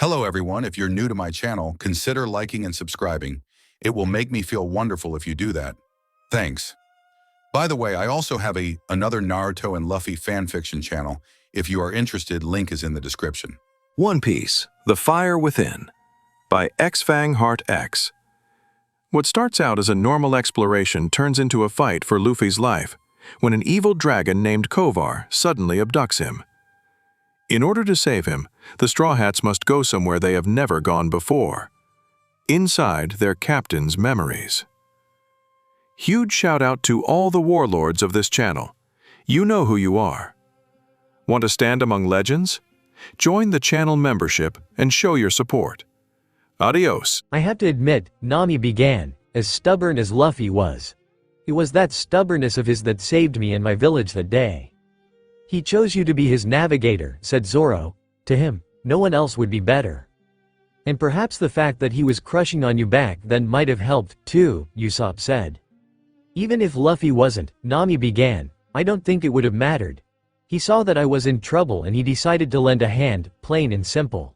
Hello everyone, if you're new to my channel, consider liking and subscribing. It will make me feel wonderful if you do that. Thanks. By the way, I also have another Naruto and Luffy fanfiction channel. If you are interested, link is in the description. One Piece, The Fire Within, by XFangHeartX. What starts out as a normal exploration turns into a fight for Luffy's life when an evil dragon named Kovar suddenly abducts him. In order to save him, the Straw Hats must go somewhere they have never gone before. Inside their captain's memories. Huge shout out to all the warlords of this channel. You know who you are. Want to stand among legends? Join the channel membership and show your support. Adios. I have to admit, Nami began, as stubborn as Luffy was. It was that stubbornness of his that saved me and my village that day. He chose you to be his navigator, said Zoro. To him, no one else would be better. And perhaps the fact that he was crushing on you back then might have helped, too, Usopp said. Even if Luffy wasn't, Nami began, I don't think it would have mattered. He saw that I was in trouble and he decided to lend a hand, plain and simple.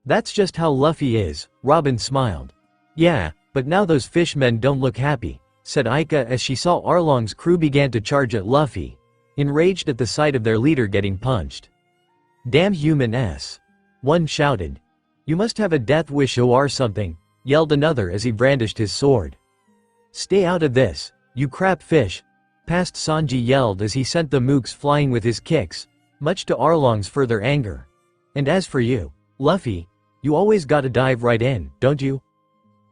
That's just how Luffy is, Robin smiled. Yeah, but now those fishmen don't look happy, said Aika as she saw Arlong's crew began to charge at Luffy, enraged at the sight of their leader getting punched. Damn human s. One shouted. You must have a death wish or something, yelled another as he brandished his sword. Stay out of this, you crap fish, past Sanji yelled as he sent the mooks flying with his kicks, much to Arlong's further anger. And as for you, Luffy, you always gotta dive right in, don't you?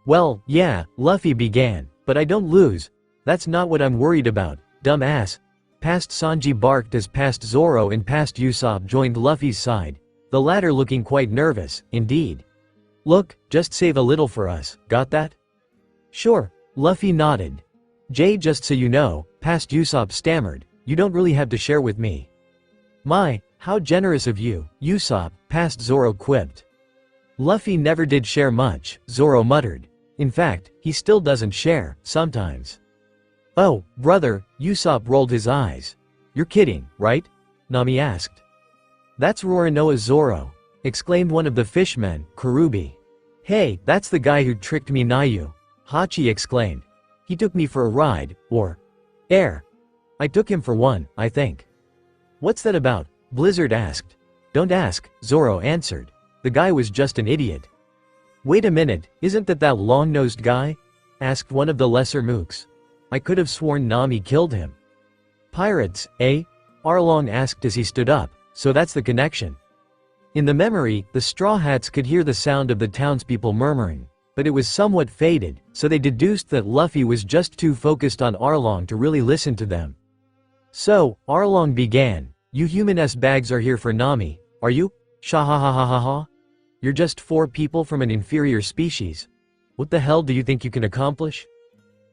Well, yeah, Luffy began, but I don't lose. That's not what I'm worried about, dumb ass. Past Sanji barked as past Zoro and past Usopp joined Luffy's side, the latter looking quite nervous, indeed. Look, just save a little for us, got that? Sure, Luffy nodded. Jay, just so you know, past Usopp stammered, you don't really have to share with me. My, how generous of you, Usopp, past Zoro quipped. Luffy never did share much, Zoro muttered. In fact, he still doesn't share, sometimes. Oh, brother, Usopp rolled his eyes. You're kidding, right? Nami asked. That's Roronoa Zoro, exclaimed one of the fishmen, Karubi. Hey, that's the guy who tricked me Nayu, Hachi exclaimed. He took me for a ride, or air. I took him for one, I think. What's that about? Blizzard asked. Don't ask, Zoro answered. The guy was just an idiot. Wait a minute, isn't that long-nosed guy? Asked one of the lesser mooks. I could have sworn Nami killed him. Pirates, eh? Arlong asked as he stood up, so that's the connection. In the memory, the Straw Hats could hear the sound of the townspeople murmuring, but it was somewhat faded, so they deduced that Luffy was just too focused on Arlong to really listen to them. So, Arlong began, you human-s bags are here for Nami, are you? Shahahahaha. You're just 4 people from an inferior species. What the hell do you think you can accomplish?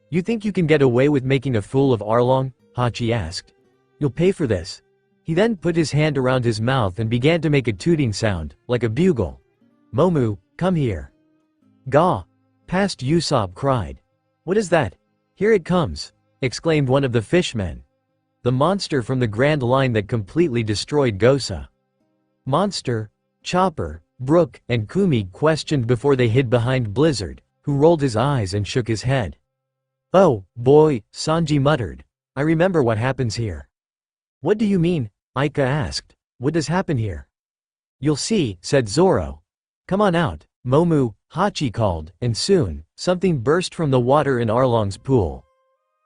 You think you can get away with making a fool of Arlong? Hachi asked. You'll pay for this. He then put his hand around his mouth and began to make a tooting sound, like a bugle. Momu, come here. Gah! Past Usopp cried. What is that? Here it comes, exclaimed one of the fishmen. The monster from the Grand Line that completely destroyed Gosa. Monster, Chopper, Brook, and Kumi questioned before they hid behind Blizzard, who rolled his eyes and shook his head. Oh, boy, Sanji muttered. I remember what happens here. What do you mean? Aika asked. What does happen here? You'll see, said Zoro. Come on out, Momu, Hachi called, and soon, something burst from the water in Arlong's pool.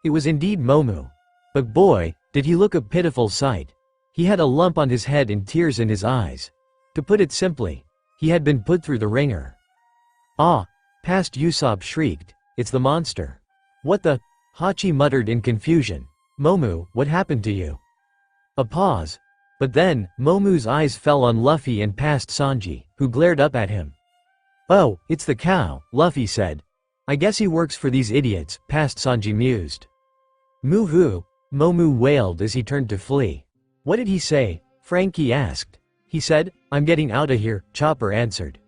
It was indeed Momu. But boy, did he look a pitiful sight. He had a lump on his head and tears in his eyes. To put it simply, he had been put through the ringer. Ah! Past Usopp shrieked, it's the monster. What the? Hachi muttered in confusion. Momu, what happened to you? A pause. But then, Momu's eyes fell on Luffy and past Sanji, who glared up at him. Oh, it's the cow, Luffy said. I guess he works for these idiots, past Sanji mused. Moo-hoo, Momu wailed as he turned to flee. What did he say? Frankie asked. He said, I'm getting out of here, Chopper answered.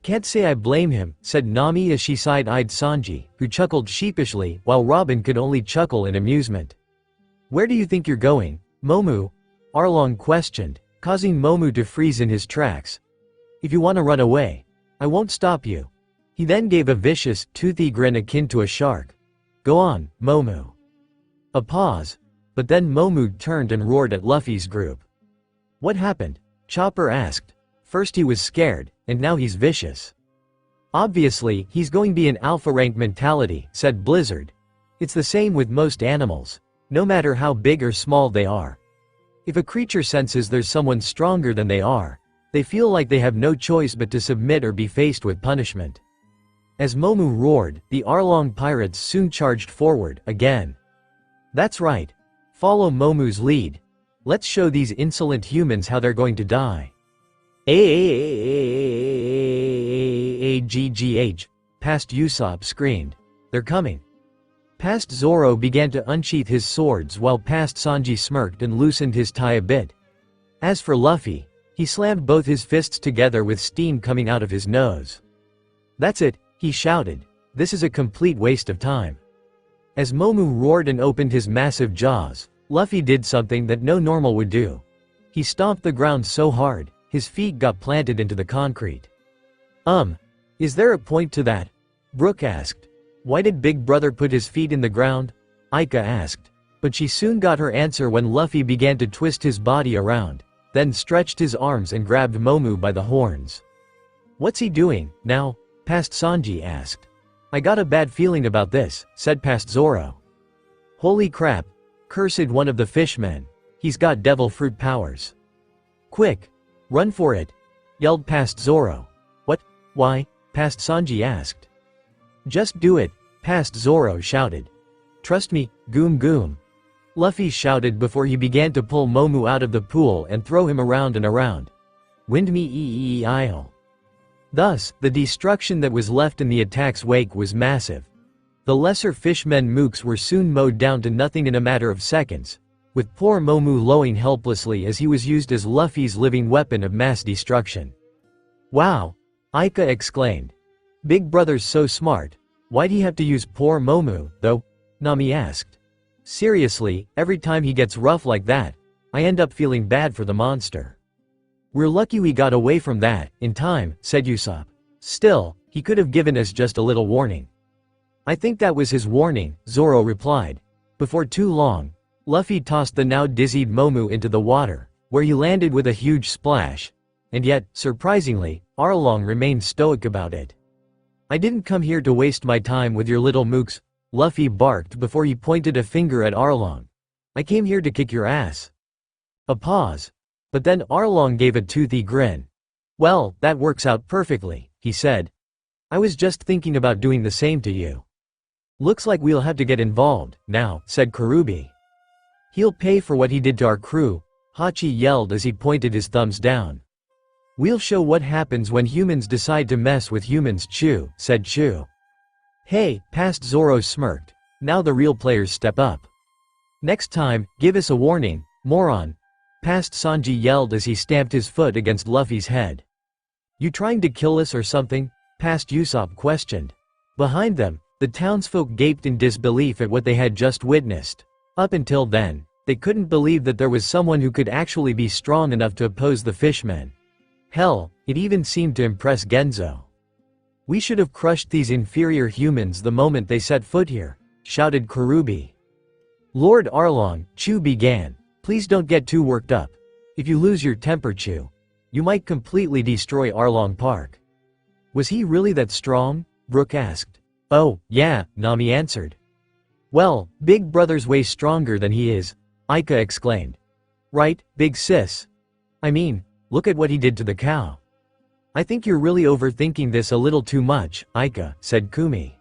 Can't say I blame him, said Nami as she side-eyed Sanji, who chuckled sheepishly while Robin could only chuckle in amusement. Where do you think you're going, Momu? Arlong questioned, causing Momu to freeze in his tracks. If you want to run away, I won't stop you. He then gave a vicious, toothy grin akin to a shark. Go on, Momu. A pause, but then Momu turned and roared at Luffy's group. What happened? Chopper asked. First he was scared, and now he's vicious. Obviously, he's going to be an alpha rank mentality, said Blizzard. It's the same with most animals, no matter how big or small they are. If a creature senses there's someone stronger than they are, they feel like they have no choice but to submit or be faced with punishment. As Momu roared, the Arlong pirates soon charged forward, again. That's right. Follow Momu's lead. Let's show these insolent humans how they're going to die. Aggh, past Usopp screamed. They're coming. Past Zoro began to unsheath his swords while past Sanji smirked and loosened his tie a bit. As for Luffy, he slammed both his fists together with steam coming out of his nose. That's it, he shouted. This is a complete waste of time. As Momu roared and opened his massive jaws, Luffy did something that no normal would do. He stomped the ground so hard, his feet got planted into the concrete. Is there a point to that? Brook asked. Why did Big Brother put his feet in the ground? Aika asked. But she soon got her answer when Luffy began to twist his body around, then stretched his arms and grabbed Momu by the horns. What's he doing, now? Past Sanji asked. I got a bad feeling about this, said past Zoro. Holy crap, cursed one of the fishmen. He's got devil fruit powers. Quick, run for it, yelled past Zoro. What? Why? Past Sanji asked. Just do it, past Zoro shouted. Trust me, Goom Goom. Luffy shouted before he began to pull Momu out of the pool and throw him around and around. Wind me ee. Thus, the destruction that was left in the attack's wake was massive. The lesser fishmen mooks were soon mowed down to nothing in a matter of seconds, with poor Momu lowing helplessly as he was used as Luffy's living weapon of mass destruction. Wow! Aika exclaimed. Big Brother's so smart. Why'd he have to use poor Momu, though? Nami asked. Seriously, every time he gets rough like that, I end up feeling bad for the monster. We're lucky we got away from that, in time, said Usopp. Still, he could have given us just a little warning. I think that was his warning, Zoro replied. Before too long, Luffy tossed the now dizzied Momu into the water, where he landed with a huge splash. And yet, surprisingly, Arlong remained stoic about it. I didn't come here to waste my time with your little mooks, Luffy barked before he pointed a finger at Arlong. I came here to kick your ass. A pause. But then Arlong gave a toothy grin. Well, that works out perfectly, he said. I was just thinking about doing the same to you. Looks like we'll have to get involved, now, said Karubi. He'll pay for what he did to our crew, Hachi yelled as he pointed his thumbs down. We'll show what happens when humans decide to mess with humans, Chu, said Chu. Hey, past Zoro smirked. Now the real players step up. Next time, give us a warning, moron. Past Sanji yelled as he stamped his foot against Luffy's head. You trying to kill us or something? Past Usopp questioned. Behind them, the townsfolk gaped in disbelief at what they had just witnessed. Up until then, they couldn't believe that there was someone who could actually be strong enough to oppose the fishmen. Hell, it even seemed to impress Genzo. We should have crushed these inferior humans the moment they set foot here, shouted Karubi. Lord Arlong, Chu began. Please don't get too worked up. If you lose your temper, Chu, you might completely destroy Arlong Park. Was he really that strong? Brook asked. Oh, yeah, Nami answered. Well, Big Brother's way stronger than he is, Aika exclaimed. Right, big sis? I mean, look at what he did to the cow. I think you're really overthinking this a little too much, Aika, said Kumi.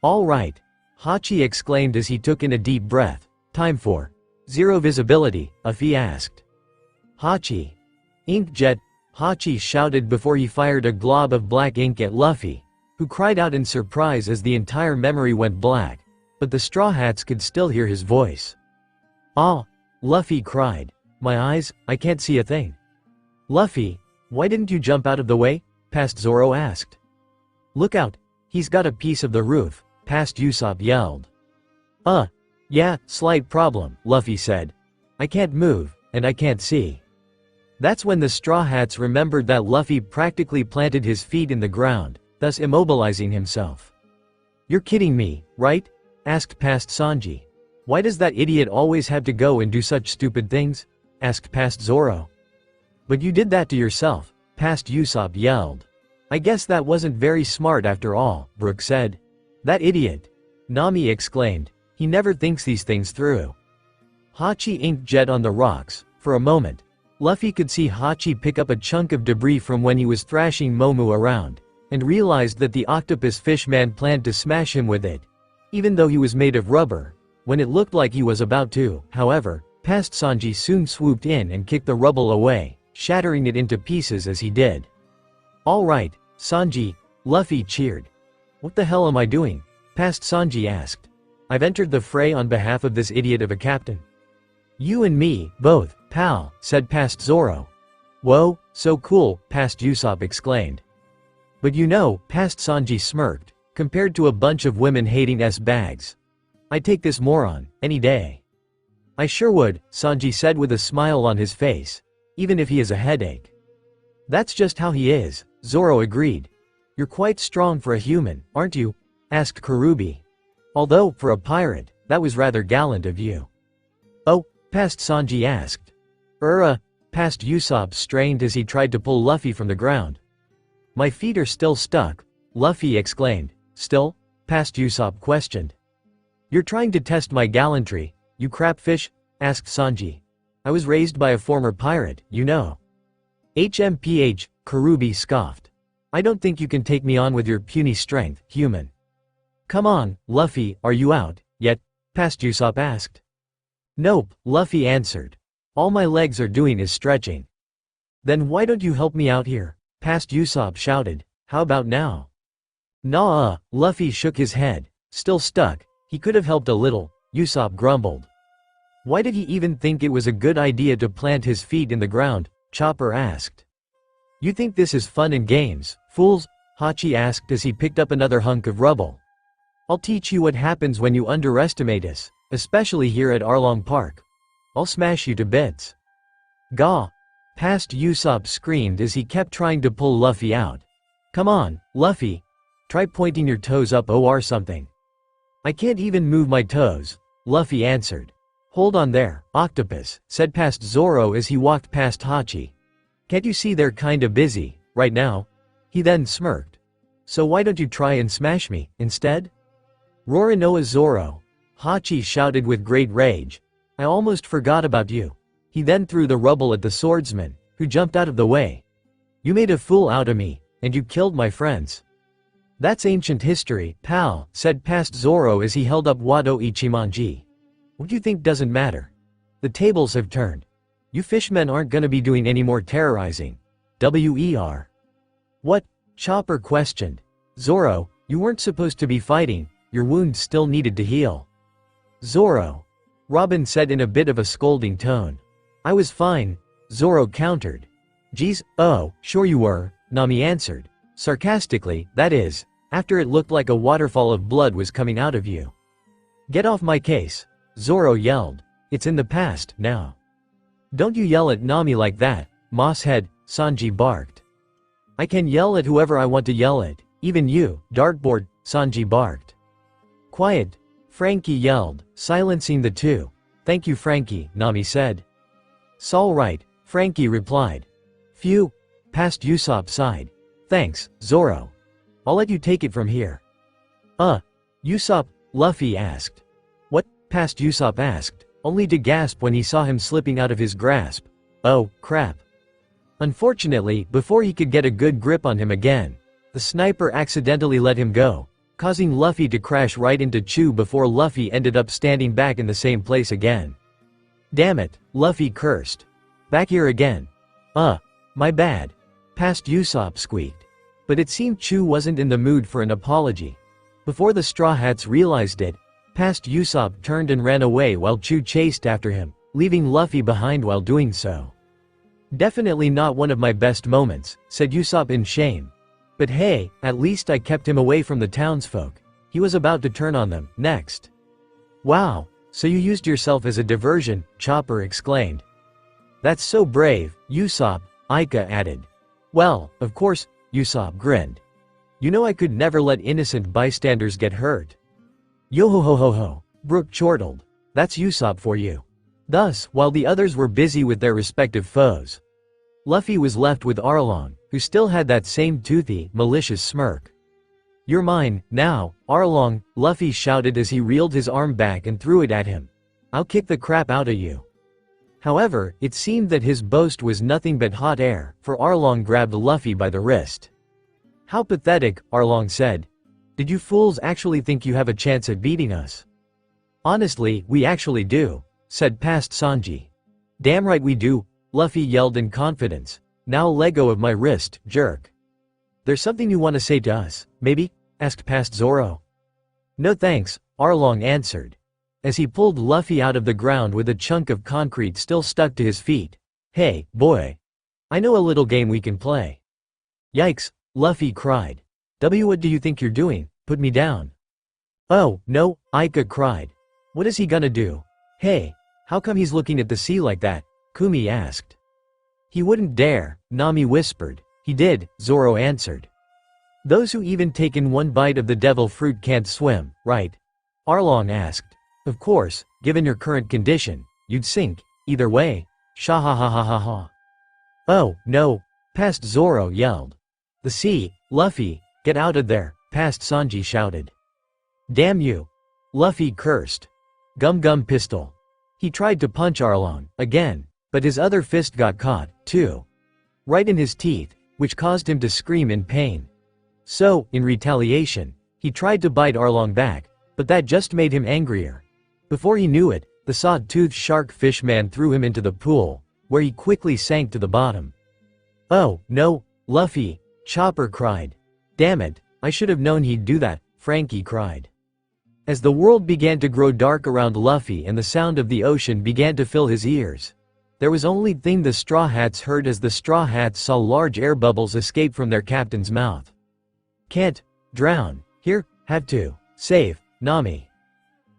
All right, Hachi exclaimed as he took in a deep breath. Time for zero visibility, Afi asked. Hachi. Inkjet, Hachi shouted before he fired a glob of black ink at Luffy, who cried out in surprise as the entire memory went black, but the Straw Hats could still hear his voice. Ah! Luffy cried. My eyes, I can't see a thing. Luffy, why didn't you jump out of the way? Past Zoro asked. Look out, he's got a piece of the roof, Past Usopp yelled. Yeah, slight problem, Luffy said. I can't move, and I can't see. That's when the Straw Hats remembered that Luffy practically planted his feet in the ground, thus immobilizing himself. "You're kidding me, right?" asked Past Sanji. "Why does that idiot always have to go and do such stupid things?" asked Past Zoro. "But you did that to yourself," Past Usopp yelled. "I guess that wasn't very smart after all," Brook said. "That idiot," Nami exclaimed. "He never thinks these things through." Hachi inked jet on the rocks. For a moment, Luffy could see Hachi pick up a chunk of debris from when he was thrashing Momu around, and realized that the octopus fishman planned to smash him with it. Even though he was made of rubber, when it looked like he was about to, however, Past Sanji soon swooped in and kicked the rubble away, shattering it into pieces as he did. "All right, Sanji," Luffy cheered. "What the hell am I doing?" Past Sanji asked. "I've entered the fray on behalf of this idiot of a captain." "You and me, both, pal," said Past Zoro. "Whoa, so cool," Past Usopp exclaimed. "But you know," Past Sanji smirked, "compared to a bunch of women-hating S-bags, I'd take this moron, any day." "I sure would," Sanji said with a smile on his face, "even if he has a headache." "That's just how he is," Zoro agreed. "You're quite strong for a human, aren't you?" asked Karubi. "Although, for a pirate, that was rather gallant of you." "Oh?" Past Sanji asked. Past Usopp strained as he tried to pull Luffy from the ground. "My feet are still stuck," Luffy exclaimed. "Still?" Past Usopp questioned. "You're trying to test my gallantry, you crapfish?" asked Sanji. "I was raised by a former pirate, you know." "HMPH, Karubi scoffed. "I don't think you can take me on with your puny strength, human." "Come on, Luffy, are you out, yet?" Past Usopp asked. "Nope," Luffy answered. "All my legs are doing is stretching." "Then why don't you help me out here?" Past Usopp shouted. "How about now?" "Nah, Luffy shook his head. "Still stuck, he could have helped a little," Usopp grumbled. "Why did he even think it was a good idea to plant his feet in the ground?" Chopper asked. "You think this is fun and games, fools?" Hachi asked as he picked up another hunk of rubble. "I'll teach you what happens when you underestimate us, especially here at Arlong Park. I'll smash you to bits." "Gah!" Past Usopp screamed as he kept trying to pull Luffy out. "Come on, Luffy. Try pointing your toes up or something." "I can't even move my toes," Luffy answered. "Hold on there, Octopus," said Past Zoro as he walked past Hachi. "Can't you see they're kinda busy, right now?" He then smirked. "So why don't you try and smash me, instead?" "Roronoa Zoro," Hachi shouted with great rage. "I almost forgot about you." He then threw the rubble at the swordsman, who jumped out of the way. "You made a fool out of me, and you killed my friends." "That's ancient history, pal," said Past Zoro as he held up Wado Ichimonji. "What do you think doesn't matter? The tables have turned. You fishmen aren't gonna be doing any more terrorizing. WER. "What?" Chopper questioned. "Zoro, you weren't supposed to be fighting, your wounds still needed to heal." "Zoro," Robin said in a bit of a scolding tone. "I was fine," Zoro countered. "Geez, oh, sure you were," Nami answered. Sarcastically, that is, after it looked like a waterfall of blood was coming out of you. "Get off my case," Zoro yelled. "It's in the past, now." "Don't you yell at Nami like that, Mosshead," Sanji barked. "I can yell at whoever I want to yell at, even you, Dartboard," Sanji barked. "Quiet," Frankie yelled, silencing the two. "Thank you, Frankie," Nami said. "'S'all right," Frankie replied. "Phew," Past Usopp sighed. "Thanks, Zoro. I'll let you take it from here." Usopp?" Luffy asked. "What?" Past Usopp asked, only to gasp when he saw him slipping out of his grasp. Oh, crap. Unfortunately, before he could get a good grip on him again, the sniper accidentally let him go, causing Luffy to crash right into Chu before Luffy ended up standing back in the same place again. "Damn it," Luffy cursed. "Back here again. My bad," Past Usopp squeaked. But it seemed Chu wasn't in the mood for an apology. Before the Straw Hats realized it, Past Usopp turned and ran away while Chu chased after him, leaving Luffy behind while doing so. "Definitely not one of my best moments," said Usopp in shame. "But hey, at least I kept him away from the townsfolk. He was about to turn on them, next." "Wow, so you used yourself as a diversion," Chopper exclaimed. That's so brave, Usopp, Ika added. Well, of course, Usopp grinned. You know I could never let innocent bystanders get hurt. Yo-ho-ho-ho-ho, Brook chortled. That's Usopp for you. Thus, while the others were busy with their respective foes, Luffy was left with Arlong, who still had that same toothy, malicious smirk. You're mine, now, Arlong, Luffy shouted as he reeled his arm back and threw it at him. I'll kick the crap out of you. However, it seemed that his boast was nothing but hot air, for Arlong grabbed Luffy by the wrist. How pathetic, Arlong said. Did you fools actually think you have a chance at beating us? Honestly, we actually do, said past Sanji. Damn right we do, Luffy yelled in confidence. Now let go of my wrist, jerk. There's something you want to say to us, maybe? Asked past Zoro. No thanks, Arlong answered, as he pulled Luffy out of the ground with a chunk of concrete still stuck to his feet. Hey, boy. I know a little game we can play. Yikes, Luffy cried. What do you think you're doing? Put me down. Oh, no, Ika cried. What is he gonna do? Hey, how come he's looking at the sea like that? Kumi asked. He wouldn't dare, Nami whispered. He did, Zoro answered. Those who even taken one bite of the devil fruit can't swim, right? Arlong asked. Of course, given your current condition, you'd sink, either way. Sha-ha-ha-ha-ha-ha. Oh, no, past Zoro yelled. The sea, Luffy, get out of there, past Sanji shouted. Damn you. Luffy cursed. Gum pistol. He tried to punch Arlong, again, but his other fist got caught, too. Right in his teeth, which caused him to scream in pain. So, in retaliation, he tried to bite Arlong back, but that just made him angrier. Before he knew it, the saw-toothed shark fishman threw him into the pool, where he quickly sank to the bottom. Oh, no, Luffy, Chopper cried. Damn it, I should have known he'd do that, Frankie cried. As the world began to grow dark around Luffy and the sound of the ocean began to fill his ears, there was only thing the Straw Hats heard as the Straw Hats saw large air bubbles escape from their captain's mouth. Can't drown, here, have to save Nami.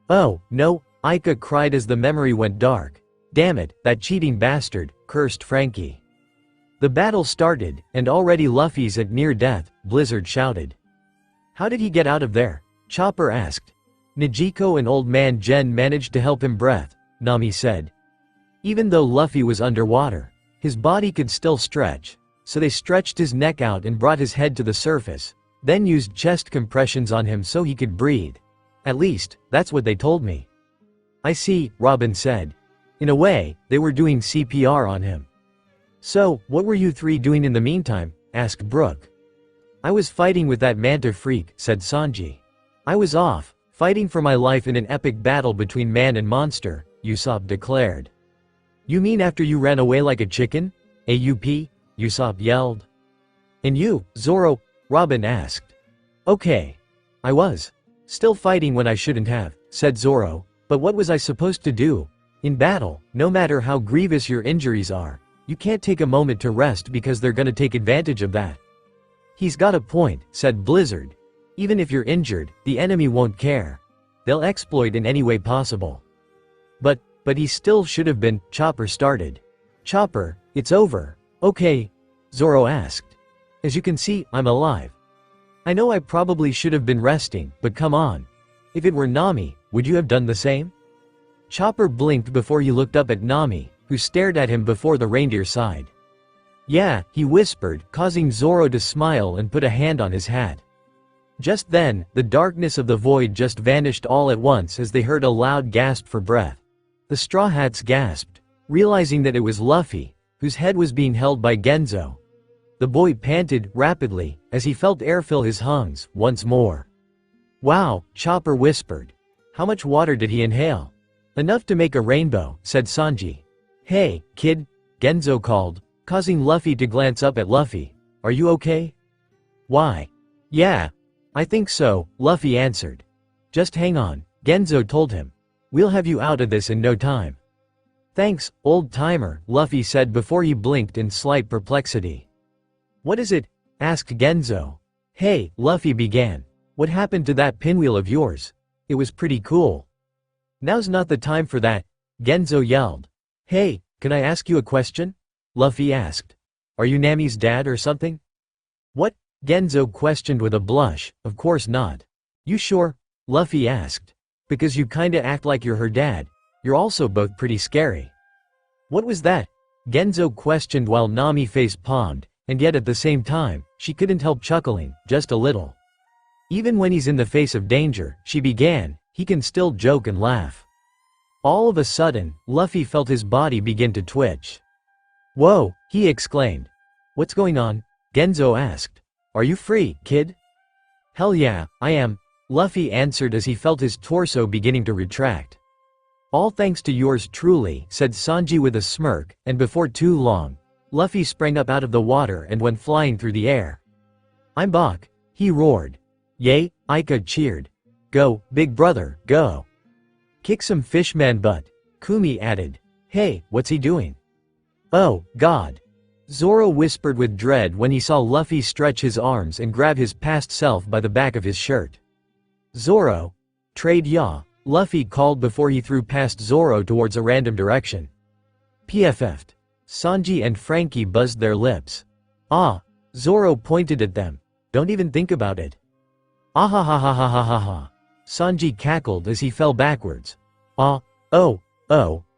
Oh, no, Ika cried as the memory went dark. Damn it, that cheating bastard, cursed Frankie. The battle started, and already Luffy's at near death, Blizzard shouted. How did he get out of there? Chopper asked. Nijiko and Old Man Jen managed to help him breath, Nami said. Even though Luffy was underwater, his body could still stretch, so they stretched his neck out and brought his head to the surface, then used chest compressions on him so he could breathe. At least, that's what they told me. I see, Robin said. In a way, they were doing CPR on him. So, what were you three doing in the meantime? Asked Brook. I was fighting with that manta freak, said Sanji. I was off, fighting for my life in an epic battle between man and monster, Usopp declared. You mean after you ran away like a chicken? AUP? Usopp yelled. And you, Zoro? Robin asked. Okay. I was. Still fighting when I shouldn't have, said Zoro, but what was I supposed to do? In battle, no matter how grievous your injuries are, you can't take a moment to rest because they're gonna take advantage of that. He's got a point, said Blizzard. Even if you're injured, the enemy won't care. They'll exploit in any way possible. But he still should have been, Chopper started. Chopper, it's over. Okay, Zoro asked. As you can see, I'm alive. I know I probably should have been resting, but come on. If it were Nami, would you have done the same? Chopper blinked before he looked up at Nami, who stared at him before the reindeer sighed. Yeah, he whispered, causing Zoro to smile and put a hand on his hat. Just then, the darkness of the void just vanished all at once as they heard a loud gasp for breath. The Straw Hats gasped, realizing that it was Luffy, whose head was being held by Genzo. The boy panted rapidly as he felt air fill his lungs once more. Wow, Chopper whispered. How much water did he inhale? Enough to make a rainbow, said Sanji. Hey, kid, Genzo called, causing Luffy to glance up at Luffy. Are you okay? Why? Yeah, I think so, Luffy answered. Just hang on, Genzo told him. We'll have you out of this in no time. Thanks, old timer, Luffy said before he blinked in slight perplexity. What is it? Asked Genzo. Hey, Luffy began. What happened to that pinwheel of yours? It was pretty cool. Now's not the time for that, Genzo yelled. Hey, Can I ask you a question? Luffy asked. Are you Nami's dad or something? What? Genzo questioned with a blush. Of course not. You sure? Luffy asked. Because you kinda act like you're her dad. You're also both pretty scary. What was that? Genzo questioned while Nami face palmed, and yet at the same time, she couldn't help chuckling, just a little. Even when he's in the face of danger, she began, he can still joke and laugh. All of a sudden, Luffy felt his body begin to twitch. Whoa, he exclaimed. What's going on? Genzo asked. Are you free, kid? Hell yeah, I am, Luffy answered as he felt his torso beginning to retract. All thanks to yours truly, said Sanji with a smirk, and before too long, Luffy sprang up out of the water and went flying through the air. I'm back, he roared. Yay, Aika cheered. Go, big brother, go. Kick some fishman butt, Kumi added. Hey, what's he doing? Oh, God. Zoro whispered with dread when he saw Luffy stretch his arms and grab his past self by the back of his shirt. Zoro. Trade ya, Luffy called before he threw past Zoro towards a random direction. PFF'd. Sanji and Frankie buzzed their lips. Ah, Zoro pointed at them. Don't even think about it. Ah. Sanji cackled as he fell backwards. Ah, oh,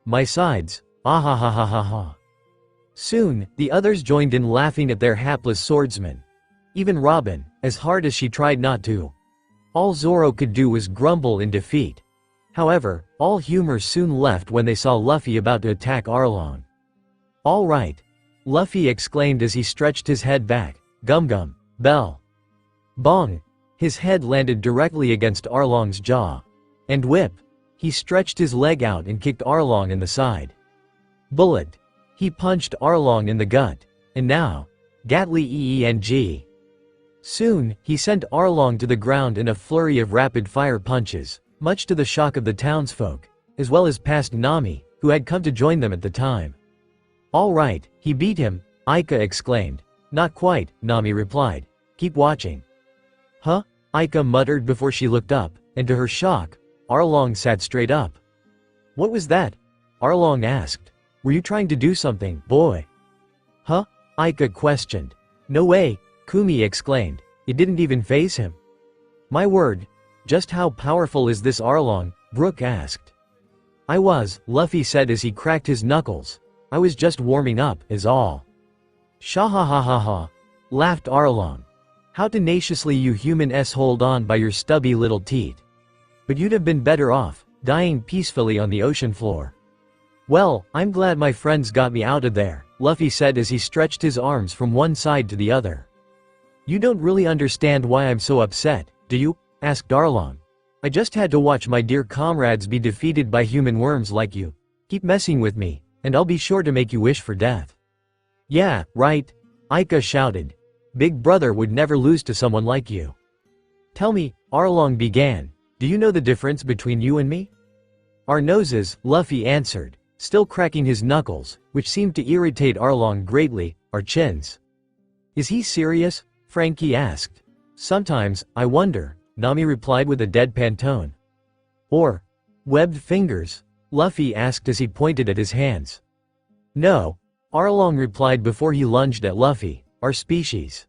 my sides, ah. Soon, the others joined in laughing at their hapless swordsman. Even Robin, as hard as she tried not to. All Zoro could do was grumble in defeat. However, all humor soon left when they saw Luffy about to attack Arlong. All right, Luffy exclaimed as he stretched his head back. Gum, bell. Bong. His head landed directly against Arlong's jaw. And whip. He stretched his leg out and kicked Arlong in the side. Bullet. He punched Arlong in the gut. And now, Gatly EENG. Soon, he sent Arlong to the ground in a flurry of rapid-fire punches, much to the shock of the townsfolk, as well as past Nami, who had come to join them at the time. All right, he beat him, Aika exclaimed. Not quite, Nami replied. Keep watching. Huh? Aika muttered before she looked up, and to her shock, Arlong sat straight up. What was that? Arlong asked. Were you trying to do something, boy? Huh? Aika questioned. No way, Kumi exclaimed. It didn't even faze him. My word. Just how powerful is this Arlong? Brook asked. I was, Luffy said as he cracked his knuckles. I was just warming up, is all. Shahahaha, laughed Arlong. How tenaciously you humans hold on by your stubby little teeth. But you'd have been better off, dying peacefully on the ocean floor. Well, I'm glad my friends got me out of there, Luffy said as he stretched his arms from one side to the other. You don't really understand why I'm so upset, do you? Asked Arlong. I just had to watch my dear comrades be defeated by human worms like you. Keep messing with me, and I'll be sure to make you wish for death. Yeah, right, Aika shouted. Big brother would never lose to someone like you. Tell me, Arlong began, do you know the difference between you and me? Our noses, Luffy answered, still cracking his knuckles, which seemed to irritate Arlong greatly, our chins. Is he serious? Frankie asked. Sometimes, I wonder, Nami replied with a deadpan tone. Or, webbed fingers? Luffy asked as he pointed at his hands. No, Arlong replied before he lunged at Luffy, our species.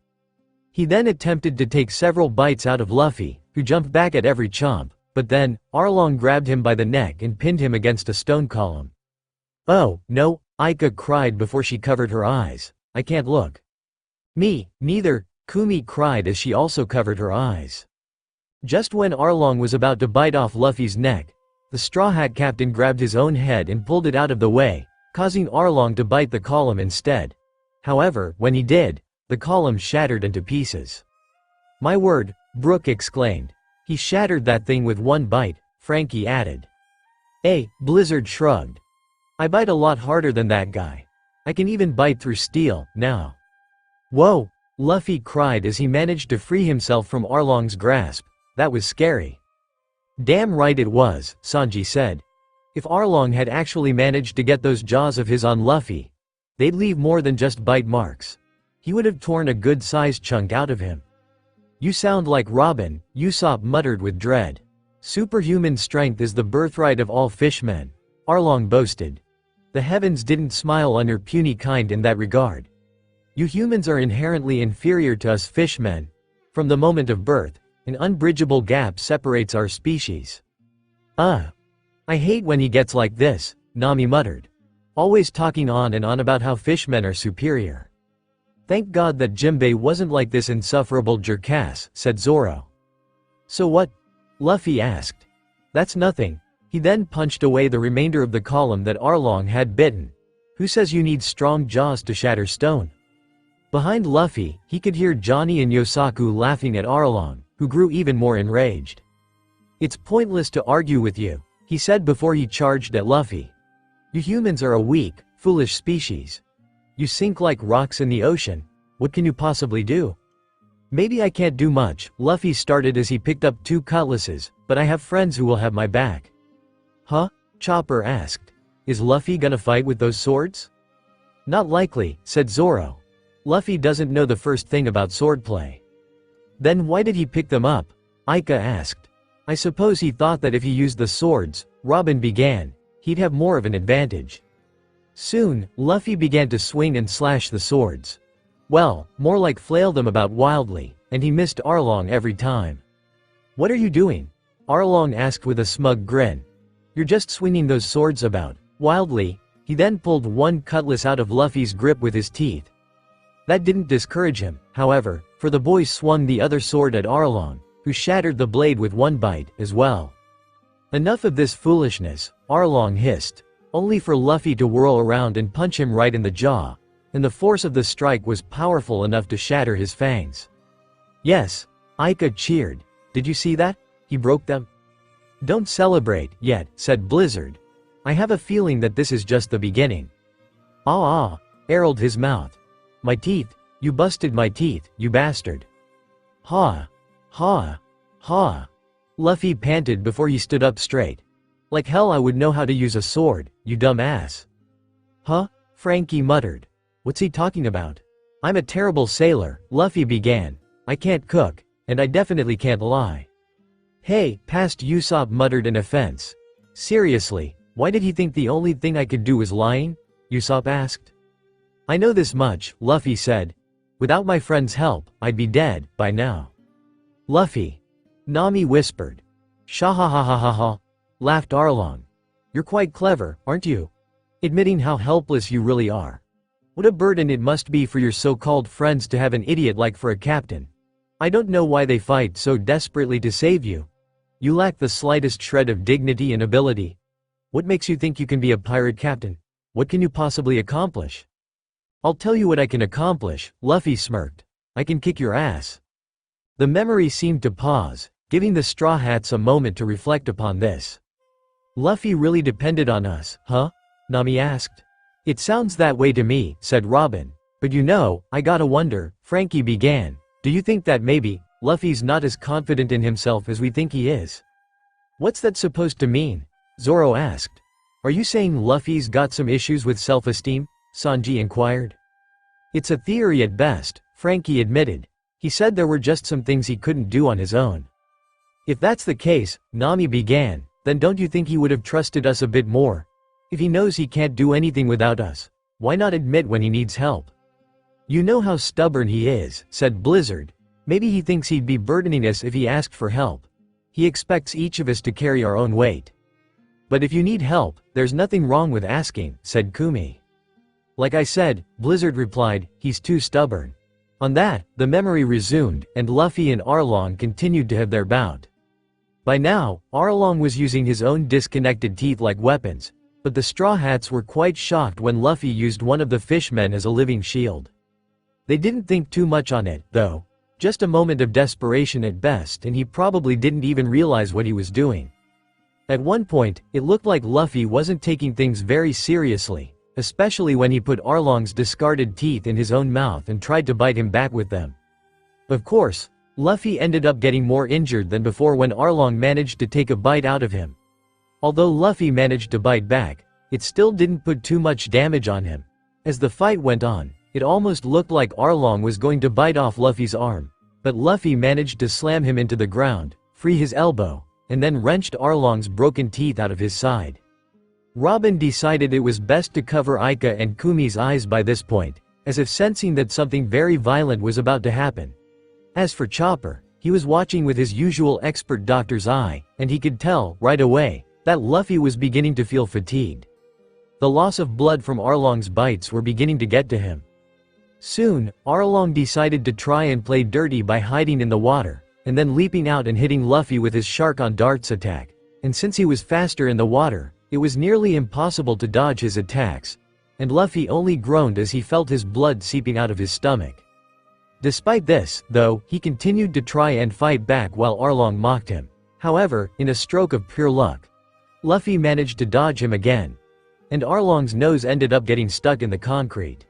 He then attempted to take several bites out of Luffy, who jumped back at every chomp, but then, Arlong grabbed him by the neck and pinned him against a stone column. Oh, no, Aika cried before she covered her eyes. I can't look. Me, neither, Kumi cried as she also covered her eyes. Just when Arlong was about to bite off Luffy's neck, the Straw Hat Captain grabbed his own head and pulled it out of the way, causing Arlong to bite the column instead. However, when he did, the column shattered into pieces. My word, Brook exclaimed. He shattered that thing with one bite, Frankie added. Blizzard shrugged. I bite a lot harder than that guy. I can even bite through steel, now. Whoa, Luffy cried as he managed to free himself from Arlong's grasp. That was scary. Damn right it was, Sanji said. If Arlong had actually managed to get those jaws of his on Luffy, they'd leave more than just bite marks. He would have torn a good-sized chunk out of him. You sound like Robin, Usopp muttered with dread. Superhuman strength is the birthright of all fishmen, Arlong boasted. The heavens didn't smile on your puny kind in that regard. You humans are inherently inferior to us fishmen. From the moment of birth, an unbridgeable gap separates our species. I hate when he gets like this, Nami muttered. Always talking on and on about how fishmen are superior. Thank God that Jimbei wasn't like this insufferable jerkass, said Zoro. So what? Luffy asked. That's nothing. He then punched away the remainder of the column that Arlong had bitten. Who says you need strong jaws to shatter stone? Behind Luffy, he could hear Johnny and Yosaku laughing at Arlong, who grew even more enraged. It's pointless to argue with you, he said before he charged at Luffy. You humans are a weak, foolish species. You sink like rocks in the ocean. What can you possibly do? Maybe I can't do much, Luffy started as he picked up 2 cutlasses, but I have friends who will have my back. Huh? Chopper asked. Is Luffy gonna fight with those swords? Not likely, said Zoro. Luffy doesn't know the first thing about swordplay. Then why did he pick them up? Aika asked. I suppose he thought that if he used the swords, Robin began, he'd have more of an advantage. Soon, Luffy began to swing and slash the swords. Well, more like flail them about wildly, and he missed Arlong every time. What are you doing? Arlong asked with a smug grin. You're just swinging those swords about, wildly. He then pulled one cutlass out of Luffy's grip with his teeth. That didn't discourage him, however, for the boy swung the other sword at Arlong, who shattered the blade with one bite, as well. Enough of this foolishness, Arlong hissed, only for Luffy to whirl around and punch him right in the jaw, and the force of the strike was powerful enough to shatter his fangs. Yes, Aika cheered. Did you see that? He broke them. Don't celebrate yet, said Blizzard. I have a feeling that this is just the beginning. Arled his mouth. My teeth, you busted my teeth, you bastard. Ha. Luffy panted before he stood up straight. Like hell I would know how to use a sword, you dumb ass. Huh? Frankie muttered. What's he talking about? I'm a terrible sailor, Luffy began. I can't cook, and I definitely can't lie. Hey, past Usopp muttered in offense. Seriously, why did he think the only thing I could do was lying? Usopp asked. I know this much, Luffy said. Without my friend's help, I'd be dead, by now. Luffy. Nami whispered. Shahahahaha, laughed Arlong. You're quite clever, aren't you? Admitting how helpless you really are. What a burden it must be for your so-called friends to have an idiot like for a captain. I don't know why they fight so desperately to save you. You lack the slightest shred of dignity and ability. What makes you think you can be a pirate captain? What can you possibly accomplish? I'll tell you what I can accomplish, Luffy smirked. I can kick your ass. The memory seemed to pause, giving the Straw Hats a moment to reflect upon this. Luffy really depended on us, huh? Nami asked. It sounds that way to me, said Robin. But you know, I gotta wonder, Frankie began. Do you think that maybe, Luffy's not as confident in himself as we think he is? What's that supposed to mean? Zoro asked. Are you saying Luffy's got some issues with self-esteem? Sanji inquired. It's a theory at best, Frankie admitted. He said there were just some things he couldn't do on his own. If that's the case, Nami began, then don't you think he would have trusted us a bit more? If he knows he can't do anything without us, why not admit when he needs help? You know how stubborn he is, said Blizzard. Maybe he thinks he'd be burdening us if he asked for help. He expects each of us to carry our own weight. But if you need help, there's nothing wrong with asking, said Kumi. Like I said, Blizzard replied, he's too stubborn. On that, the memory resumed, and Luffy and Arlong continued to have their bout. By now, Arlong was using his own disconnected teeth like weapons, but the Straw Hats were quite shocked when Luffy used one of the fishmen as a living shield. They didn't think too much on it, though. Just a moment of desperation at best, and he probably didn't even realize what he was doing. At one point, it looked like Luffy wasn't taking things very seriously, especially when he put Arlong's discarded teeth in his own mouth and tried to bite him back with them. Of course, Luffy ended up getting more injured than before when Arlong managed to take a bite out of him. Although Luffy managed to bite back, it still didn't put too much damage on him. As the fight went on, it almost looked like Arlong was going to bite off Luffy's arm, but Luffy managed to slam him into the ground, free his elbow, and then wrenched Arlong's broken teeth out of his side. Robin decided it was best to cover Aika and Kumi's eyes by this point, as if sensing that something very violent was about to happen. As for Chopper, he was watching with his usual expert doctor's eye, and he could tell, right away, that Luffy was beginning to feel fatigued. The loss of blood from Arlong's bites were beginning to get to him. Soon, Arlong decided to try and play dirty by hiding in the water, and then leaping out and hitting Luffy with his shark on darts attack, and since he was faster in the water, it was nearly impossible to dodge his attacks, and Luffy only groaned as he felt his blood seeping out of his stomach. Despite this, though, he continued to try and fight back while Arlong mocked him. However, in a stroke of pure luck, Luffy managed to dodge him again, and Arlong's nose ended up getting stuck in the concrete.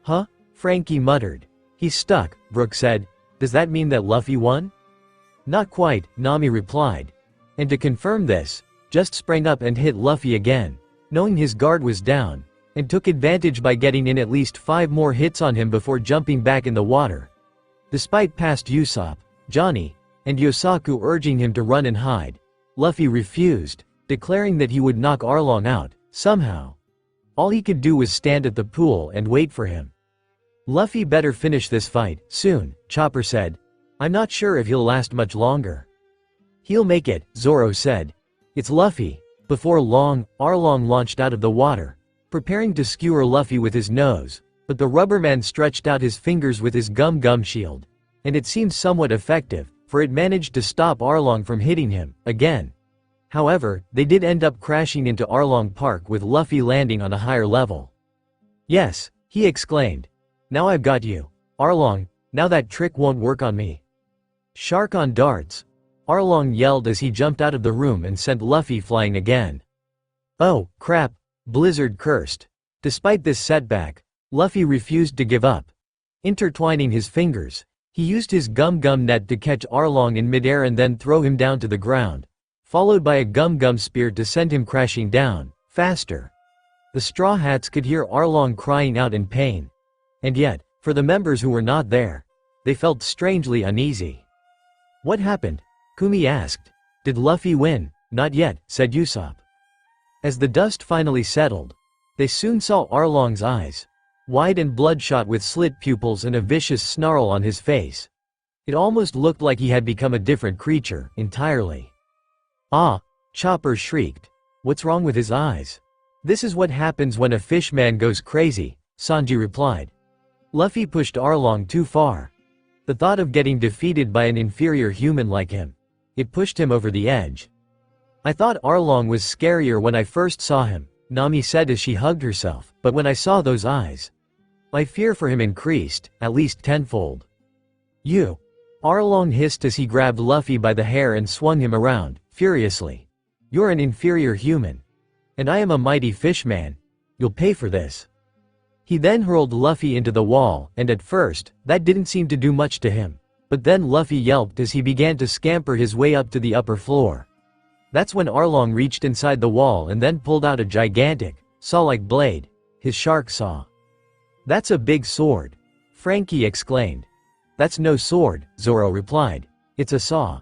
Huh? Frankie muttered. He's stuck, Brook said. Does that mean that Luffy won? Not quite, Nami replied. And to confirm this, just sprang up and hit Luffy again, knowing his guard was down, and took advantage by getting in at least 5 more hits on him before jumping back in the water. Despite past Usopp, Johnny, and Yosaku urging him to run and hide, Luffy refused, declaring that he would knock Arlong out, somehow. All he could do was stand at the pool and wait for him. Luffy better finish this fight, soon, Chopper said. I'm not sure if he'll last much longer. He'll make it, Zoro said. It's Luffy. Before long, Arlong launched out of the water, preparing to skewer Luffy with his nose, but the rubberman stretched out his fingers with his gum shield, and it seemed somewhat effective, for it managed to stop Arlong from hitting him, again. However, they did end up crashing into Arlong Park with Luffy landing on a higher level. Yes, he exclaimed. Now I've got you, Arlong, now that trick won't work on me. Shark on darts, Arlong yelled as he jumped out of the room and sent Luffy flying again. Oh, crap. Blizzard cursed. Despite this setback, Luffy refused to give up. Intertwining his fingers, he used his gum net to catch Arlong in midair and then throw him down to the ground, followed by a gum spear to send him crashing down, faster. The Straw Hats could hear Arlong crying out in pain. And yet, for the members who were not there, they felt strangely uneasy. What happened? Kumi asked. Did Luffy win? Not yet, said Usopp. As the dust finally settled, they soon saw Arlong's eyes, wide and bloodshot with slit pupils and a vicious snarl on his face. It almost looked like he had become a different creature, entirely. Ah! Chopper shrieked. What's wrong with his eyes? This is what happens when a fishman goes crazy, Sanji replied. Luffy pushed Arlong too far. The thought of getting defeated by an inferior human like him, it pushed him over the edge. I thought Arlong was scarier when I first saw him, Nami said as she hugged herself, but when I saw those eyes, my fear for him increased, at least tenfold. You! Arlong hissed as he grabbed Luffy by the hair and swung him around, furiously. You're an inferior human. And I am a mighty fishman. You'll pay for this. He then hurled Luffy into the wall, and at first, that didn't seem to do much to him. But then Luffy yelped as he began to scamper his way up to the upper floor. That's when Arlong reached inside the wall and then pulled out a gigantic, saw-like blade, his shark saw. That's a big sword, Frankie exclaimed. That's no sword, Zoro replied. It's a saw.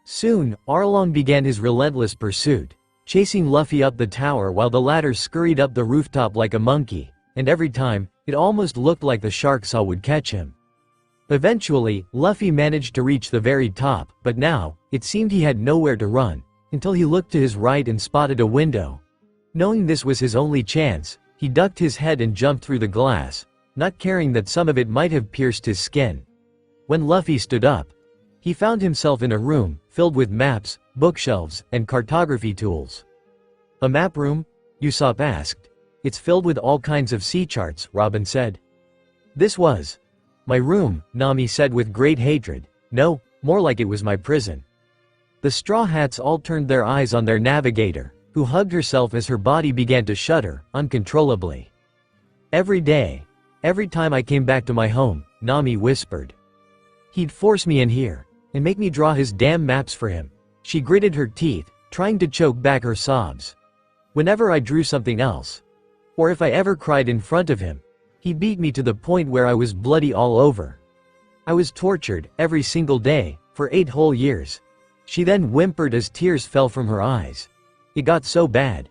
Soon, Arlong began his relentless pursuit, chasing Luffy up the tower while the latter scurried up the rooftop like a monkey, and every time, it almost looked like the shark saw would catch him. Eventually, Luffy managed to reach the very top, but now, it seemed he had nowhere to run, until he looked to his right and spotted a window. Knowing this was his only chance, he ducked his head and jumped through the glass, not caring that some of it might have pierced his skin. When Luffy stood up, he found himself in a room, filled with maps, bookshelves, and cartography tools. A map room? Usopp asked. It's filled with all kinds of sea charts, Robin said. This was my room, Nami said with great hatred. No, more like it was my prison. The Straw Hats all turned their eyes on their navigator, who hugged herself as her body began to shudder, uncontrollably. Every day, every time I came back to my home, Nami whispered. He'd force me in here, and make me draw his damn maps for him. She gritted her teeth, trying to choke back her sobs. Whenever I drew something else, or if I ever cried in front of him, he beat me to the point where I was bloody all over. I was tortured, every single day, for 8 whole years. She then whimpered as tears fell from her eyes. It got so bad.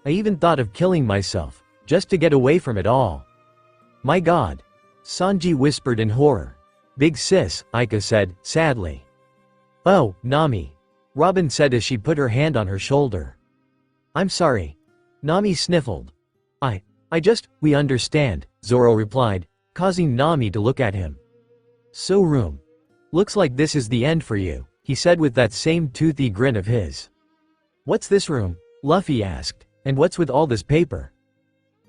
I even thought of killing myself, just to get away from it all. My God. Sanji whispered in horror. Big sis, Aika said, sadly. Oh, Nami. Robin said as she put her hand on her shoulder. I'm sorry. Nami sniffled. We understand, Zoro replied, causing Nami to look at him. So room. Looks like this is the end for you, he said with that same toothy grin of his. What's this room? Luffy asked, and what's with all this paper?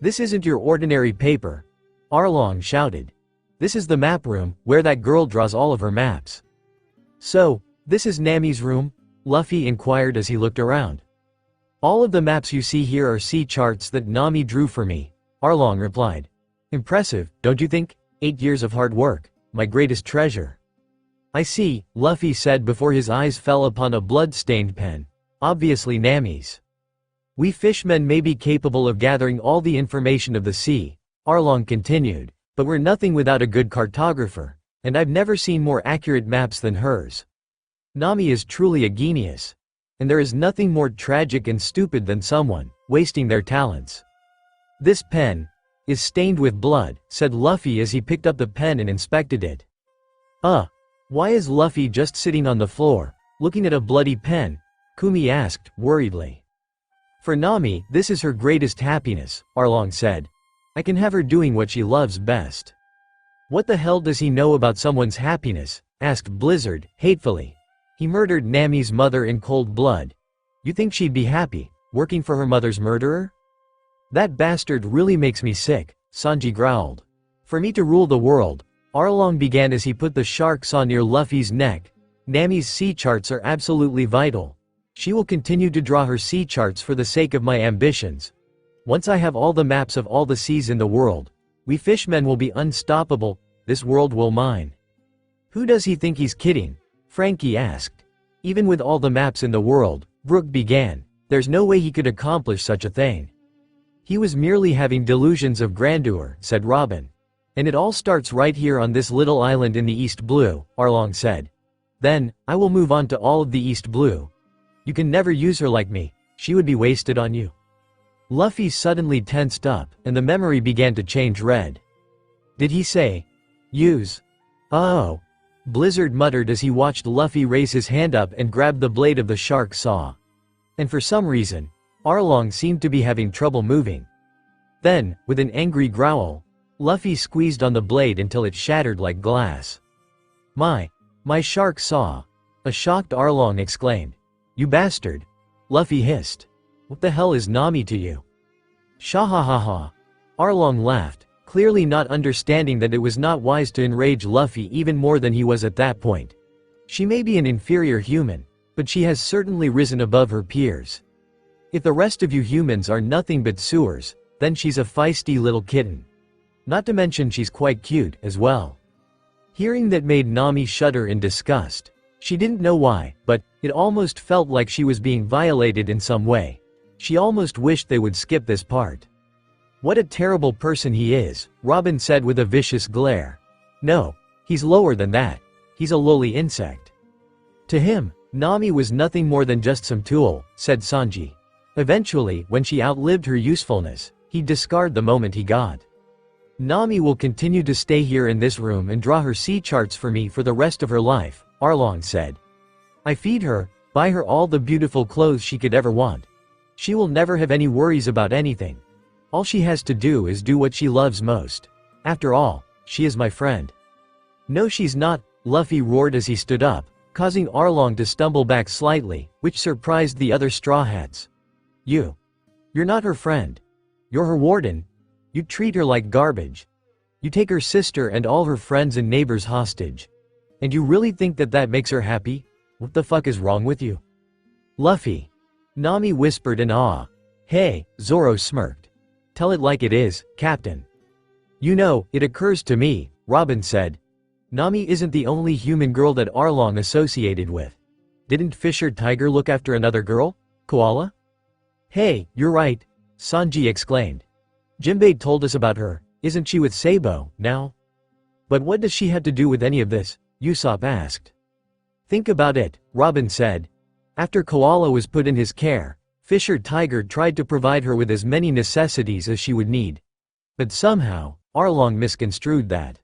This isn't your ordinary paper, Arlong shouted. This is the map room, where that girl draws all of her maps. So, this is Nami's room? Luffy inquired as he looked around. All of the maps you see here are sea charts that Nami drew for me, Arlong replied. Impressive, don't you think? 8 years of hard work, my greatest treasure. I see, Luffy said before his eyes fell upon a blood-stained pen, obviously Nami's. We fishmen may be capable of gathering all the information of the sea, Arlong continued, but we're nothing without a good cartographer, and I've never seen more accurate maps than hers. Nami is truly a genius. And there is nothing more tragic and stupid than someone wasting their talents. This pen is stained with blood, said Luffy as he picked up the pen and inspected it. Why is Luffy just sitting on the floor, looking at a bloody pen? Kumi asked, worriedly. For Nami, this is her greatest happiness, Arlong said. I can have her doing what she loves best. What the hell does he know about someone's happiness? Asked Blizzard, hatefully. He murdered Nami's mother in cold blood. You think she'd be happy, working for her mother's murderer? That bastard really makes me sick, Sanji growled. For me to rule the world, Arlong began as he put the shark saw near Luffy's neck. Nami's sea charts are absolutely vital. She will continue to draw her sea charts for the sake of my ambitions. Once I have all the maps of all the seas in the world, we fishmen will be unstoppable, this world will mine. Who does he think he's kidding? Frankie asked. Even with all the maps in the world, Brook began, there's no way he could accomplish such a thing. He was merely having delusions of grandeur, said Robin. And it all starts right here on this little island in the East Blue, Arlong said. Then, I will move on to all of the East Blue. You can never use her like me, she would be wasted on you. Luffy suddenly tensed up, and the memory began to change red. Did he say, use? Oh. Blizzard muttered as he watched Luffy raise his hand up and grab the blade of the shark saw. And for some reason, Arlong seemed to be having trouble moving. Then, with an angry growl, Luffy squeezed on the blade until it shattered like glass. My shark saw! A shocked Arlong exclaimed. You bastard! Luffy hissed. What the hell is Nami to you? Shahahaha! Arlong laughed, clearly not understanding that it was not wise to enrage Luffy even more than he was at that point. She may be an inferior human, but she has certainly risen above her peers. If the rest of you humans are nothing but sewers, then she's a feisty little kitten. Not to mention she's quite cute, as well. Hearing that made Nami shudder in disgust. She didn't know why, but it almost felt like she was being violated in some way. She almost wished they would skip this part. What a terrible person he is, Robin said with a vicious glare. No, he's lower than that. He's a lowly insect. To him, Nami was nothing more than just some tool, said Sanji. Eventually, when she outlived her usefulness, he'd discard the moment he got. Nami will continue to stay here in this room and draw her sea charts for me for the rest of her life, Arlong said. I feed her, buy her all the beautiful clothes she could ever want. She will never have any worries about anything. All she has to do is do what she loves most. After all, she is my friend. No, she's not, Luffy roared as he stood up, causing Arlong to stumble back slightly, which surprised the other Straw Hats. You're not her friend. You're her warden. You treat her like garbage. You take her sister and all her friends and neighbors hostage. And you really think that that makes her happy? What the fuck is wrong with you? Luffy. Nami whispered in awe. Hey, Zoro smirked. Tell it like it is, Captain. You know, it occurs to me, Robin said. Nami isn't the only human girl that Arlong associated with. Didn't Fisher Tiger look after another girl? Koala? Hey, you're right, Sanji exclaimed. Jinbei told us about her, isn't she with Sabo, now? But what does she have to do with any of this? Usopp asked. Think about it, Robin said. After Koala was put in his care, Fisher Tiger tried to provide her with as many necessities as she would need. But somehow, Arlong misconstrued that.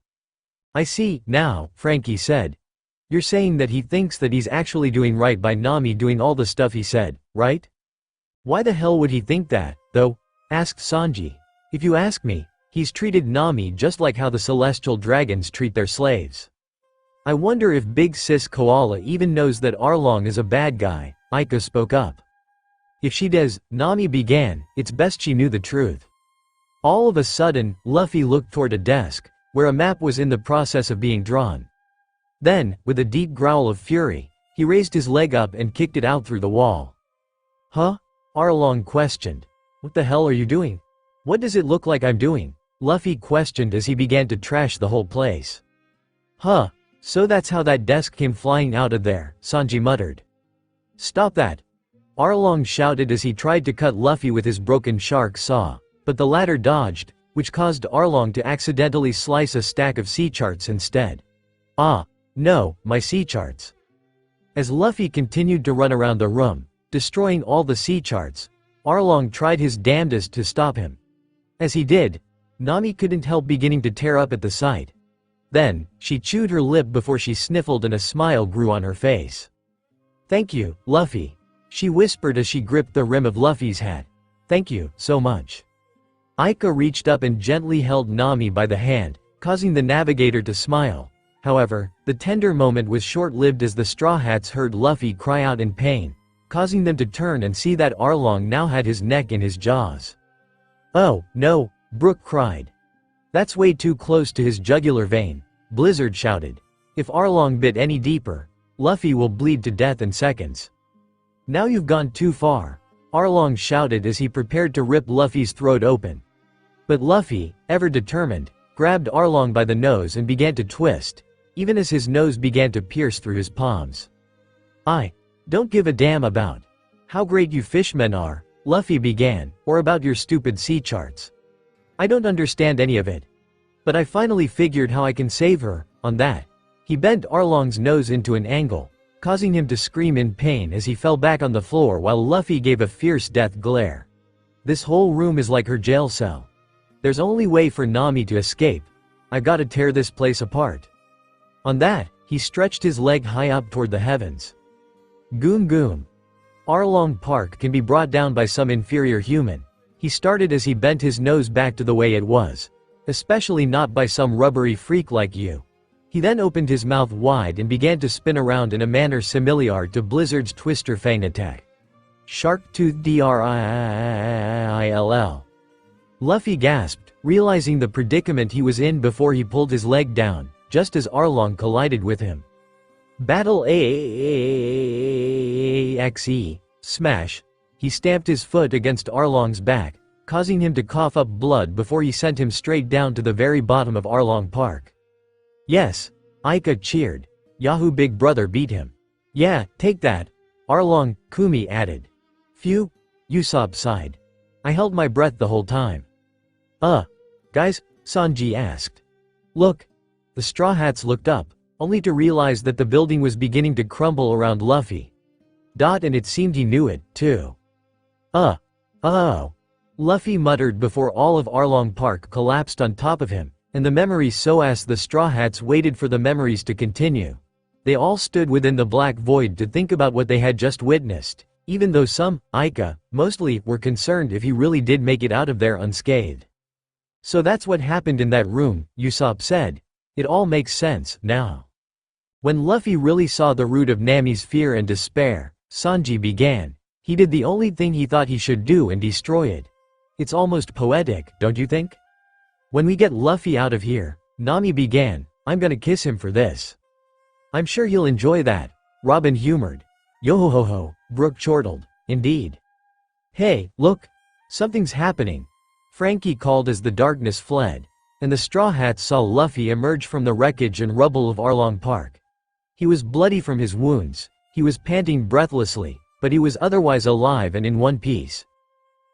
I see, now, Frankie said. You're saying that he thinks that he's actually doing right by Nami doing all the stuff he said, right? Why the hell would he think that, though? Asked Sanji. If you ask me, he's treated Nami just like how the celestial dragons treat their slaves. I wonder if Big Sis Koala even knows that Arlong is a bad guy, Aika spoke up. If she does, Nami began, it's best she knew the truth. All of a sudden, Luffy looked toward a desk, where a map was in the process of being drawn. Then, with a deep growl of fury, he raised his leg up and kicked it out through the wall. Huh? Arlong questioned. What the hell are you doing? What does it look like I'm doing? Luffy questioned as he began to trash the whole place. Huh, so that's how that desk came flying out of there, Sanji muttered. Stop that! Arlong shouted as he tried to cut Luffy with his broken shark saw, but the latter dodged, which caused Arlong to accidentally slice a stack of sea charts instead. Ah, no, my sea charts. As Luffy continued to run around the room, destroying all the sea charts, Arlong tried his damnedest to stop him. As he did, Nami couldn't help beginning to tear up at the sight. Then, she chewed her lip before she sniffled and a smile grew on her face. Thank you, Luffy, she whispered as she gripped the rim of Luffy's hat. Thank you, so much. Aika reached up and gently held Nami by the hand, causing the navigator to smile. However, the tender moment was short-lived as the Straw Hats heard Luffy cry out in pain, causing them to turn and see that Arlong now had his neck in his jaws. Oh, no, Brook cried. That's way too close to his jugular vein, Blizzard shouted. If Arlong bit any deeper, Luffy will bleed to death in seconds. Now you've gone too far, Arlong shouted as he prepared to rip Luffy's throat open. But Luffy, ever determined, grabbed Arlong by the nose and began to twist, even as his nose began to pierce through his palms. I don't give a damn about how great you fishmen are, Luffy began, or about your stupid sea charts. I don't understand any of it. But I finally figured how I can save her, on that. He bent Arlong's nose into an angle, causing him to scream in pain as he fell back on the floor while Luffy gave a fierce death glare. This whole room is like her jail cell. There's only way for Nami to escape. I've got to tear this place apart. On that, he stretched his leg high up toward the heavens. Goom goom. Arlong Park can be brought down by some inferior human. He started as he bent his nose back to the way it was. Especially not by some rubbery freak like you. He then opened his mouth wide and began to spin around in a manner similar to Blizzard's Twister Fang attack. Shark Tooth Drill. Luffy gasped, realizing the predicament he was in before he pulled his leg down, just as Arlong collided with him. Battle AXE, smash. He stamped his foot against Arlong's back, causing him to cough up blood before he sent him straight down to the very bottom of Arlong Park. Yes, Aika cheered. Yahoo Big Brother beat him. Yeah, take that. Arlong, Kumi added. Phew, Usopp sighed. I held my breath the whole time. Guys, Sanji asked. Look. The Straw Hats looked up, only to realize that the building was beginning to crumble around Luffy. And it seemed he knew it, too. Oh. Luffy muttered before all of Arlong Park collapsed on top of him, and the memories so as the Straw Hats waited for the memories to continue. They all stood within the black void to think about what they had just witnessed, even though some, Aika, mostly, were concerned if he really did make it out of there unscathed. So that's what happened in that room, Usopp said. It all makes sense, now. When Luffy really saw the root of Nami's fear and despair, Sanji began. He did the only thing he thought he should do and destroy it. It's almost poetic, don't you think? When we get Luffy out of here, Nami began, I'm gonna kiss him for this. I'm sure he'll enjoy that, Robin humored. Yo-ho-ho-ho, Brook chortled, indeed. Hey, look! Something's happening. Frankie called as the darkness fled, and the Straw Hats saw Luffy emerge from the wreckage and rubble of Arlong Park. He was bloody from his wounds, he was panting breathlessly, but he was otherwise alive and in one piece.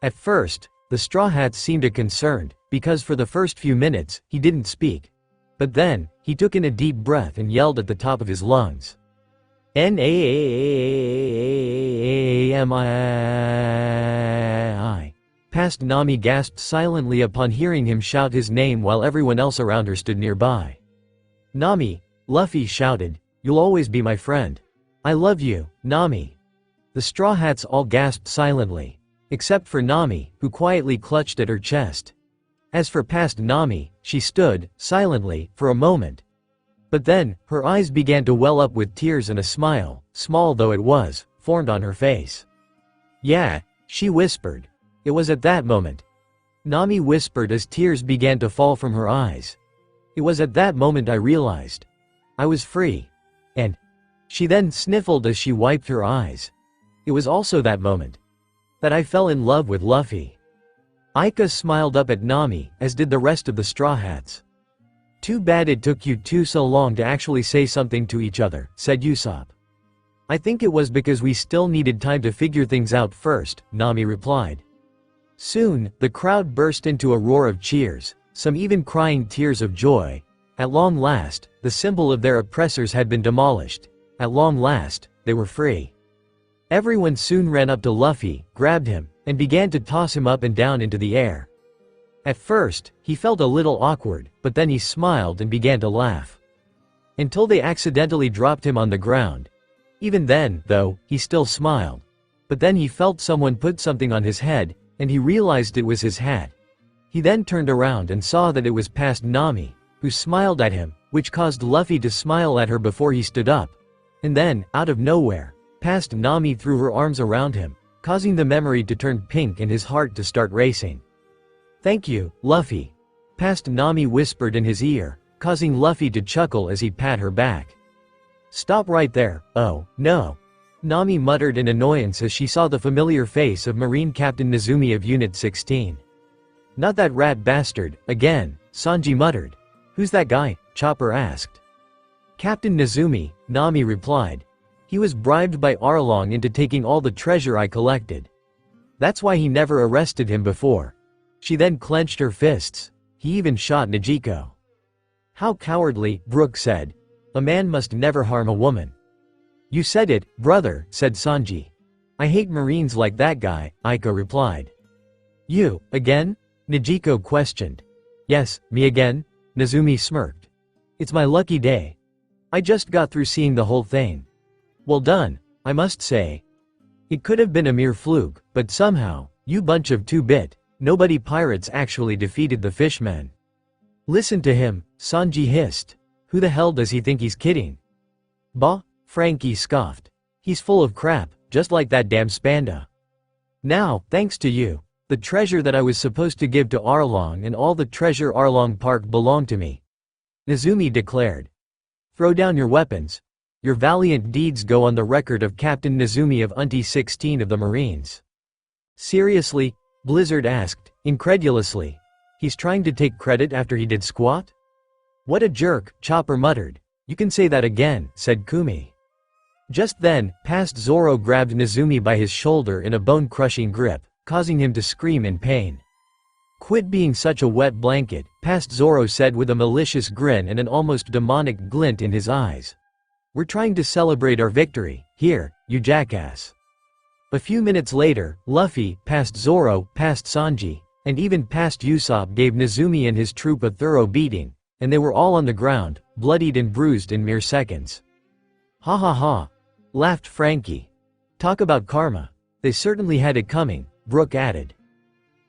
At first, the Straw Hats seemed concerned, because for the first few minutes, he didn't speak. But then, he took in a deep breath and yelled at the top of his lungs. Nami! Past Nami gasped silently upon hearing him shout his name while everyone else around her stood nearby. Nami, Luffy shouted, you'll always be my friend. I love you, Nami. The Straw Hats all gasped silently, except for Nami, who quietly clutched at her chest. As for past Nami, she stood, silently, for a moment. But then, her eyes began to well up with tears and a smile, small though it was, formed on her face. Yeah, she whispered. It was at that moment. Nami whispered as tears began to fall from her eyes. It was at that moment I realized. I was free. And she then sniffled as she wiped her eyes. It was also that moment that I fell in love with Luffy. Aika smiled up at Nami, as did the rest of the Straw Hats. Too bad it took you two so long to actually say something to each other, said Usopp. I think it was because we still needed time to figure things out first, Nami replied. Soon, the crowd burst into a roar of cheers, some even crying tears of joy. At long last, the symbol of their oppressors had been demolished. At long last, they were free. Everyone soon ran up to Luffy, grabbed him, and began to toss him up and down into the air. At first, he felt a little awkward, but then he smiled and began to laugh. Until they accidentally dropped him on the ground. Even then, though, he still smiled. But then he felt someone put something on his head, and he realized it was his hat. He then turned around and saw that it was past Nami, who smiled at him, which caused Luffy to smile at her before he stood up. And then, out of nowhere, past Nami threw her arms around him, causing the memory to turn pink and his heart to start racing. Thank you, Luffy. Past Nami whispered in his ear, causing Luffy to chuckle as he pat her back. Stop right there, oh, no. Nami muttered in annoyance as she saw the familiar face of Marine Captain Nezumi of Unit 16. Not that rat bastard, again, Sanji muttered. Who's that guy? Chopper asked. Captain Nezumi, Nami replied. He was bribed by Arlong into taking all the treasure I collected. That's why he never arrested him before. She then clenched her fists. He even shot Nejico. How cowardly, Brook said. A man must never harm a woman. You said it, brother, said Sanji. I hate Marines like that guy, Aika replied. You, again? Nejico questioned. Yes, me again? Nezumi smirked. It's my lucky day. I just got through seeing the whole thing. Well done, I must say. It could have been a mere fluke, but somehow, you bunch of 2-bit, nobody pirates actually defeated the fishmen. Listen to him, Sanji hissed. Who the hell does he think he's kidding? Bah, Frankie scoffed. He's full of crap, just like that damn Spanda. Now, thanks to you, the treasure that I was supposed to give to Arlong and all the treasure Arlong Park belong to me. Nezumi declared. Throw down your weapons. Your valiant deeds go on the record of Captain Nezumi of Unti 16 of the Marines. Seriously? Blizzard asked, incredulously. He's trying to take credit after he did squat? What a jerk, Chopper muttered. You can say that again, said Kumi. Just then, past Zoro grabbed Nezumi by his shoulder in a bone-crushing grip, causing him to scream in pain. Quit being such a wet blanket, past Zoro said with a malicious grin and an almost demonic glint in his eyes. We're trying to celebrate our victory, here, you jackass. A few minutes later, Luffy, past Zoro, past Sanji, and even past Usopp gave Nezumi and his troop a thorough beating, and they were all on the ground, bloodied and bruised in mere seconds. Ha ha ha, laughed Frankie. Talk about karma. They certainly had it coming, Brook added.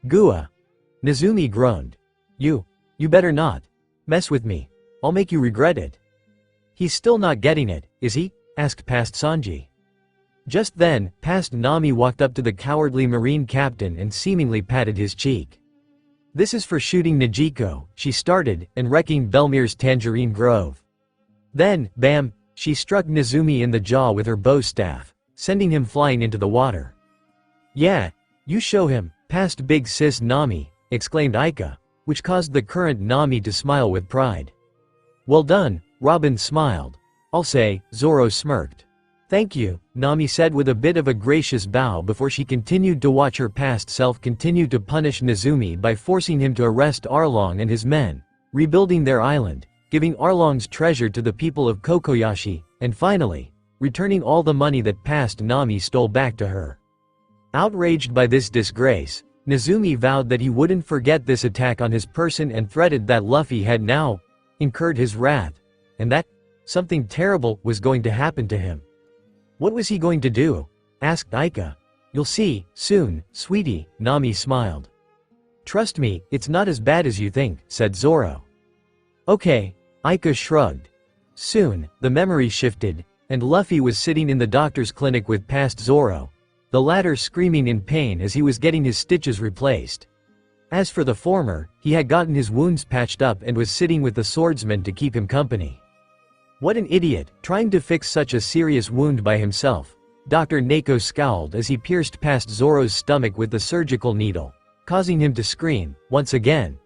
Gua. Nezumi groaned. You better not. Mess with me. I'll make you regret it. He's still not getting it, is he? Asked past Sanji. Just then, past Nami walked up to the cowardly Marine captain and seemingly patted his cheek. This is for shooting Nejico, she started, and wrecking Belmir's Tangerine Grove. Then, bam, she struck Nezumi in the jaw with her bow staff, sending him flying into the water. Yeah, you show him, past big sis Nami, exclaimed Aika, which caused the current Nami to smile with pride. Well done, Robin smiled. I'll say, Zoro smirked. Thank you, Nami said with a bit of a gracious bow before she continued to watch her past self continue to punish Nezumi by forcing him to arrest Arlong and his men, rebuilding their island, giving Arlong's treasure to the people of Kokoyashi, and finally, returning all the money that past Nami stole back to her. Outraged by this disgrace, Nezumi vowed that he wouldn't forget this attack on his person and threatened that Luffy had now incurred his wrath, and that something terrible was going to happen to him. What was he going to do? Asked Aika. You'll see, soon, sweetie, Nami smiled. Trust me, it's not as bad as you think, said Zoro. Okay, Aika shrugged. Soon, the memory shifted, and Luffy was sitting in the doctor's clinic with past Zoro, the latter screaming in pain as he was getting his stitches replaced. As for the former, he had gotten his wounds patched up and was sitting with the swordsman to keep him company. What an idiot, trying to fix such a serious wound by himself. Dr. Neko scowled as he pierced past Zoro's stomach with the surgical needle, causing him to scream, once again.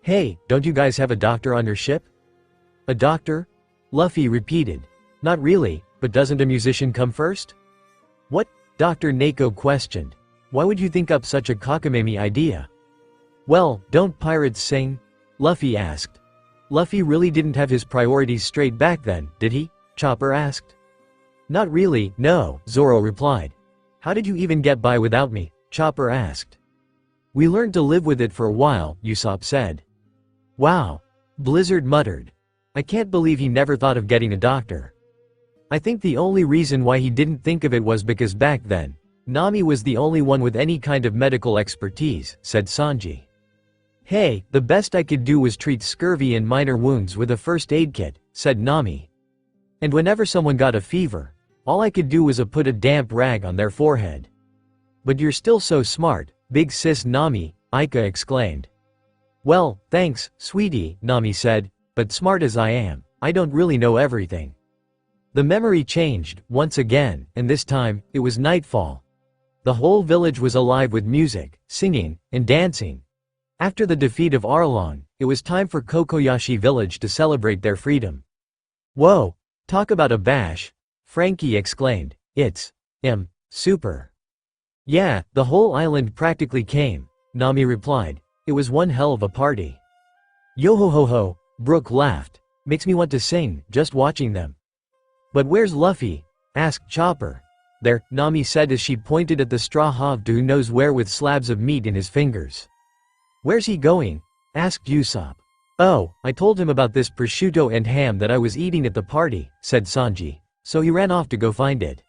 Hey, don't you guys have a doctor on your ship? A doctor? Luffy repeated. Not really, but doesn't a musician come first? What? Dr. Neko questioned. Why would you think up such a cockamamie idea? Well, don't pirates sing? Luffy asked. Luffy really didn't have his priorities straight back then, did he? Chopper asked. Not really, no, Zoro replied. How did you even get by without me? Chopper asked. We learned to live with it for a while, Usopp said. Wow. Blizzard muttered. I can't believe he never thought of getting a doctor. I think the only reason why he didn't think of it was because back then, Nami was the only one with any kind of medical expertise, said Sanji. Hey, the best I could do was treat scurvy and minor wounds with a first aid kit, said Nami. And whenever someone got a fever, all I could do was put a damp rag on their forehead. But you're still so smart, big sis Nami, Aika exclaimed. Well, thanks, sweetie, Nami said, but smart as I am, I don't really know everything. The memory changed, once again, and this time, it was nightfall. The whole village was alive with music, singing, and dancing. After the defeat of Arlong, it was time for Kokoyashi village to celebrate their freedom. Whoa, talk about a bash, Frankie exclaimed. It's super. Yeah, the whole island practically came, Nami replied. It was one hell of a party. Yo ho ho ho, Brooke laughed. Makes me want to sing, just watching them. But where's Luffy? Asked Chopper. There, Nami said as she pointed at the straw hog who knows where with slabs of meat in his fingers. Where's he going? Asked Usopp. Oh, I told him about this prosciutto and ham that I was eating at the party, said Sanji, so he ran off to go find it.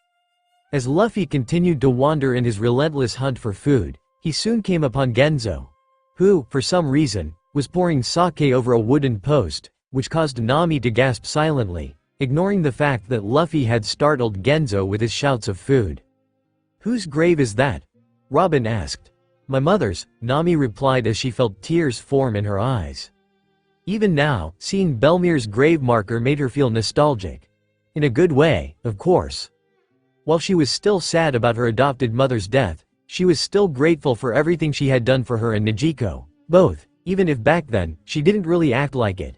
As Luffy continued to wander in his relentless hunt for food, he soon came upon Genzo, who, for some reason, was pouring sake over a wooden post, which caused Nami to gasp silently, ignoring the fact that Luffy had startled Genzo with his shouts of food. Whose grave is that? Robin asked. My mother's, Nami replied as she felt tears form in her eyes. Even now, seeing Belmir's grave marker made her feel nostalgic. In a good way, of course. While she was still sad about her adopted mother's death, she was still grateful for everything she had done for her and Nijiko, both, even if back then, she didn't really act like it.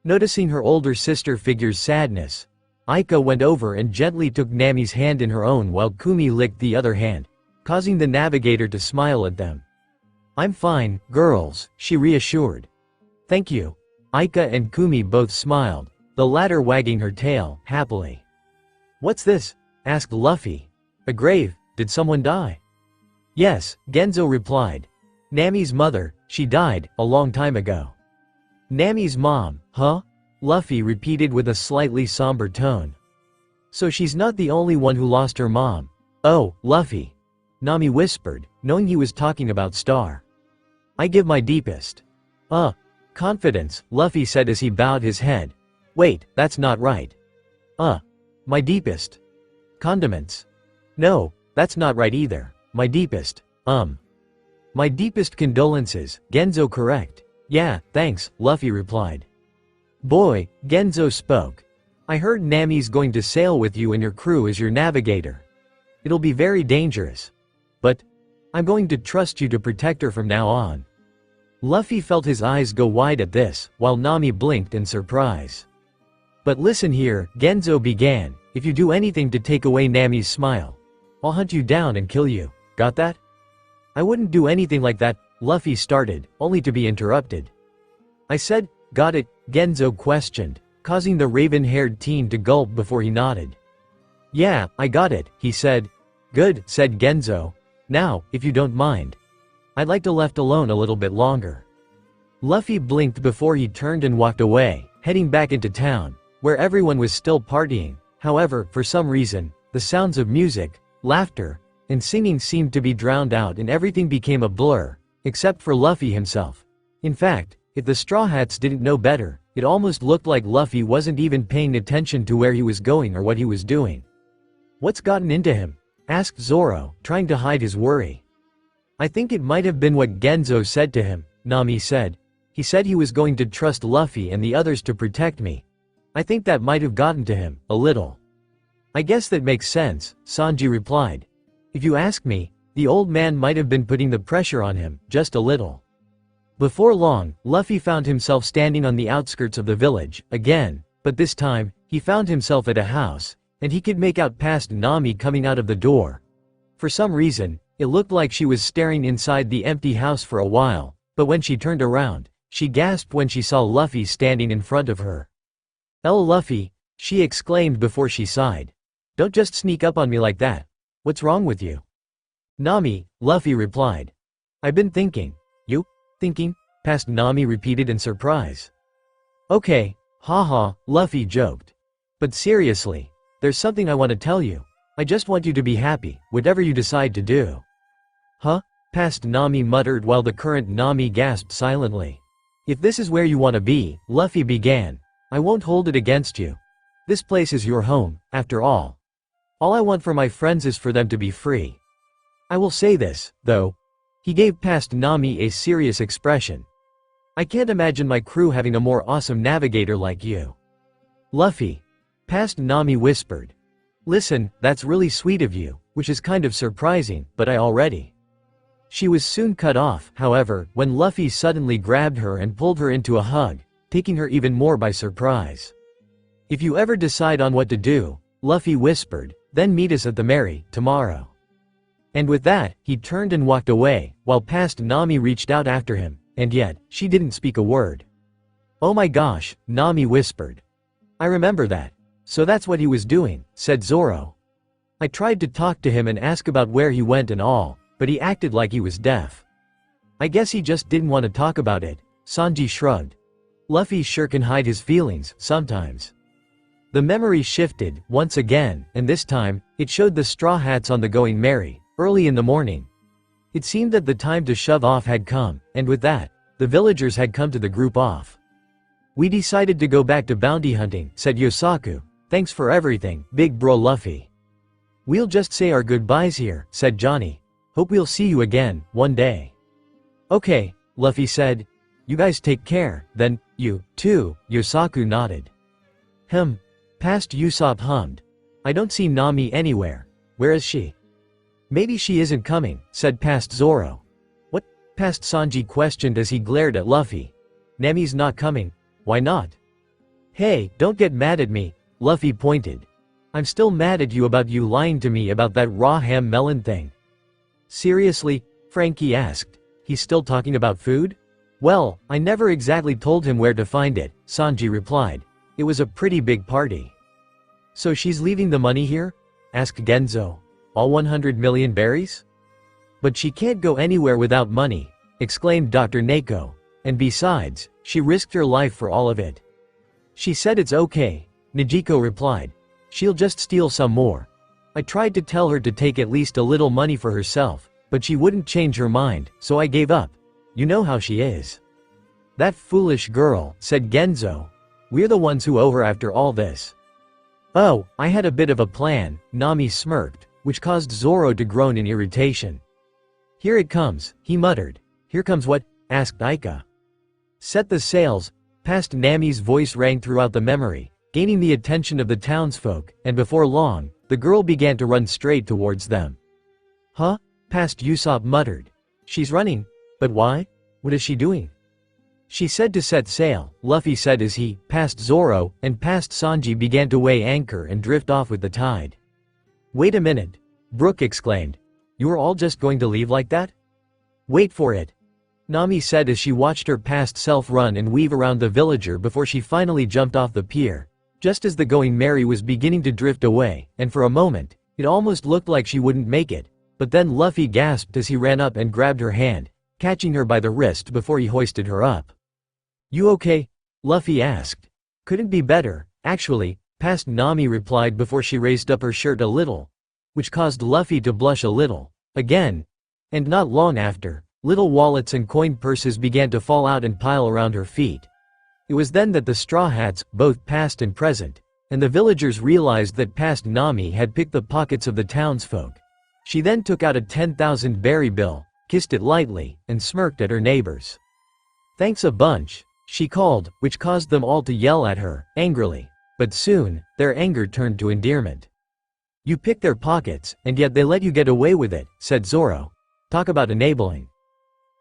Noticing her older sister figure's sadness, Aika went over and gently took Nami's hand in her own while Kumi licked the other hand, causing the navigator to smile at them. I'm fine, girls, she reassured. Thank you. Aika and Kumi both smiled, the latter wagging her tail, happily. What's this? Asked Luffy. A grave, did someone die? Yes, Genzo replied. Nami's mother, she died, a long time ago. Nami's mom, huh? Luffy repeated with a slightly somber tone. So she's not the only one who lost her mom. Oh, Luffy. Nami whispered, knowing he was talking about Star. I give my deepest. Confidence, Luffy said as he bowed his head. Wait, that's not right. My deepest. Condiments. No, that's not right either. My deepest, My deepest condolences, Genzo correct. Yeah, thanks, Luffy replied. Boy, Genzo spoke. I heard Nami's going to sail with you and your crew as your navigator. It'll be very dangerous. But I'm going to trust you to protect her from now on. Luffy felt his eyes go wide at this, while Nami blinked in surprise. But listen here, Genzo began, if you do anything to take away Nami's smile, I'll hunt you down and kill you, got that? I wouldn't do anything like that, Luffy started, only to be interrupted. I said, got it, Genzo questioned, causing the raven-haired teen to gulp before he nodded. Yeah, I got it, he said. Good, said Genzo. Now, if you don't mind, I'd like to left alone a little bit longer." Luffy blinked before he turned and walked away, heading back into town, where everyone was still partying. However, for some reason, the sounds of music, laughter, and singing seemed to be drowned out and everything became a blur, except for Luffy himself. In fact, if the Straw Hats didn't know better, it almost looked like Luffy wasn't even paying attention to where he was going or what he was doing. "What's gotten into him?" asked Zoro, trying to hide his worry. "I think it might have been what Genzo said to him," Nami said. "He said he was going to trust Luffy and the others to protect me. I think that might have gotten to him, a little." "I guess that makes sense," Sanji replied. "If you ask me, the old man might have been putting the pressure on him, just a little." Before long, Luffy found himself standing on the outskirts of the village, again, but this time, he found himself at a house, and he could make out past Nami coming out of the door. For some reason, it looked like she was staring inside the empty house for a while, but when she turned around, she gasped when she saw Luffy standing in front of her. Luffy," she exclaimed before she sighed. "Don't just sneak up on me like that. What's wrong with you?" "Nami," Luffy replied. "I've been thinking." "You? Thinking?" past Nami repeated in surprise. "Okay, haha," Luffy joked. "But seriously, there's something I want to tell you. I just want you to be happy, whatever you decide to do." "Huh?" past Nami muttered while the current Nami gasped silently. "If this is where you want to be," Luffy began, "I won't hold it against you. This place is your home, after all. All I want for my friends is for them to be free. I will say this, though." He gave past Nami a serious expression. "I can't imagine my crew having a more awesome navigator like you." "Luffy," past Nami whispered. "Listen, that's really sweet of you, which is kind of surprising, but I already." She was soon cut off, however, when Luffy suddenly grabbed her and pulled her into a hug, taking her even more by surprise. "If you ever decide on what to do," Luffy whispered, "then meet us at the Mary, tomorrow." And with that, he turned and walked away, while past Nami reached out after him, and yet, she didn't speak a word. "Oh my gosh," Nami whispered. "I remember that. So that's what he was doing," said Zoro. "I tried to talk to him and ask about where he went and all, but he acted like he was deaf. I guess he just didn't want to talk about it," Sanji shrugged. Luffy sure can hide his feelings, sometimes. The memory shifted, once again, and this time, it showed the Straw Hats on the Going Merry, early in the morning. It seemed that the time to shove off had come, and with that, the villagers had come to the group off. "We decided to go back to bounty hunting," said Yosaku. "Thanks for everything, big bro Luffy." "We'll just say our goodbyes here," said Johnny. "Hope we'll see you again, one day." "Okay," Luffy said. "You guys take care, then, you, too," Yosaku nodded. Past Usopp hummed. "I don't see Nami anywhere. Where is she?" "Maybe she isn't coming," said past Zoro. "What?" past Sanji questioned as he glared at Luffy. "Nami's not coming? Why not?" "Hey, don't get mad at me," Luffy pointed. "I'm still mad at you about you lying to me about that raw ham melon thing." "Seriously?" Frankie asked. "He's still talking about food?" "Well, I never exactly told him where to find it," Sanji replied. "It was a pretty big party." "So she's leaving the money here?" asked Genzo. "All 100 million berries?" "But she can't go anywhere without money," exclaimed Dr. Neko. "And besides, she risked her life for all of it." "She said it's okay," Nijiko replied. "She'll just steal some more. I tried to tell her to take at least a little money for herself, but she wouldn't change her mind, so I gave up. You know how she is." "That foolish girl," said Genzo. "We're the ones who owe her after all this." "Oh, I had a bit of a plan," Nami smirked, which caused Zoro to groan in irritation. "Here it comes," he muttered. "Here comes what?" asked Aika. "Set the sails," past Nami's voice rang throughout the memory, gaining the attention of the townsfolk, and before long, the girl began to run straight towards them. "Huh?" past Usopp muttered. "She's running? But why? What is she doing?" "She said to set sail," Luffy said as he, past Zoro, and past Sanji began to weigh anchor and drift off with the tide. "Wait a minute," Brook exclaimed. "You are all just going to leave like that?" "Wait for it," Nami said as she watched her past self run and weave around the villager before she finally jumped off the pier, just as the Going Merry was beginning to drift away, and for a moment, it almost looked like she wouldn't make it, But then Luffy gasped as he ran up and grabbed her hand, catching her by the wrist before he hoisted her up. "You okay?" Luffy asked. "Couldn't be better, actually," past Nami replied before she raised up her shirt a little, which caused Luffy to blush a little, again. And not long after, little wallets and coin purses began to fall out and pile around her feet. It was then that the Straw Hats, both past and present, and the villagers realized that past Nami had picked the pockets of the townsfolk. She then took out a 10,000 berry bill, kissed it lightly, and smirked at her neighbors. "Thanks a bunch," she called, which caused them all to yell at her, angrily. But soon, their anger turned to endearment. "You picked their pockets, and yet they let you get away with it," said Zoro. "Talk about enabling."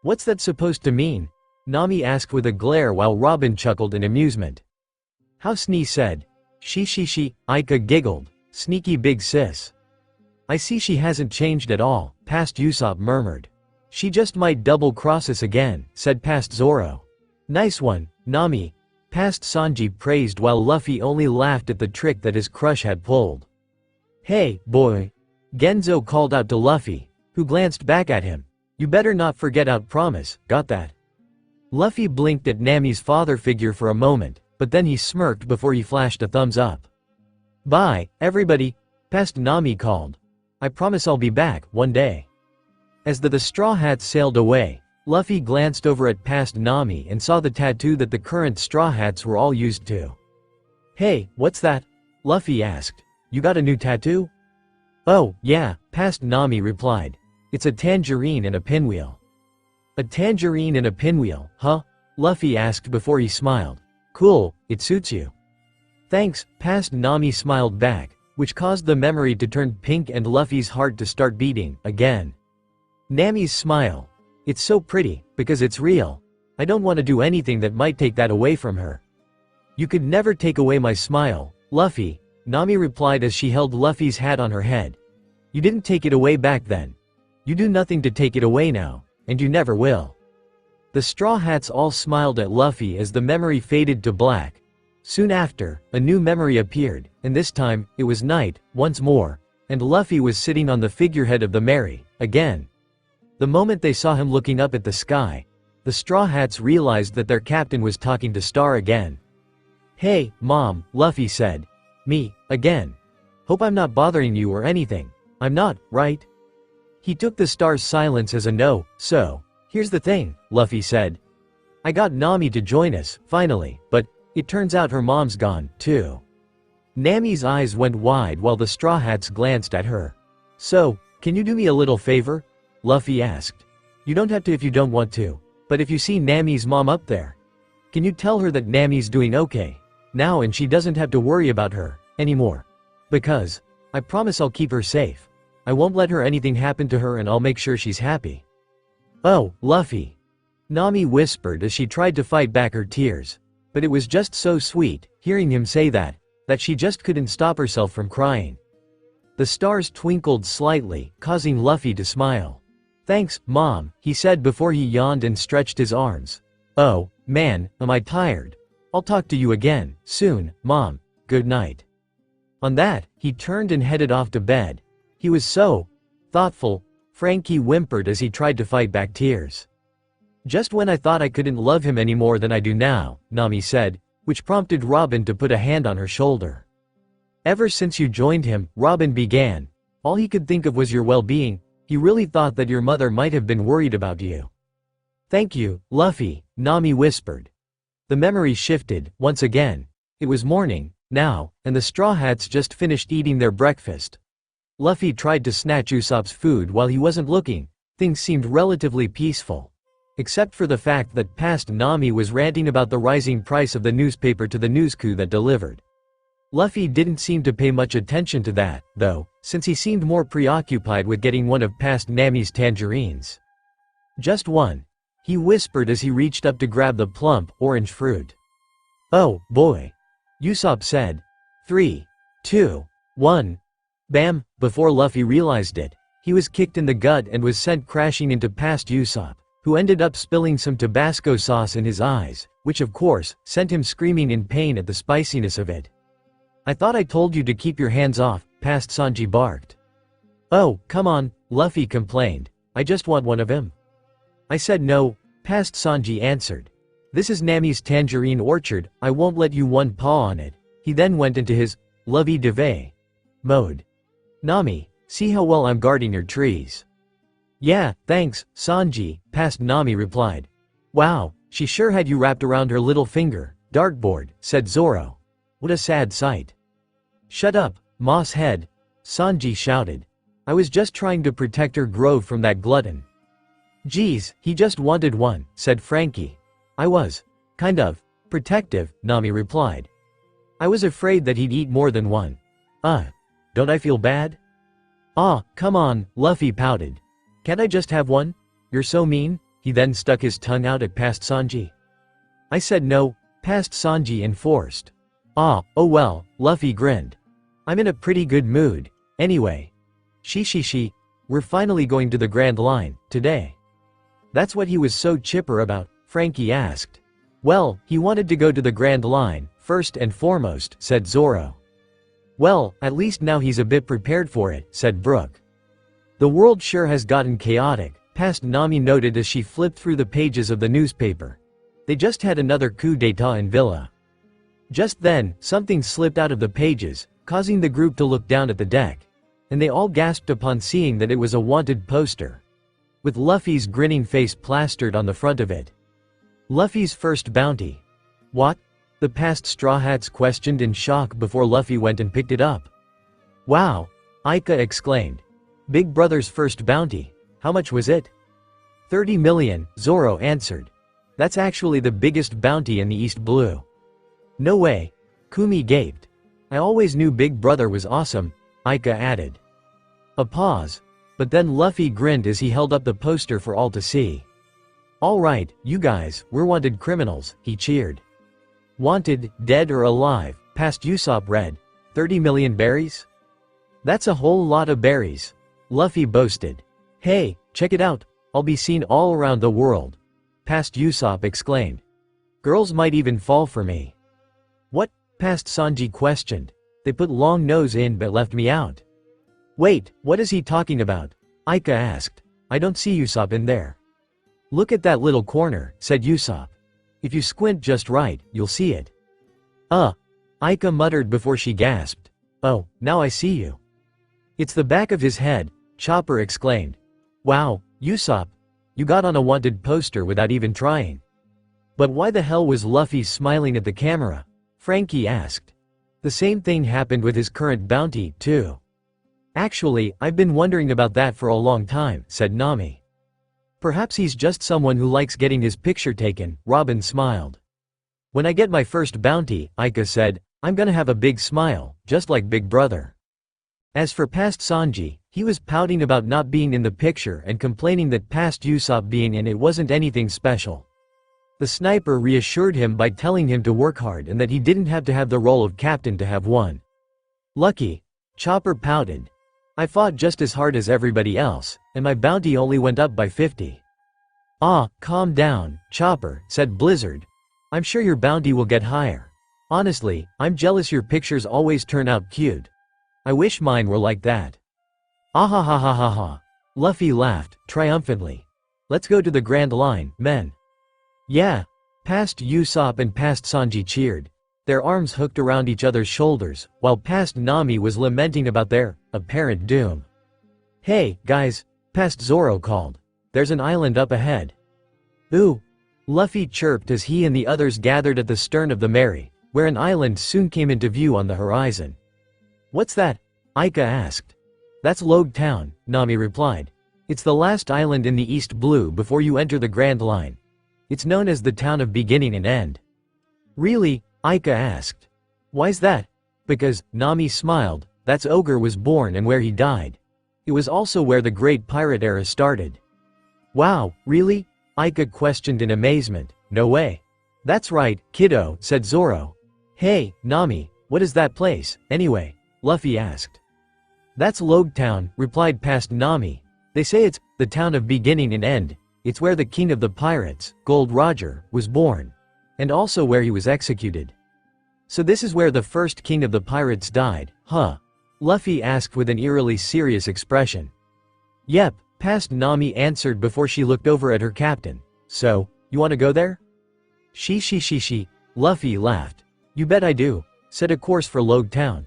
"What's that supposed to mean?" Nami asked with a glare while Robin chuckled in amusement. "How Snee said. She, Aika giggled. Sneaky big sis. I see she hasn't changed at all, past Usopp murmured. She just might double-cross us again, said past Zoro. Nice one, Nami. Past Sanji praised while Luffy only laughed at the trick that his crush had pulled. Hey, boy. Genzo called out to Luffy, who glanced back at him. You better not forget out promise, got that? Luffy blinked at Nami's father figure for a moment, but then he smirked before he flashed a thumbs up. Bye, everybody, past Nami called. I promise I'll be back, one day. As the Straw Hats sailed away, Luffy glanced over at past Nami and saw the tattoo that the current Straw Hats were all used to. Hey, what's that? Luffy asked. You got a new tattoo? Oh, yeah, past Nami replied. It's a tangerine and a pinwheel. A tangerine and a pinwheel, huh? Luffy asked before he smiled. Cool, it suits you. Thanks, past Nami smiled back, which caused the memory to turn pink and Luffy's heart to start beating, again. Nami's smile. It's so pretty, because it's real. I don't want to do anything that might take that away from her. You could never take away my smile, Luffy, Nami replied as she held Luffy's hat on her head. You didn't take it away back then. You do nothing to take it away now, and you never will. The Straw Hats all smiled at Luffy as the memory faded to black. Soon after, a new memory appeared, and this time, it was night, once more, and Luffy was sitting on the figurehead of the Mary, again. The moment they saw him looking up at the sky, the Straw Hats realized that their captain was talking to Star again. Hey, Mom, Luffy said. Me, again. Hope I'm not bothering you or anything. I'm not, right? He took the Star's silence as a no, so, here's the thing, Luffy said. I got Nami to join us, finally, but, it turns out her mom's gone, too. Nami's eyes went wide while the Straw Hats glanced at her. So, can you do me a little favor? Luffy asked. You don't have to if you don't want to, but if you see Nami's mom up there, can you tell her that Nami's doing okay now and she doesn't have to worry about her anymore? Because, I promise I'll keep her safe. I won't let her anything happen to her and I'll make sure she's happy. Oh, Luffy. Nami whispered as she tried to fight back her tears. But it was just so sweet, hearing him say that she just couldn't stop herself from crying. The stars twinkled slightly, causing Luffy to smile. Thanks, Mom, he said before he yawned and stretched his arms. Oh, man, am I tired. I'll talk to you again, soon, Mom, good night. On that, he turned and headed off to bed. He was so thoughtful, Frankie whimpered as he tried to fight back tears. Just when I thought I couldn't love him any more than I do now, Nami said, which prompted Robin to put a hand on her shoulder. Ever since you joined him, Robin began, all he could think of was your well-being. He really thought that your mother might have been worried about you. Thank you, Luffy, Nami whispered. The memory shifted, once again. It was morning, now, and the Straw Hats just finished eating their breakfast. Luffy tried to snatch Usopp's food while he wasn't looking. Things seemed relatively peaceful. Except for the fact that past Nami was ranting about the rising price of the newspaper to the newsku that delivered. Luffy didn't seem to pay much attention to that, though, since he seemed more preoccupied with getting one of past Nami's tangerines. Just one. He whispered as he reached up to grab the plump, orange fruit. Oh, boy. Usopp said. 3, 2, 1. Bam, before Luffy realized it, he was kicked in the gut and was sent crashing into past Usopp, who ended up spilling some Tabasco sauce in his eyes, which of course, sent him screaming in pain at the spiciness of it. I thought I told you to keep your hands off, past Sanji barked. "Oh, come on," Luffy complained. "I just want one of him." I said no, past Sanji answered. "This is Nami's tangerine orchard, I won't let you one paw on it." He then went into his lovey-dovey mode. "Nami, see how well I'm guarding your trees." "Yeah, thanks, Sanji," past Nami replied. "Wow, she sure had you wrapped around her little finger, dartboard," said Zoro. "What a sad sight." "Shut up, moss head," Sanji shouted. "I was just trying to protect her grove from that glutton." "Geez, he just wanted one," said Frankie. "I was kind of protective," Nami replied. "I was afraid that he'd eat more than one." Don't I feel bad?" "Aw, come on," Luffy pouted. "Can't I just have one? You're so mean." He then stuck his tongue out at past Sanji. I said no, past Sanji enforced. "Oh well," Luffy grinned. "I'm in a pretty good mood. Anyway. She, we're finally going to the Grand Line, today." "That's what he was so chipper about?" Frankie asked. "Well, he wanted to go to the Grand Line, first and foremost," said Zoro. "Well, at least now he's a bit prepared for it," said Brook. "The world sure has gotten chaotic," past Nami noted as she flipped through the pages of the newspaper. They just had another coup d'etat in Villa. Just then, something slipped out of the pages, causing the group to look down at the deck. And they all gasped upon seeing that it was a wanted poster, with Luffy's grinning face plastered on the front of it. "Luffy's first bounty." "What?" the past Straw Hats questioned in shock before Luffy went and picked it up. "Wow!" Aika exclaimed. "Big Brother's first bounty. How much was it?" 30 million, Zoro answered. "That's actually the biggest bounty in the East Blue." "No way." Kumi gaped. "I always knew Big Brother was awesome," Aika added. A pause. But then Luffy grinned as he held up the poster for all to see. "All right, you guys, we're wanted criminals," he cheered. "Wanted, dead or alive," past Usopp read. 30 million berries? That's a whole lot of berries," Luffy boasted. "Hey, check it out, I'll be seen all around the world," past Usopp exclaimed. "Girls might even fall for me." "What?" past Sanji questioned. "They put long nose in but left me out." "Wait, what is he talking about?" Aika asked. "I don't see Usopp in there." "Look at that little corner," said Usopp. "If you squint just right, you'll see it." Aika muttered before she gasped. "Oh, now I see you." "It's the back of his head," Chopper exclaimed. "Wow, Usopp, you got on a wanted poster without even trying." "But why the hell was Luffy smiling at the camera?" Frankie asked. "The same thing happened with his current bounty, too." "Actually, I've been wondering about that for a long time," said Nami. "Perhaps he's just someone who likes getting his picture taken," Robin smiled. "When I get my first bounty," Aika said, "I'm gonna have a big smile, just like Big Brother." As for past Sanji, he was pouting about not being in the picture and complaining that past Usopp being in it wasn't anything special. The sniper reassured him by telling him to work hard and that he didn't have to have the role of captain to have one. "Lucky," Chopper pouted. "I fought just as hard as everybody else, and my bounty only went up by 50. Calm down, Chopper, said Blizzard. "I'm sure your bounty will get higher. Honestly, I'm jealous your pictures always turn out cute. I wish mine were like that." "Ah. Luffy laughed, triumphantly. "Let's go to the Grand Line, men." "Yeah." Past Usopp and past Sanji cheered, their arms hooked around each other's shoulders, while past Nami was lamenting about their apparent doom. "Hey, guys," past Zoro called. "There's an island up ahead." "Ooh," Luffy chirped as he and the others gathered at the stern of the Mary, where an island soon came into view on the horizon. "What's that?" Aika asked. "That's Log Town," Nami replied. "It's the last island in the East Blue before you enter the Grand Line. It's known as the Town of Beginning and End." "Really?" Aika asked. "Why's that?" "Because," Nami smiled, "that's Ogre was born and where he died. It was also where the Great Pirate Era started." "Wow, really?" Aika questioned in amazement. "No way." "That's right, kiddo," said Zoro. "Hey, Nami, what is that place, anyway?" Luffy asked. "That's Log Town," replied past Nami. "They say it's the Town of Beginning and End. It's where the king of the pirates, Gold Roger, was born. And also where he was executed." "So this is where the first king of the pirates died, huh?" Luffy asked with an eerily serious expression. Yep, past Nami answered before she looked over at her captain. So, you wanna go there? She. Luffy laughed. You bet I do. Set a course for Log Town.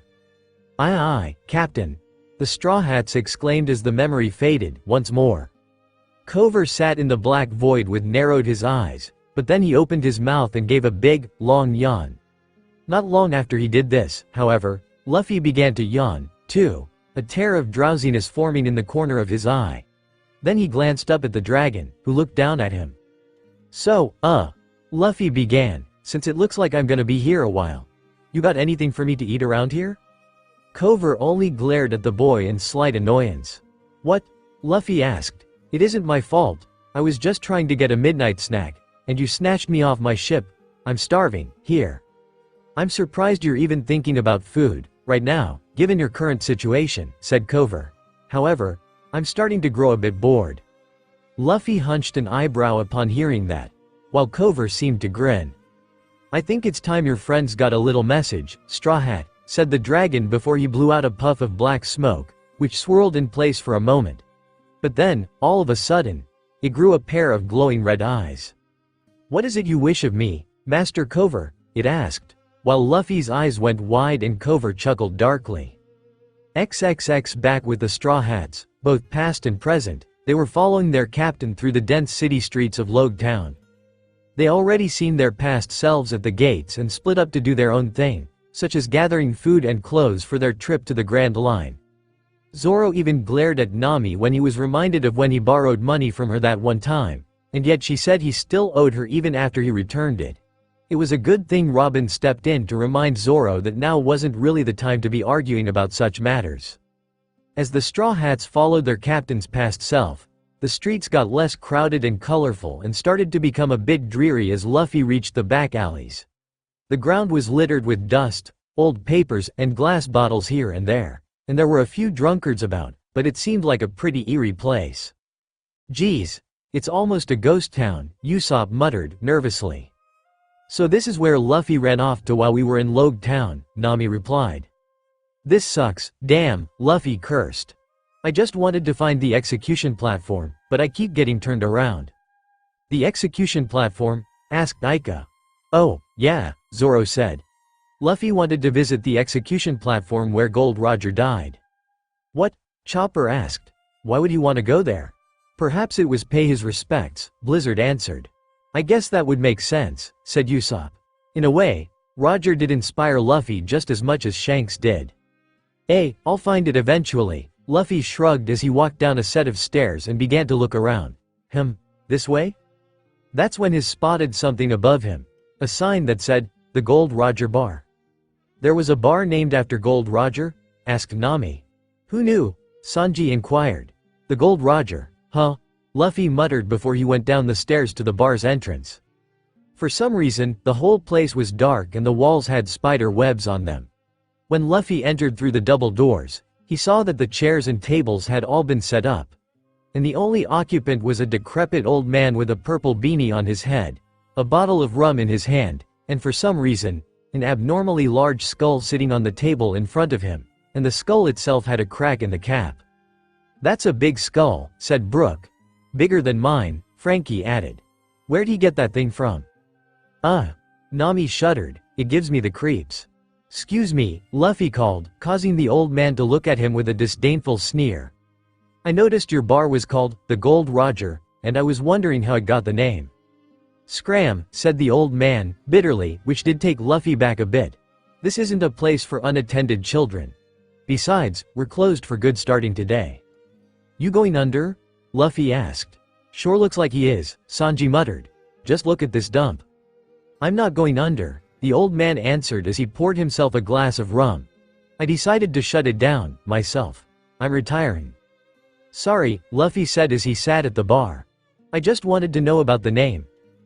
Aye, Captain. The Straw Hats exclaimed as the memory faded, once more. Cover sat in the black void with narrowed his eyes, but then he opened his mouth and gave a big, long yawn. Not long after he did this, however, Luffy began to yawn, too, a tear of drowsiness forming in the corner of his eye. Then he glanced up at the dragon, who looked down at him. So, Luffy began, since it looks like I'm gonna be here a while. You got anything for me to eat around here? Cover only glared at the boy in slight annoyance. What? Luffy asked. It isn't my fault. I was just trying to get a midnight snack, and you snatched me off my ship. I'm starving, here. I'm surprised you're even thinking about food, right now, given your current situation, said Cover. However, I'm starting to grow a bit bored. Luffy hunched an eyebrow upon hearing that, while Cover seemed to grin. I think it's time your friends got a little message, Straw Hat, said the dragon before he blew out a puff of black smoke, which swirled in place for a moment. But then, all of a sudden, it grew a pair of glowing red eyes. What is it you wish of me, Master Cover? It asked, while Luffy's eyes went wide and Cover chuckled darkly. XXX back with the Straw Hats, both past and present, they were following their captain through the dense city streets of Log Town. They already seen their past selves at the gates and split up to do their own thing, such as gathering food and clothes for their trip to the Grand Line. Zoro even glared at Nami when he was reminded of when he borrowed money from her that one time, and yet she said he still owed her even after he returned it. It was a good thing Robin stepped in to remind Zoro that now wasn't really the time to be arguing about such matters. As the Straw Hats followed their captain's past self, the streets got less crowded and colorful and started to become a bit dreary as Luffy reached the back alleys. The ground was littered with dust, old papers, and glass bottles here and there, and there were a few drunkards about, but it seemed like a pretty eerie place. Geez, it's almost a ghost town, Usopp muttered, nervously. So this is where Luffy ran off to while we were in Log Town, Nami replied. This sucks, damn, Luffy cursed. I just wanted to find the execution platform, but I keep getting turned around. The execution platform? Asked Aika. Oh, yeah, Zoro said. Luffy wanted to visit the execution platform where Gold Roger died. What? Chopper asked. Why would he want to go there? Perhaps it was pay his respects, Blizzard answered. I guess that would make sense, said Usopp. In a way, Roger did inspire Luffy just as much as Shanks did. I'll find it eventually, Luffy shrugged as he walked down a set of stairs and began to look around. This way? That's when he spotted something above him, a sign that said, the Gold Roger Bar. There was a bar named after Gold Roger? Asked Nami. Who knew? Sanji inquired. The Gold Roger, huh? Luffy muttered before he went down the stairs to the bar's entrance. For some reason, the whole place was dark and the walls had spider webs on them. When Luffy entered through the double doors, he saw that the chairs and tables had all been set up. And the only occupant was a decrepit old man with a purple beanie on his head, a bottle of rum in his hand, and for some reason, an abnormally large skull sitting on the table in front of him, and the skull itself had a crack in the cap. That's a big skull, said Brooke. Bigger than mine, Frankie added. Where'd he get that thing from? Nami shuddered, it gives me the creeps. Excuse me, Luffy called, causing the old man to look at him with a disdainful sneer. I noticed your bar was called, the Gold Roger, and I was wondering how it got the name. Scram, said the old man, bitterly, which did take Luffy back a bit. This isn't a place for unattended children. Besides, we're closed for good starting today. You going under? Luffy asked. Sure looks like he is, Sanji muttered. Just look at this dump. I'm not going under, the old man answered as he poured himself a glass of rum. I decided to shut it down, myself. I'm retiring. Sorry, Luffy said as he sat at the bar. I just wanted to know about the name.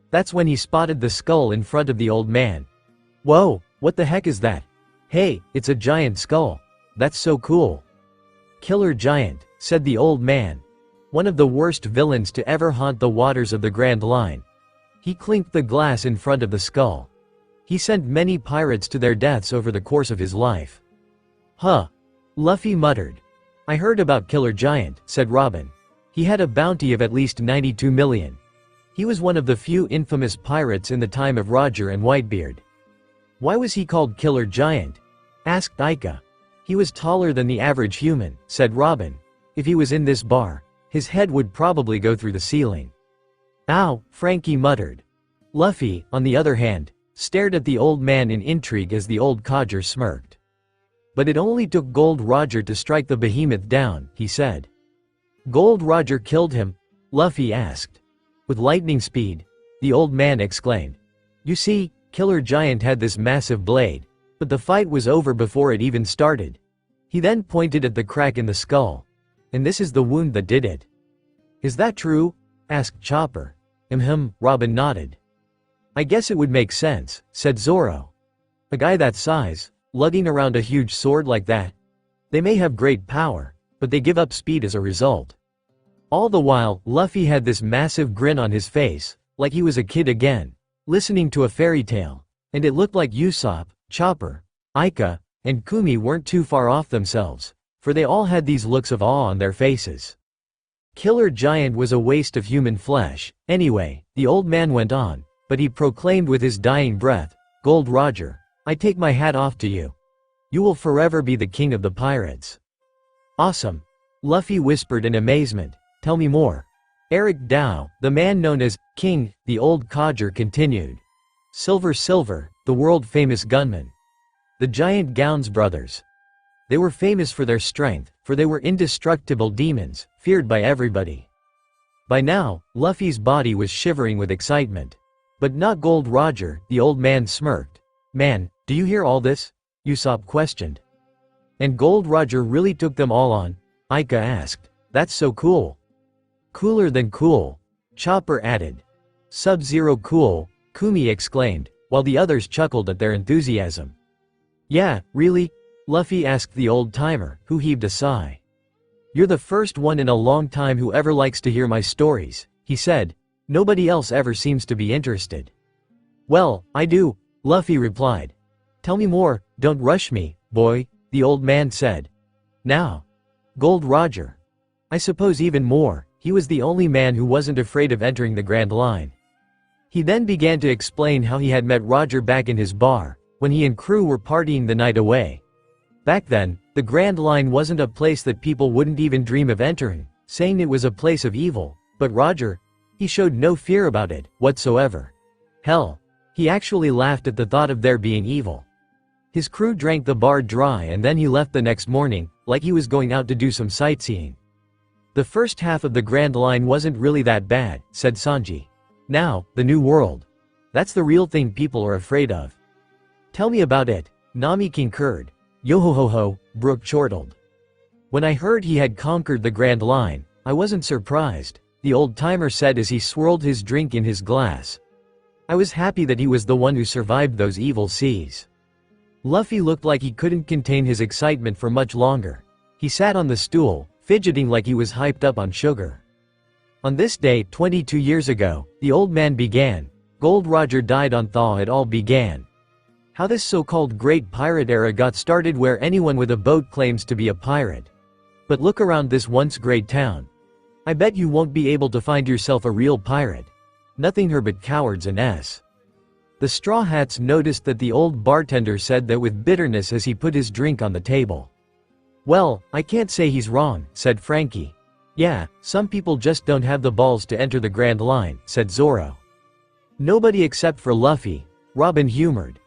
That's when he spotted the skull in front of the old man. Whoa, what the heck is that? Hey, it's a giant skull. That's so cool. Killer Giant, said the old man. One of the worst villains to ever haunt the waters of the Grand Line. He clinked the glass in front of the skull. He sent many pirates to their deaths over the course of his life. Huh. Luffy muttered. I heard about Killer Giant, said Robin. He had a bounty of at least 92 million. He was one of the few infamous pirates in the time of Roger and Whitebeard. Why was he called Killer Giant? Asked Ika. He was taller than the average human, said Robin. If he was in this bar, his head would probably go through the ceiling. Ow, Frankie muttered. Luffy, on the other hand, stared at the old man in intrigue as the old codger smirked. But it only took Gold Roger to strike the behemoth down, he said. Gold Roger killed him? Luffy asked. With lightning speed, the old man exclaimed. You see, Killer Giant had this massive blade, but the fight was over before it even started. He then pointed at the crack in the skull. And this is the wound that did it. Is that true? Asked Chopper. Robin nodded. I guess it would make sense, said Zoro. A guy that size, lugging around a huge sword like that. They may have great power, but they give up speed as a result. All the while, Luffy had this massive grin on his face, like he was a kid again, listening to a fairy tale, and it looked like Usopp, Chopper, Ika, and Kumi weren't too far off themselves, for they all had these looks of awe on their faces. Killer Giant was a waste of human flesh, anyway, the old man went on, but he proclaimed with his dying breath, Gold Roger, I take my hat off to you. You will forever be the king of the pirates. Awesome. Luffy whispered in amazement, tell me more. Eric Dow, the man known as King, the old codger continued. Silver, the world-famous gunman. The Giant Gowns brothers. They were famous for their strength, for they were indestructible demons, feared by everybody. By now, Luffy's body was shivering with excitement. But not Gold Roger, the old man smirked. Man, do you hear all this? Usopp questioned. And Gold Roger really took them all on? Ika asked. That's so cool. Cooler than cool. Chopper added. Sub-Zero cool, Kumi exclaimed, while the others chuckled at their enthusiasm. Yeah, really? Luffy asked the old-timer, who heaved a sigh. You're the first one in a long time who ever likes to hear my stories, he said. Nobody else ever seems to be interested. Well, I do, Luffy replied. Tell me more, don't rush me, boy, the old man said. Now. Gold Roger. I suppose even more, he was the only man who wasn't afraid of entering the Grand Line. He then began to explain how he had met Roger back in his bar, when he and crew were partying the night away. Back then, the Grand Line wasn't a place that people wouldn't even dream of entering, saying it was a place of evil, but Roger, he showed no fear about it, whatsoever. Hell, he actually laughed at the thought of there being evil. His crew drank the bar dry and then he left the next morning, like he was going out to do some sightseeing. The first half of the Grand Line wasn't really that bad, said Sanji. Now, the New World. That's the real thing people are afraid of. Tell me about it, Nami concurred. Yo-ho-ho-ho, Brook chortled. When I heard he had conquered the Grand Line, I wasn't surprised, the old-timer said as he swirled his drink in his glass. I was happy that he was the one who survived those evil seas. Luffy looked like he couldn't contain his excitement for much longer. He sat on the stool, fidgeting like he was hyped up on sugar. On this day 22 years ago, the old man began. Gold Roger died on Thaw. It all began. How this so-called Great Pirate era got started where anyone with a boat claims to be a pirate. But look around this once great town. I bet you won't be able to find yourself a real pirate. Nothing here but cowards and s. The Straw Hats noticed that the old bartender said that with bitterness as he put his drink on the table. Well, I can't say he's wrong, said Frankie. Yeah, some people just don't have the balls to enter the Grand Line, said Zoro. Nobody except for Luffy, Robin humored.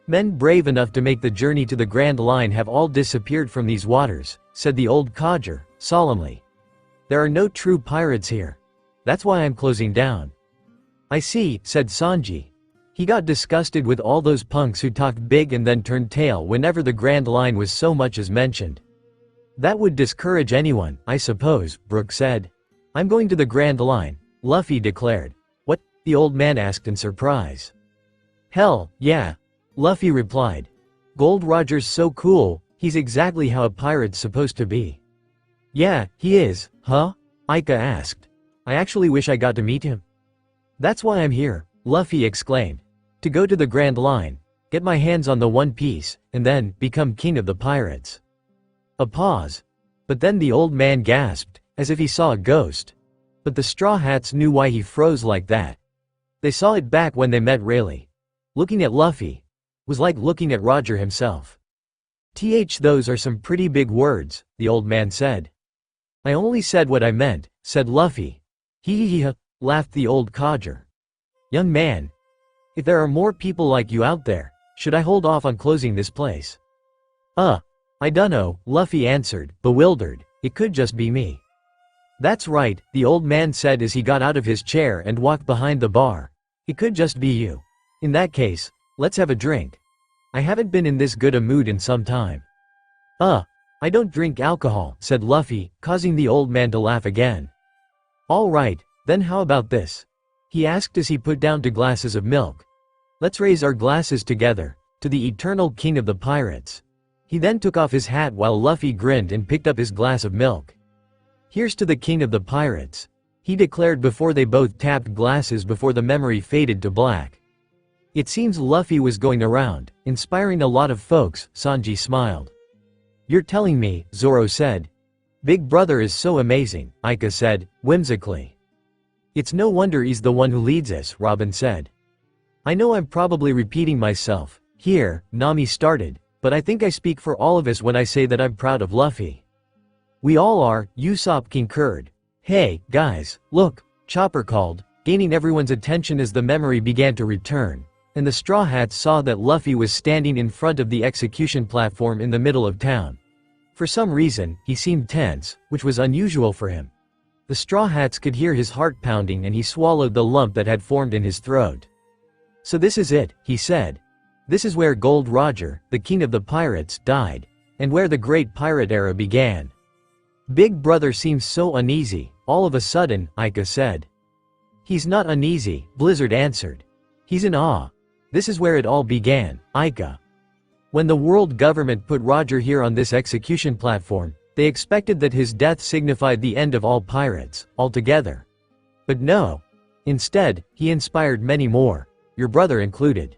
Men brave enough to make the journey to the Grand Line have all disappeared from these waters, said the old codger, solemnly. There are no true pirates here. That's why I'm closing down. I see, said Sanji. He got disgusted with all those punks who talked big and then turned tail whenever the Grand Line was so much as mentioned. That would discourage anyone, I suppose, Brook said. I'm going to the Grand Line, Luffy declared. What? The old man asked in surprise. Hell, yeah. Luffy replied. Gold Roger's so cool, he's exactly how a pirate's supposed to be. Yeah, he is, huh? Ika asked. I actually wish I got to meet him. That's why I'm here, Luffy exclaimed. To go to the Grand Line, get my hands on the One Piece, and then become king of the pirates. A pause. But then the old man gasped, as if he saw a ghost. But the Straw Hats knew why he froze like that. They saw it back when they met Rayleigh. Looking at Luffy was like looking at Roger himself. Those are some pretty big words, the old man said. I only said what I meant, said Luffy. Hee, laughed the old codger. Young man, if there are more people like you out there, should I hold off on closing this place? I dunno, Luffy answered, bewildered. It could just be me. That's right, the old man said as he got out of his chair and walked behind the bar. It could just be you. In that case, let's have a drink. I haven't been in this good a mood in some time. I don't drink alcohol, said Luffy, causing the old man to laugh again. All right, then how about this? He asked as he put down 2 glasses of milk. Let's raise our glasses together, to the eternal king of the pirates. He then took off his hat while Luffy grinned and picked up his glass of milk. Here's to the king of the pirates, he declared before they both tapped glasses before the memory faded to black. It seems Luffy was going around, inspiring a lot of folks, Sanji smiled. You're telling me, Zoro said. Big Brother is so amazing, Ika said, whimsically. It's no wonder he's the one who leads us, Robin said. I know I'm probably repeating myself, here, Nami started, but I think I speak for all of us when I say that I'm proud of Luffy. We all are, Usopp concurred. Hey, guys, look, Chopper called, gaining everyone's attention as the memory began to return, and the Straw Hats saw that Luffy was standing in front of the execution platform in the middle of town. For some reason, he seemed tense, which was unusual for him. The Straw Hats could hear his heart pounding and he swallowed the lump that had formed in his throat. So this is it, he said. This is where Gold Roger, the king of the pirates, died, and where the great pirate era began. Big Brother seems so uneasy, all of a sudden, Ika said. He's not uneasy, Blizzard answered. He's in awe. This is where it all began, Ika. When the world government put Roger here on this execution platform, they expected that his death signified the end of all pirates, altogether. But no. Instead, he inspired many more, your brother included.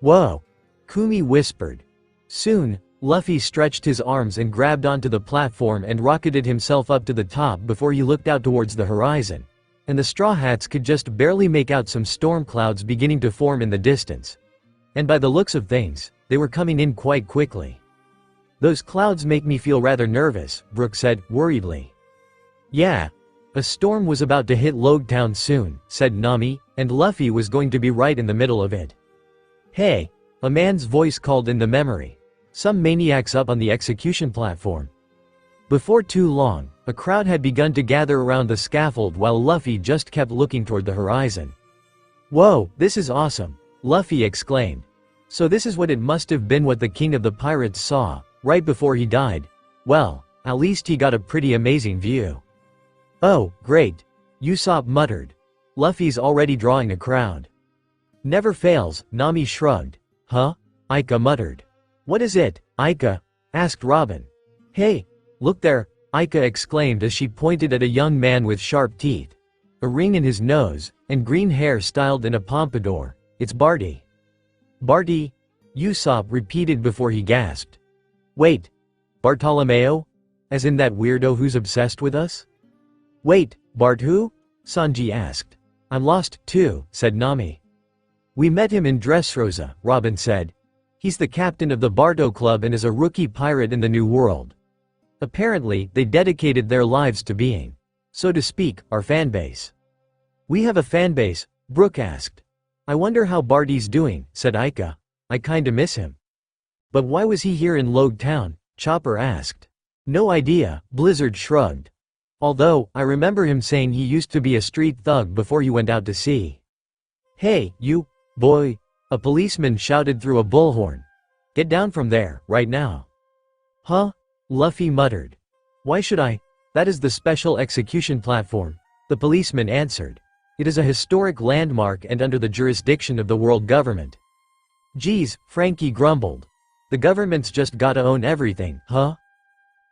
Whoa. Kumi whispered. Soon, Luffy stretched his arms and grabbed onto the platform and rocketed himself up to the top before he looked out towards the horizon. And the Straw Hats could just barely make out some storm clouds beginning to form in the distance. And by the looks of things, they were coming in quite quickly. Those clouds make me feel rather nervous, Brook said, worriedly. Yeah. A storm was about to hit Logtown soon, said Nami, and Luffy was going to be right in the middle of it. Hey, a man's voice called in the memory. Some maniacs up on the execution platform. Before too long, a crowd had begun to gather around the scaffold while Luffy just kept looking toward the horizon. Whoa, this is awesome, Luffy exclaimed. So this is what it must have been what the king of the pirates saw, right before he died. Well, at least he got a pretty amazing view. Oh, great, Usopp muttered. Luffy's already drawing a crowd. Never fails, Nami shrugged. Huh? Ika muttered. What is it, Ika? Asked Robin. Hey, look there, Ika exclaimed as she pointed at a young man with sharp teeth, a ring in his nose, and green hair styled in a pompadour. It's Barty. Barty? Usopp repeated before he gasped. Wait. Bartolomeo? As in that weirdo who's obsessed with us? Wait, Bart who? Sanji asked. I'm lost, too, said Nami. We met him in Dressrosa, Robin said. He's the captain of the Bardo Club and is a rookie pirate in the New World. Apparently, they dedicated their lives to being, so to speak, our fanbase. We have a fanbase, Brook asked. I wonder how Barty's doing, said Ika. I kinda miss him. But why was he here in Logtown? Chopper asked. No idea, Blizzard shrugged. Although, I remember him saying he used to be a street thug before he went out to sea. Hey, you, boy, a policeman shouted through a bullhorn. Get down from there, right now. Huh? Luffy muttered. Why should I? That is the special execution platform, the policeman answered. It is a historic landmark and under the jurisdiction of the world government. Geez, Frankie grumbled. The government's just gotta own everything, huh?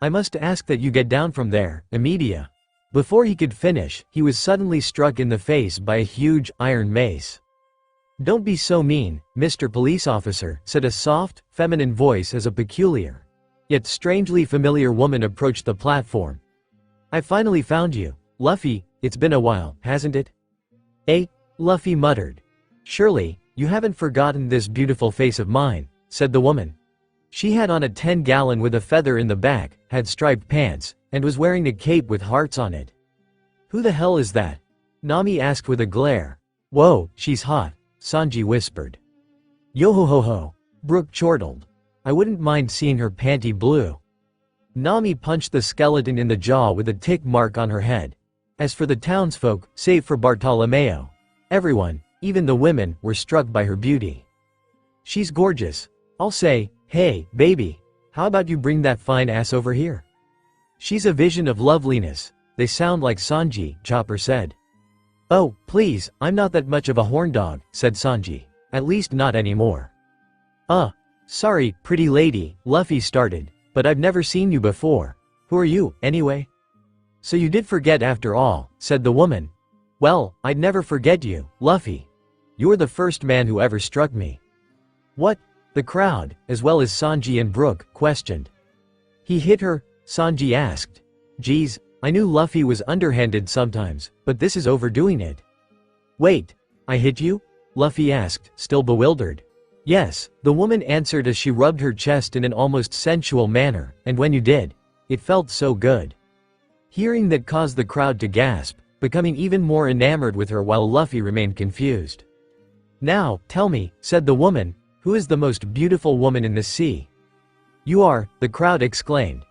I must ask that you get down from there, immediate. Before he could finish, he was suddenly struck in the face by a huge, iron mace. Don't be so mean, Mr. Police Officer, said a soft, feminine voice as a peculiar, yet strangely familiar woman approached the platform. I finally found you, Luffy, it's been a while, hasn't it? Eh? Luffy muttered. Surely, you haven't forgotten this beautiful face of mine, said the woman. She had on a 10-gallon with a feather in the back, had striped pants, and was wearing a cape with hearts on it. Who the hell is that? Nami asked with a glare. Whoa, she's hot, Sanji whispered. Yo-ho-ho-ho, Brook chortled. I wouldn't mind seeing her panty blue. Nami punched the skeleton in the jaw with a tick mark on her head. As for the townsfolk, save for Bartolomeo, everyone, even the women, were struck by her beauty. She's gorgeous. I'll say, hey, baby, how about you bring that fine ass over here? She's a vision of loveliness. They sound like Sanji, Chopper said. Oh, please, I'm not that much of a horn dog, said Sanji. At least not anymore. Sorry, pretty lady, Luffy started, but I've never seen you before. Who are you, anyway? So you did forget after all, said the woman. Well, I'd never forget you, Luffy. You're the first man who ever struck me. What? The crowd, as well as Sanji and Brook, questioned. He hit her, Sanji asked. Geez, I knew Luffy was underhanded sometimes, but this is overdoing it. Wait, I hit you? Luffy asked, still bewildered. Yes, the woman answered as she rubbed her chest in an almost sensual manner, and when you did, it felt so good. Hearing that caused the crowd to gasp, becoming even more enamored with her while Luffy remained confused. Now, tell me, said the woman, who is the most beautiful woman in the sea? You are, the crowd exclaimed.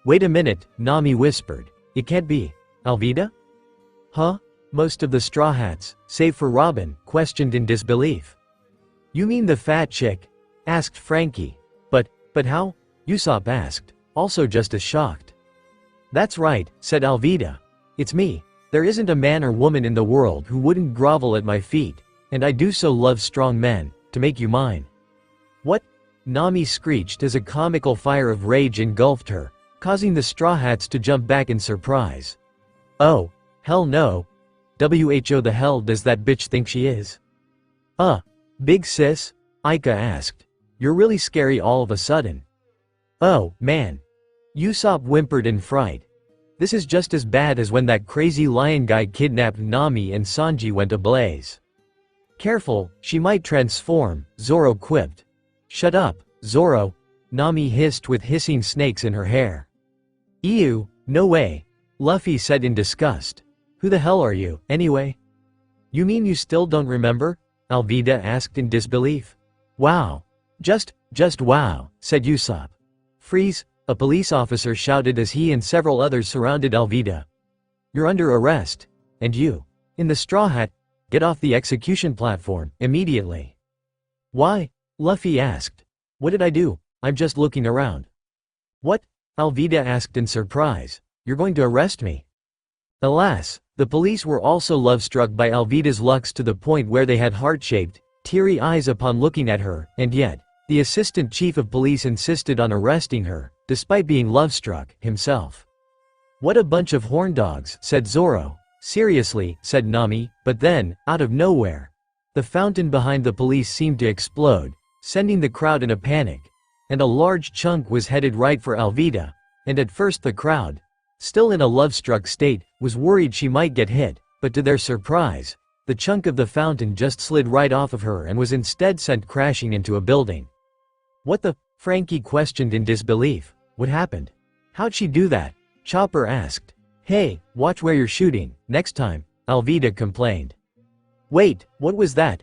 Wait a minute, Nami whispered. It can't be. Alvida? Huh? Most of the Straw Hats, save for Robin, questioned in disbelief. You mean the fat chick? Asked Frankie. But how? Usopp asked, also just as shocked. That's right, said Alvida. It's me. There isn't a man or woman in the world who wouldn't grovel at my feet, and I do so love strong men, to make you mine. What? Nami screeched as a comical fire of rage engulfed her, causing the Straw Hats to jump back in surprise. Oh, hell no. Who the hell does that bitch think she is? Big sis? Aika asked. You're really scary all of a sudden. Oh, man. Usopp whimpered in fright. This is just as bad as when that crazy lion guy kidnapped Nami and Sanji went ablaze. Careful, she might transform, Zoro quipped. Shut up, Zoro, Nami hissed with hissing snakes in her hair. Ew, no way, Luffy said in disgust. Who the hell are you, anyway? You mean you still don't remember? Alvida asked in disbelief. Wow. Just wow, said Usopp. Freeze, a police officer shouted as he and several others surrounded Alvida. You're under arrest. And you, in the Straw Hat, get off the execution platform, immediately. Why? Luffy asked. What did I do? I'm just looking around. What? Alvida asked in surprise. You're going to arrest me? Alas, the police were also love-struck by Alvida's looks to the point where they had heart-shaped, teary eyes upon looking at her, and yet, the assistant chief of police insisted on arresting her, despite being love-struck, himself. What a bunch of horn dogs, said Zoro. Seriously, said Nami, but then, out of nowhere, the fountain behind the police seemed to explode, sending the crowd in a panic, and a large chunk was headed right for Alvida, and at first the crowd, still in a love-struck state, was worried she might get hit, but to their surprise, the chunk of the fountain just slid right off of her and was instead sent crashing into a building. What the? Frankie questioned in disbelief. What happened? How'd she do that? Chopper asked. Hey, watch where you're shooting, next time, Alvida complained. Wait, what was that?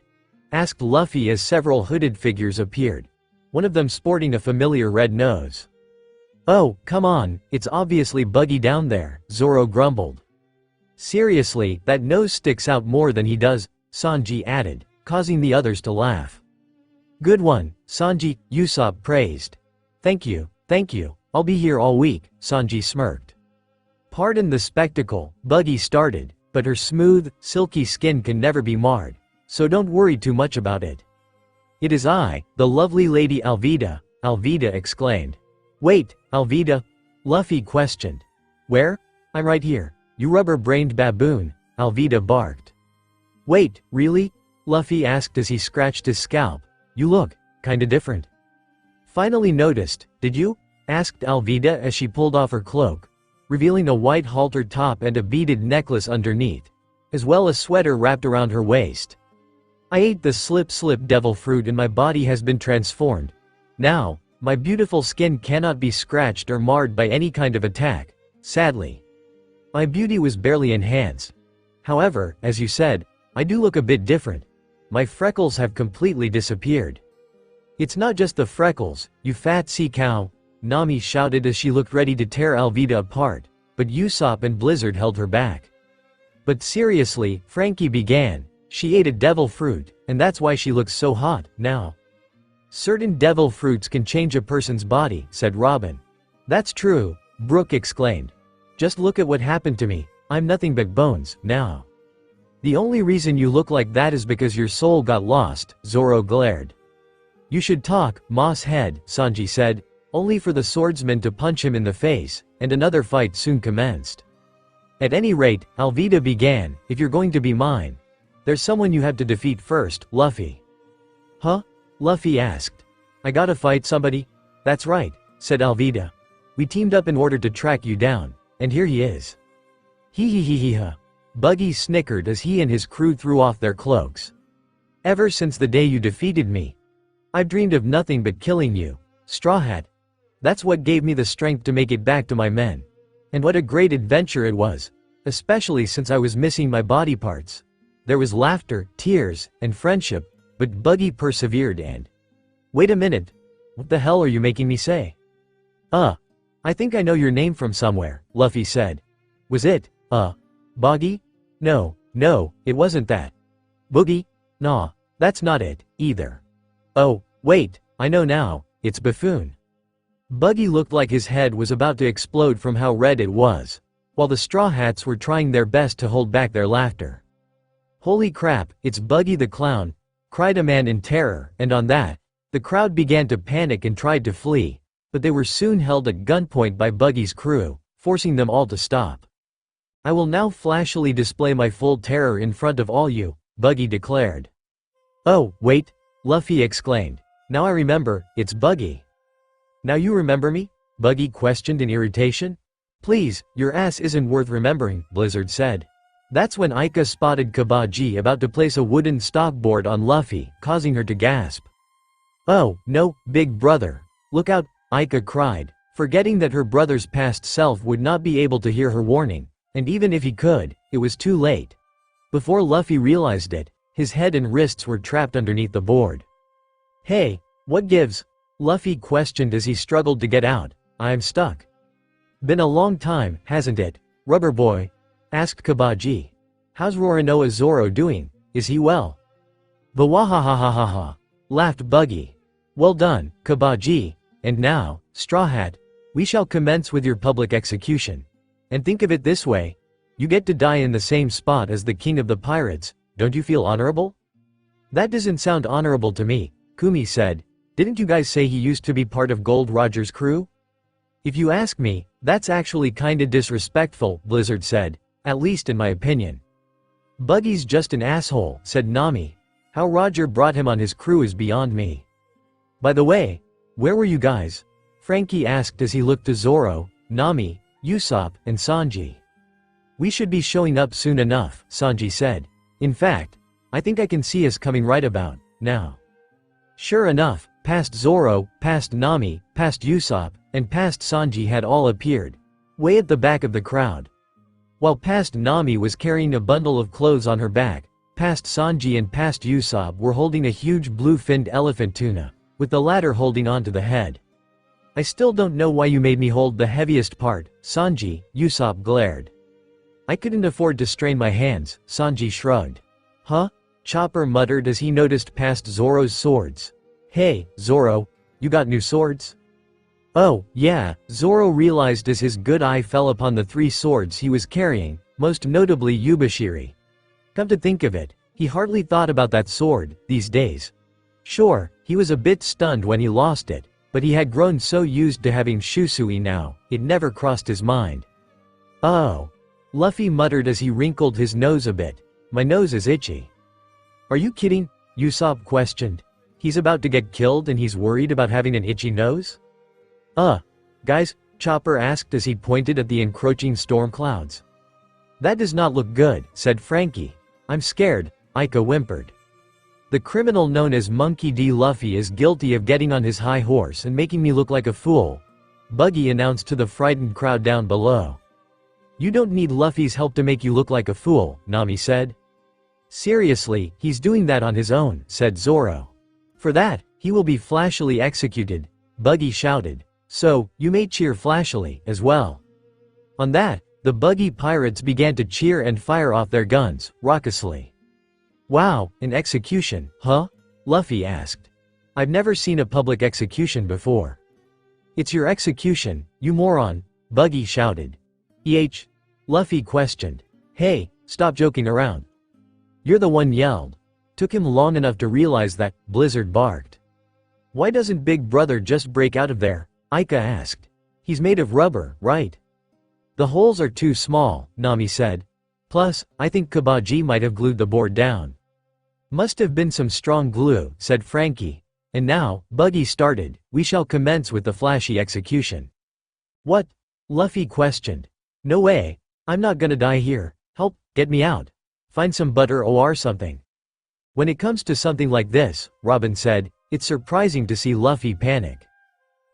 Asked Luffy as several hooded figures appeared, one of them sporting a familiar red nose. Oh, come on, it's obviously Buggy down there, Zoro grumbled. Seriously, that nose sticks out more than he does, Sanji added, causing the others to laugh. Good one, Sanji, Usopp praised. Thank you, I'll be here all week, Sanji smirked. Pardon the spectacle, Buggy started, but her smooth, silky skin can never be marred, so don't worry too much about it. It is I, the lovely lady Alvida, Alvida exclaimed. Wait, Alvida? Luffy questioned. Where? I'm right here, you rubber-brained baboon, Alvida barked. Wait, really? Luffy asked as he scratched his scalp. You look kinda different. Finally noticed, did you? asked Alvida as she pulled off her cloak, revealing a white halter top and a beaded necklace underneath, as well as sweater wrapped around her waist. I ate the slip devil fruit and my body has been transformed. Now, my beautiful skin cannot be scratched or marred by any kind of attack, sadly. My beauty was barely enhanced. However, as you said, I do look a bit different. My freckles have completely disappeared. It's not just the freckles, you fat sea cow, Nami shouted as she looked ready to tear Alvida apart, but Usopp and Blizzard held her back. But seriously, Frankie began, she ate a devil fruit, and that's why she looks so hot, now. Certain devil fruits can change a person's body, said Robin. That's true, Brooke exclaimed. Just look at what happened to me, I'm nothing but bones, now. The only reason you look like that is because your soul got lost, Zoro glared. You should talk, Moss Head, Sanji said, only for the swordsman to punch him in the face, and another fight soon commenced. At any rate, Alvida began, if you're going to be mine. There's someone you have to defeat first, Luffy. Huh? Luffy asked. I gotta fight somebody? That's right, said Alvida. We teamed up in order to track you down, and here he is. Hee. Buggy snickered as he and his crew threw off their cloaks. Ever since the day you defeated me, I've dreamed of nothing but killing you, Straw Hat. That's what gave me the strength to make it back to my men. And what a great adventure it was, especially since I was missing my body parts. There was laughter, tears, and friendship, but Buggy persevered and… Wait a minute, what the hell are you making me say? I think I know your name from somewhere, Luffy said. Was it, Boggy? No, it wasn't that. Boogie? Nah, that's not it, either. Oh, wait, I know now, it's Buffoon. Buggy looked like his head was about to explode from how red it was, while the Straw Hats were trying their best to hold back their laughter. Holy crap, it's Buggy the Clown, cried a man in terror, and on that, the crowd began to panic and tried to flee, but they were soon held at gunpoint by Buggy's crew, forcing them all to stop. I will now flashily display my full terror in front of all you, Buggy declared. Oh, wait, Luffy exclaimed. Now I remember, it's Buggy. Now you remember me? Buggy questioned in irritation. Please, your ass isn't worth remembering, Blizzard said. That's when Aika spotted Kabaji about to place a wooden stockboard on Luffy, causing her to gasp. Oh, no, big brother. Look out, Aika cried, forgetting that her brother's past self would not be able to hear her warning, and even if he could, it was too late. Before Luffy realized it, his head and wrists were trapped underneath the board. Hey, what gives? Luffy questioned as he struggled to get out. I'm stuck. Been a long time, hasn't it, Rubber Boy? Asked Kabaji. How's Roronoa Zoro doing? Is he well? Bawahahahaha, laughed Buggy. Well done, Kabaji, and now, Straw Hat, we shall commence with your public execution. And think of it this way, you get to die in the same spot as the king of the pirates, don't you feel honorable? That doesn't sound honorable to me, Kumi said. Didn't you guys say he used to be part of Gold Roger's crew? If you ask me, that's actually kinda disrespectful, Blizzard said, at least in my opinion. Buggy's just an asshole, said Nami. How Roger brought him on his crew is beyond me. By the way, where were you guys? Frankie asked as he looked to Zoro, Nami, Usopp, and Sanji. We should be showing up soon enough, Sanji said. In fact, I think I can see us coming right about now. Sure enough, past Zoro, past Nami, past Usopp, and past Sanji had all appeared, way at the back of the crowd. While past Nami was carrying a bundle of clothes on her back, past Sanji and past Usopp were holding a huge blue-finned elephant tuna, with the latter holding onto the head. I still don't know why you made me hold the heaviest part, Sanji, Usopp glared. I couldn't afford to strain my hands, Sanji shrugged. Huh? Chopper muttered as he noticed past Zoro's swords. Hey, Zoro, you got new swords? Oh, yeah, Zoro realized as his good eye fell upon the 3 swords he was carrying, most notably Yubashiri. Come to think of it, he hardly thought about that sword, these days. Sure, he was a bit stunned when he lost it, but he had grown so used to having Shusui now, it never crossed his mind. Oh. Luffy muttered as he wrinkled his nose a bit. My nose is itchy. Are you kidding? Usopp questioned. He's about to get killed and he's worried about having an itchy nose? Guys, Chopper asked as he pointed at the encroaching storm clouds. That does not look good, said Frankie. I'm scared, Ika whimpered. The criminal known as Monkey D. Luffy is guilty of getting on his high horse and making me look like a fool, Buggy announced to the frightened crowd down below. You don't need Luffy's help to make you look like a fool, Nami said. Seriously, he's doing that on his own, said Zoro. For that, he will be flashily executed, Buggy shouted. So, you may cheer flashily, as well. On that, the Buggy pirates began to cheer and fire off their guns, raucously. Wow, an execution, huh? Luffy asked. I've never seen a public execution before. It's your execution, you moron, Buggy shouted. Luffy questioned. Hey, stop joking around. You're the one yelled. Took him long enough to realize that, Blizzard barked. Why doesn't Big Brother just break out of there? Ika asked. He's made of rubber, right? The holes are too small, Nami said. Plus, I think Kabaji might have glued the board down. Must have been some strong glue, said Frankie. And now, Buggy started, we shall commence with the flashy execution. What? Luffy questioned. No way, I'm not gonna die here, help, get me out. Find some butter or something. When it comes to something like this, Robin said, it's surprising to see Luffy panic.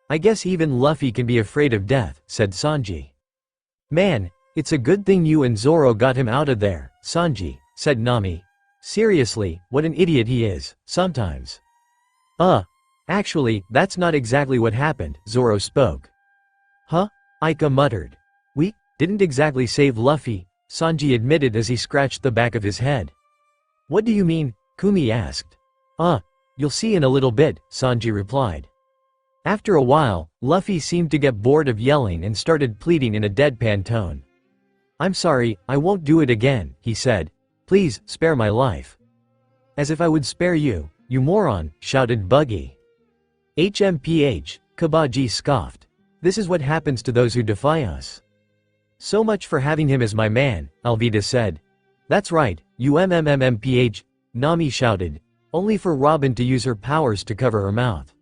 I guess even Luffy can be afraid of death, said Sanji. Man, it's a good thing you and Zoro got him out of there, Sanji, said Nami. Seriously, what an idiot he is, sometimes. Actually, that's not exactly what happened, Zoro spoke. Huh? Ika muttered. We didn't exactly save Luffy, Sanji admitted as he scratched the back of his head. What do you mean? Kumi asked. You'll see in a little bit, Sanji replied. After a while, Luffy seemed to get bored of yelling and started pleading in a deadpan tone. I'm sorry, I won't do it again, he said. Please, spare my life. As if I would spare you, you moron, shouted Buggy. HMPH, Kabaji scoffed. This is what happens to those who defy us. So much for having him as my man, Alvida said. That's right, you MMMMPH, Nami shouted, only for Robin to use her powers to cover her mouth.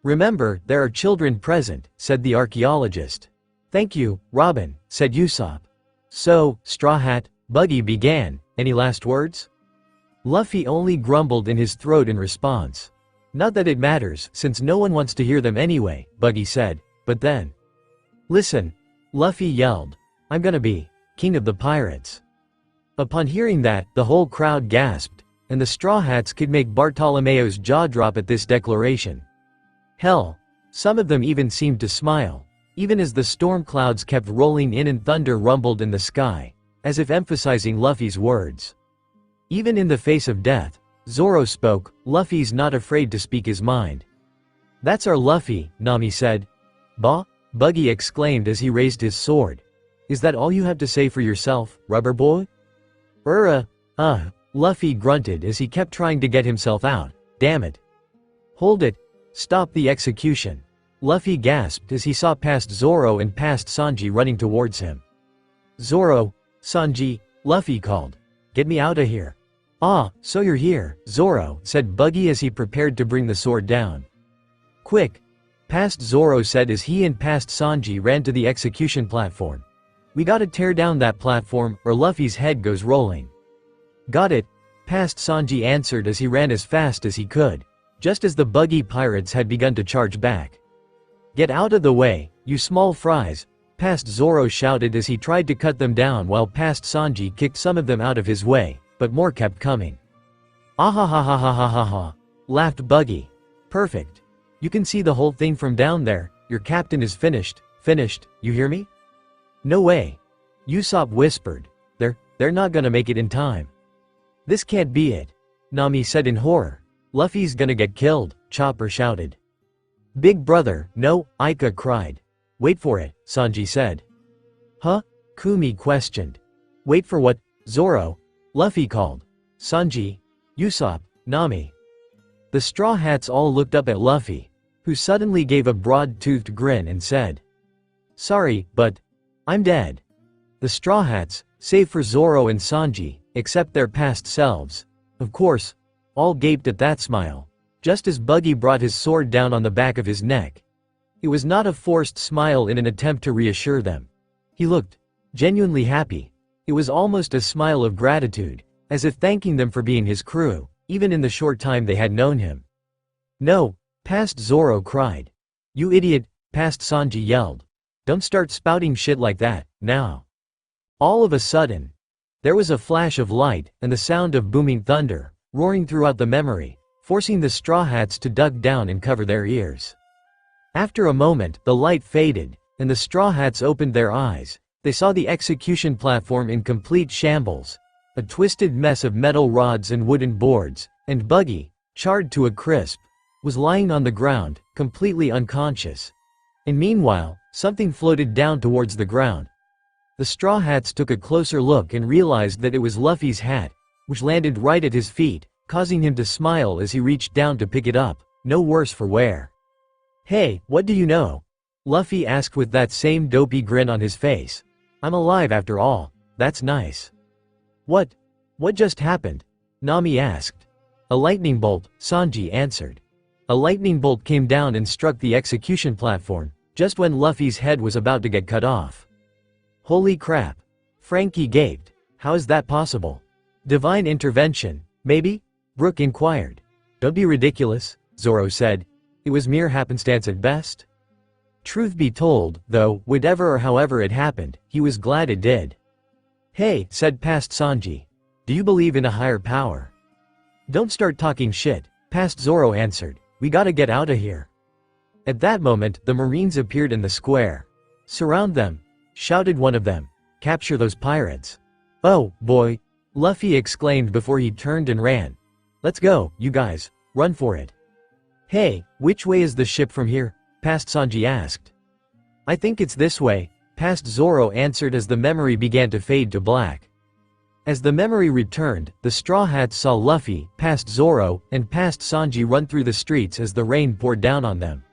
Remember, there are children present, said the archaeologist. Thank you, Robin, said Usopp. So, Straw Hat, Buggy began, any last words? Luffy only grumbled in his throat in response. Not that it matters, since no one wants to hear them anyway, Buggy said, but then. Listen, Luffy yelled. I'm gonna be king of the pirates. Upon hearing that, the whole crowd gasped, and the Straw Hats could make Bartolomeo's jaw drop at this declaration. Hell, some of them even seemed to smile, even as the storm clouds kept rolling in and thunder rumbled in the sky, as if emphasizing Luffy's words. Even in the face of death, Zoro spoke, Luffy's not afraid to speak his mind. That's our Luffy, Nami said. Bah? Buggy exclaimed as he raised his sword. Is that all you have to say for yourself, rubber boy? Luffy grunted as he kept trying to get himself out. Damn it. Hold it. Stop the execution. Luffy gasped as he saw past Zoro and past Sanji running towards him. Zoro, Sanji, Luffy called. Get me out of here. So you're here, Zoro, said Buggy as he prepared to bring the sword down. Quick. Past Zoro said as he and past Sanji ran to the execution platform. We gotta tear down that platform, or Luffy's head goes rolling. Got it. Past Sanji answered as he ran as fast as he could, just as the Buggy pirates had begun to charge back. Get out of the way, you small fries, past Zoro shouted as he tried to cut them down while past Sanji kicked some of them out of his way, but more kept coming. Ah, laughed Buggy. Perfect. You can see the whole thing from down there, your captain is finished, you hear me? No way. Usopp whispered. They're not gonna make it in time. This can't be it, Nami said in horror. Luffy's gonna get killed, Chopper shouted. Big brother, no, Ika cried. Wait for it, Sanji said. Huh? Kumi questioned. Wait for what? Zoro? Luffy called. Sanji, Usopp, Nami. The Straw Hats all looked up at Luffy, who suddenly gave a broad-toothed grin and said, Sorry, but I'm dead. The Straw Hats, save for Zoro and Sanji, except their past selves, of course, all gaped at that smile, just as Buggy brought his sword down on the back of his neck. It was not a forced smile in an attempt to reassure them. He looked genuinely happy. It was almost a smile of gratitude, as if thanking them for being his crew, even in the short time they had known him. "No," past Zoro cried. "You idiot," past Sanji yelled. "Don't start spouting shit like that, now." All of a sudden, there was a flash of light and the sound of booming thunder, roaring throughout the memory, forcing the Straw Hats to duck down and cover their ears. After a moment, the light faded, and the Straw Hats opened their eyes. They saw the execution platform in complete shambles, a twisted mess of metal rods and wooden boards, and Buggy, charred to a crisp, was lying on the ground, completely unconscious. And meanwhile, something floated down towards the ground. The Straw Hats took a closer look and realized that it was Luffy's hat, which landed right at his feet, causing him to smile as he reached down to pick it up, no worse for wear. "Hey, what do you know?" Luffy asked with that same dopey grin on his face. "I'm alive after all, that's nice." What just happened?" Nami asked. "A lightning bolt," Sanji answered. A lightning bolt came down and struck the execution platform, just when Luffy's head was about to get cut off. "Holy crap!" Frankie gaped. "How is that possible?" "Divine intervention, maybe?" Brook inquired. "Don't be ridiculous," Zoro said. "It was mere happenstance at best." Truth be told, though, whatever or however it happened, he was glad it did. "Hey," said past Sanji. "Do you believe in a higher power?" "Don't start talking shit," past Zoro answered. "We gotta get out of here." At that moment, the Marines appeared in the square. "Surround them," shouted one of them. "Capture those pirates." "Oh, boy," Luffy exclaimed before he turned and ran. "Let's go, you guys, run for it." "Hey, which way is the ship from here?" past Sanji asked. "I think it's this way," past Zoro answered as the memory began to fade to black. As the memory returned, the Straw Hats saw Luffy, past Zoro, and past Sanji run through the streets as the rain poured down on them.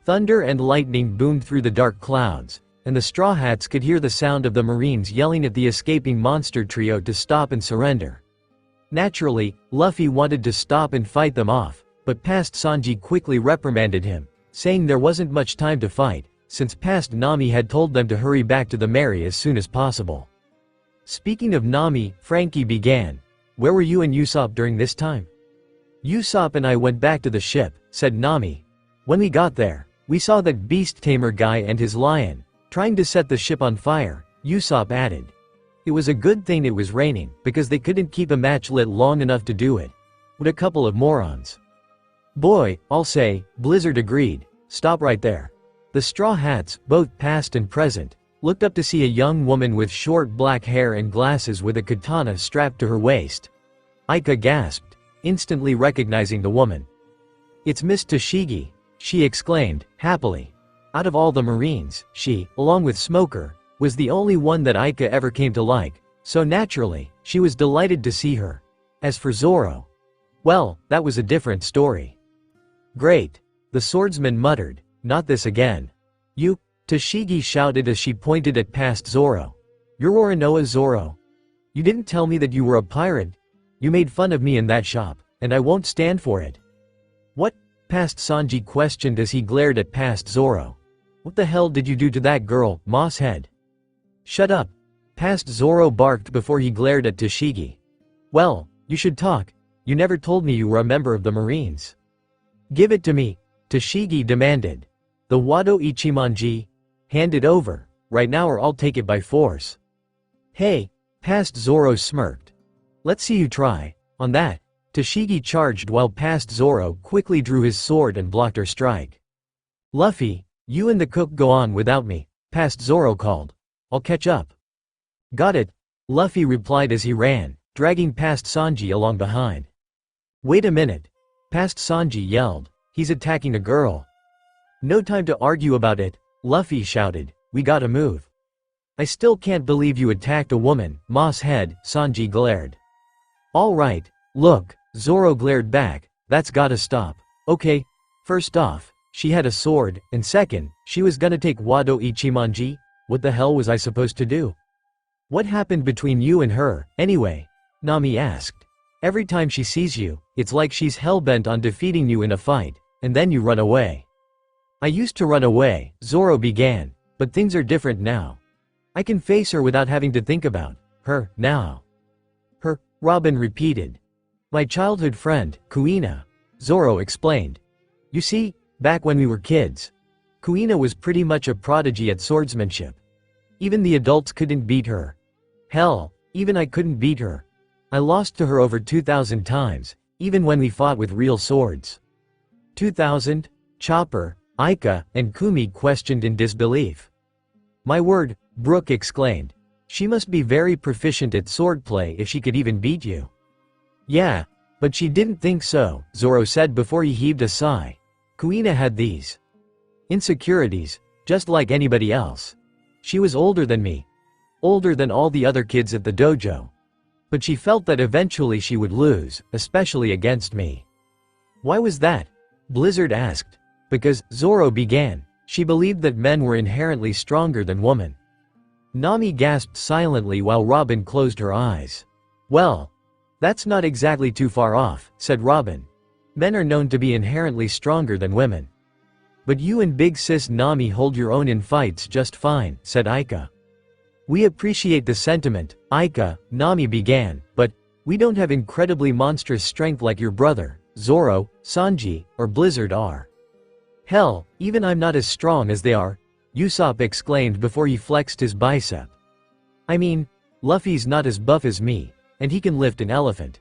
Thunder and lightning boomed through the dark clouds, and the Straw Hats could hear the sound of the Marines yelling at the escaping monster trio to stop and surrender. Naturally, Luffy wanted to stop and fight them off, but past Sanji quickly reprimanded him, saying there wasn't much time to fight, since past Nami had told them to hurry back to the Mary as soon as possible. Speaking of Nami, Frankie began. "Where were you and Usopp during this time?" "Usopp and I went back to the ship," said Nami. "When we got there, we saw that beast tamer guy and his lion, trying to set the ship on fire," Usopp added. "It was a good thing it was raining, because they couldn't keep a match lit long enough to do it. What a couple of morons." "Boy, I'll say," Blizzard agreed. "Stop right there." The Straw Hats, both past and present, looked up to see a young woman with short black hair and glasses with a katana strapped to her waist. Aika gasped, instantly recognizing the woman. "It's Miss Tashigi," she exclaimed, happily. Out of all the Marines, she, along with Smoker, was the only one that Aika ever came to like, so naturally, she was delighted to see her. As for Zoro, well, that was a different story. "Great," the swordsman muttered, "not this again." "You," Tashigi shouted as she pointed at past Zoro. "You're Roronoa Zoro. You didn't tell me that you were a pirate. You made fun of me in that shop, and I won't stand for it." "What?" past Sanji questioned as he glared at past Zoro. "What the hell did you do to that girl, Mosshead?" "Shut up," past Zoro barked before he glared at Tashigi. "Well, you should talk. You never told me you were a member of the Marines." "Give it to me," Tashigi demanded. "The Wado Ichimonji? Hand it over, right now or I'll take it by force." "Hey," past Zoro smirked. "Let's see you try." On that, Tashigi charged while past Zoro quickly drew his sword and blocked her strike. "Luffy, you and the cook go on without me," past Zoro called. "I'll catch up." "Got it," Luffy replied as he ran, dragging past Sanji along behind. "Wait a minute," past Sanji yelled. "He's attacking a girl." "No time to argue about it," Luffy shouted. "We gotta move." "I still can't believe you attacked a woman, Mosshead," Sanji glared. "All right, look," Zoro glared back, "that's gotta stop. Okay, first off, she had a sword, and second, she was gonna take Wado Ichimonji. What the hell was I supposed to do?" "What happened between you and her, anyway?" Nami asked. "Every time she sees you, it's like she's hell-bent on defeating you in a fight, and then you run away." I used to run away, Zoro began, but things are different now. I can face her without having to think about her now. Her, Robin repeated. My childhood friend, Kuina, Zoro explained. You see, back when we were kids, Kuina was pretty much a prodigy at swordsmanship. Even the adults couldn't beat her. Hell, even I couldn't beat her. I lost to her over 2,000 times, even when we fought with real swords. 2,000? Chopper, Aika, and Kumi questioned in disbelief. My word, Brooke exclaimed. She must be very proficient at swordplay if she could even beat you. Yeah, but she didn't think so, Zoro said before he heaved a sigh. Kuina had these insecurities, just like anybody else. She was older than me. Older than all the other kids at the dojo. But she felt that eventually she would lose, especially against me. Why was that? Blizzard asked. Because, Zoro began, she believed that men were inherently stronger than women. Nami gasped silently while Robin closed her eyes. Well, that's not exactly too far off, said Robin. Men are known to be inherently stronger than women. But you and big sis Nami hold your own in fights just fine, said Aika. We appreciate the sentiment, Aika, Nami began, but we don't have incredibly monstrous strength like your brother, Zoro, Sanji, or Blizzard are. Hell, even I'm not as strong as they are, Usopp exclaimed before he flexed his bicep. I mean, Luffy's not as buff as me, and he can lift an elephant.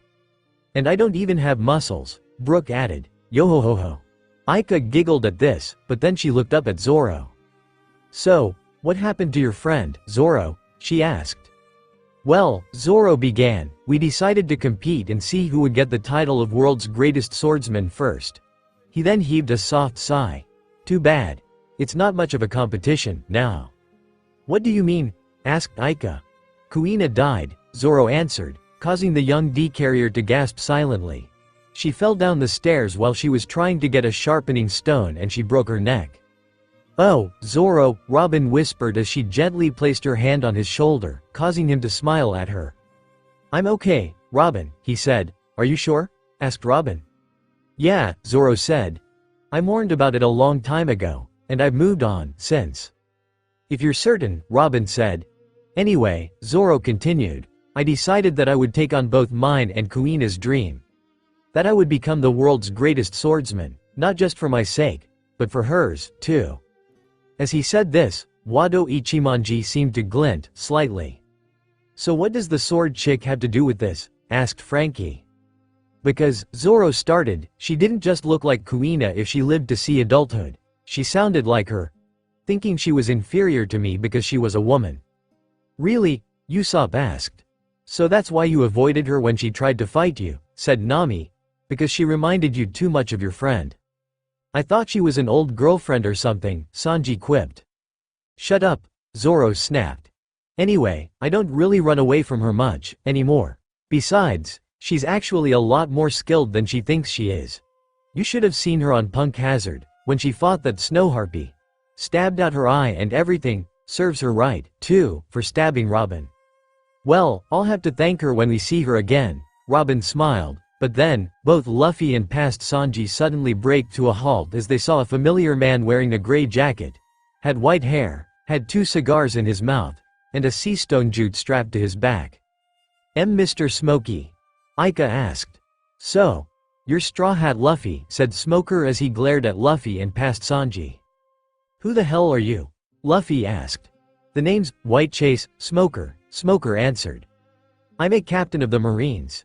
And I don't even have muscles, Brooke added, yo-ho-ho-ho. Aika giggled at this, but then she looked up at Zoro. So, what happened to your friend, Zoro? She asked. Well, Zoro began, we decided to compete and see who would get the title of world's greatest swordsman first. He then heaved a soft sigh. Too bad. It's not much of a competition, now. What do you mean? Asked Aika. Kuina died, Zoro answered, causing the young D-carrier to gasp silently. She fell down the stairs while she was trying to get a sharpening stone and she broke her neck. Oh, Zoro, Robin whispered as she gently placed her hand on his shoulder, causing him to smile at her. I'm okay, Robin, he said. Are you sure? Asked Robin. Yeah, Zoro said. I mourned about it a long time ago, and I've moved on since. If you're certain, Robin said. Anyway, Zoro continued, I decided that I would take on both mine and Kuina's dream. That I would become the world's greatest swordsman, not just for my sake, but for hers, too. As he said this, Wado Ichimonji seemed to glint, slightly. So what does the sword chick have to do with this? Asked Frankie. Because, Zoro started, she didn't just look like Kuina if she lived to see adulthood. She sounded like her. Thinking she was inferior to me because she was a woman. Really? Usopp asked. So that's why you avoided her when she tried to fight you, said Nami. Because she reminded you too much of your friend. I thought she was an old girlfriend or something, Sanji quipped. Shut up, Zoro snapped. Anyway, I don't really run away from her much, anymore. Besides, she's actually a lot more skilled than she thinks she is. You should have seen her on Punk Hazard, when she fought that snow harpy. Stabbed out her eye and everything, serves her right, too, for stabbing Robin. Well, I'll have to thank her when we see her again, Robin smiled, but then, both Luffy and past Sanji suddenly braked to a halt as they saw a familiar man wearing a gray jacket. Had white hair, had 2 cigars in his mouth, and a sea stone jute strapped to his back. Mr. Smokey? Aika asked. So, you're Straw Hat Luffy, said Smoker as he glared at Luffy and past Sanji. Who the hell are you? Luffy asked. The name's White Chase, Smoker, Smoker answered. I'm a captain of the Marines.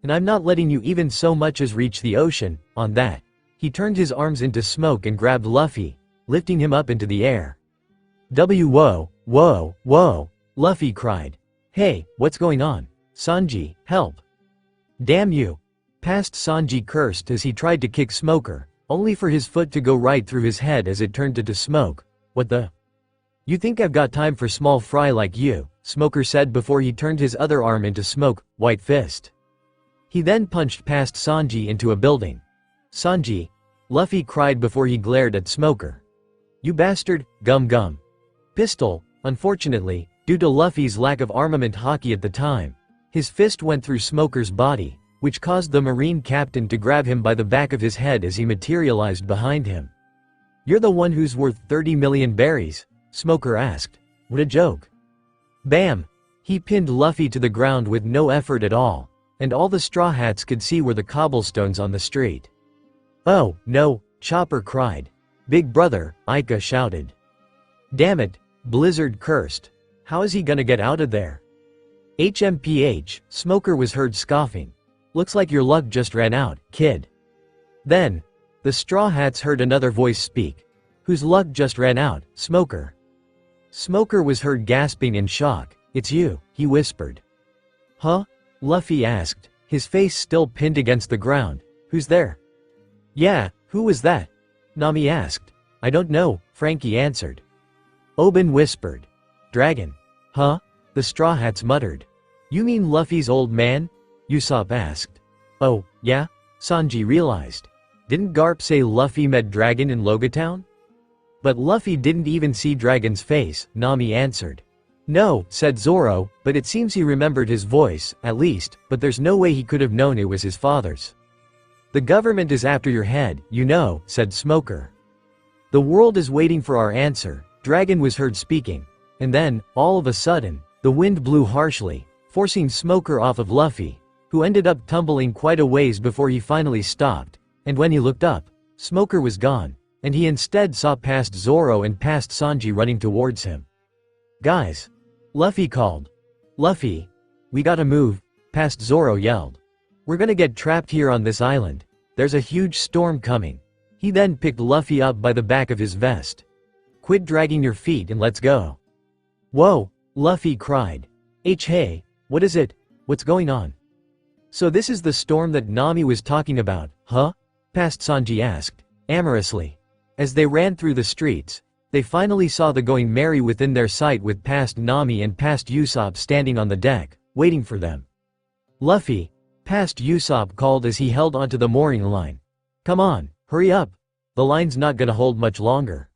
And I'm not letting you even so much as reach the ocean, on that. He turned his arms into smoke and grabbed Luffy, lifting him up into the air. Whoa, whoa, whoa, Luffy cried. Hey, what's going on? Sanji, help. Damn you. Past Sanji cursed as he tried to kick Smoker, only for his foot to go right through his head as it turned to smoke. What the? You think I've got time for small fry like you, Smoker said before he turned his other arm into smoke, white fist. He then punched past Sanji into a building. Sanji, Luffy cried before he glared at Smoker. You bastard, gum gum. Pistol, unfortunately, due to Luffy's lack of armament hockey at the time. His fist went through Smoker's body, which caused the Marine captain to grab him by the back of his head as he materialized behind him. You're the one who's worth 30 million berries, Smoker asked. What a joke. Bam! He pinned Luffy to the ground with no effort at all, and all the Straw Hats could see were the cobblestones on the street. Oh, no, Chopper cried. Big brother, Ica shouted. Damn it, Blizzard cursed. How is he gonna get out of there? HMPH, Smoker was heard scoffing. Looks like your luck just ran out, kid. Then, the Straw Hats heard another voice speak. Whose luck just ran out, Smoker? Smoker was heard gasping in shock. It's you, he whispered. Huh? Luffy asked, his face still pinned against the ground. Who's there? Yeah, who was that? Nami asked. I don't know, Frankie answered. Oben whispered. Dragon. Huh? The Straw Hats muttered. You mean Luffy's old man? Usopp asked. Oh, yeah? Sanji realized. Didn't Garp say Luffy met Dragon in Logia Town? But Luffy didn't even see Dragon's face, Nami answered. No, said Zoro, but it seems he remembered his voice, at least, but there's no way he could have known it was his father's. The government is after your head, you know, said Smoker. The world is waiting for our answer, Dragon was heard speaking. And then, all of a sudden, the wind blew harshly, forcing Smoker off of Luffy, who ended up tumbling quite a ways before he finally stopped, and when he looked up, Smoker was gone, and he instead saw past Zoro and past Sanji running towards him. Guys! Luffy called. Luffy! We gotta move, past Zoro yelled. We're gonna get trapped here on this island. There's a huge storm coming. He then picked Luffy up by the back of his vest. Quit dragging your feet and let's go. Whoa! Luffy cried. Hey, what is it? What's going on? So this is the storm that Nami was talking about, huh? Past Sanji asked, amorously. As they ran through the streets, they finally saw the Going Merry within their sight with past Nami and past Usopp standing on the deck, waiting for them. Luffy, past Usopp called as he held onto the mooring line. Come on, hurry up. The line's not gonna hold much longer.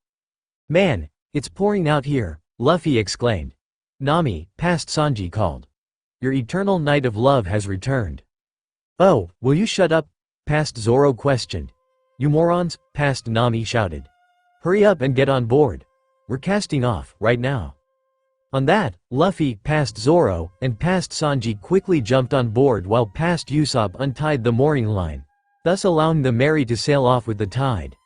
Man, it's pouring out here, Luffy exclaimed. Nami, past Sanji called. Your eternal night of love has returned. Oh, will you shut up? Past Zoro questioned. You morons, past Nami shouted. Hurry up and get on board. We're casting off, right now. On that, Luffy, past Zoro, and past Sanji quickly jumped on board while past Usopp untied the mooring line, thus allowing the Merry to sail off with the tide.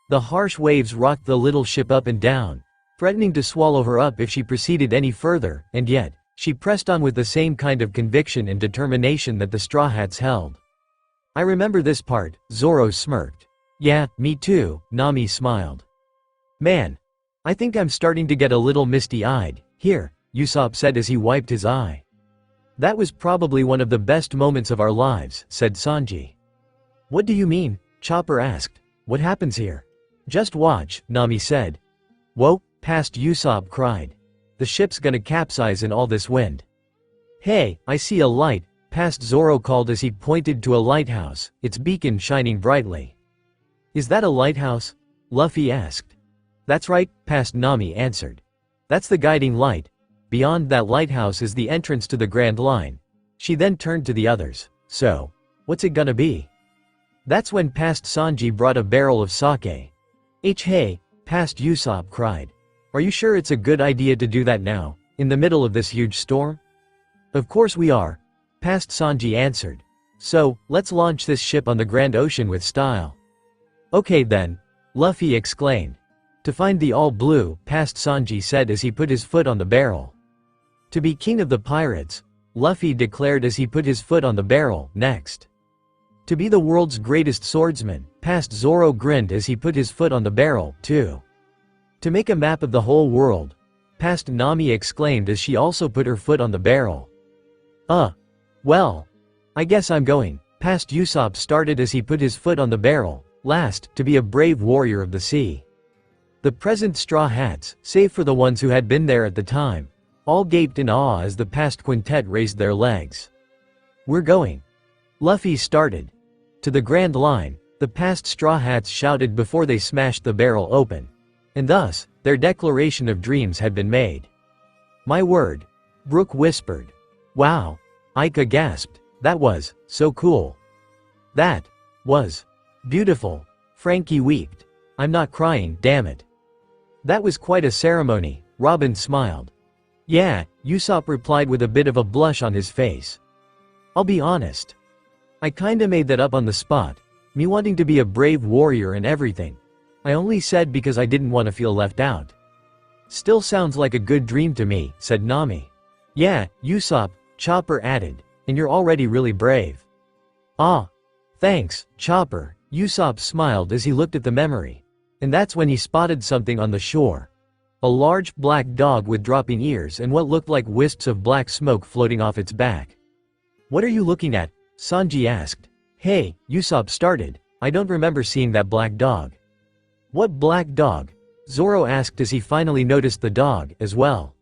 The harsh waves rocked the little ship up and down, threatening to swallow her up if she proceeded any further, and yet, she pressed on with the same kind of conviction and determination that the Straw Hats held. I remember this part, Zoro smirked. Yeah, me too, Nami smiled. Man, I think I'm starting to get a little misty-eyed. Here, Usopp said as he wiped his eye. That was probably one of the best moments of our lives, said Sanji. What do you mean? Chopper asked. What happens here? Just watch, Nami said. Whoa, past Usopp cried. The ship's gonna capsize in all this wind. Hey, I see a light, past Zoro called as he pointed to a lighthouse, its beacon shining brightly. Is that a lighthouse? Luffy asked. That's right, past Nami answered. That's the guiding light. Beyond that lighthouse is the entrance to the Grand Line. She then turned to the others. So, what's it gonna be? That's when past Sanji brought a barrel of sake. Hey, past Usopp cried. Are you sure it's a good idea to do that now, in the middle of this huge storm? Of course we are, past Sanji answered. So, let's launch this ship on the Grand Ocean with style. Okay then, Luffy exclaimed. To find the all blue, past Sanji said as he put his foot on the barrel. To be king of the pirates, Luffy declared as he put his foot on the barrel, next. To be the world's greatest swordsman, past Zoro grinned as he put his foot on the barrel, too. To make a map of the whole world, past Nami exclaimed as she also put her foot on the barrel. Well, I guess I'm going, past Usopp started as he put his foot on the barrel, last, to be a brave warrior of the sea. The present Straw Hats, save for the ones who had been there at the time, all gaped in awe as the past quintet raised their legs. We're going. Luffy started. To the Grand Line, the past Straw Hats shouted before they smashed the barrel open. And thus, their declaration of dreams had been made. My word. Brook whispered. Wow. Ica gasped. That was, so cool. That was beautiful. Frankie weeped. I'm not crying, damn it. That was quite a ceremony, Robin smiled. Yeah, Usopp replied with a bit of a blush on his face. I'll be honest. I kinda made that up on the spot, me wanting to be a brave warrior and everything. I only said because I didn't want to feel left out. Still sounds like a good dream to me, said Nami. Yeah, Usopp, Chopper added, and you're already really brave. Ah. Thanks, Chopper, Usopp smiled as he looked at the memory. And that's when he spotted something on the shore. A large black dog with dropping ears and what looked like wisps of black smoke floating off its back. What are you looking at? Sanji asked. Hey, Usopp started, I don't remember seeing that black dog. What black dog? Zoro asked as he finally noticed the dog, as well.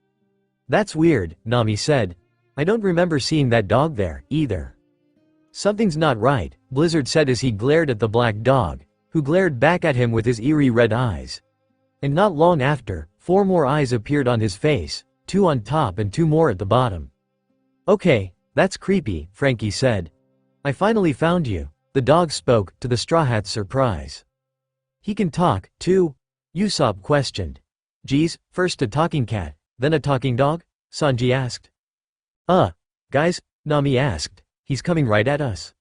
That's weird, Nami said. I don't remember seeing that dog there, either. Something's not right, Blizzard said as he glared at the black dog, who glared back at him with his eerie red eyes. And not long after, 4 more eyes appeared on his face, 2 on top and 2 more at the bottom. Okay, that's creepy, Frankie said. I finally found you, the dog spoke, to the Straw Hat's surprise. He can talk, too? Usopp questioned. Geez, first a talking cat, then a talking dog? Sanji asked. Guys, Nami asked, he's coming right at us.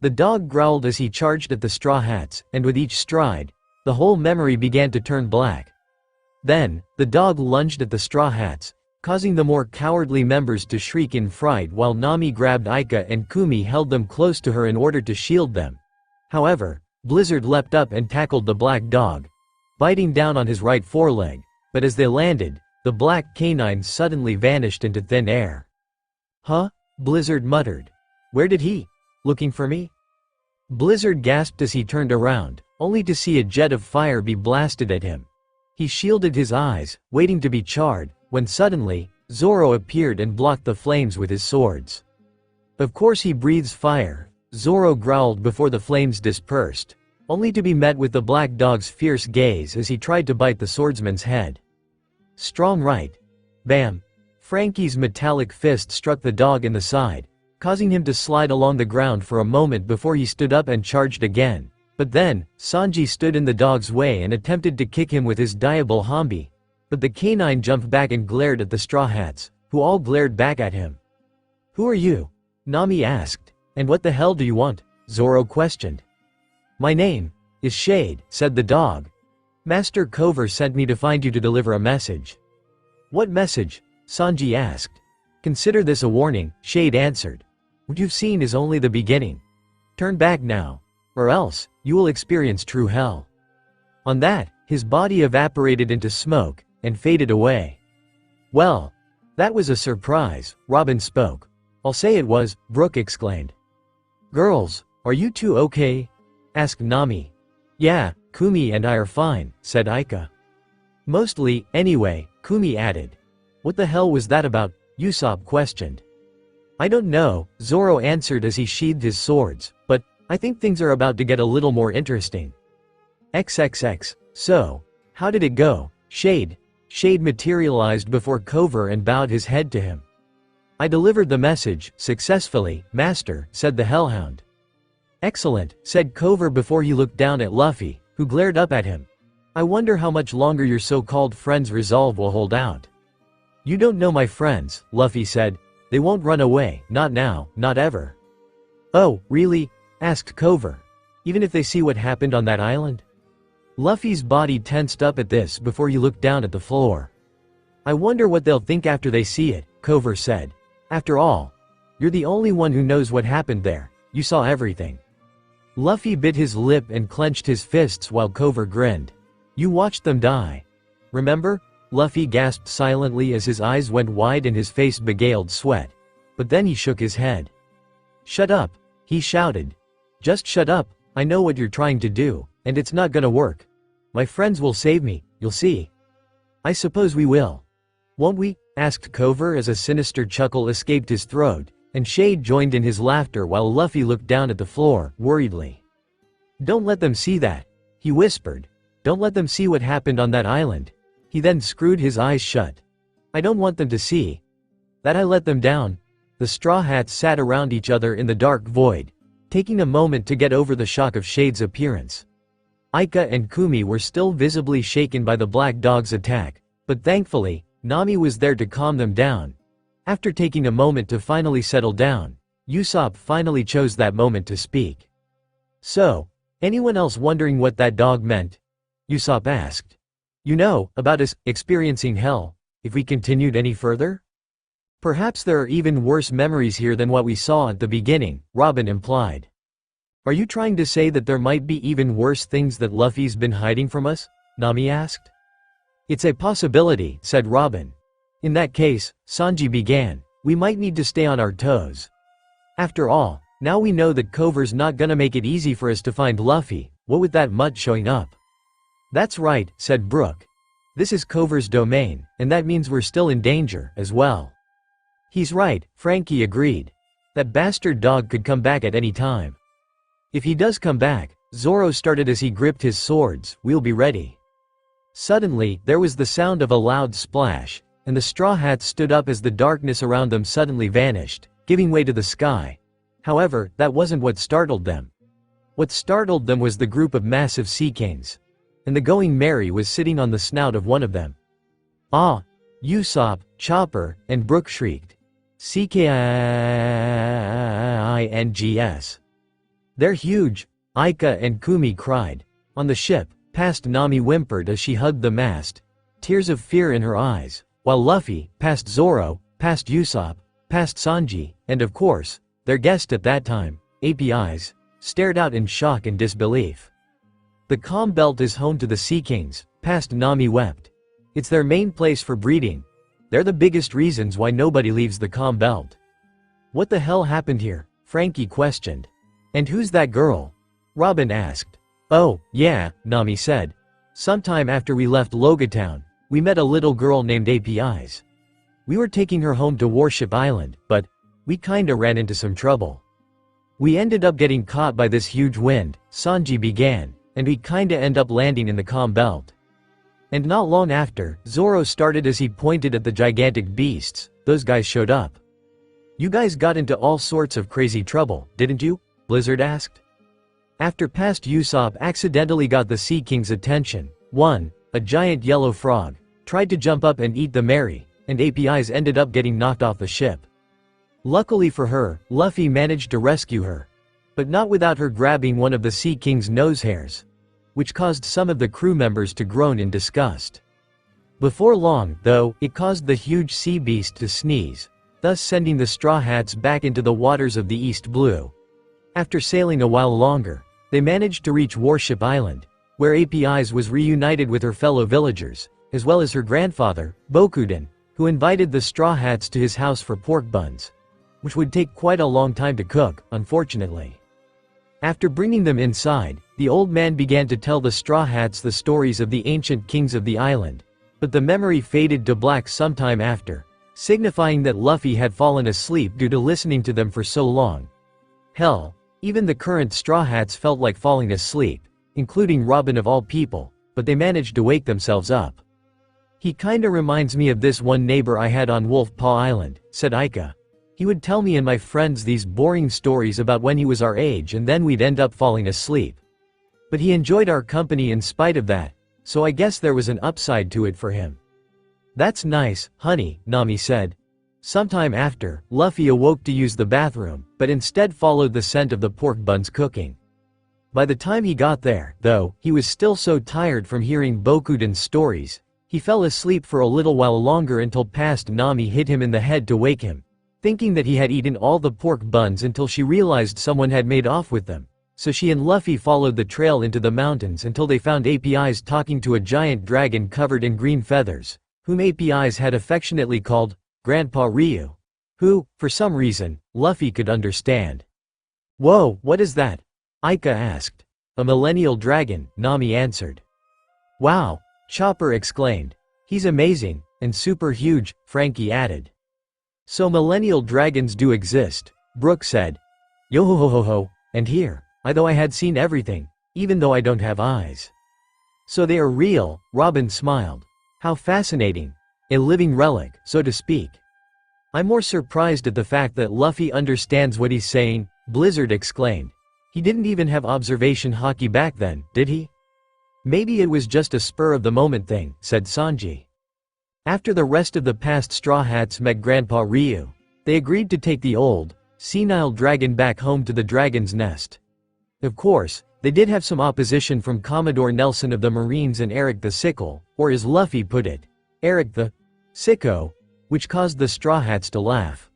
The dog growled as he charged at the Straw Hats, and with each stride, the whole memory began to turn black. Then, the dog lunged at the Straw Hats, causing the more cowardly members to shriek in fright while Nami grabbed Aika and Kumi held them close to her in order to shield them. However, Blizzard leapt up and tackled the black dog, biting down on his right foreleg, but as they landed, the black canine suddenly vanished into thin air. Huh? Blizzard muttered. Where did he? Looking for me? Blizzard gasped as he turned around, only to see a jet of fire be blasted at him. He shielded his eyes, waiting to be charred, when suddenly, Zoro appeared and blocked the flames with his swords. Of course he breathes fire, Zoro growled before the flames dispersed, only to be met with the black dog's fierce gaze as he tried to bite the swordsman's head. Strong right. Bam. Frankie's metallic fist struck the dog in the side, causing him to slide along the ground for a moment before he stood up and charged again. But then, Sanji stood in the dog's way and attempted to kick him with his diable hambi. But the canine jumped back and glared at the Straw Hats, who all glared back at him. Who are you? Nami asked. And what the hell do you want? Zoro questioned. My name is Shade, said the dog. Master Cover sent me to find you to deliver a message. What message? Sanji asked. Consider this a warning, Shade answered. What you've seen is only the beginning. Turn back now, or else, you will experience true hell. On that, his body evaporated into smoke, and faded away. Well, that was a surprise, Robin spoke. I'll say it was, Brooke exclaimed. Girls, are you two okay? Asked Nami. Yeah, Kumi and I are fine, said Aika. Mostly, anyway, Kumi added. What the hell was that about? Usopp questioned. I don't know, Zoro answered as he sheathed his swords, but I think things are about to get a little more interesting. XXX, so, how did it go, Shade? Shade materialized before Cover and bowed his head to him. I delivered the message, successfully, Master, said the Hellhound. Excellent, said Cover before he looked down at Luffy, who glared up at him. I wonder how much longer your so-called friends' resolve will hold out. You don't know my friends, Luffy said. They won't run away, not now, not ever. Oh, really? Asked Cover. Even if they see what happened on that island? Luffy's body tensed up at this before he looked down at the floor. I wonder what they'll think after they see it, Cover said. After all, you're the only one who knows what happened there, you saw everything. Luffy bit his lip and clenched his fists while Cover grinned. You watched them die. Remember? Luffy gasped silently as his eyes went wide and his face beguiled sweat. But then he shook his head. Shut up, he shouted. Just shut up, I know what you're trying to do, and it's not gonna work. My friends will save me, you'll see. I suppose we will. Won't we? Asked Cover as a sinister chuckle escaped his throat, and Shade joined in his laughter while Luffy looked down at the floor, worriedly. Don't let them see that, he whispered. Don't let them see what happened on that island. He then screwed his eyes shut. I don't want them to see that I let them down. The Straw Hats sat around each other in the dark void, taking a moment to get over the shock of Shade's appearance. Aika and Kumi were still visibly shaken by the black dog's attack, but thankfully, Nami was there to calm them down. After taking a moment to finally settle down, Usopp finally chose that moment to speak. "So, anyone else wondering what that dog meant?" Usopp asked. "You know, about us experiencing hell, if we continued any further? Perhaps there are even worse memories here than what we saw at the beginning," Robin implied. "Are you trying to say that there might be even worse things that Luffy's been hiding from us?" Nami asked. "It's a possibility," said Robin. "In that case," Sanji began, "we might need to stay on our toes. After all, now we know that Cover's not gonna make it easy for us to find Luffy, what with that mutt showing up." "That's right," said Brook. "This is Cover's domain, and that means we're still in danger, as well." "He's right," Frankie agreed. "That bastard dog could come back at any time." "If he does come back," Zoro started as he gripped his swords, "we'll be ready." Suddenly, there was the sound of a loud splash, and the Straw Hats stood up as the darkness around them suddenly vanished, giving way to the sky. However, that wasn't what startled them. What startled them was the group of massive sea kings. And the Going Merry was sitting on the snout of one of them. "Ah!" Usopp, Chopper, and Brook shrieked. "Kings! They're huge!" Aika and Kumi cried. On the ship, past Nami whimpered as she hugged the mast, tears of fear in her eyes, while Luffy, past Zoro, past Usopp, past Sanji, and of course, their guest at that time, APIs, stared out in shock and disbelief. "The Calm Belt is home to the Sea Kings," past Nami wept. "It's their main place for breeding. They're the biggest reasons why nobody leaves the Calm Belt." "What the hell happened here?" Frankie questioned. "And who's that girl?" Robin asked. "Oh, yeah," Nami said. "Sometime after we left Logatown, we met a little girl named APIs. We were taking her home to Warship Island, but we kinda ran into some trouble. We ended up getting caught by this huge wind," Sanji began, "and we kinda end up landing in the Calm Belt. And not long after," Zoro started as he pointed at the gigantic beasts, "those guys showed up." "You guys got into all sorts of crazy trouble, didn't you?" Blizzard asked. After past Usopp accidentally got the Sea King's attention, a giant yellow frog, tried to jump up and eat the Mary, and APIs ended up getting knocked off the ship. Luckily for her, Luffy managed to rescue her. But not without her grabbing one of the Sea King's nose hairs, which caused some of the crew members to groan in disgust. Before long, though, it caused the huge sea beast to sneeze, thus sending the Straw Hats back into the waters of the East Blue. After sailing a while longer, they managed to reach Warship Island, where APIs was reunited with her fellow villagers, as well as her grandfather, Bokuden, who invited the Straw Hats to his house for pork buns, which would take quite a long time to cook, unfortunately. After bringing them inside, the old man began to tell the Straw Hats the stories of the ancient kings of the island, but the memory faded to black sometime after, signifying that Luffy had fallen asleep due to listening to them for so long. Hell, even the current Straw Hats felt like falling asleep, including Robin of all people, but they managed to wake themselves up. "He kinda reminds me of this one neighbor I had on Wolf Paw Island," said Aika. "He would tell me and my friends these boring stories about when he was our age and then we'd end up falling asleep. But he enjoyed our company in spite of that, so I guess there was an upside to it for him." "That's nice, honey," Nami said. Sometime after, Luffy awoke to use the bathroom, but instead followed the scent of the pork buns cooking. By the time he got there, though, he was still so tired from hearing Bokuden's stories, he fell asleep for a little while longer until past Nami hit him in the head to wake him, thinking that he had eaten all the pork buns until she realized someone had made off with them. So she and Luffy followed the trail into the mountains until they found APIs talking to a giant dragon covered in green feathers, whom APIs had affectionately called Grandpa Ryu, who, for some reason, Luffy could understand. "Whoa, what is that?" Aika asked. "A millennial dragon," Nami answered. "Wow," Chopper exclaimed. "He's amazing, and super huge," Frankie added. "So millennial dragons do exist," Brook said. "Yo-ho-ho-ho-ho, and here, though I had seen everything, even though I don't have eyes." "So they are real," Robin smiled. "How fascinating. A living relic, so to speak." "I'm more surprised at the fact that Luffy understands what he's saying," Blizzard exclaimed. "He didn't even have observation hockey back then, did he?" Maybe it was just a spur-of-the-moment thing, said Sanji. After the rest of the past Straw Hats met Grandpa Ryu, they agreed to take the old, senile dragon back home to the dragon's nest. Of course, they did have some opposition from Commodore Nelson of the Marines and Eric the Sickle, or as Luffy put it, Eric the Sicko, which caused the Straw Hats to laugh.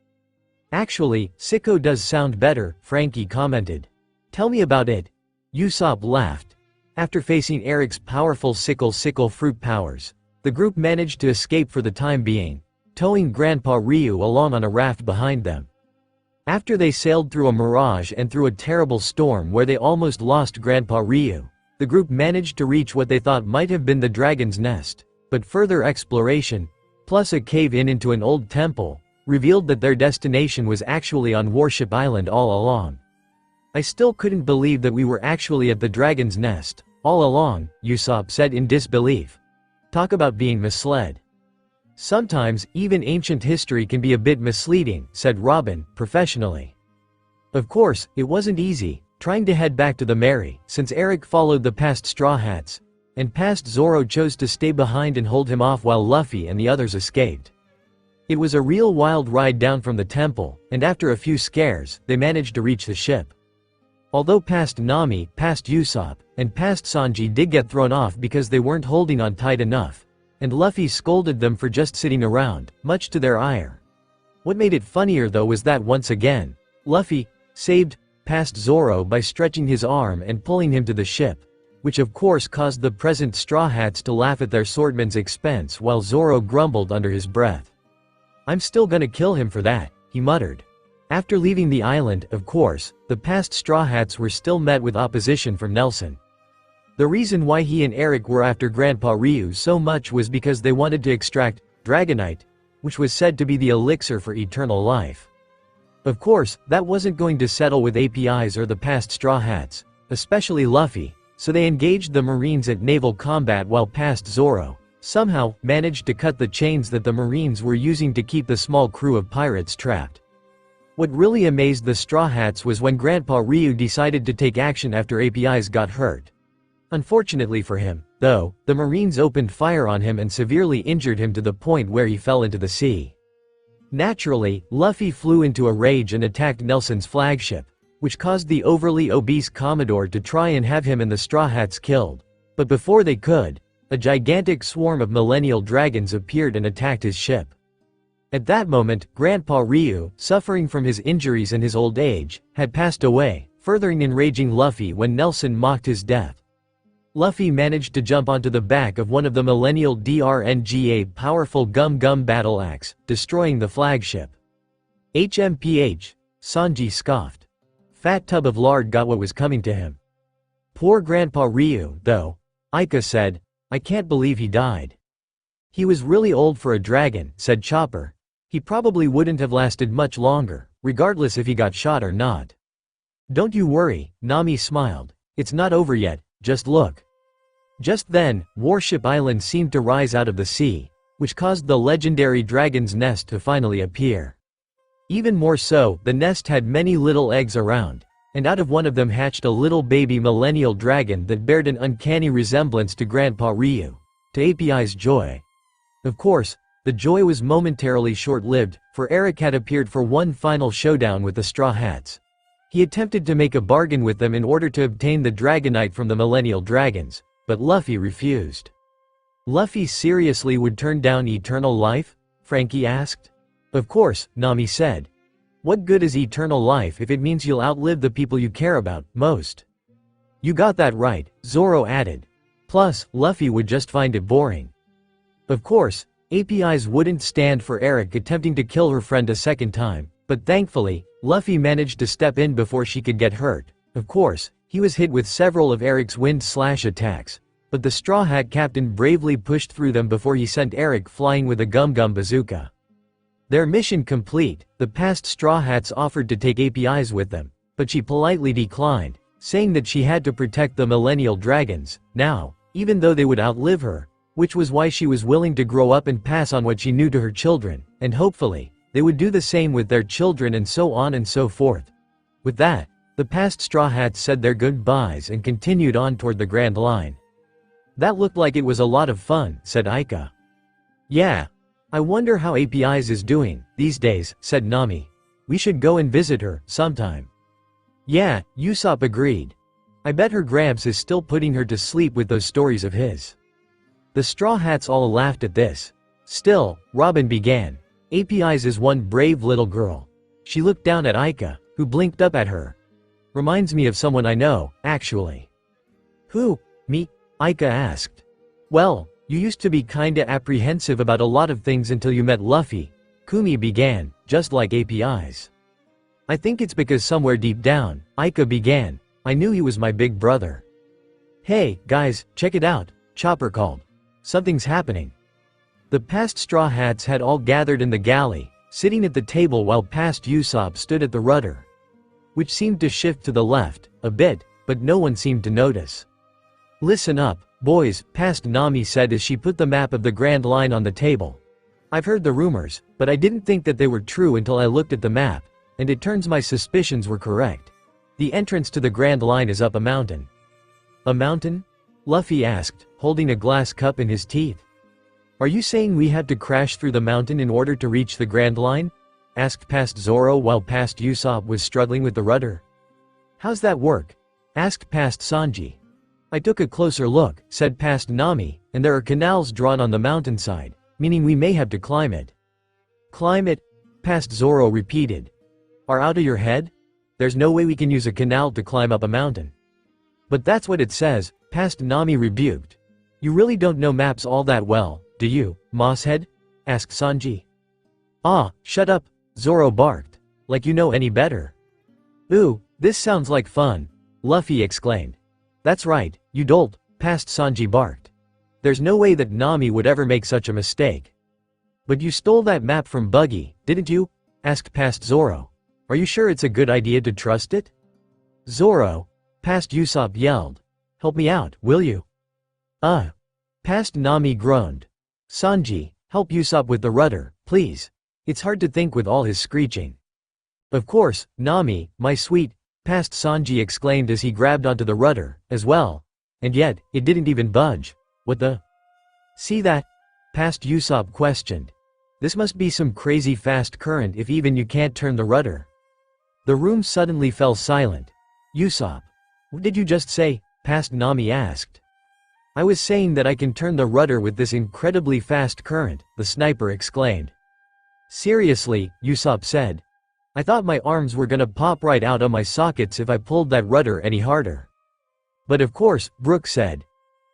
Actually, Sicko does sound better, Frankie commented. Tell me about it. Usopp laughed. After facing Eric's powerful sickle fruit powers, the group managed to escape for the time being, towing Grandpa Ryu along on a raft behind them. After they sailed through a mirage and through a terrible storm where they almost lost Grandpa Ryu, the group managed to reach what they thought might have been the dragon's nest, but further exploration, plus a cave-in into an old temple, revealed that their destination was actually on Warship Island all along. I still couldn't believe that we were actually at the dragon's nest, all along, Usopp said in disbelief. Talk about being misled. Sometimes, even ancient history can be a bit misleading, said Robin, professionally. Of course, it wasn't easy, trying to head back to the Mary, since Eric followed the past Straw Hats, and past Zoro chose to stay behind and hold him off while Luffy and the others escaped. It was a real wild ride down from the temple, and after a few scares, they managed to reach the ship. Although past Nami, past Usopp, and past Sanji did get thrown off because they weren't holding on tight enough, and Luffy scolded them for just sitting around, much to their ire. What made it funnier though was that once again, Luffy saved past Zoro by stretching his arm and pulling him to the ship, which of course caused the present Straw Hats to laugh at their swordman's expense while Zoro grumbled under his breath. I'm still gonna kill him for that, he muttered. After leaving the island, of course, the past Straw Hats were still met with opposition from Nelson. The reason why he and Eric were after Grandpa Ryu so much was because they wanted to extract Dragonite, which was said to be the elixir for eternal life. Of course, that wasn't going to settle with APIs or the past Straw Hats, especially Luffy, so they engaged the Marines at naval combat while past Zoro somehow managed to cut the chains that the Marines were using to keep the small crew of pirates trapped. What really amazed the Straw Hats was when Grandpa Ryu decided to take action after APIs got hurt. Unfortunately for him, though, the Marines opened fire on him and severely injured him to the point where he fell into the sea. Naturally, Luffy flew into a rage and attacked Nelson's flagship, which caused the overly obese Commodore to try and have him and the Straw Hats killed. But before they could, a gigantic swarm of millennial dragons appeared and attacked his ship. At that moment, Grandpa Ryu, suffering from his injuries and his old age, had passed away, furthering enraging Luffy when Nelson mocked his death. Luffy managed to jump onto the back of one of the millennial DRNGA powerful Gum battle axe, destroying the flagship. HMPH, Sanji scoffed. Fat tub of lard got what was coming to him. Poor Grandpa Ryu, though, Aika said, I can't believe he died. He was really old for a dragon, said Chopper. He probably wouldn't have lasted much longer, regardless if he got shot or not. Don't you worry, Nami smiled. It's not over yet, just look. Just then, Warship Island seemed to rise out of the sea, which caused the legendary dragon's nest to finally appear. Even more so, the nest had many little eggs around, and out of one of them hatched a little baby millennial dragon that bared an uncanny resemblance to Grandpa Ryu, to API's joy. Of course, the joy was momentarily short-lived, for Eric had appeared for one final showdown with the Straw Hats. He attempted to make a bargain with them in order to obtain the Dragonite from the millennial dragons, but Luffy refused. Luffy seriously would turn down eternal life? Frankie asked. Of course, Nami said. What good is eternal life if it means you'll outlive the people you care about most? You got that right, Zoro added. Plus, Luffy would just find it boring. Of course, APIs wouldn't stand for Eric attempting to kill her friend a second time, but thankfully, Luffy managed to step in before she could get hurt. Of course, he was hit with several of Eric's wind-slash attacks, but the Straw Hat captain bravely pushed through them before he sent Eric flying with a Gum bazooka. Their mission complete, the past Straw Hats offered to take APIs with them, but she politely declined, saying that she had to protect the millennial dragons, now, even though they would outlive her, which was why she was willing to grow up and pass on what she knew to her children, and hopefully, they would do the same with their children and so on and so forth. With that, the past Straw Hats said their goodbyes and continued on toward the Grand Line. That looked like it was a lot of fun, said Aika. Yeah. I wonder how APIs is doing these days, said Nami. We should go and visit her sometime. Yeah, Usopp agreed. I bet her Gramps is still putting her to sleep with those stories of his. The Straw Hats all laughed at this. Still, Robin began. APIs is one brave little girl. She looked down at Aika, who blinked up at her. Reminds me of someone I know, actually. Who? Me? Aika asked. Well, you used to be kinda apprehensive about a lot of things until you met Luffy, Kumi began, just like APIs. I think it's because somewhere deep down, Aika began, I knew he was my big brother. Hey, guys, check it out, Chopper called. Something's happening. The past Straw Hats had all gathered in the galley, sitting at the table while past Usopp stood at the rudder, which seemed to shift to the left, a bit, but no one seemed to notice. Listen up, boys, past Nami said as she put the map of the Grand Line on the table. I've heard the rumors, but I didn't think that they were true until I looked at the map, and it turns my suspicions were correct. The entrance to the Grand Line is up a mountain. A mountain? Luffy asked, holding a glass cup in his teeth. Are you saying we had to crash through the mountain in order to reach the Grand Line? Asked past Zoro while past Usopp was struggling with the rudder. How's that work? Asked past Sanji. I took a closer look, said past Nami, and there are canals drawn on the mountainside, meaning we may have to climb it. Climb it? Past Zoro repeated. Are out of your head? There's no way we can use a canal to climb up a mountain. But that's what it says, past Nami rebuked. You really don't know maps all that well, do you, Mosshead? Asked Sanji. Ah, shut up, Zoro barked. Like you know any better. Ooh, this sounds like fun, Luffy exclaimed. That's right, you dolt, past Sanji barked. There's no way that Nami would ever make such a mistake. But you stole that map from Buggy, didn't you? Asked past Zoro. Are you sure it's a good idea to trust it? Zoro, past Usopp yelled. Help me out, will you? Past Nami groaned. Sanji, help Usopp with the rudder, please. It's hard to think with all his screeching. Of course, Nami, my sweet, past Sanji exclaimed as he grabbed onto the rudder, as well. And yet, it didn't even budge. What the? See that? Past Usopp questioned. This must be some crazy fast current if even you can't turn the rudder. The room suddenly fell silent. Usopp. What did you just say? Past Nami asked. I was saying that I can turn the rudder with this incredibly fast current, the sniper exclaimed. Seriously, Usopp said. I thought my arms were gonna pop right out of my sockets if I pulled that rudder any harder. But of course, Brook said.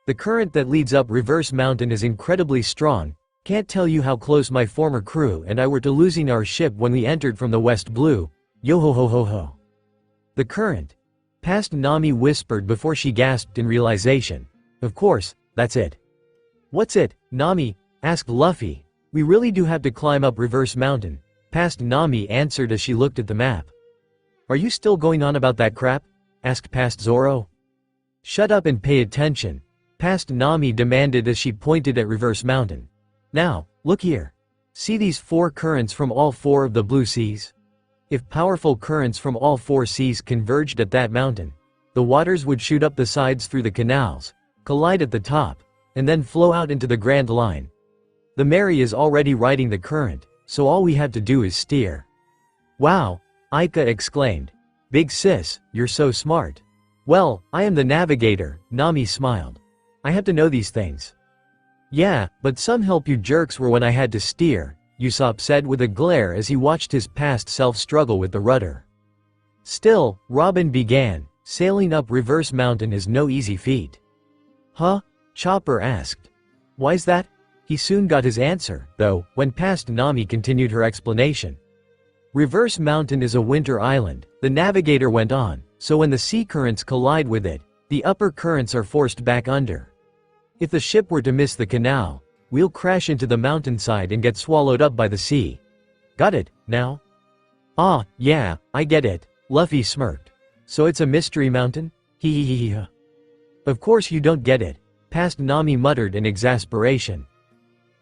The current that leads up Reverse Mountain is incredibly strong. Can't tell you how close my former crew and I were to losing our ship when we entered from the West Blue. Yo ho ho ho ho. The current. Past Nami whispered before she gasped in realization. Of course, that's it. What's it, Nami? Asked Luffy. We really do have to climb up Reverse Mountain. Past Nami answered as she looked at the map. Are you still going on about that crap? Asked past Zoro. Shut up and pay attention. Past Nami demanded as she pointed at Reverse Mountain. Now, look here. See these 4 currents from all 4 of the blue seas? If powerful currents from all 4 seas converged at that mountain, the waters would shoot up the sides through the canals, collide at the top, and then flow out into the Grand Line. The Mary is already riding the current, so all we have to do is steer. Wow, Aika exclaimed. Big sis, you're so smart. Well, I am the navigator, Nami smiled. I have to know these things. Yeah, but some help you jerks were when I had to steer, Usopp said with a glare as he watched his past self struggle with the rudder. Still, Robin began, sailing up Reverse Mountain is no easy feat. Huh? Chopper asked. Why's that? He soon got his answer, though, when past Nami continued her explanation. Reverse Mountain is a winter island, the navigator went on, so when the sea currents collide with it, the upper currents are forced back under. If the ship were to miss the canal, we'll crash into the mountainside and get swallowed up by the sea. Got it, now? Ah, yeah, I get it, Luffy smirked. So it's a mystery mountain? Hee. Of course you don't get it, past Nami muttered in exasperation.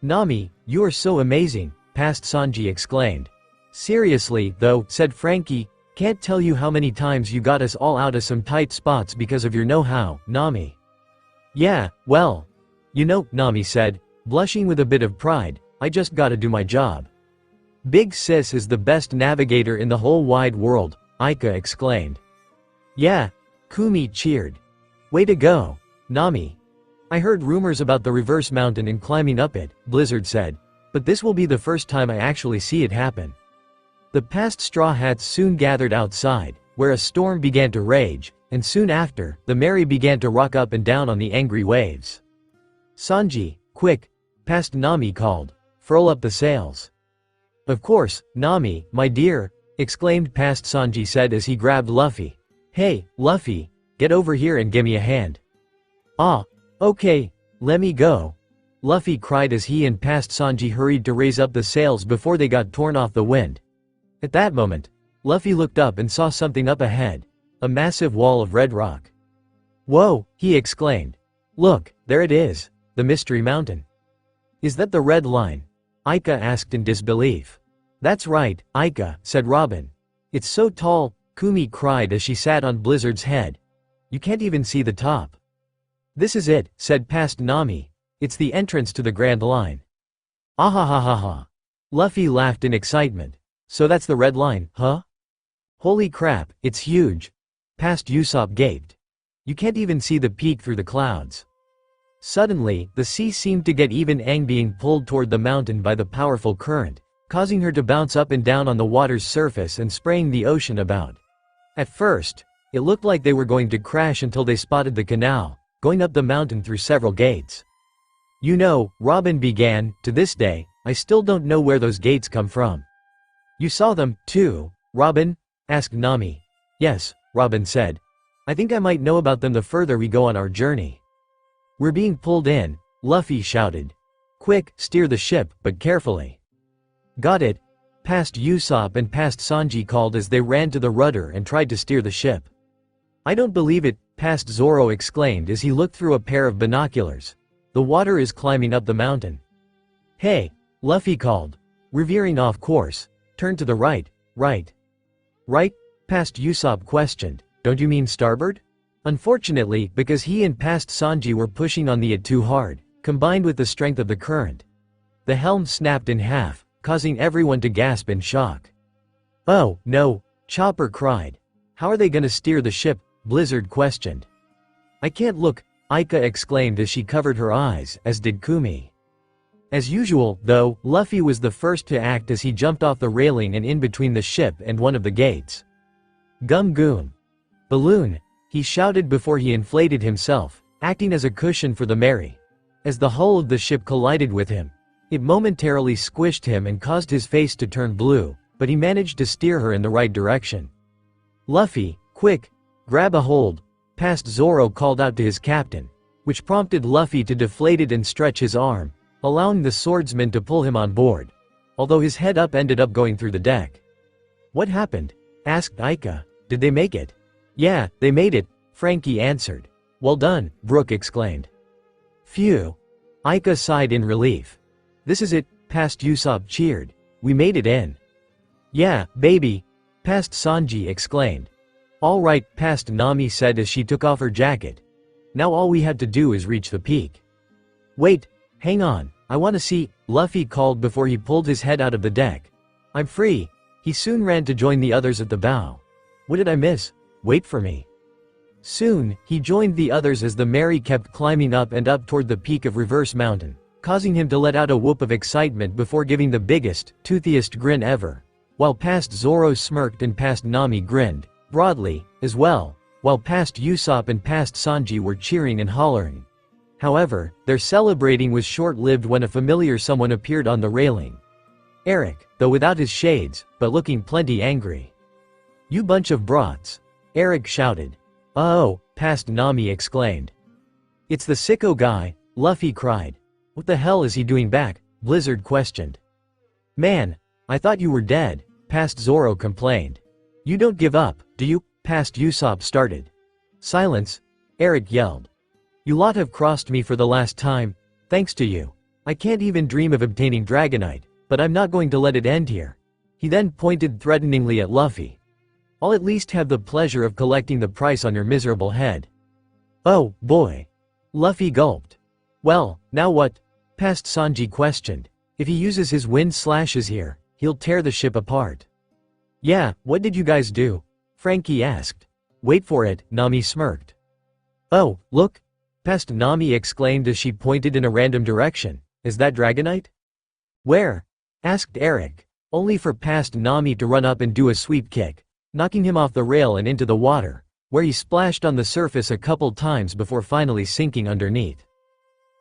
Nami, you are so amazing, past Sanji exclaimed. Seriously, though, said Frankie, can't tell you how many times you got us all out of some tight spots because of your know-how, Nami. Yeah, well, You know, Nami said, blushing with a bit of pride, I just gotta do my job. Big Sis is the best navigator in the whole wide world, Aika exclaimed. Yeah, Kumi cheered. Way to go, Nami. I heard rumors about the reverse mountain and climbing up it, Blizzard said, but this will be the first time I actually see it happen. The past Straw Hats soon gathered outside, where a storm began to rage, and soon after, the Mary began to rock up and down on the angry waves. Sanji, quick, past Nami called, furl up the sails. Of course, Nami, my dear, exclaimed past Sanji said as he grabbed Luffy. Hey, Luffy, get over here and give me a hand. Ah, okay, let me go. Luffy cried as he and past Sanji hurried to raise up the sails before they got torn off the wind. At that moment, Luffy looked up and saw something up ahead, a massive wall of red rock. Whoa, he exclaimed. Look, there it is, the mystery mountain. Is that the red line? Aika asked in disbelief. That's right, Aika, said Robin. It's so tall, Kumi cried as she sat on Blizzard's head. You can't even see the top. This is it, said past Nami. It's the entrance to the Grand Line. Ahahaha. Luffy laughed in excitement. So that's the red line, huh? Holy crap, it's huge. Past Usopp gaped. You can't even see the peak through the clouds. Suddenly, the sea seemed to get even Aang being pulled toward the mountain by the powerful current, causing her to bounce up and down on the water's surface and spraying the ocean about. At first, it looked like they were going to crash until they spotted the canal, going up the mountain through several gates. You know, Robin began, to this day, I still don't know where those gates come from. You saw them, too, Robin? Asked Nami. Yes, Robin said. I think I might know about them the further we go on our journey. We're being pulled in, Luffy shouted. Quick, steer the ship, but carefully. Got it. Past Usopp and past Sanji called as they ran to the rudder and tried to steer the ship. I don't believe it, past Zoro exclaimed as he looked through a pair of binoculars. The water is climbing up the mountain. Hey, Luffy called. We're veering off course. Turn to the right, right. Right? Past Usopp questioned. Don't you mean starboard? Unfortunately, because he and past Sanji were pushing on the it too hard, combined with the strength of the current. The helm snapped in half, causing everyone to gasp in shock. Oh, no, Chopper cried. How are they gonna steer the ship? Blizzard questioned. I can't look, Aika exclaimed as she covered her eyes, as did Kumi. As usual, though, Luffy was the first to act as he jumped off the railing and in between the ship and one of the gates. Gum Goom. Balloon, he shouted before he inflated himself, acting as a cushion for the Mary. As the hull of the ship collided with him, it momentarily squished him and caused his face to turn blue, but he managed to steer her in the right direction. Luffy, quick, grab a hold, past Zoro called out to his captain, which prompted Luffy to deflate it and stretch his arm, allowing the swordsman to pull him on board, although his head up ended up going through the deck. What happened? Asked Aika. Did they make it? Yeah, they made it, Frankie answered. Well done, Brook exclaimed. Phew. Aika sighed in relief. This is it, past Usopp cheered. We made it in. Yeah, baby, past Sanji exclaimed. All right, past Nami said as she took off her jacket. Now all we had to do is reach the peak. Wait, hang on, I want to see, Luffy called before he pulled his head out of the deck. I'm free. He soon ran to join the others at the bow. What did I miss? Wait for me. Soon, he joined the others as the Mary kept climbing up and up toward the peak of Reverse Mountain, causing him to let out a whoop of excitement before giving the biggest, toothiest grin ever. While past Zoro smirked and past Nami grinned, broadly, as well, while past Usopp and past Sanji were cheering and hollering. However, their celebrating was short-lived when a familiar someone appeared on the railing. Eric, though without his shades, but looking plenty angry. You bunch of brats, Eric shouted. Oh, past Nami exclaimed. It's the sicko guy, Luffy cried. What the hell is he doing back? Blizzard questioned. Man, I thought you were dead, past Zoro complained. You don't give up, do you? Past Usopp started. Silence, Eric yelled. You lot have crossed me for the last time, thanks to you. I can't even dream of obtaining Dragonite, but I'm not going to let it end here. He then pointed threateningly at Luffy. I'll at least have the pleasure of collecting the price on your miserable head. Oh, boy. Luffy gulped. Well, now what? Past Sanji questioned. If he uses his wind slashes here, he'll tear the ship apart. Yeah, what did you guys do? Frankie asked. Wait for it, Nami smirked. Oh, look! Past Nami exclaimed as she pointed in a random direction. Is that Dragonite? Where? Asked Eric, only for Past Nami to run up and do a sweep kick, knocking him off the rail and into the water, where he splashed on the surface a couple times before finally sinking underneath.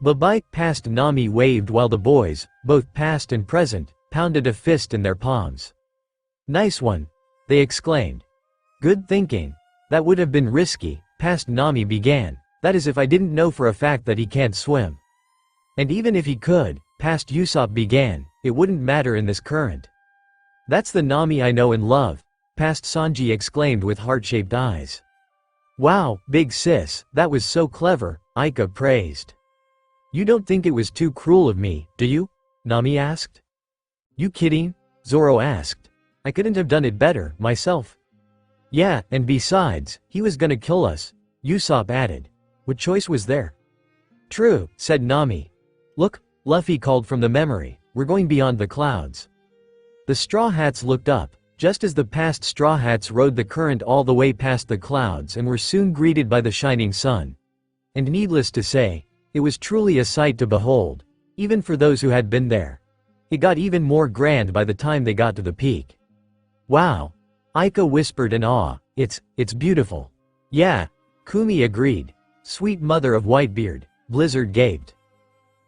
Bye-bye, Past Nami waved while the boys, both past and present, pounded a fist in their palms. Nice one, they exclaimed. Good thinking. That would have been risky, Past Nami began. That is if I didn't know for a fact that he can't swim. And even if he could, Past Usopp began, it wouldn't matter in this current. That's the Nami I know and love, Past Sanji exclaimed with heart-shaped eyes. Wow, big sis, that was so clever, Aika praised. You don't think it was too cruel of me, do you? Nami asked. You kidding? Zoro asked. I couldn't have done it better, myself. Yeah, and besides, he was gonna kill us, Usopp added. What choice was there? True, said Nami. Look, Luffy called from the memory, we're going beyond the clouds. The Straw Hats looked up, just as the past Straw Hats rode the current all the way past the clouds and were soon greeted by the shining sun. And needless to say, it was truly a sight to behold, even for those who had been there. It got even more grand by the time they got to the peak. Wow! Aika whispered in awe, it's beautiful. Yeah, Kumi agreed. Sweet mother of Whitebeard, Blizzard gaped.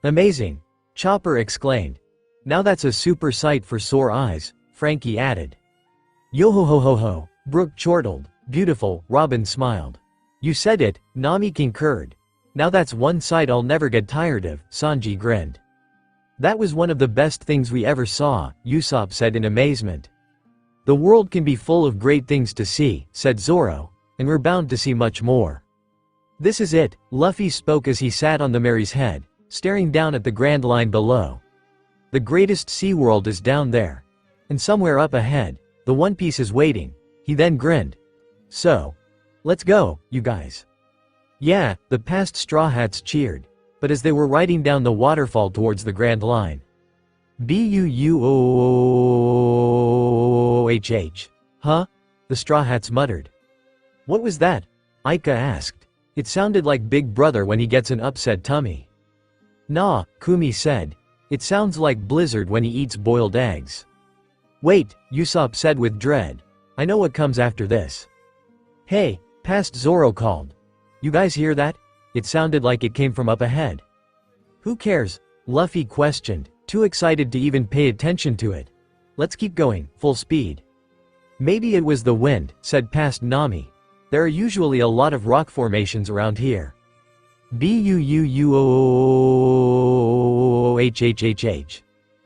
Amazing! Chopper exclaimed. Now that's a super sight for sore eyes, Frankie added. Yo-ho-ho-ho-ho, Brook chortled. Beautiful, Robin smiled. You said it, Nami concurred. Now that's one sight I'll never get tired of, Sanji grinned. That was one of the best things we ever saw, Usopp said in amazement. The world can be full of great things to see, said Zoro, and we're bound to see much more. This is it, Luffy spoke as he sat on the Mary's head, staring down at the Grand Line below. The greatest sea world is down there. And somewhere up ahead, the One Piece is waiting, he then grinned. So, let's go, you guys. Yeah, the past Straw Hats cheered, but as they were riding down the waterfall towards the Grand Line. B-U-U-O-H-H. Huh? The Straw Hats muttered. What was that? Aika asked. It sounded like Big Brother when he gets an upset tummy. Nah, Kumi said. It sounds like Blizzard when he eats boiled eggs. Wait, Usopp said with dread. I know what comes after this. Hey, past Zoro called. You guys hear that? It sounded like it came from up ahead. Who cares? Luffy questioned, too excited to even pay attention to it. Let's keep going, full speed. Maybe it was the wind, said past Nami. There are usually a lot of rock formations around here. B-U-U-U-O-H-H-H-H.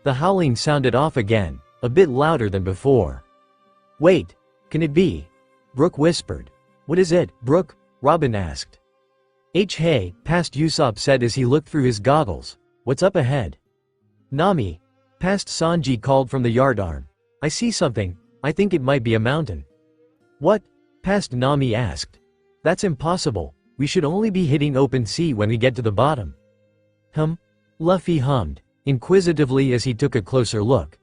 The howling sounded off again, a bit louder than before. Wait, can it be? Brook whispered. What is it, Brook? Robin asked. Hey, past Usopp said as he looked through his goggles. What's up ahead? Nami. Past Sanji called from the yardarm. I see something, I think it might be a mountain. What? Past Nami asked. That's impossible, we should only be hitting open sea when we get to the bottom. Luffy hummed, inquisitively as he took a closer look.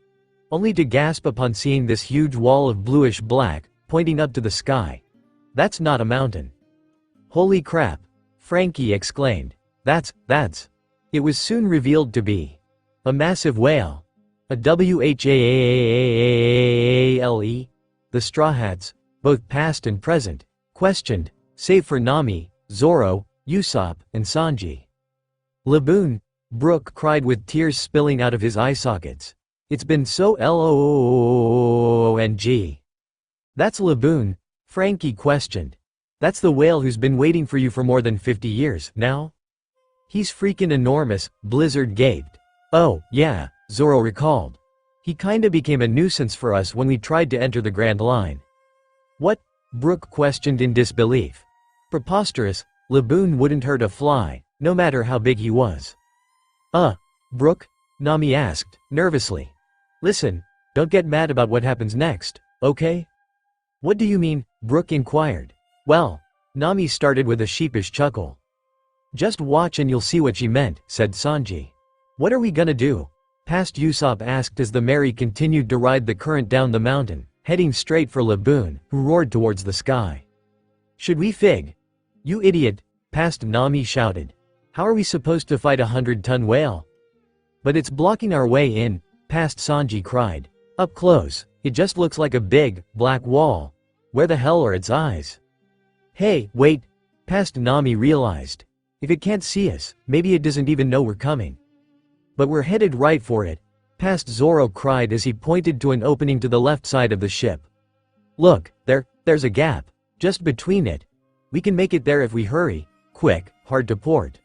Only to gasp upon seeing this huge wall of bluish black, pointing up to the sky. That's not a mountain. Holy crap! Frankie exclaimed. That's. It was soon revealed to be a massive whale. A whale. The Straw Hats, both past and present, questioned, save for Nami, Zoro, Usopp, and Sanji. Laboon, Brook cried with tears spilling out of his eye sockets. It's been so long. That's Laboon, Frankie questioned. That's the whale who's been waiting for you for more than 50 years, now? He's freaking enormous, Blizzard gaped. Oh, yeah, Zoro recalled. He kinda became a nuisance for us when we tried to enter the Grand Line. What? Brook questioned in disbelief. Preposterous, Laboon wouldn't hurt a fly, no matter how big he was. Brook? Nami asked, nervously. Listen, don't get mad about what happens next, okay? What do you mean? Brook inquired. Well, Nami started with a sheepish chuckle. Just watch and you'll see what she meant, said Sanji. What are we gonna do? Past Usopp asked as the Mary continued to ride the current down the mountain, heading straight for Laboon, who roared towards the sky. Should we fig? You idiot, Past Nami shouted. How are we supposed to fight a 100-ton whale? But it's blocking our way in, Past Sanji cried. Up close, it just looks like a big, black wall. Where the hell are its eyes? Hey, wait, Past Nami realized. If it can't see us, maybe it doesn't even know we're coming. But we're headed right for it, Past Zoro cried as he pointed to an opening to the left side of the ship. Look, there's a gap, just between it. We can make it there if we hurry, quick, hard to port.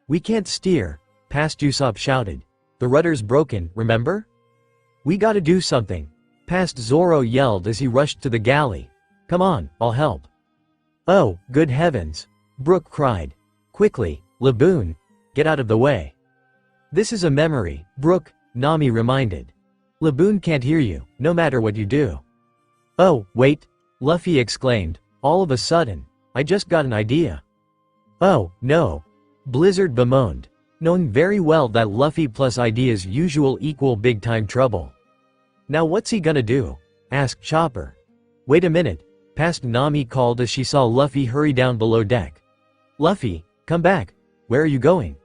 We can't steer, Past Usopp shouted. The rudder's broken, remember? We gotta do something, Past Zoro yelled as he rushed to the galley. Come on, I'll help. Oh, good heavens, Brook cried. Quickly, Laboon, get out of the way. This is a memory, Brook, Nami reminded. Laboon can't hear you, no matter what you do. Oh, wait, Luffy exclaimed, all of a sudden, I just got an idea. Oh, no, Blizzard bemoaned, knowing very well that Luffy plus ideas usual equal big time trouble. Now what's he gonna do? Asked Chopper. Wait a minute, Past Nami called as she saw Luffy hurry down below deck. Luffy, come back, where are you going?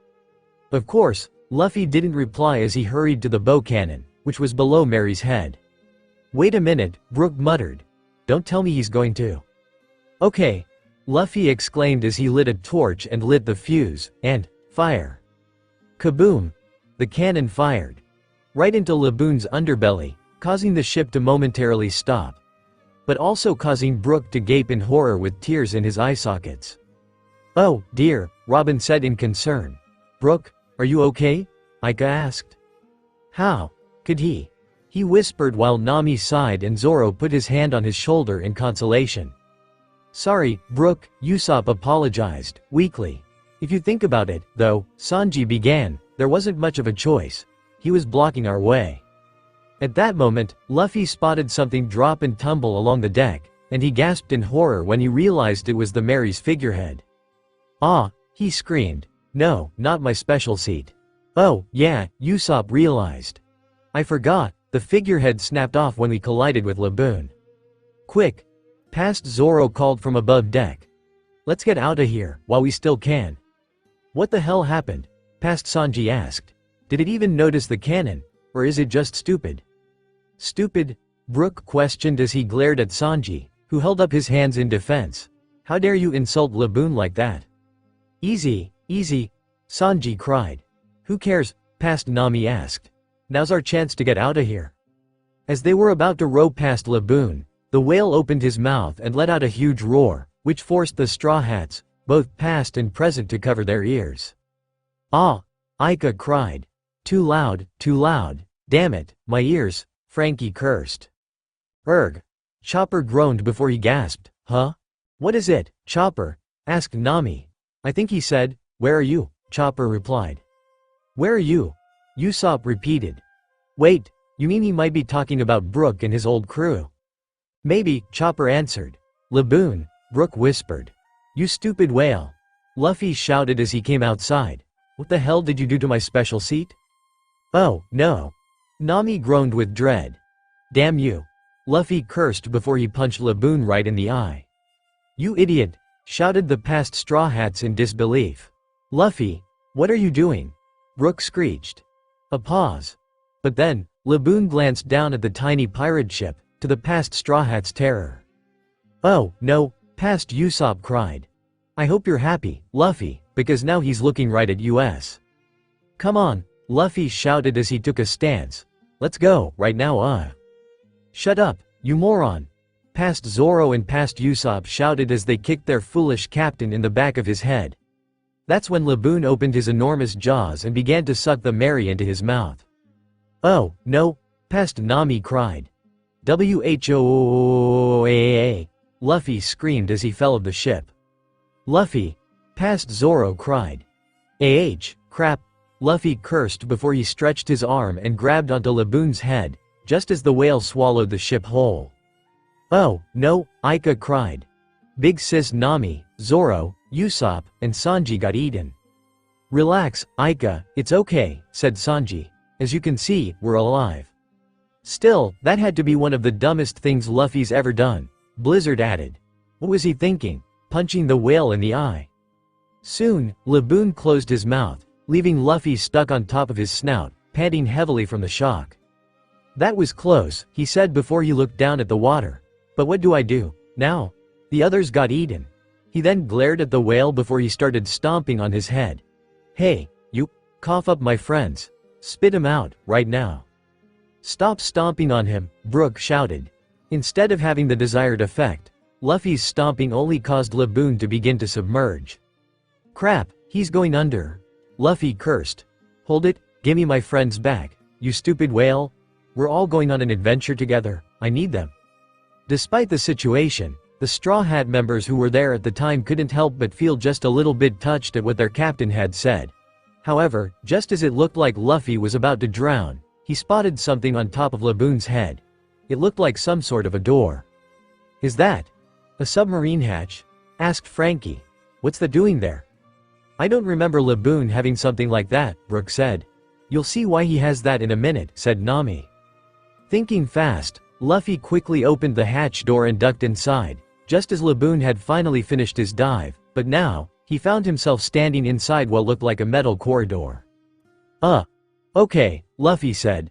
Of course, Luffy didn't reply as he hurried to the bow cannon, which was below Mary's head. Wait a minute, Brook muttered. Don't tell me he's going to. Okay, Luffy exclaimed as he lit a torch and lit the fuse, and, fire. Kaboom! The cannon fired. Right into Laboon's underbelly, causing the ship to momentarily stop. But also causing Brook to gape in horror with tears in his eye sockets. Oh, dear, Robin said in concern. Brook, are you okay? Ika asked. How could he? He whispered while Nami sighed and Zoro put his hand on his shoulder in consolation. Sorry, Brook, Usopp apologized, weakly. If you think about it, though, Sanji began, there wasn't much of a choice. He was blocking our way. At that moment, Luffy spotted something drop and tumble along the deck, and he gasped in horror when he realized it was the Mary's figurehead. Ah, he screamed. No, not my special seat. Oh, yeah, Usopp realized. I forgot, the figurehead snapped off when we collided with Laboon. Quick! Past Zoro called from above deck. Let's get out of here, while we still can. What the hell happened? Past Sanji asked. Did it even notice the cannon, or is it just stupid? Stupid? Brook questioned as he glared at Sanji, who held up his hands in defense. How dare you insult Laboon like that? Easy, easy, Sanji cried. Who cares? Past Nami asked. Now's our chance to get out of here. As they were about to row past Laboon, the whale opened his mouth and let out a huge roar, which forced the Straw Hats, both past and present, to cover their ears. Ah! Ika cried. Too loud, damn it, my ears, Frankie cursed. Erg! Chopper groaned before he gasped. Huh? What is it, Chopper? Asked Nami. I think he said, where are you? Chopper replied. Where are you? Usopp repeated. Wait, you mean he might be talking about Brook and his old crew? Maybe, Chopper answered. Laboon, Brook whispered. You stupid whale. Luffy shouted as he came outside. What the hell did you do to my special seat? Oh, no. Nami groaned with dread. Damn you. Luffy cursed before he punched Laboon right in the eye. You idiot, shouted the past Straw Hats in disbelief. Luffy, what are you doing? Brook screeched. A pause. But then, Laboon glanced down at the tiny pirate ship, to the past Straw Hat's terror. Oh, no, past Usopp cried. I hope you're happy, Luffy, because now he's looking right at us. Come on, Luffy shouted as he took a stance. Let's go, right now. Shut up, you moron. Past Zoro and past Usopp shouted as they kicked their foolish captain in the back of his head. That's when Laboon opened his enormous jaws and began to suck the Mary into his mouth. Oh, no, past Nami cried. Whoa! Luffy screamed as he fell of the ship. Luffy, past Zoro cried. Crap, Luffy cursed before he stretched his arm and grabbed onto Laboon's head, just as the whale swallowed the ship whole. Oh, no, Ika cried. Big sis Nami, Zoro, Usopp, and Sanji got eaten. Relax, Aika, it's okay, said Sanji. As you can see, we're alive. Still, that had to be one of the dumbest things Luffy's ever done, Blizzard added. What was he thinking? Punching the whale in the eye. Soon, Laboon closed his mouth, leaving Luffy stuck on top of his snout, panting heavily from the shock. That was close, he said before he looked down at the water. But what do I do now? The others got eaten. He then glared at the whale before he started stomping on his head. Hey, you, cough up my friends. Spit him out, right now. Stop stomping on him, Brook shouted. Instead of having the desired effect, Luffy's stomping only caused Laboon to begin to submerge. Crap, he's going under. Luffy cursed. Hold it, give me my friends back, you stupid whale. We're all going on an adventure together, I need them. Despite the situation, the Straw Hat members who were there at the time couldn't help but feel just a little bit touched at what their captain had said. However, just as it looked like Luffy was about to drown, he spotted something on top of Laboon's head. It looked like some sort of a door. Is that a submarine hatch? Asked Frankie. What's that doing there? I don't remember Laboon having something like that, Brook said. You'll see why he has that in a minute, said Nami. Thinking fast, Luffy quickly opened the hatch door and ducked inside, just as Laboon had finally finished his dive, but now, he found himself standing inside what looked like a metal corridor. Okay, Luffy said.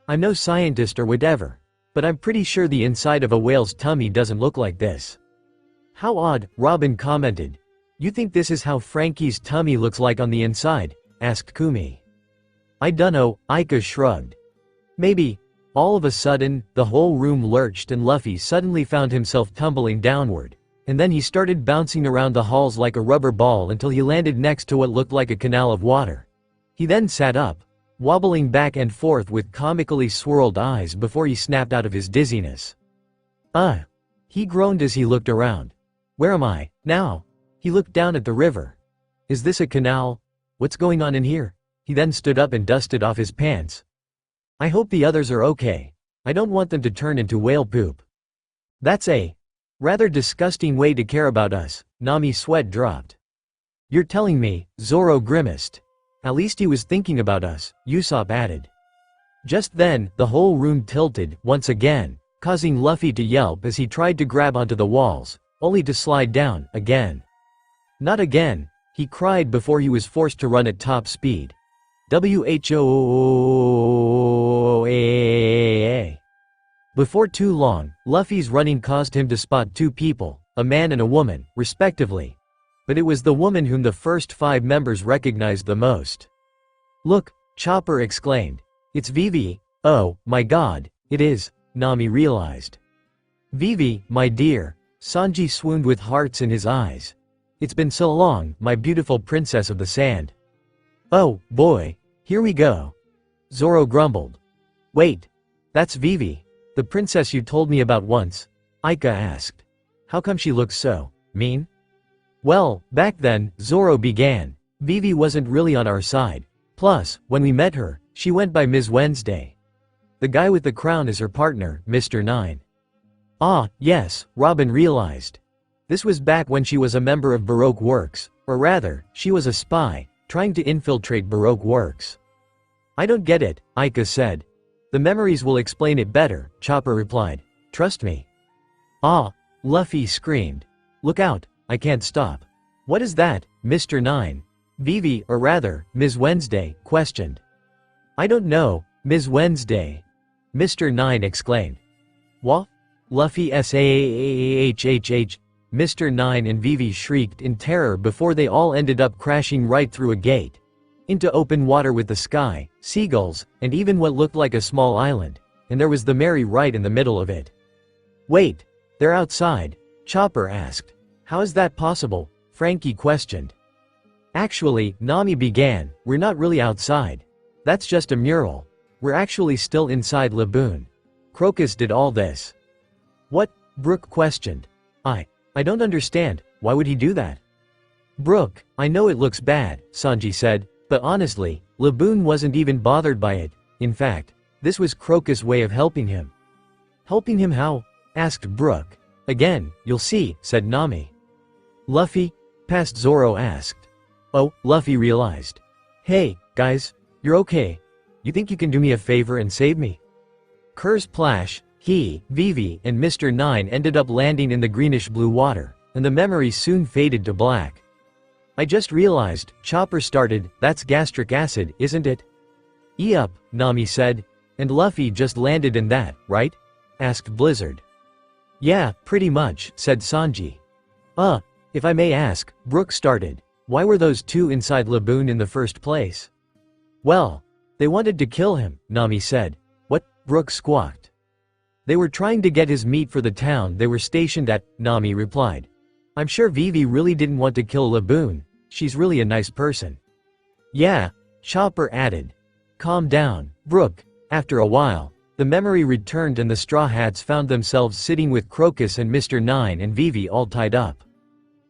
I'm no scientist or whatever, but I'm pretty sure the inside of a whale's tummy doesn't look like this. How odd, Robin commented. You think this is how Frankie's tummy looks like on the inside? Asked Kumi. I dunno, Aika shrugged. Maybe. All of a sudden, the whole room lurched and Luffy suddenly found himself tumbling downward, and then he started bouncing around the halls like a rubber ball until he landed next to what looked like a canal of water. He then sat up, wobbling back and forth with comically swirled eyes before he snapped out of his dizziness. He groaned as he looked around. Where am I, now? He looked down at the river. Is this a canal? What's going on in here? He then stood up and dusted off his pants. I hope the others are okay. I don't want them to turn into whale poop. That's a rather disgusting way to care about us, Nami's sweat dropped. You're telling me, Zoro grimaced. At least he was thinking about us, Usopp added. Just then, the whole room tilted, once again, causing Luffy to yelp as he tried to grab onto the walls, only to slide down, again. Not again, he cried before he was forced to run at top speed. WHOAAA. Before too long, Luffy's running caused him to spot two people, a man and a woman, respectively. But it was the woman whom the first 5 members recognized the most. Look, Chopper exclaimed. It's Vivi. Oh, my god, it is, Nami realized. Vivi, my dear, Sanji swooned with hearts in his eyes. It's been so long, my beautiful princess of the sand. Oh, boy, here we go. Zoro grumbled. Wait, that's Vivi, the princess you told me about once, Aika asked. How come she looks so mean? Well, back then, Zoro began, Vivi wasn't really on our side. Plus, when we met her, she went by Ms. Wednesday. The guy with the crown is her partner, Mr. Nine. Ah, yes, Robin realized. This was back when she was a member of Baroque Works, or rather, she was a spy, trying to infiltrate Baroque Works. I don't get it, Aika said. The memories will explain it better, Chopper replied. Trust me. Ah, Luffy screamed. Look out, I can't stop. What is that, Mr. Nine? Vivi, or rather, Ms. Wednesday, questioned. I don't know, Ms. Wednesday. Mr. Nine exclaimed. What? Luffy SAAHHH. Mr. Nine and Vivi shrieked in terror before they all ended up crashing right through a gate. Into open water with the sky, seagulls, and even what looked like a small island, and there was the Mary right in the middle of it. Wait, they're outside? Chopper asked. How is that possible? Frankie questioned. Actually, Nami began, we're not really outside. That's just a mural. We're actually still inside Laboon. Crocus did all this. What? Brook questioned. I don't understand, why would he do that? Brook, I know it looks bad, Sanji said, but honestly, Laboon wasn't even bothered by it. In fact, this was Crocus' way of helping him. Helping him how? Asked Brook. Again, you'll see, said Nami. Luffy, past Zoro asked. Oh, Luffy realized. Hey, guys, you're okay. You think you can do me a favor and save me? Kurz Plash, he, Vivi, and Mr. Nine ended up landing in the greenish-blue water, and the memory soon faded to black. I just realized, Chopper started, that's gastric acid, isn't it? Yup, Nami said. And Luffy just landed in that, right? Asked Blizzard. Yeah, pretty much, said Sanji. If I may ask, Brook started. Why were those two inside Laboon in the first place? Well, they wanted to kill him, Nami said. What? Brook squawked. They were trying to get his meat for the town they were stationed at, Nami replied. I'm sure Vivi really didn't want to kill Laboon. She's really a nice person. Yeah, Chopper added. Calm down, Brook. After a while, the memory returned and the Straw Hats found themselves sitting with Crocus and Mr. Nine and Vivi all tied up.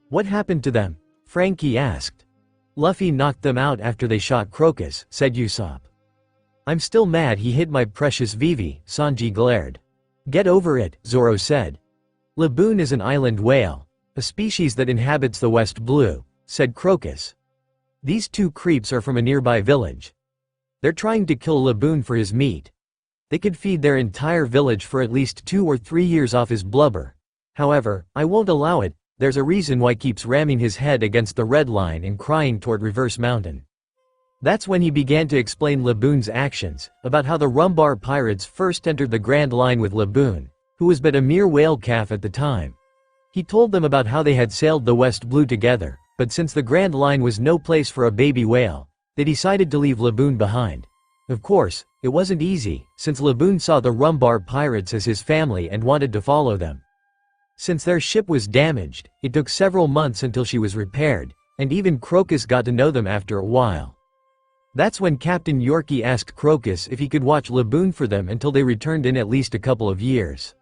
What happened to them? Frankie asked. Luffy knocked them out after they shot Crocus, said Usopp. I'm still mad he hit my precious Vivi, Sanji glared. Get over it, Zoro said. Laboon is an island whale, a species that inhabits the West Blue, said Crocus. These two creeps are from a nearby village. They're trying to kill Laboon for his meat. They could feed their entire village for at least 2 or 3 years off his blubber. However, I won't allow it. There's a reason why he keeps ramming his head against the red line and crying toward Reverse Mountain. That's when he began to explain Laboon's actions, about how the Rumbar pirates first entered the Grand Line with Laboon, who was but a mere whale calf at the time. He told them about how they had sailed the West Blue together, but since the Grand Line was no place for a baby whale, they decided to leave Laboon behind. Of course, it wasn't easy, since Laboon saw the Rumbar pirates as his family and wanted to follow them. Since their ship was damaged, it took several months until she was repaired, and even Crocus got to know them after a while. That's when Captain Yorkie asked Crocus if he could watch Laboon for them until they returned in at least a couple of years.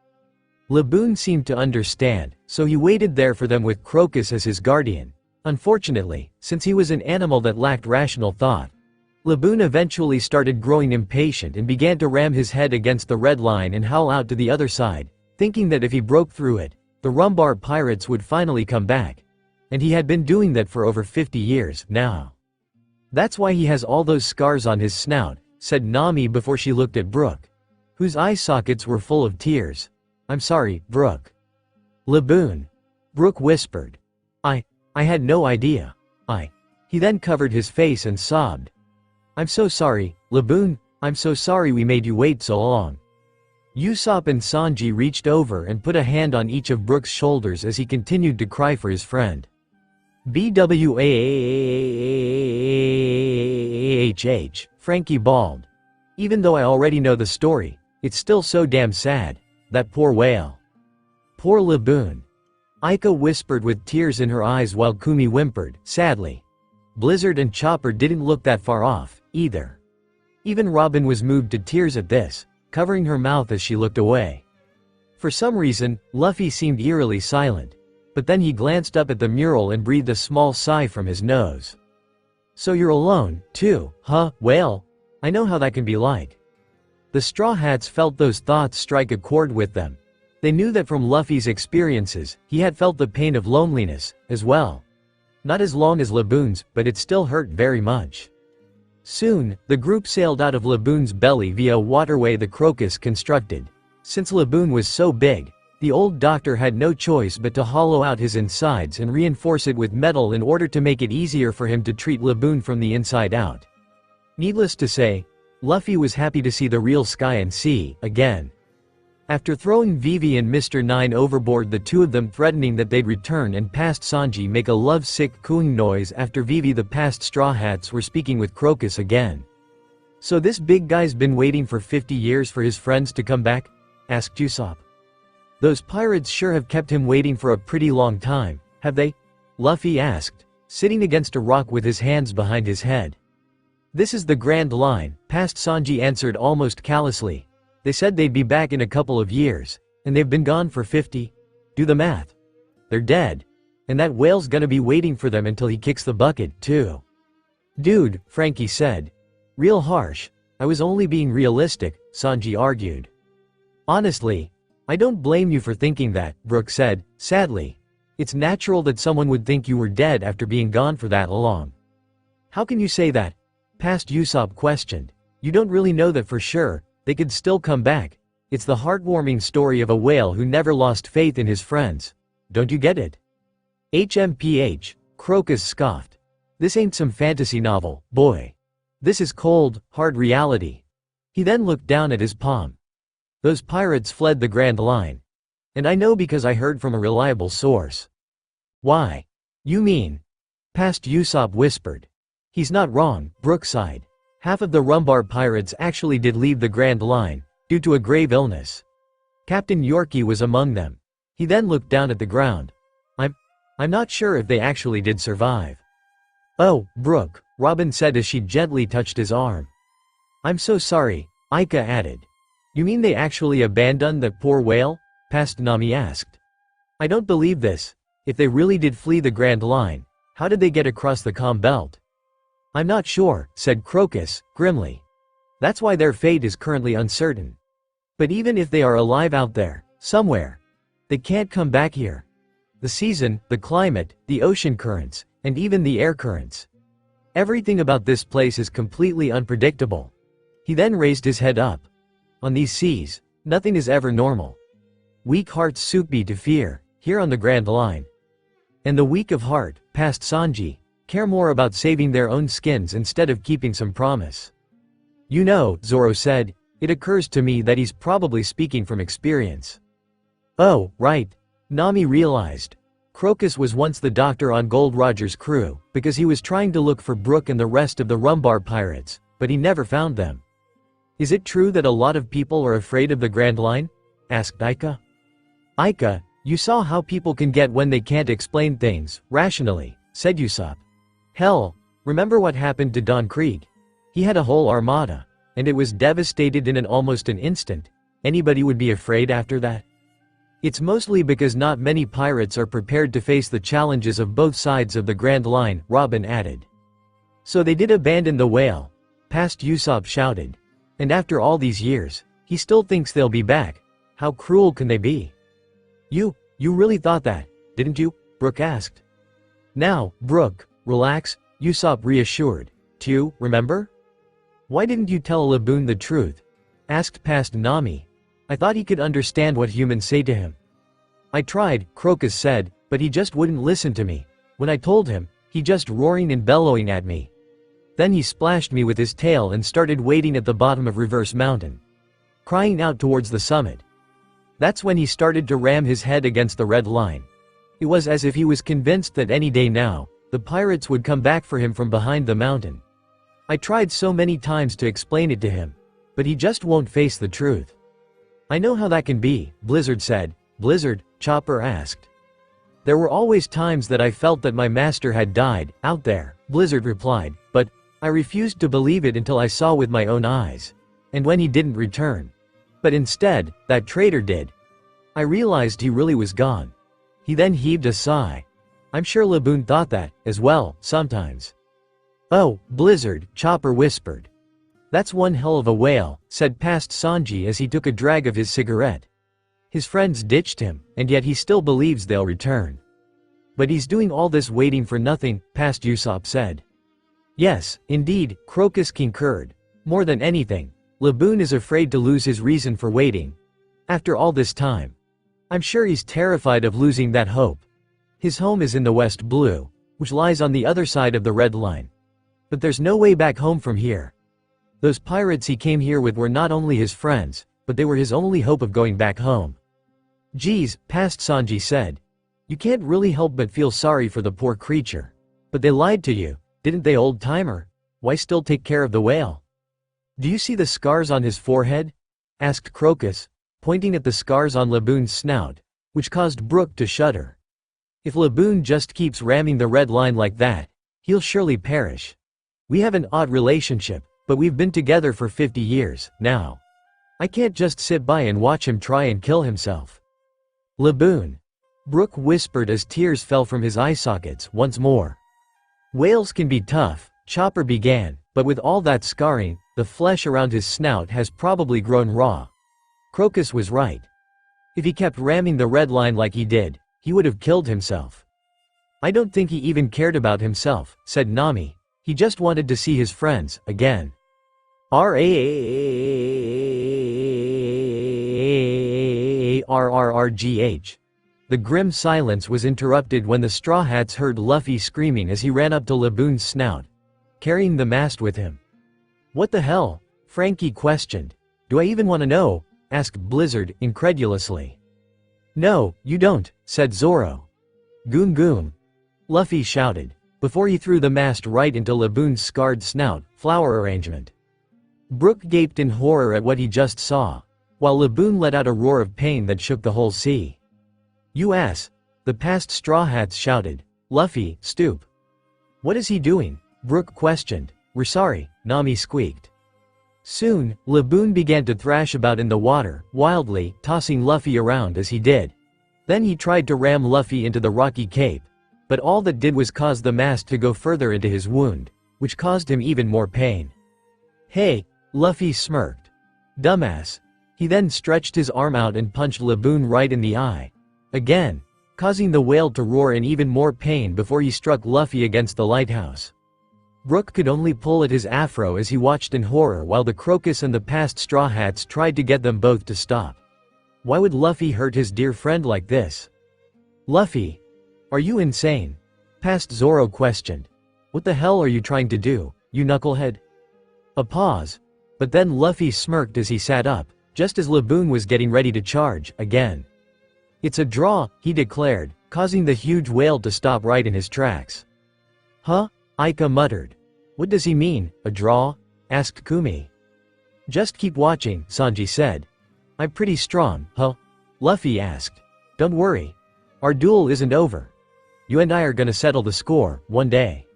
Laboon seemed to understand, so he waited there for them with Crocus as his guardian. Unfortunately, since he was an animal that lacked rational thought, Laboon eventually started growing impatient and began to ram his head against the red line and howl out to the other side, thinking that if he broke through it, the Rumbar pirates would finally come back. And he had been doing that for over 50 years now. That's why he has all those scars on his snout, said Nami before she looked at Brook, whose eye sockets were full of tears. I'm sorry, Brook. Laboon. Brook whispered. I had no idea. He then covered his face and sobbed. I'm so sorry, Laboon, I'm so sorry we made you wait so long. Usopp and Sanji reached over and put a hand on each of Brook's shoulders as he continued to cry for his friend. BWAHH, Frankie bawled. Even though I already know the story, it's still so damn sad. That poor whale. Poor Laboon. Aika whispered with tears in her eyes while Kumi whimpered, sadly. Blizzard and Chopper didn't look that far off, either. Even Robin was moved to tears at this, covering her mouth as she looked away. For some reason, Luffy seemed eerily silent, but then he glanced up at the mural and breathed a small sigh from his nose. So you're alone, too, huh, whale? I know how that can be like. The Straw Hats felt those thoughts strike a chord with them. They knew that from Luffy's experiences, he had felt the pain of loneliness, as well. Not as long as Laboon's, but it still hurt very much. Soon, the group sailed out of Laboon's belly via a waterway the Crocus constructed. Since Laboon was so big, the old doctor had no choice but to hollow out his insides and reinforce it with metal in order to make it easier for him to treat Laboon from the inside out. Needless to say, Luffy was happy to see the real sky and sea, again. After throwing Vivi and Mr. Nine overboard, the two of them threatening that they'd return and past Sanji make a love-sick cooing noise after Vivi the past Straw Hats were speaking with Crocus again. So this big guy's been waiting for 50 years for his friends to come back? Asked Usopp. Those pirates sure have kept him waiting for a pretty long time, have they? Luffy asked, sitting against a rock with his hands behind his head. This is the Grand Line, past Sanji answered almost callously. They said they'd be back in a couple of years, and they've been gone for 50. Do the math. They're dead. And that whale's gonna be waiting for them until he kicks the bucket, too. Dude, Frankie said. Real harsh. I was only being realistic, Sanji argued. Honestly, I don't blame you for thinking that, Brook said, sadly. It's natural that someone would think you were dead after being gone for that long. How can you say that? Past Usopp questioned. You don't really know that for sure, they could still come back. It's the heartwarming story of a whale who never lost faith in his friends. Don't you get it? HMPH, Crocus scoffed. This ain't some fantasy novel, boy. This is cold, hard reality. He then looked down at his palm. Those pirates fled the Grand Line. And I know because I heard from a reliable source. Why? You mean? Past Usopp whispered. He's not wrong, Brook sighed. Half of the Rumbar pirates actually did leave the Grand Line, due to a grave illness. Captain Yorkie was among them. He then looked down at the ground. I'm not sure if they actually did survive. Oh, Brook, Robin said as she gently touched his arm. I'm so sorry, Aika added. You mean they actually abandoned that poor whale? Past Nami asked. I don't believe this. If they really did flee the Grand Line, how did they get across the calm belt? I'm not sure, said Crocus, grimly. That's why their fate is currently uncertain. But even if they are alive out there, somewhere, they can't come back here. The season, the climate, the ocean currents, and even the air currents. Everything about this place is completely unpredictable. He then raised his head up. On these seas, nothing is ever normal. Weak hearts succumb to fear, here on the Grand Line. And the weak of heart, past Sanji, care more about saving their own skins instead of keeping some promise. You know, Zoro said, it occurs to me that he's probably speaking from experience. Oh, right. Nami realized. Crocus was once the doctor on Gold Roger's crew, because he was trying to look for Brook and the rest of the Rumbar pirates, but he never found them. Is it true that a lot of people are afraid of the Grand Line? Asked Aika. Aika, you saw how people can get when they can't explain things, rationally, said Usopp. Hell, remember what happened to Don Krieg? He had a whole armada, and it was devastated in almost an instant. Anybody would be afraid after that? It's mostly because not many pirates are prepared to face the challenges of both sides of the Grand Line, Robin added. So they did abandon the whale, past Usopp shouted. And after all these years, he still thinks they'll be back. How cruel can they be? You really thought that, didn't you? Brook asked. Now, Brook, relax, Usopp reassured. Too, remember? Why didn't you tell Laboon the truth? Asked past Nami. I thought he could understand what humans say to him. I tried, Crocus said, but he just wouldn't listen to me. When I told him, he just roaring and bellowing at me. Then he splashed me with his tail and started wading at the bottom of Reverse Mountain, crying out towards the summit. That's when he started to ram his head against the red line. It was as if he was convinced that any day now, the pirates would come back for him from behind the mountain. I tried so many times to explain it to him, but he just won't face the truth. I know how that can be, Blizzard said. Blizzard? Chopper asked. There were always times that I felt that my master had died, out there, Blizzard replied, but I refused to believe it until I saw with my own eyes. And when he didn't return. But instead, that traitor did. I realized he really was gone. He then heaved a sigh. I'm sure Laboon thought that, as well, sometimes. Oh, Blizzard, Chopper whispered. That's one hell of a whale, said past Sanji as he took a drag of his cigarette. His friends ditched him, and yet he still believes they'll return. But he's doing all this waiting for nothing, past Usopp said. Yes, indeed, Crocus concurred. More than anything, Laboon is afraid to lose his reason for waiting. After all this time. I'm sure he's terrified of losing that hope. His home is in the West Blue, which lies on the other side of the Red Line. But there's no way back home from here. Those pirates he came here with were not only his friends, but they were his only hope of going back home. Geez, past Sanji said. You can't really help but feel sorry for the poor creature. But they lied to you, didn't they, old-timer? Why still take care of the whale? Do you see the scars on his forehead? Asked Crocus, pointing at the scars on Laboon's snout, which caused Brook to shudder. If Laboon just keeps ramming the red line like that, he'll surely perish. We have an odd relationship, but we've been together for 50 years, now. I can't just sit by and watch him try and kill himself. Laboon. Brook whispered as tears fell from his eye sockets once more. Whales can be tough, Chopper began, but with all that scarring, the flesh around his snout has probably grown raw. Crocus was right. If he kept ramming the red line like he did, he would have killed himself. I don't think he even cared about himself, said Nami. He just wanted to see his friends, again. RRRGH. The grim silence was interrupted when the Straw Hats heard Luffy screaming as he ran up to Laboon's snout, carrying the mast with him. What the hell? Frankie questioned. Do I even want to know? Asked Blizzard, incredulously. No, you don't, said Zoro. Goom goom. Luffy shouted, before he threw the mast right into Laboon's scarred snout, flower arrangement. Brook gaped in horror at what he just saw, while Laboon let out a roar of pain that shook the whole sea. You ass! The past Straw Hats shouted. Luffy, stoop. What is he doing? Brook questioned. We're sorry, Nami squeaked. Soon, Laboon began to thrash about in the water, wildly, tossing Luffy around as he did. Then he tried to ram Luffy into the rocky cape, but all that did was cause the mast to go further into his wound, which caused him even more pain. Hey, Luffy smirked. Dumbass. He then stretched his arm out and punched Laboon right in the eye. Again, causing the whale to roar in even more pain before he struck Luffy against the lighthouse. Brook could only pull at his afro as he watched in horror while the Crocus and the past Straw Hats tried to get them both to stop. Why would Luffy hurt his dear friend like this? Luffy, are you insane? Past Zoro questioned. What the hell are you trying to do, you knucklehead? A pause. But then Luffy smirked as he sat up, just as Laboon was getting ready to charge, again. It's a draw, he declared, causing the huge whale to stop right in his tracks. Huh? Aika muttered. What does he mean, a draw? Asked Kumi. Just keep watching, Sanji said. I'm pretty strong, huh? Luffy asked. Don't worry. Our duel isn't over. You and I are gonna settle the score, one day.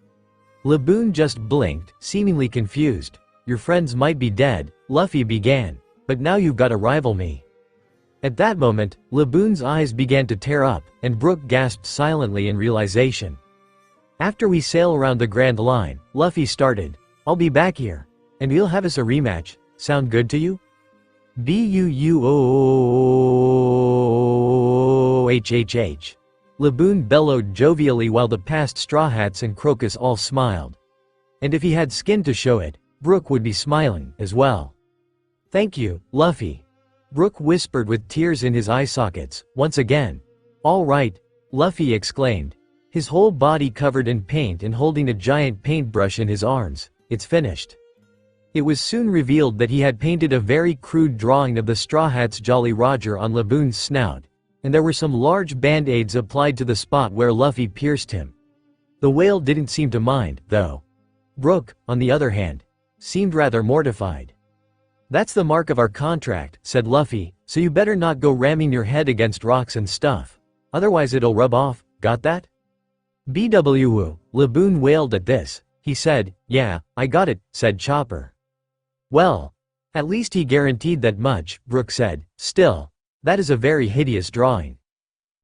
Laboon just blinked, seemingly confused. Your friends might be dead, Luffy began, but now you've gotta rival me. At that moment, Laboon's eyes began to tear up, and Brook gasped silently in realization. After we sail around the Grand Line, Luffy started, I'll be back here, and we'll have us a rematch. Sound good to you? BUUOHHH. Laboon bellowed jovially while the past Straw Hats and Crocus all smiled. And if he had skin to show it, Brook would be smiling, as well. Thank you, Luffy. Brook whispered with tears in his eye sockets, once again. All right, Luffy exclaimed, his whole body covered in paint and holding a giant paintbrush in his arms. It's finished. It was soon revealed that he had painted a very crude drawing of the Straw Hats' Jolly Roger on Laboon's snout, and there were some large band-aids applied to the spot where Luffy pierced him. The whale didn't seem to mind, though. Brook, on the other hand, seemed rather mortified. That's the mark of our contract, said Luffy, so you better not go ramming your head against rocks and stuff. Otherwise it'll rub off, got that? BWO, Laboon wailed at this. He said, yeah, I got it, said Chopper. Well, at least he guaranteed that much, Brook said. Still, that is a very hideous drawing.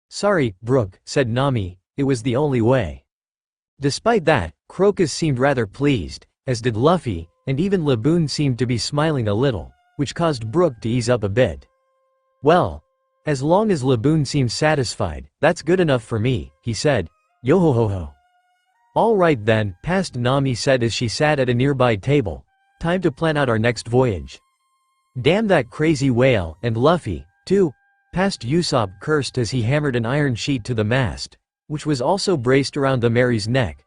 Sorry, Brook, said Nami, it was the only way. Despite that, Crocus seemed rather pleased, as did Luffy, and even Laboon seemed to be smiling a little, which caused Brook to ease up a bit. Well, as long as Laboon seems satisfied, that's good enough for me, he said. Yo-ho-ho-ho. All right then, past Nami said as she sat at a nearby table. Time to plan out our next voyage. Damn that crazy whale, and Luffy, too. Past Usopp cursed as he hammered an iron sheet to the mast, which was also braced around the Mary's neck,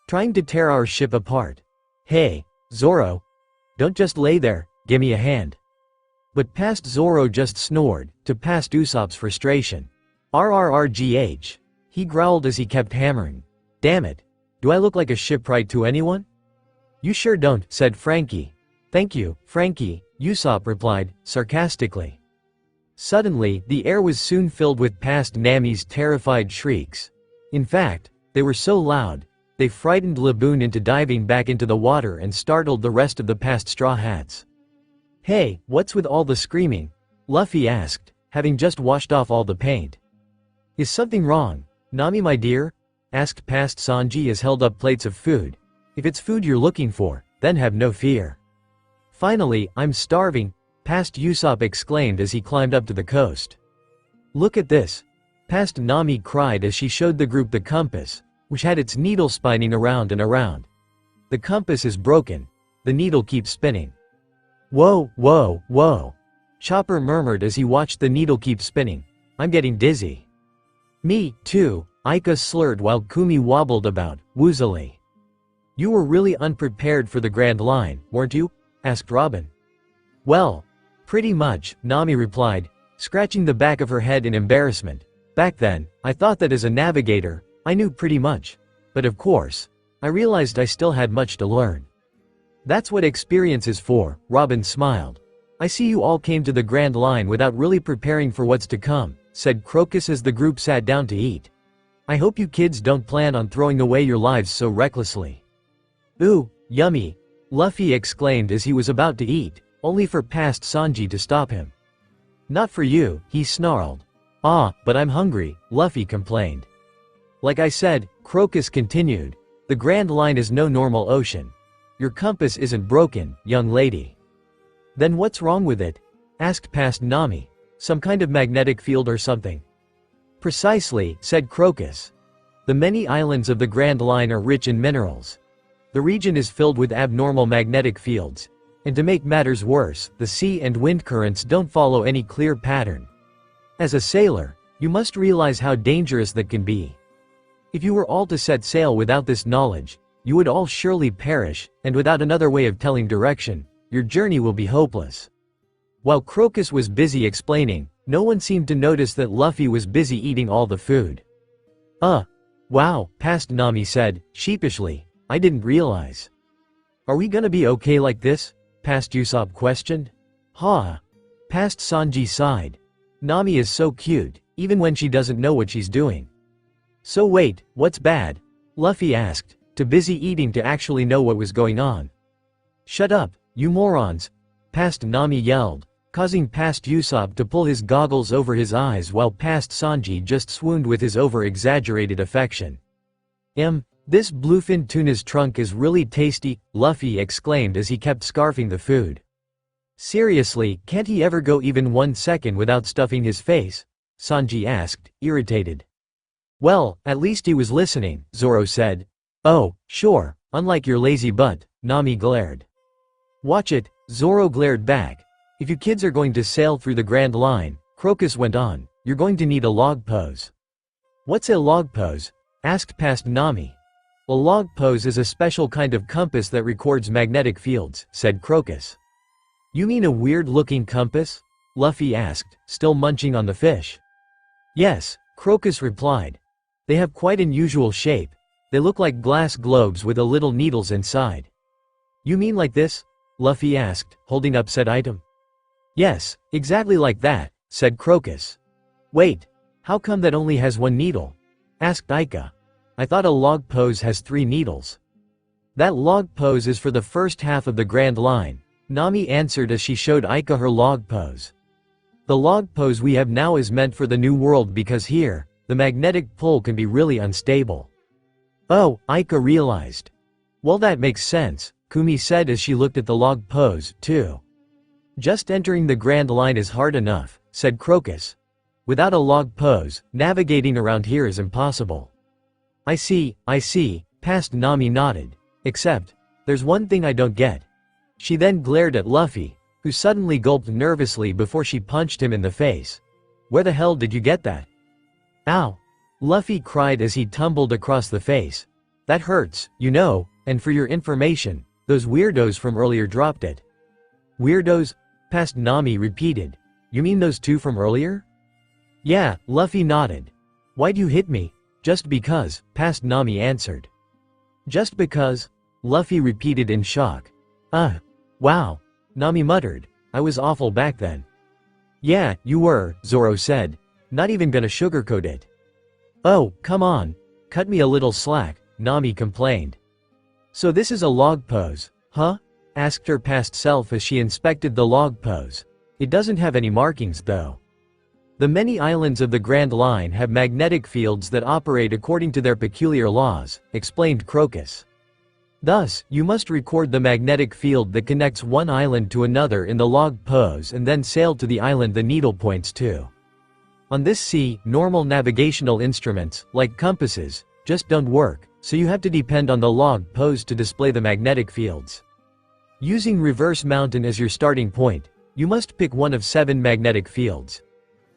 trying to tear our ship apart. Hey, Zoro. Don't just lay there, gimme a hand. But past Zoro just snored, to past Usopp's frustration. RRRGH. He growled as he kept hammering. Damn it. Do I look like a shipwright to anyone? You sure don't, said Frankie. Thank you, Frankie, Usopp replied, sarcastically. Suddenly, the air was soon filled with past Nami's terrified shrieks. In fact, they were so loud, they frightened Laboon into diving back into the water and startled the rest of the past Straw Hats. Hey, what's with all the screaming? Luffy asked, having just washed off all the paint. Is something wrong, Nami my dear? Asked past Sanji as held up plates of food. If it's food you're looking for, then have no fear. Finally, I'm starving, past Usopp exclaimed as he climbed up to the coast. Look at this. Past Nami cried as she showed the group the compass, which had its needle spinning around and around. The compass is broken. The needle keeps spinning. Whoa, whoa, whoa. Chopper murmured as he watched the needle keep spinning. I'm getting dizzy. Me, too, Aika slurred while Kumi wobbled about, woozily. You were really unprepared for the Grand Line, weren't you? Asked Robin. Well, pretty much, Nami replied, scratching the back of her head in embarrassment. Back then, I thought that as a navigator, I knew pretty much. But of course, I realized I still had much to learn. That's what experience is for, Robin smiled. I see you all came to the Grand Line without really preparing for what's to come, said Crocus as the group sat down to eat. I hope you kids don't plan on throwing away your lives so recklessly. Ooh, yummy, Luffy exclaimed as he was about to eat, only for past Sanji to stop him. Not for you, he snarled. Ah, but I'm hungry, Luffy complained. Like I said, Crocus continued, the Grand Line is no normal ocean. Your compass isn't broken, young lady. Then what's wrong with it? Asked past Nami. Some kind of magnetic field or something? Precisely, said Crocus. The many islands of the Grand Line are rich in minerals. The region is filled with abnormal magnetic fields. And to make matters worse, the sea and wind currents don't follow any clear pattern. As a sailor, you must realize how dangerous that can be. If you were all to set sail without this knowledge, you would all surely perish, and without another way of telling direction, your journey will be hopeless. While Crocus was busy explaining, no one seemed to notice that Luffy was busy eating all the food. Wow, past Nami said, sheepishly, I didn't realize. Are we gonna be okay like this? Past Usopp questioned. Past Sanji sighed. Nami is so cute, even when she doesn't know what she's doing. So wait, what's bad? Luffy asked, too busy eating to actually know what was going on. Shut up, you morons! Past Nami yelled, causing past Usopp to pull his goggles over his eyes while past Sanji just swooned with his over-exaggerated affection. This bluefin tuna's trunk is really tasty, Luffy exclaimed as he kept scarfing the food. Seriously, can't he ever go even 1 second without stuffing his face? Sanji asked, irritated. Well, at least he was listening, Zoro said. Oh, sure, unlike your lazy butt, Nami glared. Watch it, Zoro glared back. If you kids are going to sail through the Grand Line, Crocus went on, you're going to need a log pose. What's a log pose? Asked past Nami. A log pose is a special kind of compass that records magnetic fields, said Crocus. You mean a weird-looking compass? Luffy asked, still munching on the fish. Yes, Crocus replied. They have quite an unusual shape. They look like glass globes with a little needles inside. You mean like this? Luffy asked, holding up said item. Yes, exactly like that, said Crocus. Wait, how come that only has 1 needle? Asked Aika. I thought a log pose has 3 needles. That log pose is for the first half of the Grand Line, Nami answered as she showed Aika her log pose. The log pose we have now is meant for the New World because here, the magnetic pull can be really unstable. Oh, Aika realized. Well, that makes sense, Kumi said as she looked at the log pose, too. Just entering the Grand Line is hard enough, said Crocus. Without a log pose, navigating around here is impossible. I see, past Nami nodded. Except, there's one thing I don't get. She then glared at Luffy, who suddenly gulped nervously before she punched him in the face. Where the hell did you get that? Ow! Luffy cried as he tumbled across the face. That hurts, you know, and for your information, those weirdos from earlier dropped it. Weirdos? Past Nami repeated. You mean those 2 from earlier? Yeah, Luffy nodded. Why'd you hit me? Just because, past Nami answered. Just because? Luffy repeated in shock. Wow. Nami muttered. I was awful back then. Yeah, you were, Zoro said. Not even gonna sugarcoat it. Oh, come on. Cut me a little slack, Nami complained. So this is a log pose, huh? Asked her past self as she inspected the log pose. It doesn't have any markings though. The many islands of the Grand Line have magnetic fields that operate according to their peculiar laws, explained Crocus. Thus, you must record the magnetic field that connects one island to another in the log pose and then sail to the island the needle points to. On this sea, normal navigational instruments, like compasses, just don't work, so you have to depend on the log pose to display the magnetic fields. Using reverse mountain as your starting point, you must pick one of 7 magnetic fields.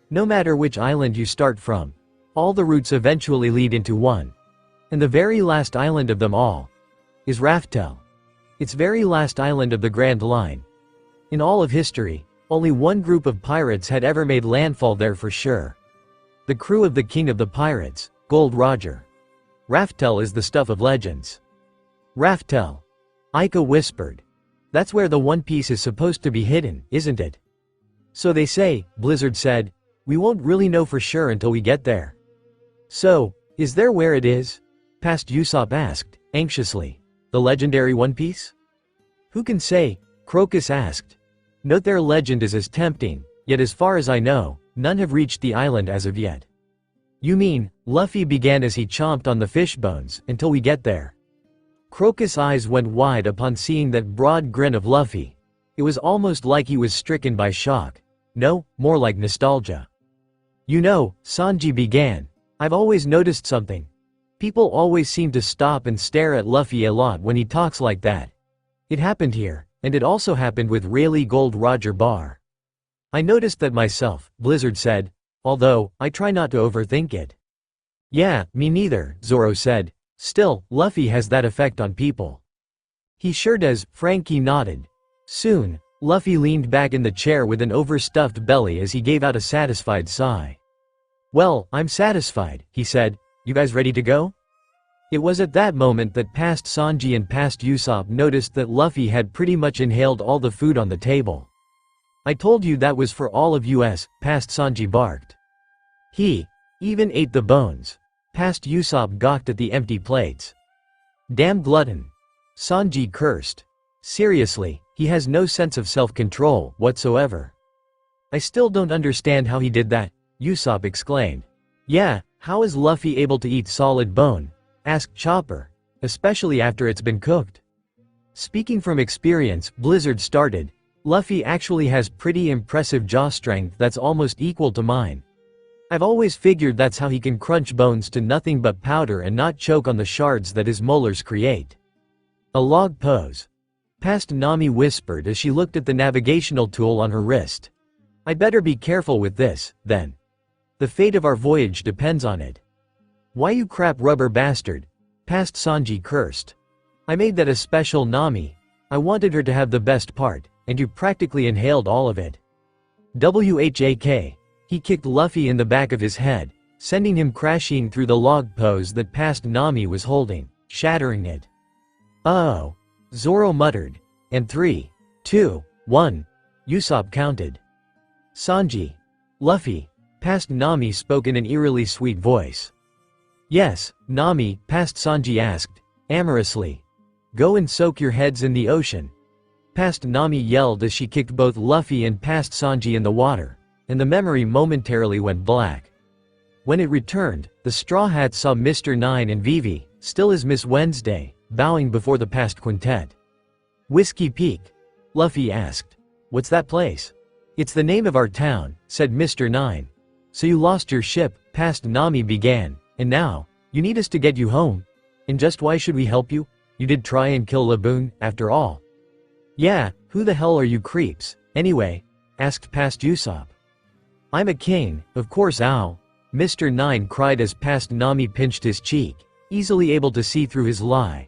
No matter which island you start from, all the routes eventually lead into one. And the very last island of them all is Raftel. It's very last island of the Grand Line. In all of history, only one group of pirates had ever made landfall there for sure. The crew of the King of the Pirates, Gold Roger. Raftel is the stuff of legends. Raftel. Aika whispered. That's where the One Piece is supposed to be hidden, isn't it? So they say, Blizzard said. We won't really know for sure until we get there. So, is there where it is? Past Usopp asked, anxiously. The legendary One Piece? Who can say? Crocus asked. Note their legend is as tempting, yet as far as I know, none have reached the island as of yet. You mean, Luffy began as he chomped on the fish bones, until we get there. Crocus' eyes went wide upon seeing that broad grin of Luffy. It was almost like he was stricken by shock. No, more like nostalgia. You know, Sanji began. I've always noticed something. People always seem to stop and stare at Luffy a lot when he talks like that. It happened here, and it also happened with Rayleigh Gold Roger Bar. I noticed that myself, Blizzard said, although, I try not to overthink it. Yeah, me neither, Zoro said. Still, Luffy has that effect on people. He sure does, Frankie nodded. Soon, Luffy leaned back in the chair with an overstuffed belly as he gave out a satisfied sigh. Well, I'm satisfied, he said. You guys ready to go? It was at that moment that past Sanji and past Usopp noticed that Luffy had pretty much inhaled all the food on the table. I told you that was for all of us, past Sanji barked. He even ate the bones. Past Usopp gawked at the empty plates. Damn glutton. Sanji cursed. Seriously, he has no sense of self-control whatsoever. I still don't understand how he did that, Usopp exclaimed. Yeah, how is Luffy able to eat solid bone? Asked Chopper. Especially after it's been cooked. Speaking from experience, Blizzard started. Luffy actually has pretty impressive jaw strength that's almost equal to mine. I've always figured that's how he can crunch bones to nothing but powder and not choke on the shards that his molars create. A log pose. Past Nami whispered as she looked at the navigational tool on her wrist. I'd better be careful with this, then. The fate of our voyage depends on it. Why you crap rubber bastard? Past Sanji cursed. I made that a special Nami. I wanted her to have the best part, and you practically inhaled all of it. WHAK. He kicked Luffy in the back of his head, sending him crashing through the log pose that past Nami was holding, shattering it. Oh. Zoro muttered. And 3, 2, 1. Usopp counted. Sanji. Luffy. Past Nami spoke in an eerily sweet voice. Yes, Nami, past Sanji asked, amorously. Go and soak your heads in the ocean. Past Nami yelled as she kicked both Luffy and past Sanji in the water, and the memory momentarily went black. When it returned, the Straw Hat saw Mr. Nine and Vivi, still as Miss Wednesday, bowing before the past quintet. Whiskey Peak? Luffy asked. What's that place? It's the name of our town, said Mr. Nine. So you lost your ship, past Nami began, and now, you need us to get you home? And just why should we help you? You did try and kill Laboon, after all. Yeah, who the hell are you creeps, anyway? Asked past Usopp. I'm a king, of course ow. Mr. Nine cried as past Nami pinched his cheek, easily able to see through his lie.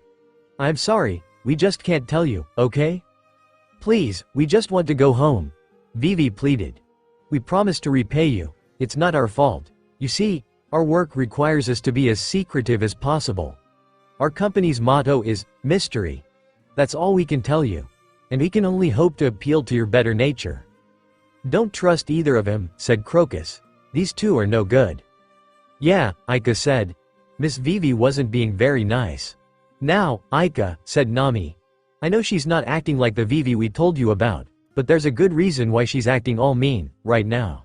I'm sorry, we just can't tell you, okay? Please, we just want to go home. Vivi pleaded. We promise to repay you, it's not our fault. You see, our work requires us to be as secretive as possible. Our company's motto is, mystery. That's all we can tell you. And we can only hope to appeal to your better nature. Don't trust either of them, said Crocus. These two are no good. Yeah, Aika said. Miss Vivi wasn't being very nice. Now, Aika, said Nami. I know she's not acting like the Vivi we told you about, but there's a good reason why she's acting all mean, right now.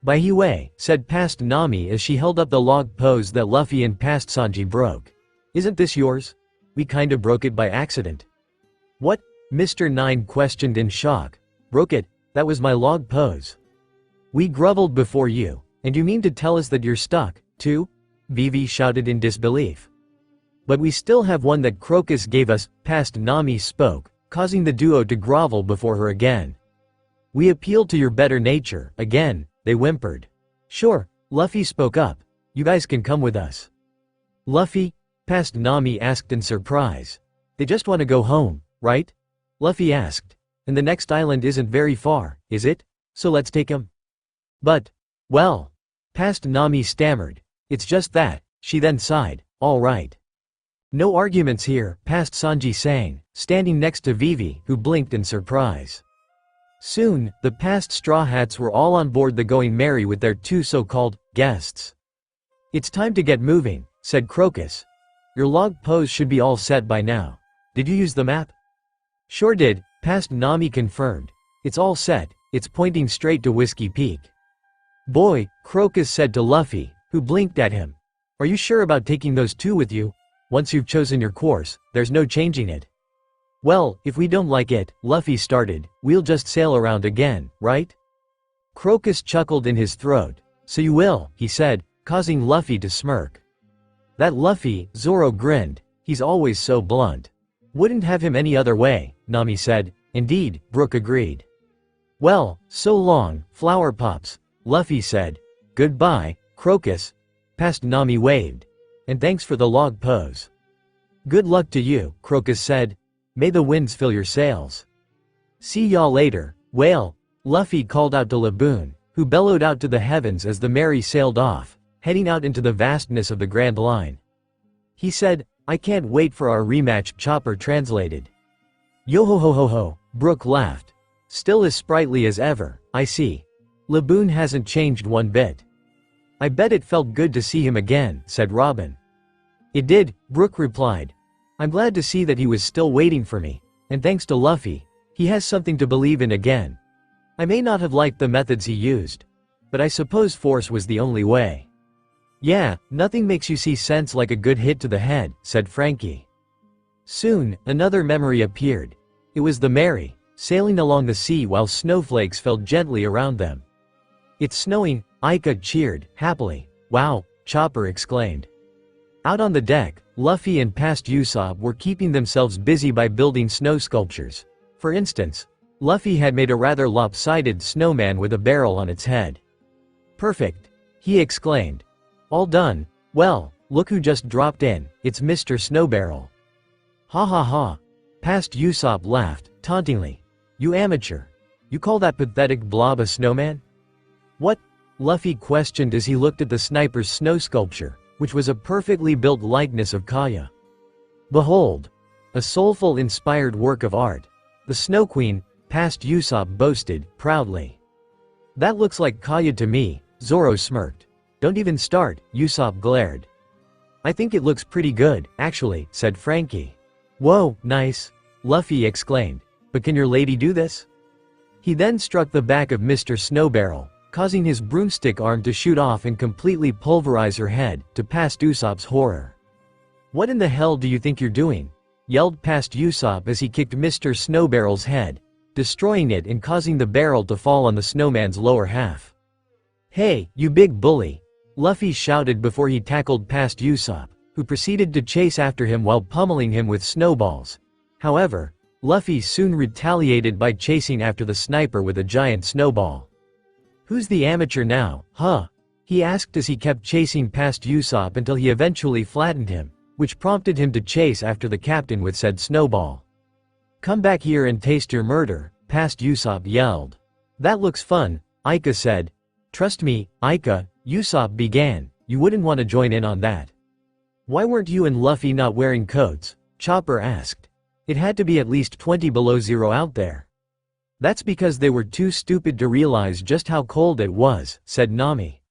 By Hue, said past Nami as she held up the log pose that Luffy and past Sanji broke. Isn't this yours? We kinda broke it by accident. What? Mr. Nine questioned in shock. Broke it? That was my log pose. We groveled before you, and you mean to tell us that you're stuck, too? Vivi shouted in disbelief. But we still have one that Crocus gave us, past Nami spoke, causing the duo to grovel before her again. We appealed to your better nature, again, they whimpered. Sure, Luffy spoke up. You guys can come with us. Luffy? Past Nami asked in surprise. They just want to go home, right? Luffy asked. And the next island isn't very far, is it? So let's take him. But, well, past Nami stammered. It's just that, she then sighed, all right. No arguments here, past Sanji sang, standing next to Vivi, who blinked in surprise. Soon, the past Straw Hats were all on board the Going Merry with their two so-called guests. It's time to get moving, said Crocus. Your log pose should be all set by now. Did you use the map? Sure did, past Nami confirmed. It's all set, it's pointing straight to Whiskey Peak. Boy, Crocus said to Luffy, who blinked at him. Are you sure about taking those two with you? Once you've chosen your course, there's no changing it. Well, if we don't like it, Luffy started, we'll just sail around again, right? Crocus chuckled in his throat. So you will, he said, causing Luffy to smirk. That Luffy, Zoro grinned, he's always so blunt. Wouldn't have him any other way, Nami said. Indeed, Brook agreed. Well, so long, Flower Pops, Luffy said. Goodbye, Crocus. Past Nami waved. And thanks for the log pose. Good luck to you, Crocus said. May the winds fill your sails. See y'all later, whale, Luffy called out to Laboon, who bellowed out to the heavens as the Merry sailed off, heading out into the vastness of the Grand Line. He said, I can't wait for our rematch, Chopper translated. Yo ho ho ho ho, Brook laughed. Still as sprightly as ever, I see. Laboon hasn't changed one bit. I bet it felt good to see him again, said Robin. It did, Brook replied. I'm glad to see that he was still waiting for me, and thanks to Luffy, he has something to believe in again. I may not have liked the methods he used, but I suppose force was the only way. Yeah, nothing makes you see sense like a good hit to the head, said Frankie. Soon, another memory appeared. It was the Merry, sailing along the sea while snowflakes fell gently around them. It's snowing, Aika cheered, happily. Wow, Chopper exclaimed. Out on the deck, Luffy and past Usopp were keeping themselves busy by building snow sculptures. For instance, Luffy had made a rather lopsided snowman with a barrel on its head. Perfect, he exclaimed. All done. Well, look who just dropped in, it's Mr. Snowbarrel. Ha ha ha. Past Usopp laughed, tauntingly. You amateur. You call that pathetic blob a snowman? What? Luffy questioned as he looked at the sniper's snow sculpture, which was a perfectly built likeness of Kaya. Behold! A soulful inspired work of art. The Snow Queen, past Usopp boasted, proudly. That looks like Kaya to me, Zoro smirked. Don't even start, Usopp glared. I think it looks pretty good, actually, said Frankie. Whoa, nice, Luffy exclaimed. But can your lady do this? He then struck the back of Mr. Snowbarrel, causing his broomstick arm to shoot off and completely pulverize her head, to past Usopp's horror. What in the hell do you think you're doing? Yelled past Usopp as he kicked Mr. Snowbarrel's head, destroying it and causing the barrel to fall on the snowman's lower half. Hey, you big bully! Luffy shouted before he tackled past Usopp, who proceeded to chase after him while pummeling him with snowballs. However, Luffy soon retaliated by chasing after the sniper with a giant snowball. Who's the amateur now, huh? He asked as he kept chasing past Usopp until he eventually flattened him, which prompted him to chase after the captain with said snowball. Come back here and taste your murder, past Usopp yelled. That looks fun, Aika said. Trust me, Aika, Usopp began, you wouldn't want to join in on that. Why weren't you and Luffy not wearing coats? Chopper asked. It had to be at least 20 below zero out there. That's because they were too stupid to realize just how cold it was, said Nami.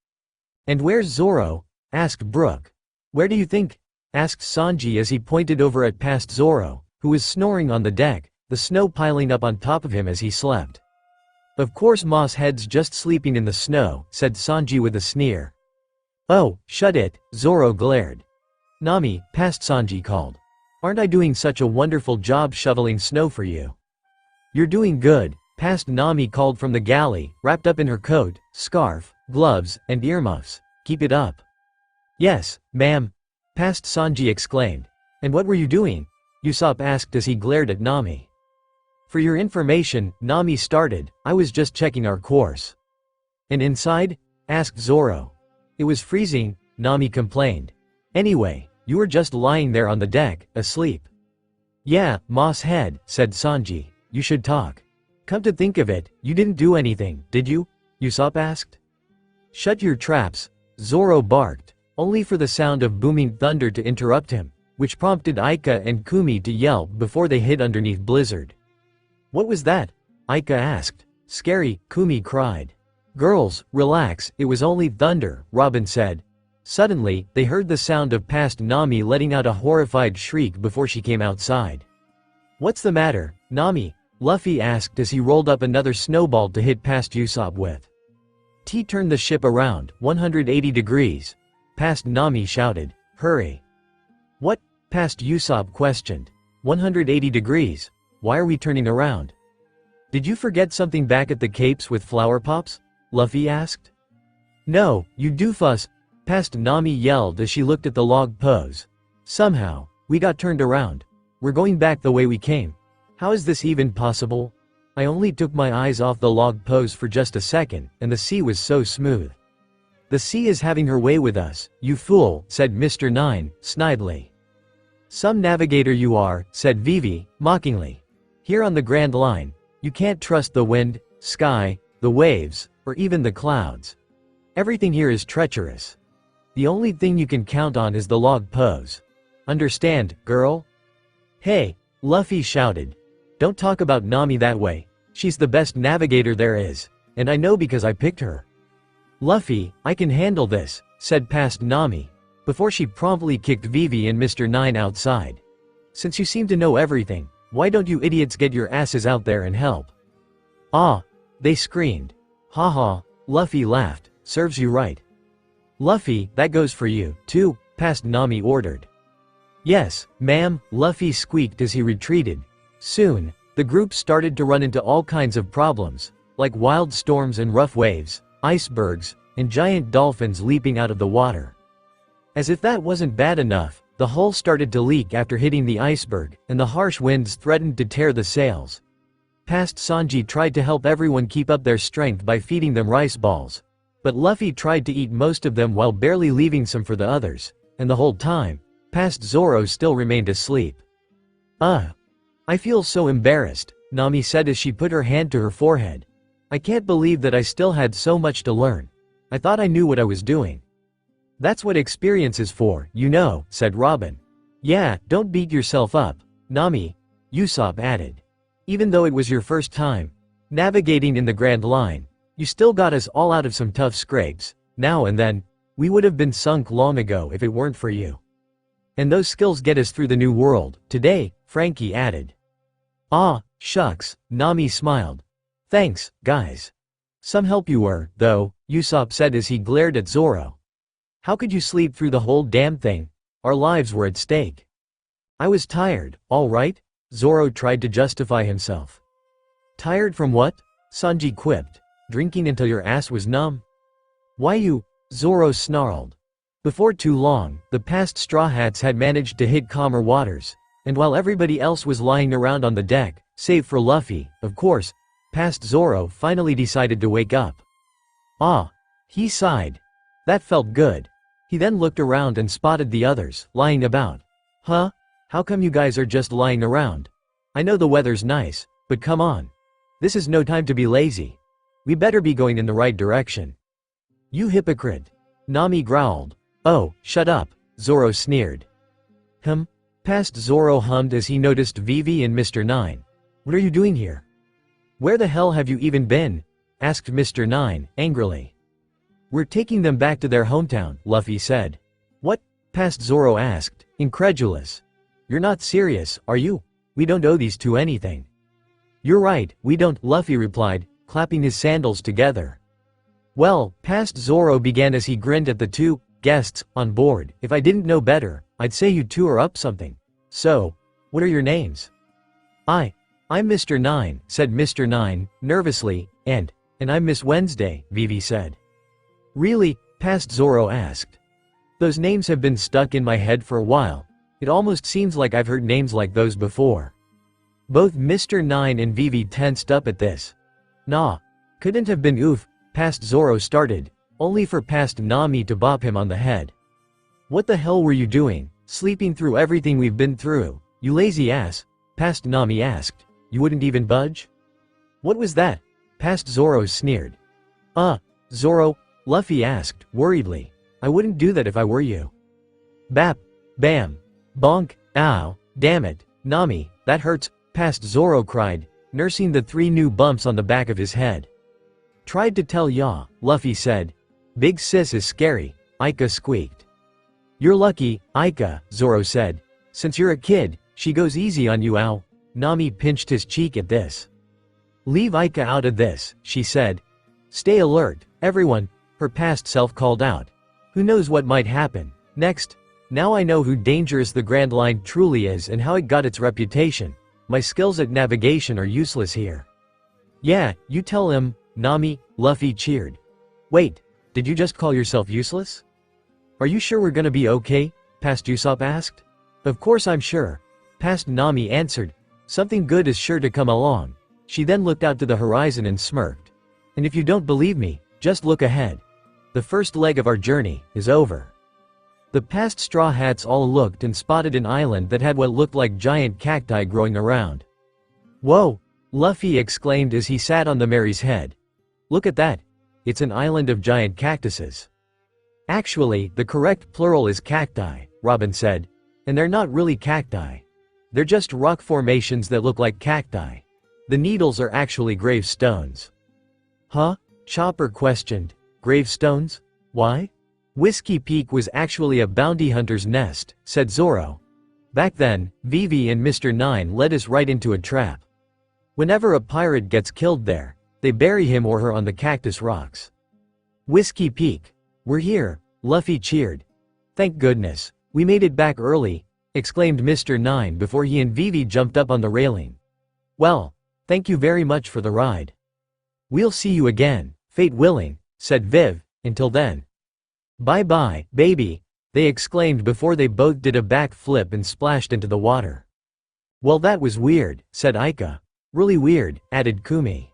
And where's Zoro? Asked Brook. Where do you think? Asked Sanji as he pointed over at past Zoro, who was snoring on the deck, the snow piling up on top of him as he slept. Of course Moss Head's just sleeping in the snow, said Sanji with a sneer. Oh, shut it, Zoro glared. Nami, past Sanji called. Aren't I doing such a wonderful job shoveling snow for you? You're doing good, Past Nami called from the galley, wrapped up in her coat, scarf, gloves, and earmuffs. Keep it up. Yes, ma'am. Past Sanji exclaimed. And what were you doing? Usopp asked as he glared at Nami. For your information, Nami started, I was just checking our course. And inside? Asked Zoro. It was freezing, Nami complained. Anyway, you were just lying there on the deck, asleep. Yeah, Moss head, said Sanji. You should talk. Come to think of it, you didn't do anything, did you? Usopp asked. Shut your traps, Zoro barked, only for the sound of booming thunder to interrupt him, which prompted Aika and Kumi to yelp before they hid underneath Blizzard. What was that? Aika asked. Scary, Kumi cried. Girls, relax, it was only thunder, Robin said. Suddenly, they heard the sound of past Nami letting out a horrified shriek before she came outside. What's the matter, Nami? Luffy asked as he rolled up another snowball to hit past Usopp with. T turned the ship around, 180 degrees. Past Nami shouted, hurry. What? Past Usopp questioned. 180 degrees. Why are we turning around? Did you forget something back at the Capes with Flower Pops? Luffy asked. No, you doofus, Past Nami yelled as she looked at the log pose. Somehow, we got turned around. We're going back the way we came. How is this even possible? I only took my eyes off the log pose for just a second, and the sea was so smooth. The sea is having her way with us, you fool, said Mr. Nine, snidely. Some navigator you are, said Vivi, mockingly. Here on the Grand Line, you can't trust the wind, sky, the waves, or even the clouds. Everything here is treacherous. The only thing you can count on is the log pose. Understand, girl? Hey, Luffy shouted. Don't talk about Nami that way. She's the best navigator there is, and I know because I picked her. Luffy, I can handle this, said past Nami, before she promptly kicked Vivi and Mr. Nine outside. Since you seem to know everything, why don't you idiots get your asses out there and help? Ah, they screamed. Haha, Luffy laughed, serves you right. Luffy, that goes for you, too, past Nami ordered. Yes, ma'am, Luffy squeaked as he retreated. Soon, the group started to run into all kinds of problems, like wild storms and rough waves, icebergs, and giant dolphins leaping out of the water. As if that wasn't bad enough, the hull started to leak after hitting the iceberg, and the harsh winds threatened to tear the sails. Past Sanji tried to help everyone keep up their strength by feeding them rice balls. But Luffy tried to eat most of them while barely leaving some for the others, and the whole time, past Zoro still remained asleep. I feel so embarrassed, Nami said as she put her hand to her forehead. I can't believe that I still had so much to learn. I thought I knew what I was doing. That's what experience is for, you know, said Robin. Yeah, don't beat yourself up, Nami, Usopp added. Even though it was your first time navigating in the Grand Line, you still got us all out of some tough scrapes. Now and then, we would have been sunk long ago if it weren't for you. And those skills get us through the new world, today, Frankie added. Ah, shucks, Nami smiled. Thanks, guys. Some help you were, though, Usopp said as he glared at Zoro. How could you sleep through the whole damn thing? Our lives were at stake. I was tired, all right? Zoro tried to justify himself. Tired from what? Sanji quipped. Drinking until your ass was numb? Why you? Zoro snarled. Before too long, the past Straw Hats had managed to hit calmer waters, and while everybody else was lying around on the deck, save for Luffy, of course, past Zoro finally decided to wake up. Ah, he sighed. That felt good. He then looked around and spotted the others, lying about. Huh? How come you guys are just lying around? I know the weather's nice, but come on. This is no time to be lazy. We better be going in the right direction. You hypocrite. Nami growled. Oh, shut up, Zoro sneered. Past Zoro hummed as he noticed Vivi and Mr. Nine. What are you doing here? Where the hell have you even been? Asked Mr. Nine, angrily. We're taking them back to their hometown, Luffy said. What? Past Zoro asked, incredulous. You're not serious, are you? We don't owe these two anything. You're right, we don't, Luffy replied, clapping his sandals together. Well, past Zoro began as he grinned at the two guests on board. If I didn't know better, I'd say you two are up something. So, what are your names? I'm Mr. Nine, said Mr. Nine, nervously, and I'm Miss Wednesday, Vivi said. Really? Past Zoro asked. Those names have been stuck in my head for a while. It almost seems like I've heard names like those before. Both Mr. Nine and Vivi tensed up at this. Nah. Couldn't have been oof, Past Zoro started, only for Past Nami to bop him on the head. What the hell were you doing, sleeping through everything we've been through, you lazy ass? Past Nami asked. You wouldn't even budge? What was that? Past Zoro sneered. Zoro, Luffy asked, worriedly. I wouldn't do that if I were you. Bap, bam, bonk, ow, damn it, Nami, that hurts, Past Zoro cried, nursing the 3 new bumps on the back of his head. Tried to tell ya, Luffy said. Big sis is scary, Aika squeaked. You're lucky, Aika, Zoro said. Since you're a kid, she goes easy on you, ow. Nami pinched his cheek at this. Leave Aika out of this, she said. Stay alert, everyone, her past self called out. Who knows what might happen next? Now I know who dangerous the Grand Line truly is and how it got its reputation. My skills at navigation are useless here. Yeah, you tell him, Nami, Luffy cheered. Wait, did you just call yourself useless? Are you sure we're gonna be okay? Past Usopp asked. Of course I'm sure. Past Nami answered. Something good is sure to come along. She then looked out to the horizon and smirked. And if you don't believe me, just look ahead. The first leg of our journey is over. The past Straw Hats all looked and spotted an island that had what looked like giant cacti growing around. Whoa! Luffy exclaimed as he sat on the Mary's head. Look at that! It's an island of giant cactuses. Actually, the correct plural is cacti, Robin said. And they're not really cacti. They're just rock formations that look like cacti. The needles are actually gravestones. Huh? Chopper questioned. Gravestones? Why? Whiskey Peak was actually a bounty hunter's nest, said Zoro. Back then, Vivi and Mr. Nine led us right into a trap. Whenever a pirate gets killed there, they bury him or her on the cactus rocks. Whiskey Peak. We're here, Luffy cheered. Thank goodness, we made it back early, exclaimed Mr. Nine before he and Vivi jumped up on the railing. Well, thank you very much for the ride. We'll see you again, fate willing, said Viv, until then. Bye-bye, baby, they exclaimed before they both did a backflip and splashed into the water. Well, that was weird, said Aika. Really weird, added Kumi.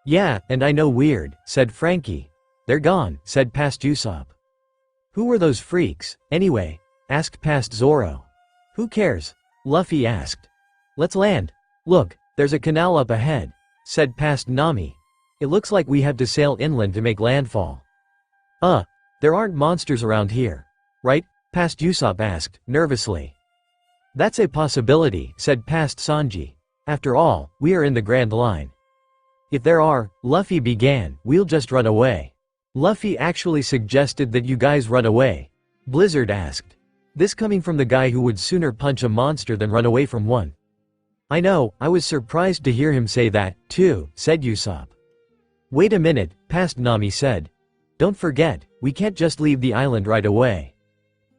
Yeah, and I know weird, said Frankie. They're gone, said Past Usopp. Who were those freaks, anyway? Asked Past Zoro. Who cares? Luffy asked. Let's land. Look, there's a canal up ahead, said Past Nami. It looks like we have to sail inland to make landfall. There aren't monsters around here, right? Past Usopp asked, nervously. That's a possibility, said Past Sanji. After all, we are in the Grand Line. If there are, Luffy began, we'll just run away. Luffy actually suggested that you guys run away. Blizzard asked. This coming from the guy who would sooner punch a monster than run away from one. I know, I was surprised to hear him say that, too, said Usopp. Wait a minute, Past Nami said. Don't forget, we can't just leave the island right away.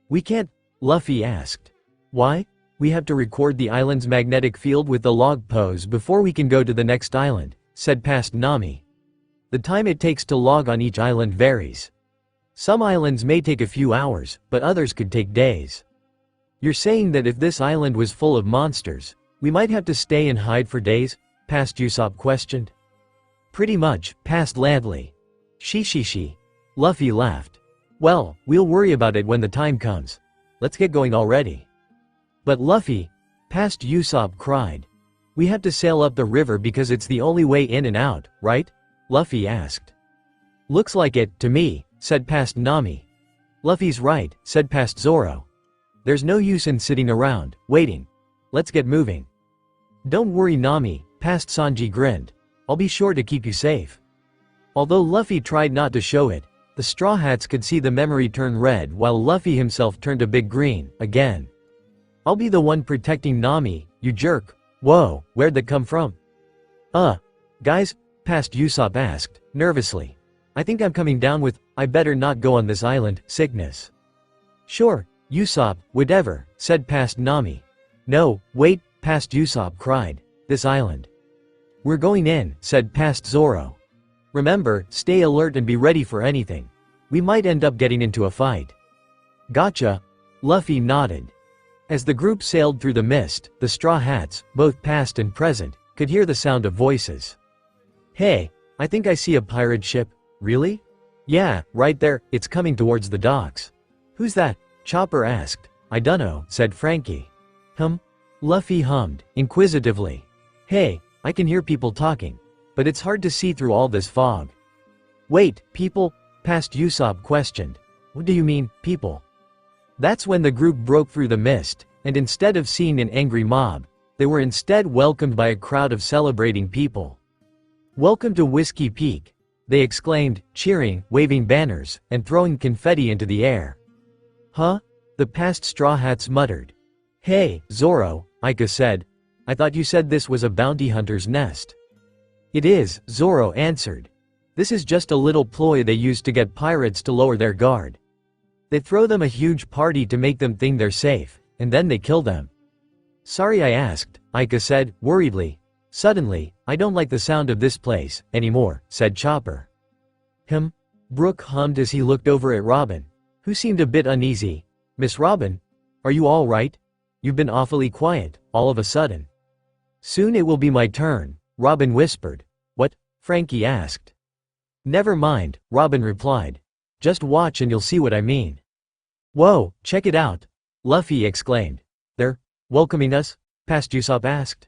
We can't? Luffy asked. Why? We have to record the island's magnetic field with the log pose before we can go to the next island, said Past Nami. The time it takes to log on each island varies. Some islands may take a few hours, but others could take days. You're saying that if this island was full of monsters, we might have to stay and hide for days? Past Usopp questioned. Pretty much, Past Ladley. She. Luffy laughed. Well, we'll worry about it when the time comes. Let's get going already. But Luffy, Past Usopp cried. We have to sail up the river because it's the only way in and out, right? Luffy asked. Looks like it, to me, said Past Nami. Luffy's right, said Past Zoro. There's no use in sitting around, waiting. Let's get moving. Don't worry, Nami, Past Sanji grinned. I'll be sure to keep you safe. Although Luffy tried not to show it, the Straw Hats could see the memory turn red while Luffy himself turned a big green, again. I'll be the one protecting Nami, you jerk. Whoa, where'd that come from? Guys, Past Usopp asked, nervously. I think I'm coming down with, I better not go on this island, sickness. Sure, Usopp, whatever, said Past Nami. No, wait, Past Usopp cried. This island. We're going in, said past Zoro. Remember, stay alert and be ready for anything. We might end up getting into a fight. Gotcha. Luffy nodded. As the group sailed through the mist, the Straw Hats, both past and present, could hear the sound of voices. Hey, I think I see a pirate ship. Really? Yeah, right there, it's coming towards the docks. Who's that? Chopper asked. I dunno, said Frankie. Luffy hummed, inquisitively. Hey, I can hear people talking, but it's hard to see through all this fog. Wait, people? Past Usopp questioned. What do you mean, people? That's when the group broke through the mist, and instead of seeing an angry mob, they were instead welcomed by a crowd of celebrating people. Welcome to Whiskey Peak, they exclaimed, cheering, waving banners, and throwing confetti into the air. Huh? The past Straw Hats muttered. Hey, Zoro, Ika said. I thought you said this was a bounty hunter's nest. It is, Zoro answered. This is just a little ploy they use to get pirates to lower their guard. They throw them a huge party to make them think they're safe, and then they kill them. Sorry I asked, Ika said, worriedly. Suddenly, I don't like the sound of this place, anymore, said Chopper. Brook hummed as he looked over at Robin, who seemed a bit uneasy. Miss Robin? Are you all right? You've been awfully quiet, all of a sudden. Soon it will be my turn, Robin whispered. What? Frankie asked. Never mind, Robin replied. Just watch and you'll see what I mean. Whoa, check it out, Luffy exclaimed. They're welcoming us? Past Usopp asked.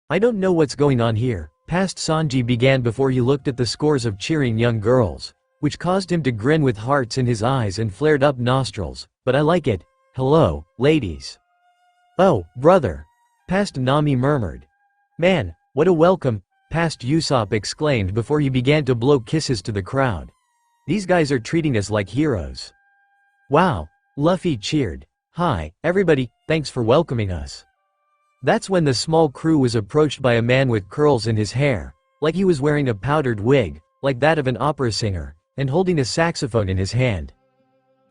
I don't know what's going on here, past Sanji began before he looked at the scores of cheering young girls, which caused him to grin with hearts in his eyes and flared up nostrils, but I like it. Hello, ladies. Oh, brother. Past Nami murmured. Man, what a welcome, past Usopp exclaimed before he began to blow kisses to the crowd. These guys are treating us like heroes. Wow, Luffy cheered. Hi, everybody, thanks for welcoming us. That's when the small crew was approached by a man with curls in his hair, like he was wearing a powdered wig, like that of an opera singer, and holding a saxophone in his hand.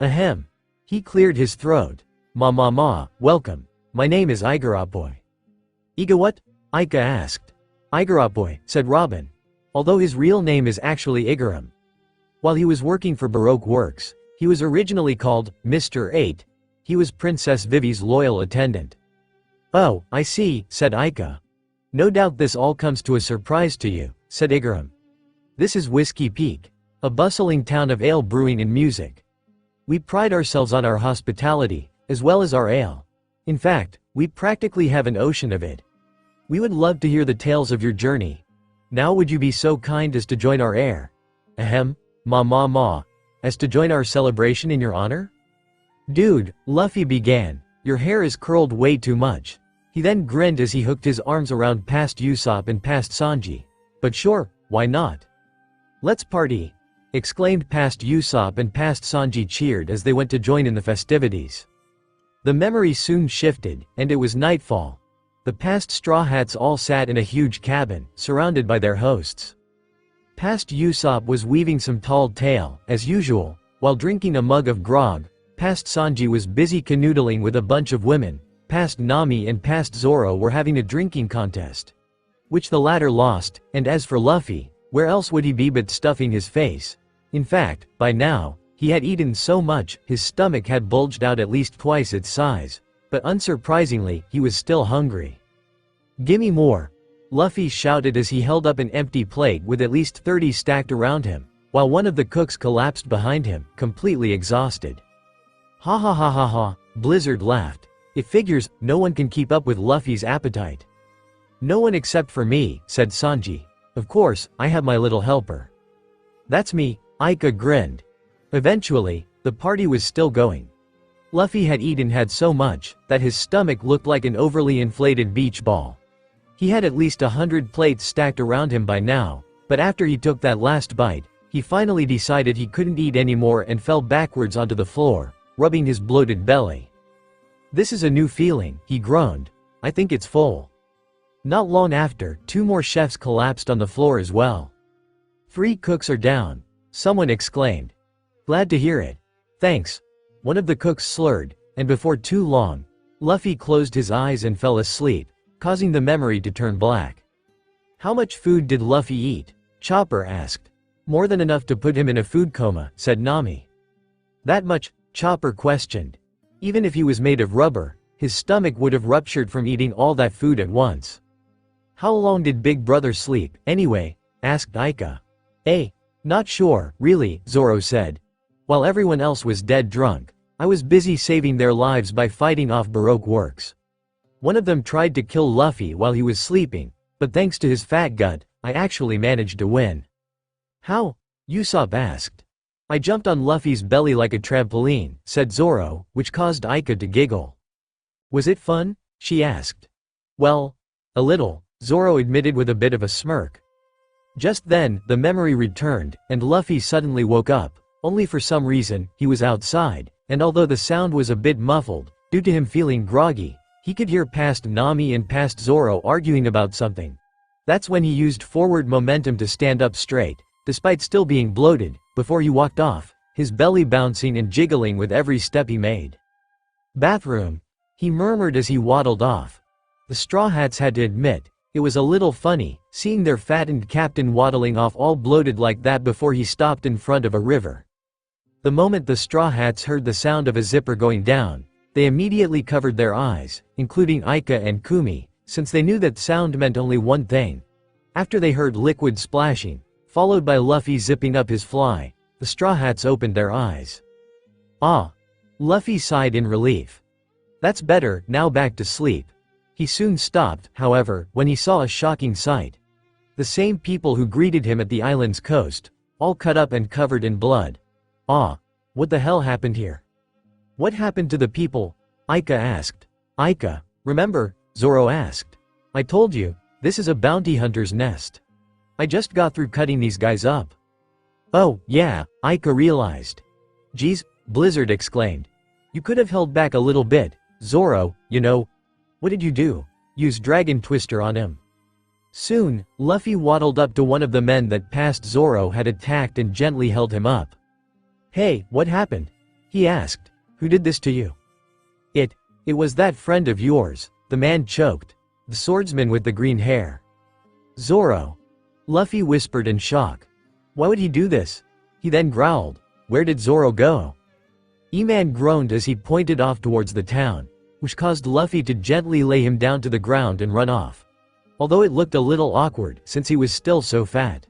Ahem. He cleared his throat. Welcome. My name is Igaraboy. Iga what? Ika asked. Igaraboy, said Robin. Although his real name is actually Igaram. While he was working for Baroque Works, he was originally called Mr. 8. He was Princess Vivi's loyal attendant. Oh, I see, said Ika. No doubt this all comes to a surprise to you, said Igaram. This is Whiskey Peak, a bustling town of ale brewing and music. We pride ourselves on our hospitality, as well as our ale. In fact, we practically have an ocean of it. We would love to hear the tales of your journey. Now would you be so kind as to join our air? Ahem, as to join our celebration in your honor? Dude, Luffy began, your hair is curled way too much. He then grinned as he hooked his arms around past Usopp and past Sanji. But sure, why not? Let's party, exclaimed past Usopp and past Sanji cheered as they went to join in the festivities. The memory soon shifted, and it was nightfall. The past Straw Hats all sat in a huge cabin, surrounded by their hosts. Past Usopp was weaving some tall tale, as usual, while drinking a mug of grog. Past Sanji was busy canoodling with a bunch of women. Past Nami and past Zoro were having a drinking contest, which the latter lost, and as for Luffy, where else would he be but stuffing his face? In fact, by now, he had eaten so much, his stomach had bulged out at least twice its size. But unsurprisingly, he was still hungry. Gimme more, Luffy shouted as he held up an empty plate with at least 30 stacked around him, while one of the cooks collapsed behind him, completely exhausted. Ha ha ha ha ha, Blizzard laughed. It figures, no one can keep up with Luffy's appetite. No one except for me, said Sanji. Of course, I have my little helper. That's me, Ika grinned. Eventually, the party was still going. Luffy had so much, that his stomach looked like an overly inflated beach ball. He had at least 100 plates stacked around him by now, but after he took that last bite, he finally decided he couldn't eat anymore and fell backwards onto the floor, rubbing his bloated belly. This is a new feeling, he groaned. I think it's full. Not long after, 2 more chefs collapsed on the floor as well. 3 cooks are down, someone exclaimed. Glad to hear it. Thanks. One of the cooks slurred, and before too long, Luffy closed his eyes and fell asleep, causing the memory to turn black. How much food did Luffy eat? Chopper asked. More than enough to put him in a food coma, said Nami. That much? Chopper questioned. Even if he was made of rubber, his stomach would have ruptured from eating all that food at once. How long did Big Brother sleep, anyway? Asked Aika. Not sure, really, Zoro said. While everyone else was dead drunk, I was busy saving their lives by fighting off Baroque works. One of them tried to kill Luffy while he was sleeping, but thanks to his fat gut, I actually managed to win. How? Usopp asked. I jumped on Luffy's belly like a trampoline, said Zoro, which caused Aika to giggle. Was it fun? She asked. Well, a little, Zoro admitted with a bit of a smirk. Just then, the memory returned, and Luffy suddenly woke up, only for some reason, he was outside, and although the sound was a bit muffled, due to him feeling groggy, he could hear past Nami and past Zoro arguing about something. That's when he used forward momentum to stand up straight, despite still being bloated, before he walked off, his belly bouncing and jiggling with every step he made. Bathroom, he murmured as he waddled off. The Straw Hats had to admit, it was a little funny, seeing their fattened captain waddling off all bloated like that before he stopped in front of a river. The moment the Straw Hats heard the sound of a zipper going down, they immediately covered their eyes, including Aika and Kumi, since they knew that sound meant only one thing. After they heard liquid splashing, followed by Luffy zipping up his fly, the Straw Hats opened their eyes. Ah! Luffy sighed in relief. That's better, now back to sleep. He soon stopped, however, when he saw a shocking sight. The same people who greeted him at the island's coast, all cut up and covered in blood. Ah! What the hell happened here? What happened to the people? Aika asked. Aika, remember? Zoro asked. I told you, this is a bounty hunter's nest. I just got through cutting these guys up. Oh, yeah, Aika realized. Geez, Blizzard exclaimed. You could have held back a little bit, Zoro, you know. What did you do? Use Dragon Twister on him. Soon, Luffy waddled up to one of the men that past Zoro had attacked and gently held him up. Hey, what happened? He asked. Who did this to you? It was that friend of yours, the man choked. The swordsman with the green hair. Zoro. Luffy whispered in shock. Why would he do this? He then growled. Where did Zoro go? E-Man groaned as he pointed off towards the town, which caused Luffy to gently lay him down to the ground and run off. Although it looked a little awkward since he was still so fat.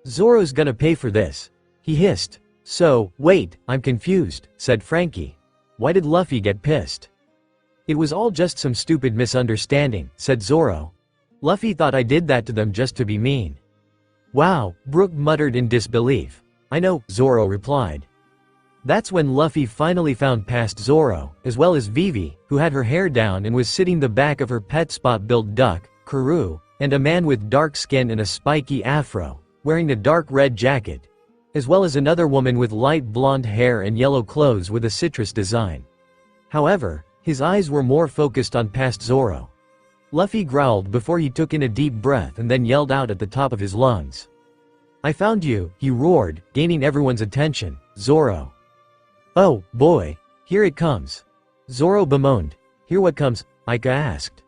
Zoro's gonna pay for this. He hissed. So, wait, I'm confused, said Frankie. Why did Luffy get pissed? It was all just some stupid misunderstanding, said Zoro. Luffy thought I did that to them just to be mean. Wow, Brook muttered in disbelief. I know, Zoro replied. That's when Luffy finally found past Zoro, as well as Vivi, who had her hair down and was sitting the back of her pet spot-built duck, Karoo, and a man with dark skin and a spiky afro, wearing a dark red jacket, as well as another woman with light blonde hair and yellow clothes with a citrus design. However, his eyes were more focused on past Zoro. Luffy growled before he took in a deep breath and then yelled out at the top of his lungs. I found you, he roared, gaining everyone's attention. Zoro. Oh, boy. Here it comes. Zoro bemoaned. Here what comes? Aika asked.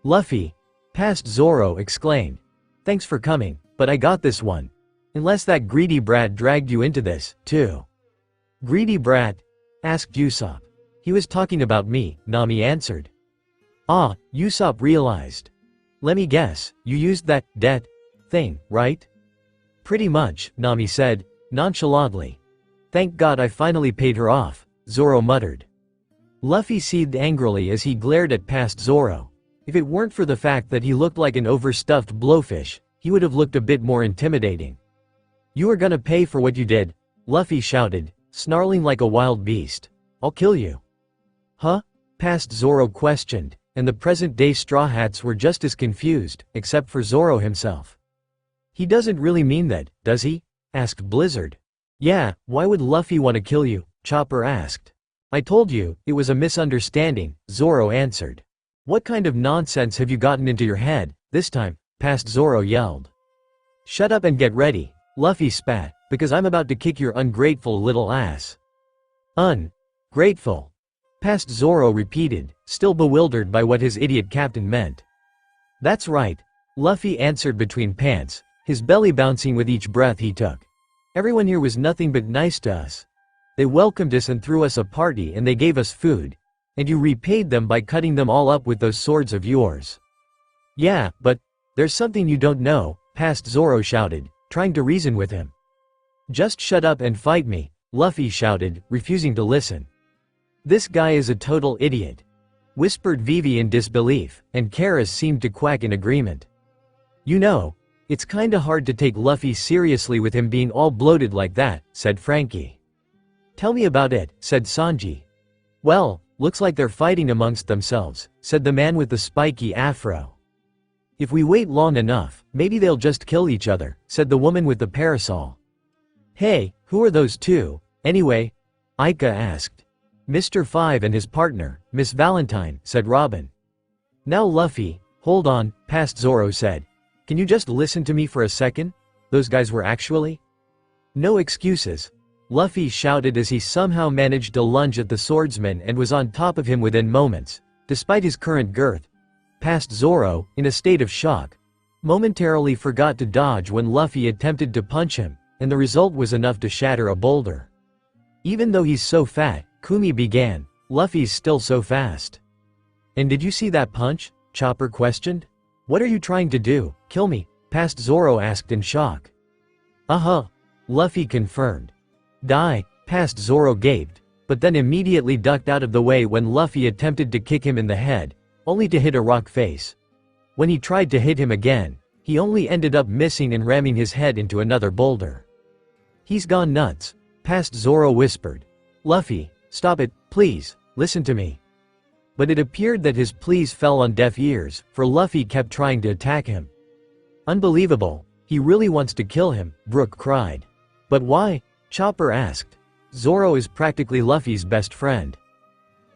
Luffy. Past Zoro exclaimed. Thanks for coming, but I got this one. Unless that greedy brat dragged you into this, too. Greedy brat? Asked Usopp. He was talking about me, Nami answered. Ah, Usopp realized. Let me guess, you used that debt thing, right? Pretty much, Nami said, nonchalantly. Thank God I finally paid her off, Zoro muttered. Luffy seethed angrily as he glared at past Zoro. If it weren't for the fact that he looked like an overstuffed blowfish, he would have looked a bit more intimidating. You are gonna pay for what you did, Luffy shouted, snarling like a wild beast. I'll kill you. Huh? Past Zoro questioned, and the present-day Straw Hats were just as confused, except for Zoro himself. He doesn't really mean that, does he? Asked Blizzard. Yeah, why would Luffy want to kill you? Chopper asked. I told you, it was a misunderstanding, Zoro answered. What kind of nonsense have you gotten into your head, this time? Past Zoro yelled. Shut up and get ready, Luffy spat, because I'm about to kick your ungrateful little ass. Ungrateful. Past Zoro repeated, still bewildered by what his idiot captain meant. That's right. Luffy answered between pants, his belly bouncing with each breath he took. Everyone here was nothing but nice to us. They welcomed us and threw us a party and they gave us food. And you repaid them by cutting them all up with those swords of yours. Yeah, but there's something you don't know, past Zoro shouted, trying to reason with him. Just shut up and fight me, Luffy shouted, refusing to listen. This guy is a total idiot, whispered Vivi in disbelief, and Karas seemed to quack in agreement. You know, it's kinda hard to take Luffy seriously with him being all bloated like that, said Frankie. Tell me about it, said Sanji. Well, looks like they're fighting amongst themselves, said the man with the spiky afro. If we wait long enough, maybe they'll just kill each other, said the woman with the parasol. Hey, who are those two, anyway? Aika asked. Mr. Five and his partner, Miss Valentine, said Robin. Now Luffy, hold on, past Zoro said. Can you just listen to me for a second? Those guys were actually? No excuses. Luffy shouted as he somehow managed to lunge at the swordsman and was on top of him within moments, despite his current girth. Past Zoro, in a state of shock, momentarily forgot to dodge when Luffy attempted to punch him, and the result was enough to shatter a boulder. Even though he's so fat, Kumi began, Luffy's still so fast. And did you see that punch? Chopper questioned. What are you trying to do, kill me? Past Zoro asked in shock. Luffy confirmed. Die, past Zoro gaped, but then immediately ducked out of the way when Luffy attempted to kick him in the head, only to hit a rock face. When he tried to hit him again, he only ended up missing and ramming his head into another boulder. He's gone nuts, past Zoro whispered. Luffy, stop it, please, listen to me. But it appeared that his pleas fell on deaf ears, for Luffy kept trying to attack him. Unbelievable, he really wants to kill him, Brook cried. But why? Chopper asked. Zoro is practically Luffy's best friend.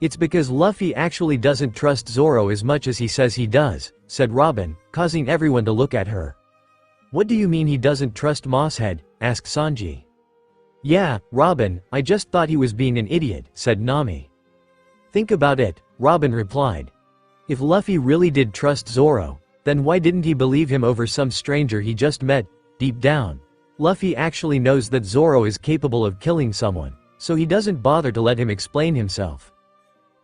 It's because Luffy actually doesn't trust Zoro as much as he says he does, said Robin, causing everyone to look at her. What do you mean he doesn't trust Mosshead? Asked Sanji. Yeah, Robin, I just thought he was being an idiot, said Nami. Think about it, Robin replied. If Luffy really did trust Zoro, then why didn't he believe him over some stranger he just met? Deep down, Luffy actually knows that Zoro is capable of killing someone, so he doesn't bother to let him explain himself.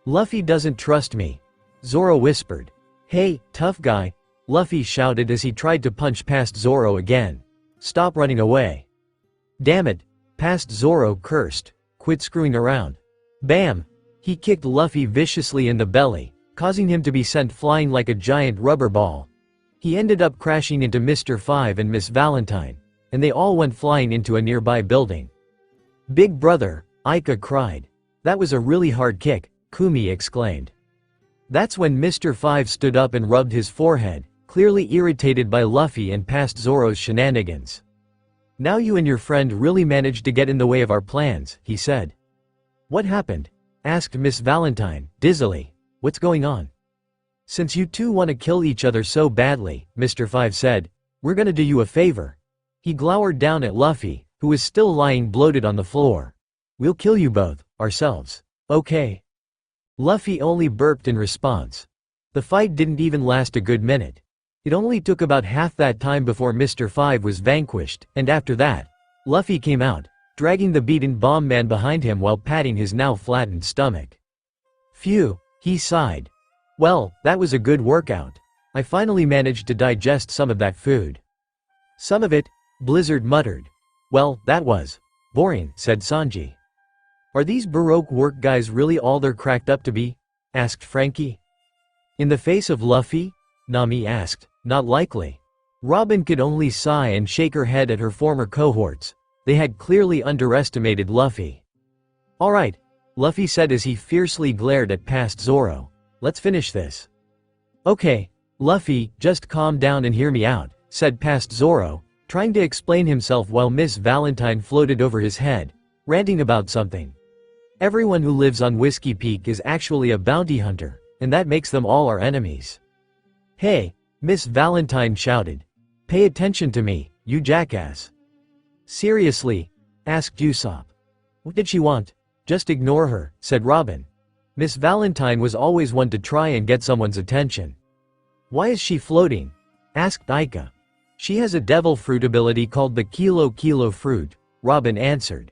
Luffy doesn't trust me, Zoro whispered. Hey, tough guy, Luffy shouted as he tried to punch past Zoro again. Stop running away. Damn it, past Zoro cursed. Quit screwing around. Bam! He kicked Luffy viciously in the belly, causing him to be sent flying like a giant rubber ball. He ended up crashing into Mr. Five and Miss Valentine, and they all went flying into a nearby building. Big brother, Aika cried. That was a really hard kick, Kumi exclaimed. That's when Mr. Five stood up and rubbed his forehead, clearly irritated by Luffy and past Zoro's shenanigans. Now you and your friend really managed to get in the way of our plans, he said. What happened? Asked Miss Valentine, dizzily. What's going on? Since you two want to kill each other so badly, Mr. Five said, we're gonna do you a favor. He glowered down at Luffy, who was still lying bloated on the floor. We'll kill you both, ourselves. Okay. Luffy only burped in response. The fight didn't even last a good minute. It only took about half that time before Mr. Five was vanquished, and after that, Luffy came out, dragging the beaten bomb man behind him while patting his now flattened stomach. Phew, he sighed. Well, that was a good workout. I finally managed to digest some of that food. Some of it, Blizzard muttered. Well, that was boring, said Sanji. Are these Baroque work guys really all they're cracked up to be? Asked Frankie. In the face of Luffy? Nami asked. Not likely. Robin could only sigh and shake her head at her former cohorts. They had clearly underestimated Luffy. Alright, Luffy said as he fiercely glared at past Zoro. Let's finish this. Okay, Luffy, just calm down and hear me out, said past Zoro, trying to explain himself while Miss Valentine floated over his head, ranting about something. Everyone who lives on Whiskey Peak is actually a bounty hunter, and that makes them all our enemies. Hey, Miss Valentine shouted. Pay attention to me, you jackass. Seriously? Asked Usopp. What did she want? Just ignore her, said Robin. Miss Valentine was always one to try and get someone's attention. Why is she floating? Asked Aika. She has a devil fruit ability called the Kilo fruit, Robin answered.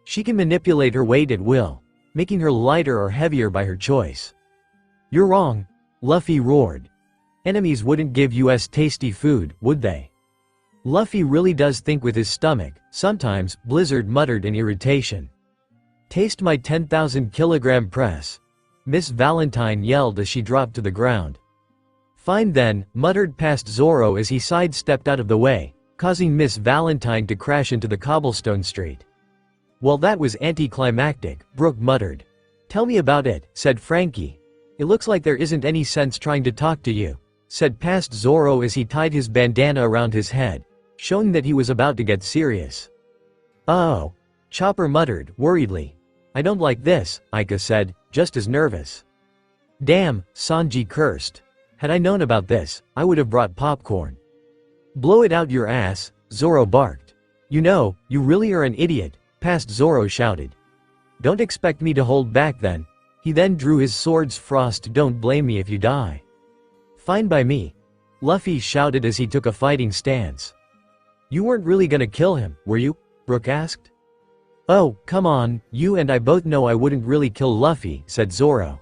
She can manipulate her weight at will, making her lighter or heavier by her choice. You're wrong, Luffy roared. Enemies wouldn't give us tasty food, would they? Luffy really does think with his stomach, sometimes, Blizzard muttered in irritation. Taste my 10,000 kilogram press. Miss Valentine yelled as she dropped to the ground. Fine then, muttered past Zoro as he sidestepped out of the way, causing Miss Valentine to crash into the cobblestone street. Well, that was anticlimactic, Brooke muttered. Tell me about it, said Frankie. It looks like there isn't any sense trying to talk to you, said past Zoro as he tied his bandana around his head, showing that he was about to get serious. Oh, Chopper muttered, worriedly. I don't like this, Aika said, just as nervous. Damn, Sanji cursed. Had I known about this, I would have brought popcorn. Blow it out your ass, Zoro barked. You know, you really are an idiot, past Zoro shouted. Don't expect me to hold back then. He then drew his sword's frost. Don't blame me if you die. Fine by me, Luffy shouted as he took a fighting stance. You weren't really gonna kill him, were you? Brooke asked. Oh, come on, you and I both know I wouldn't really kill Luffy, said Zoro.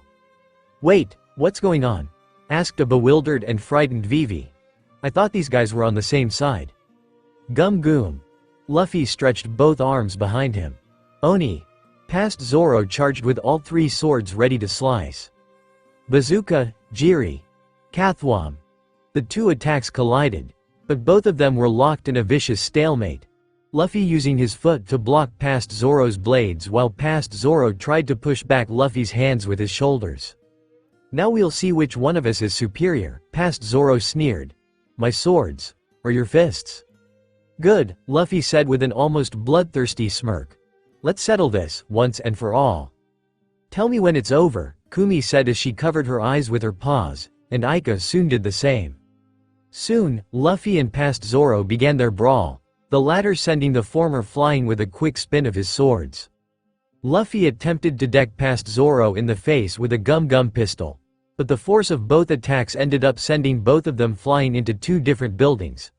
Wait, what's going on? Asked a bewildered and frightened Vivi. I thought these guys were on the same side. Gum goom. Luffy stretched both arms behind him. Oni. Past Zoro charged with all three swords ready to slice. Bazooka, Jiri. Kathwam. The two attacks collided, but both of them were locked in a vicious stalemate. Luffy using his foot to block past Zoro's blades while past Zoro tried to push back Luffy's hands with his shoulders. Now we'll see which one of us is superior, past Zoro sneered. My swords, or your fists? Good, Luffy said with an almost bloodthirsty smirk. Let's settle this, once and for all. Tell me when it's over, Kumi said as she covered her eyes with her paws, and Aika soon did the same. Soon, Luffy and past Zoro began their brawl, the latter sending the former flying with a quick spin of his swords. Luffy attempted to deck past Zoro in the face with a gum pistol, but the force of both attacks ended up sending both of them flying into two different buildings.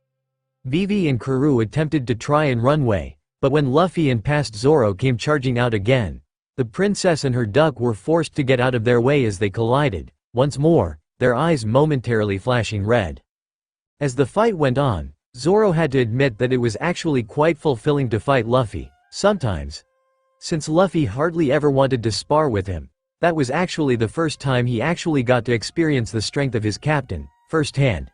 Vivi and Karoo attempted to try and run away, but when Luffy and past Zoro came charging out again, the princess and her duck were forced to get out of their way as they collided, once more, their eyes momentarily flashing red. As the fight went on, Zoro had to admit that it was actually quite fulfilling to fight Luffy, sometimes. Since Luffy hardly ever wanted to spar with him, that was actually the first time he actually got to experience the strength of his captain, firsthand.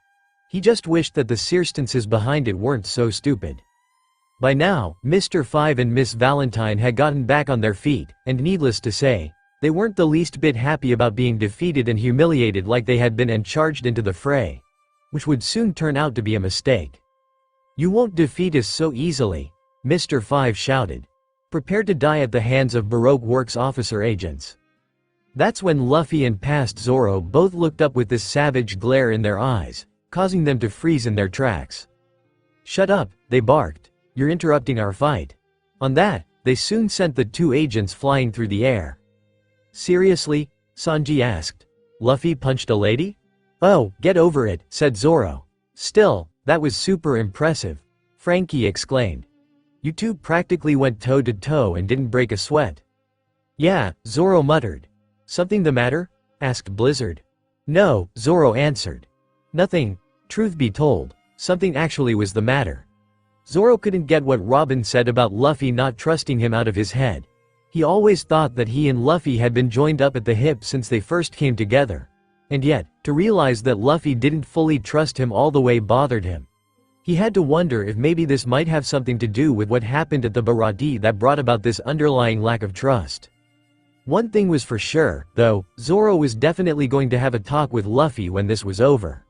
He just wished that the circumstances behind it weren't so stupid. By now, Mr. Five and Miss Valentine had gotten back on their feet, and needless to say, they weren't the least bit happy about being defeated and humiliated like they had been and charged into the fray, which would soon turn out to be a mistake. You won't defeat us so easily, Mr. Five shouted, prepared to die at the hands of Baroque Works officer agents. That's when Luffy and past Zoro both looked up with this savage glare in their eyes, causing them to freeze in their tracks. Shut up, they barked, you're interrupting our fight. On that, they soon sent the two agents flying through the air. Seriously? Sanji asked. Luffy punched a lady? Oh, get over it, said Zoro. Still, that was super impressive, Frankie exclaimed. You two practically went toe to toe and didn't break a sweat. Yeah, Zoro muttered. Something the matter? Asked Blizzard. No, Zoro answered. Nothing, truth be told, something actually was the matter. Zoro couldn't get what Robin said about Luffy not trusting him out of his head. He always thought that he and Luffy had been joined up at the hip since they first came together. And yet, to realize that Luffy didn't fully trust him all the way bothered him. He had to wonder if maybe this might have something to do with what happened at the Barati that brought about this underlying lack of trust. One thing was for sure, though, Zoro was definitely going to have a talk with Luffy when this was over.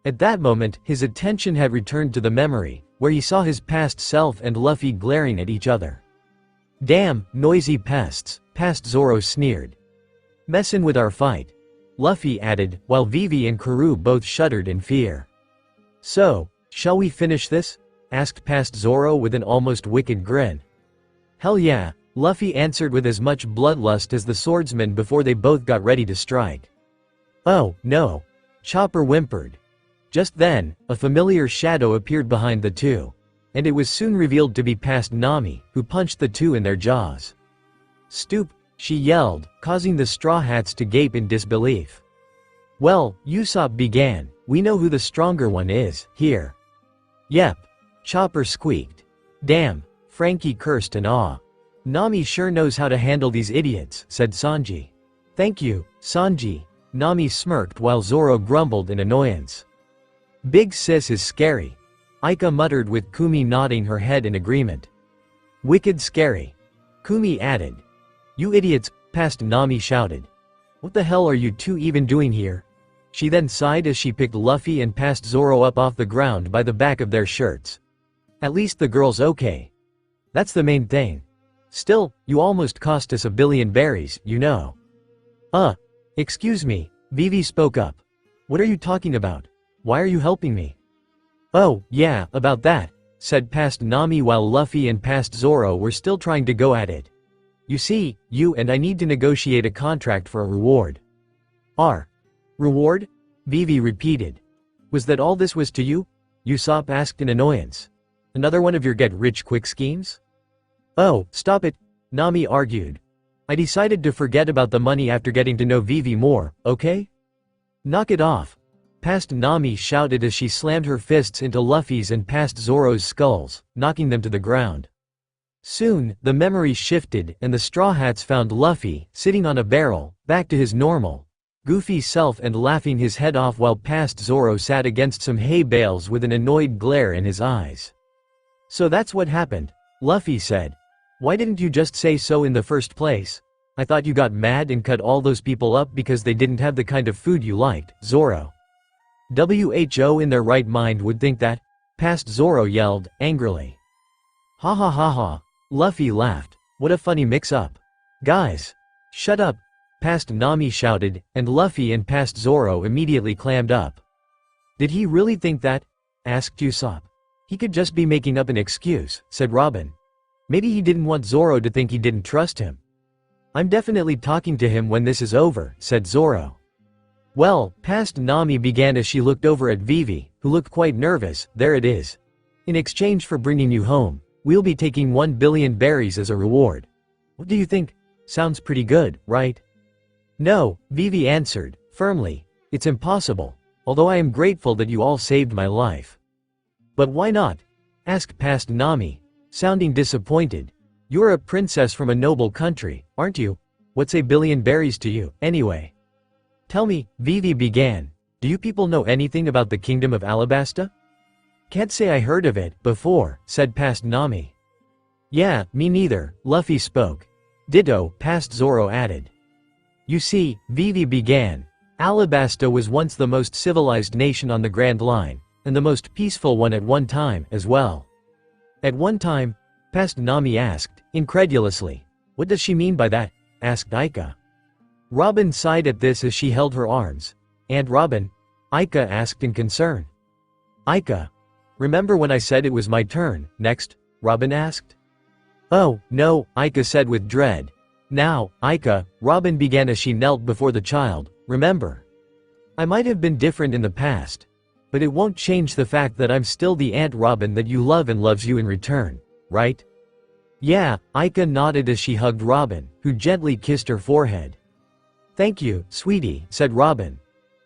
At that moment, his attention had returned to the memory, where he saw his past self and Luffy glaring at each other. Damn, noisy pests, past Zoro sneered. Messin' with our fight, Luffy added, while Vivi and Karoo both shuddered in fear. So, shall we finish this? Asked past Zoro with an almost wicked grin. Hell yeah, Luffy answered with as much bloodlust as the swordsman before they both got ready to strike. Oh, no. Chopper whimpered. Just then, a familiar shadow appeared behind the two. And it was soon revealed to be past Nami, who punched the two in their jaws. "Stoop," she yelled, causing the Straw Hats to gape in disbelief. "Well," Usopp began, "we know who the stronger one is, here." "Yep," Chopper squeaked. "Damn," Frankie cursed in awe. "Nami sure knows how to handle these idiots," said Sanji. "Thank you, Sanji," Nami smirked while Zoro grumbled in annoyance. "Big sis is scary," Aika muttered with Kumi nodding her head in agreement. "Wicked scary," Kumi added. "You idiots," past Nami shouted. "What the hell are you two even doing here?" She then sighed as she picked Luffy and passed Zoro up off the ground by the back of their shirts. "At least the girl's okay. That's the main thing. Still, you almost cost us 1,000,000,000 berries, you know." Excuse me," Vivi spoke up. "What are you talking about? Why are you helping me?" "Oh, yeah, about that," said past Nami while Luffy and past Zoro were still trying to go at it. "You see, you and I need to negotiate a contract for a reward." "Our reward?" Vivi repeated. "Was that all this was to you?" Usopp asked in annoyance. "Another one of your get-rich-quick schemes?" "Oh, stop it," Nami argued. "I decided to forget about the money after getting to know Vivi more, okay?" "Knock it off," past Nami shouted as she slammed her fists into Luffy's and past Zoro's skulls, knocking them to the ground. Soon, the memory shifted and the Straw Hats found Luffy, sitting on a barrel, back to his normal, goofy self and laughing his head off while past Zoro sat against some hay bales with an annoyed glare in his eyes. "So that's what happened," Luffy said. "Why didn't you just say so in the first place? I thought you got mad and cut all those people up because they didn't have the kind of food you liked, Zoro." "Who in their right mind would think that?" past Zoro yelled, angrily. "Ha ha ha ha," Luffy laughed. "What a funny mix-up. Guys, shut up," past Nami shouted, and Luffy and past Zoro immediately clammed up. "Did he really think that?" asked Usopp. "He could just be making up an excuse," said Robin. "Maybe he didn't want Zoro to think he didn't trust him." "I'm definitely talking to him when this is over," said Zoro. "Well," past Nami began as she looked over at Vivi, who looked quite nervous. "There it is. In exchange for bringing you home, we'll be taking 1,000,000,000 berries as a reward. What do you think? Sounds pretty good, right?" "No," Vivi answered, firmly. "It's impossible, although I am grateful that you all saved my life." "But why not?" asked past Nami, sounding disappointed. "You're a princess from a noble country, aren't you? What's 1,000,000,000 berries to you, anyway?" "Tell me," Vivi began, "do you people know anything about the kingdom of Alabasta?" "Can't say I heard of it before," said past Nami. "Yeah, me neither," Luffy spoke. "Ditto," past Zoro added. "You see," Vivi began, "Alabasta was once the most civilized nation on the Grand Line, and the most peaceful one at one time, as well." "At one time?" past Nami asked, incredulously. "What does she mean by that?" asked Aika. Robin sighed at this as she held her arms. "And Robin?" Aika asked in concern. "Aika. Remember when I said it was my turn, next?" Robin asked. "Oh, no," Aika said with dread. "Now, Aika," Robin began as she knelt before the child, "remember. I might have been different in the past, but it won't change the fact that I'm still the Aunt Robin that you love and loves you in return, right?" "Yeah," Aika nodded as she hugged Robin, who gently kissed her forehead. "Thank you, sweetie," said Robin.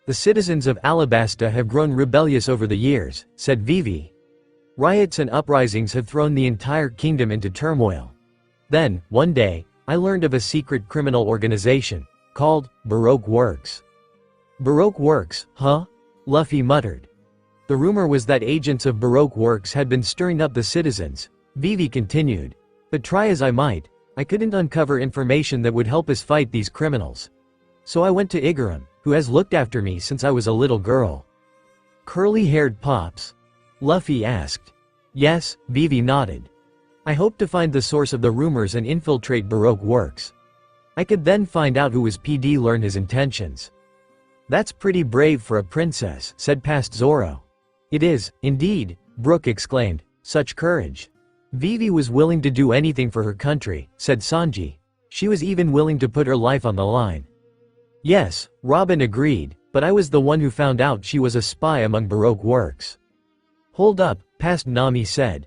"The citizens of Alabasta have grown rebellious over the years," said Vivi. "Riots and uprisings have thrown the entire kingdom into turmoil. Then, one day, I learned of a secret criminal organization, called Baroque Works." "Baroque Works, huh?" Luffy muttered. "The rumor was that agents of Baroque Works had been stirring up the citizens," Vivi continued. "But try as I might, I couldn't uncover information that would help us fight these criminals. So I went to Igaram, who has looked after me since I was a little girl." "Curly-haired Pops?" Luffy asked. "Yes," Vivi nodded. "I hope to find the source of the rumors and infiltrate Baroque Works. I could then find out who was PD, learn his intentions." "That's pretty brave for a princess," said past Zoro. "It is, indeed," Brook exclaimed. "Such courage." "Vivi was willing to do anything for her country," said Sanji. "She was even willing to put her life on the line." "Yes," Robin agreed, But I was the one who found out she was a spy among Baroque works. Hold up, past Nami said.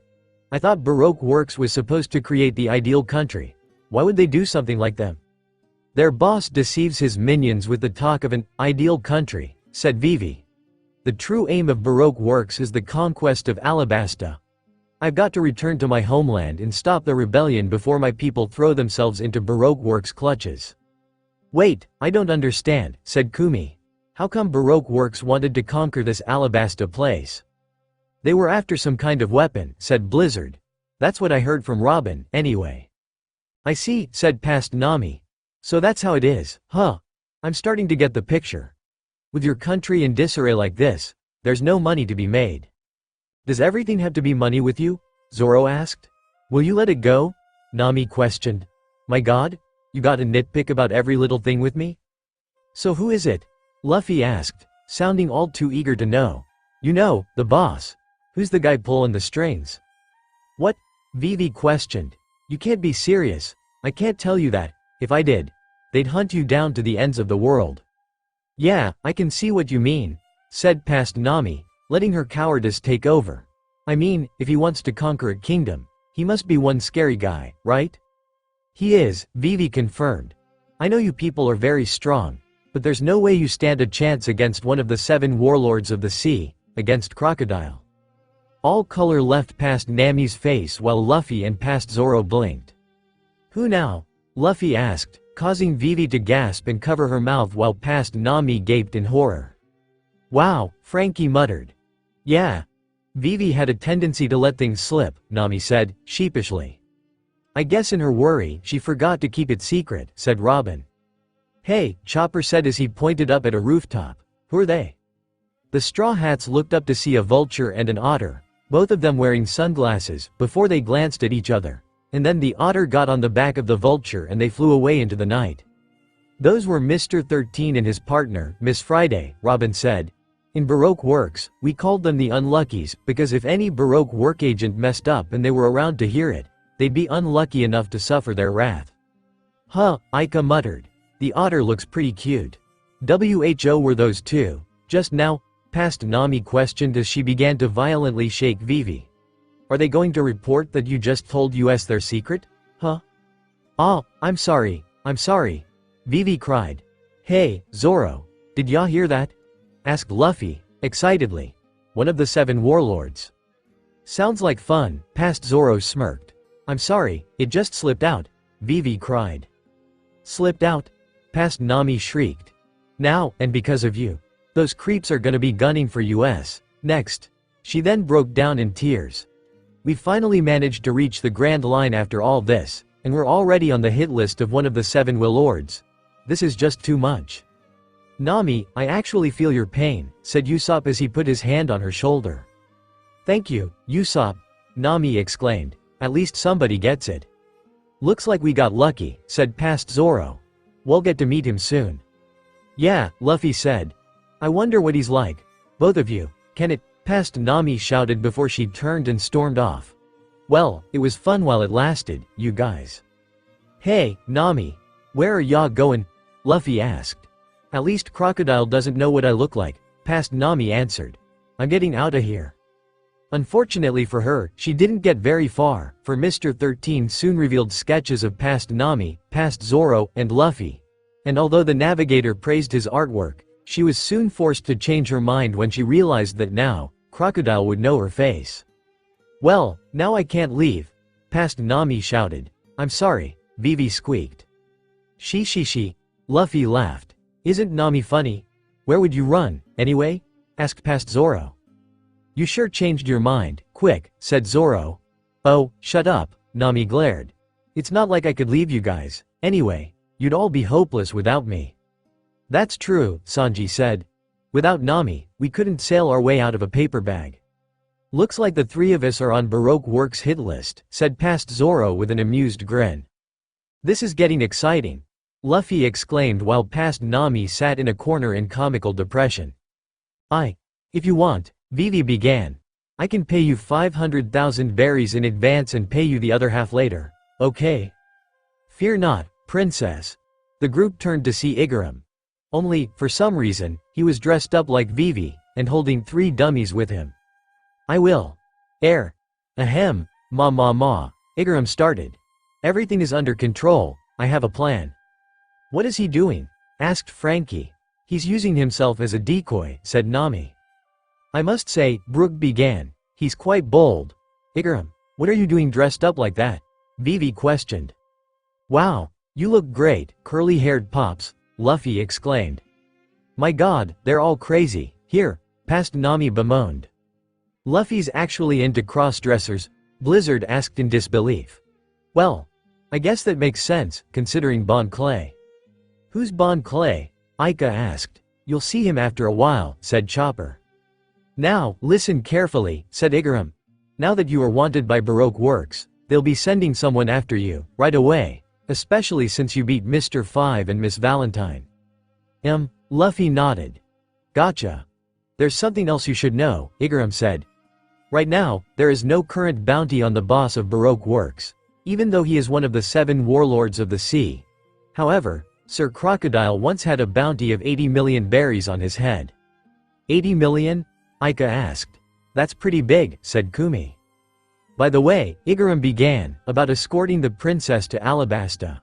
I thought Baroque works was supposed to create the ideal country. Why would they do something like them? Their boss deceives his minions with the talk of an ideal country, said Vivi. The true aim of Baroque works is the conquest of Alabasta. I've got to return to my homeland and stop the rebellion before my people throw themselves into Baroque works' clutches. Wait, I don't understand, said Kumi. How come Baroque works wanted to conquer this Alabasta place? They were after some kind of weapon, said Blizzard. That's what I heard from Robin, anyway. I see, said past Nami. So that's how it is, huh? I'm starting to get the picture. With your country in disarray like this, there's no money to be made. Does everything have to be money with you? Zoro asked. Will you let it go? Nami questioned. My god? You got a nitpick about every little thing with me? So who is it? Luffy asked, sounding all too eager to know. You know, the boss. Who's the guy pulling the strings? What? Vivi questioned. You can't be serious. I can't tell you that. If I did, they'd hunt you down to the ends of the world. Yeah, I can see what you mean, said past Nami, letting her cowardice take over. I mean, if he wants to conquer a kingdom, he must be one scary guy, right? He is, Vivi confirmed. I know you people are very strong, but there's no way you stand a chance against one of the 7 warlords of the sea, against Crocodile. All color left past Nami's face while Luffy and past Zoro blinked. Who now? Luffy asked, causing Vivi to gasp and cover her mouth while past Nami gaped in horror. Wow, Frankie muttered. Yeah. Vivi had a tendency to let things slip, Nami said, sheepishly. I guess in her worry, she forgot to keep it secret, said Robin. Hey, Chopper said as he pointed up at a rooftop. Who are they? The Straw Hats looked up to see a vulture and an otter, both of them wearing sunglasses, before they glanced at each other. And then the otter got on the back of the vulture and they flew away into the night. Those were Mr. 13 and his partner, Miss Friday, Robin said. In Baroque works, we called them the Unluckies, because if any Baroque work agent messed up and they were around to hear it, they'd be unlucky enough to suffer their wrath. Huh, Aika muttered. The otter looks pretty cute. WHO were those two, just now? Past Nami questioned as she began to violently shake Vivi. Are they going to report that you just told us their secret? Huh? Oh, I'm sorry, Vivi cried. Hey, Zoro, did ya hear that? Asked Luffy, excitedly. One of the 7 warlords. Sounds like fun, past Zoro smirked. I'm sorry, it just slipped out, Vivi cried. Slipped out? Past Nami shrieked. Now, and because of you. Those creeps are gonna be gunning for us, next. She then broke down in tears. We finally managed to reach the Grand Line after all this, and we're already on the hit list of one of the 7 warlords. This is just too much. Nami, I actually feel your pain, said Usopp as he put his hand on her shoulder. Thank you, Usopp, Nami exclaimed. At least somebody gets it. Looks like we got lucky, said past Zoro. We'll get to meet him soon. Yeah, Luffy said. I wonder what he's like. Both of you, can it? Past Nami shouted before she turned and stormed off. Well, it was fun while it lasted, you guys. Hey, Nami. Where are ya going? Luffy asked. At least Crocodile doesn't know what I look like, past Nami answered. I'm getting out of here. Unfortunately for her, she didn't get very far, for Mr. 13 soon revealed sketches of past Nami, past Zoro, and Luffy. And although the navigator praised his artwork, she was soon forced to change her mind when she realized that now, Crocodile would know her face. Well, now I can't leave, past Nami shouted. I'm sorry, Vivi squeaked. She, Luffy laughed. Isn't Nami funny? Where would you run, anyway? Asked past Zoro. You sure changed your mind, quick, said Zoro. Oh, shut up, Nami glared. It's not like I could leave you guys, anyway, you'd all be hopeless without me. That's true, Sanji said. Without Nami, we couldn't sail our way out of a paper bag. Looks like the 3 of us are on Baroque Works hit list, said past Zoro with an amused grin. This is getting exciting, Luffy exclaimed while past Nami sat in a corner in comical depression. If you want, Vivi began. I can pay you 500,000 berries in advance and pay you the other half later, okay? Fear not, princess. The group turned to see Igaram. Only, for some reason, he was dressed up like Vivi, and holding 3 dummies with him. I will. Ahem, ma. Igaram started. Everything is under control, I have a plan. What is he doing? Asked Frankie. He's using himself as a decoy, said Nami. I must say, Brook began. He's quite bold. Igaram, what are you doing dressed up like that? Vivi questioned. Wow, you look great, curly-haired pops, Luffy exclaimed. My god, they're all crazy. Here, past Nami bemoaned. Luffy's actually into cross-dressers, Blizzard asked in disbelief. Well, I guess that makes sense, considering Bon Clay. Who's Bon Clay? Aika asked. You'll see him after a while, said Chopper. Now, listen carefully, said Igaram. Now that you are wanted by Baroque Works, they'll be sending someone after you, right away, especially since you beat Mr. 5 and Miss Valentine. Luffy nodded. Gotcha. There's something else you should know, Igaram said. Right now, there is no current bounty on the boss of Baroque Works, even though he is one of the 7 warlords of the sea. However, Sir Crocodile once had a bounty of 80 million berries on his head. 80 million? Aika asked. That's pretty big, said Kumi. By the way, Igaram began, about escorting the princess to Alabasta.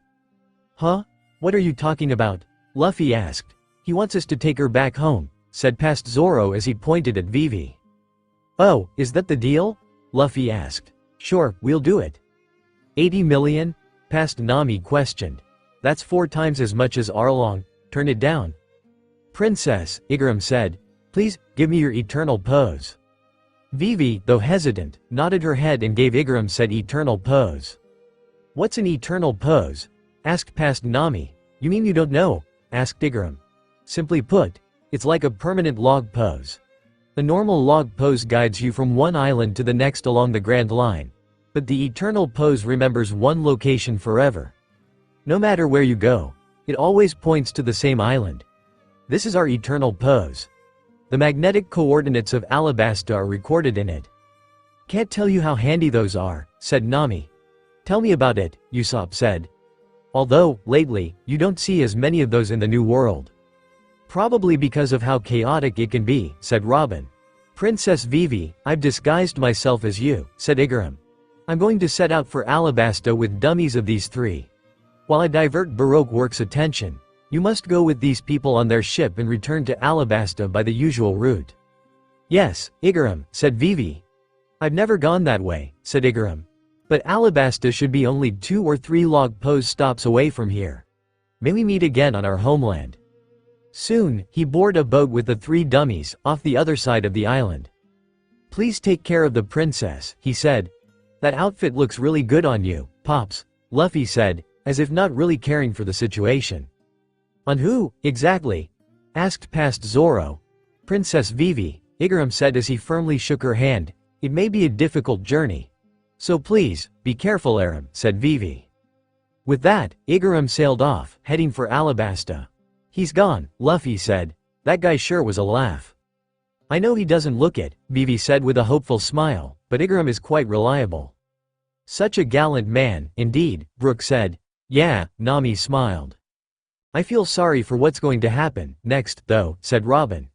Huh? What are you talking about? Luffy asked. He wants us to take her back home, said past Zoro as he pointed at Vivi. Oh, is that the deal? Luffy asked. Sure, we'll do it. 80 million? Past Nami questioned. That's 4 times as much as Arlong, turn it down. Princess, Igaram said, please, give me your eternal pose. Vivi, though hesitant, nodded her head and gave Igaram said eternal pose. What's an eternal pose? Asked past Nami. You mean you don't know? Asked Igaram. Simply put, it's like a permanent log pose. The normal log pose guides you from one island to the next along the Grand Line, but the eternal pose remembers one location forever. No matter where you go, it always points to the same island. This is our eternal pose. The magnetic coordinates of Alabasta are recorded in it. Can't tell you how handy those are, said Nami. Tell me about it, Usopp said. Although, lately, you don't see as many of those in the New World. Probably because of how chaotic it can be, said Robin. Princess Vivi, I've disguised myself as you, said Igaram. I'm going to set out for Alabasta with dummies of these 3. While I divert Baroque Works' attention, you must go with these people on their ship and return to Alabasta by the usual route. Yes, Igaram, said Vivi. I've never gone that way, said Igaram. But Alabasta should be only 2 or 3 log pose stops away from here. May we meet again on our homeland. Soon, he boarded a boat with the 3 dummies, off the other side of the island. Please take care of the princess, he said. That outfit looks really good on you, Pops, Luffy said, as if not really caring for the situation. On who, exactly? Asked past Zoro. Princess Vivi, Igaram said as he firmly shook her hand. It may be a difficult journey. So please, be careful Aram, said Vivi. With that, Igaram sailed off, heading for Alabasta. He's gone, Luffy said. That guy sure was a laugh. I know he doesn't look it, Vivi said with a hopeful smile, but Igaram is quite reliable. Such a gallant man, indeed, Brook said. Yeah, Nami smiled. I feel sorry for what's going to happen next, though, said Robin.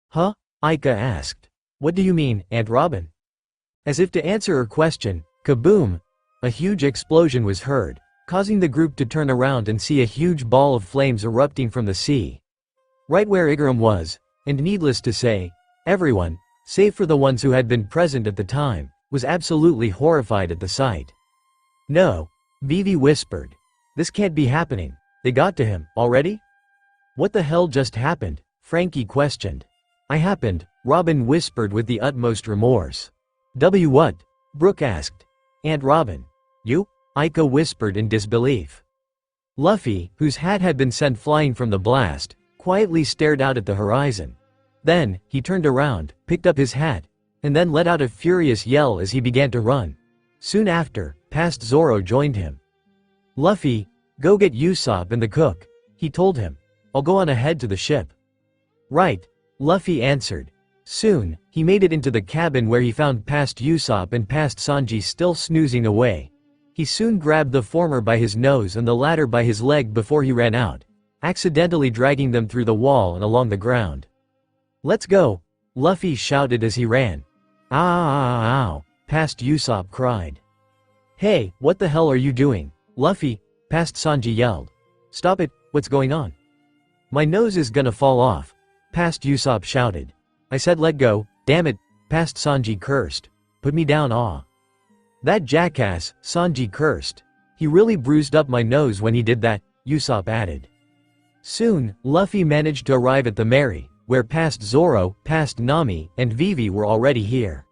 Huh? Aika asked. What do you mean, Aunt Robin? As if to answer her question, kaboom! A huge explosion was heard, causing the group to turn around and see a huge ball of flames erupting from the sea. Right where Igaram was, and needless to say, everyone, save for the ones who had been present at the time, was absolutely horrified at the sight. No, Vivi whispered. This can't be happening. They got to him, already? What the hell just happened? Frankie questioned. I happened, Robin whispered with the utmost remorse. What? Brook asked. Aunt Robin. You? Aika whispered in disbelief. Luffy, whose hat had been sent flying from the blast, quietly stared out at the horizon. Then, he turned around, picked up his hat, and then let out a furious yell as he began to run. Soon after, past Zoro joined him. Luffy, go get Usopp and the cook, he told him. I'll go on ahead to the ship. Right, Luffy answered. Soon, he made it into the cabin where he found past Usopp and past Sanji still snoozing away. He soon grabbed the former by his nose and the latter by his leg before he ran out. accidentally dragging them through the wall and along the ground. "Let's go!" Luffy shouted as he ran. Ow! Past Usopp cried. "Hey, what the hell are you doing, Luffy?" Past Sanji yelled. "Stop it, what's going on?" "My nose is gonna fall off," Past Usopp shouted. "I said let go, damn it," Past Sanji cursed. "Put me down, aw." "That jackass," Sanji cursed. "He really bruised up my nose when he did that," Usopp added. Soon, Luffy managed to arrive at the Mary, where past Zoro, past Nami, and Vivi were already here.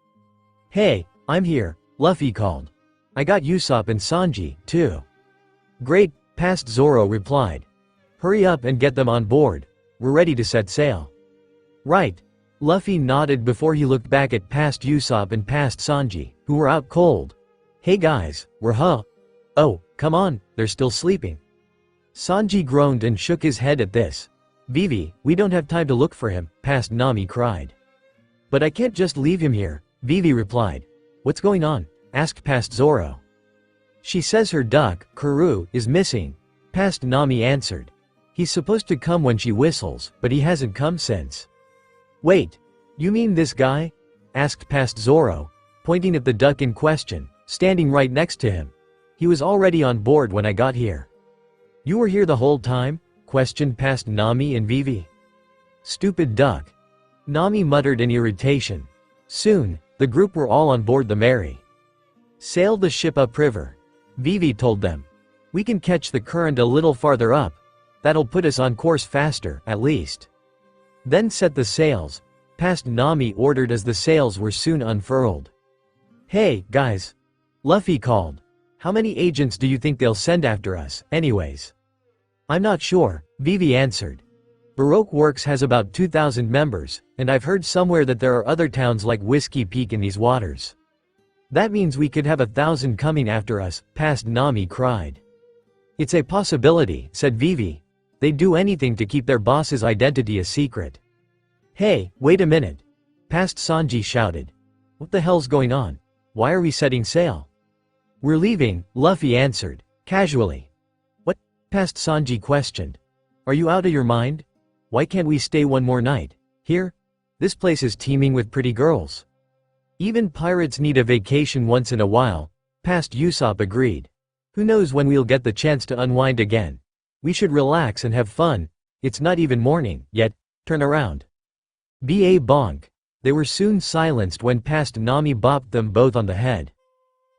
"Hey, I'm here," Luffy called. "I got Usopp and Sanji, too." "Great," past Zoro replied. "Hurry up and get them on board. We're ready to set sail." "Right." Luffy nodded before he looked back at past Usopp and past Sanji, who were out cold. "Hey guys, Oh, come on, they're still sleeping." Sanji groaned and shook his head at this. "Vivi, we don't have time to look for him," past Nami cried. "But I can't just leave him here," Vivi replied. "What's going on?" asked past Zoro. "She says her duck, Karoo, is missing," past Nami answered. "He's supposed to come when she whistles, but he hasn't come since." "Wait, you mean this guy?" asked past Zoro, pointing at the duck in question, standing right next to him. "He was already on board when I got here." "You were here the whole time?" questioned past Nami and Vivi. "Stupid duck," Nami muttered in irritation. Soon, the group were all on board the Mary. "Sail the ship upriver," Vivi told them. "We can catch the current a little farther up. That'll put us on course faster, at least." "Then set the sails," past Nami ordered as the sails were soon unfurled. "Hey, guys," Luffy called. "How many agents do you think they'll send after us, anyways?" "I'm not sure," Vivi answered. "Baroque Works has about 2,000 members, and I've heard somewhere that there are other towns like Whiskey Peak in these waters." "That means we could have 1,000 coming after us," past Nami cried. "It's a possibility," said Vivi. "They'd do anything to keep their boss's identity a secret." "Hey, wait a minute," past Sanji shouted. "What the hell's going on? Why are we setting sail?" "We're leaving," Luffy answered, casually. "What?" past Sanji questioned. "Are you out of your mind? Why can't we stay one more night? Here? This place is teeming with pretty girls." "Even pirates need a vacation once in a while," past Usopp agreed. "Who knows when we'll get the chance to unwind again? We should relax and have fun. It's not even morning, yet. Turn around." "Ba bonk." They were soon silenced when past Nami bopped them both on the head.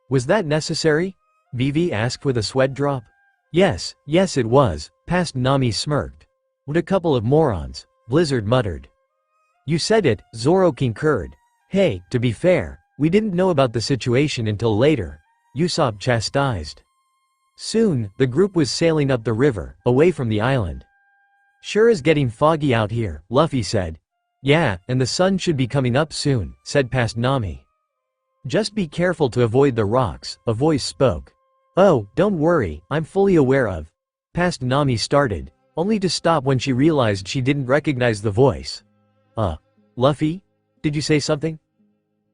"Was that necessary?" Vivi asked with a sweat drop. Yes, it was," past Nami smirked. "What a couple of morons," Blizzard muttered. "You said it," Zoro concurred. "Hey, to be fair, we didn't know about the situation until later," Usopp chastised. Soon, the group was sailing up the river, away from the island. "Sure is getting foggy out here," Luffy said. "Yeah, and the sun should be coming up soon," said past Nami. "Just be careful to avoid the rocks," a voice spoke. "Oh, don't worry, I'm fully aware of," past Nami started, only to stop when she realized she didn't recognize the voice. Luffy? Did you say something?"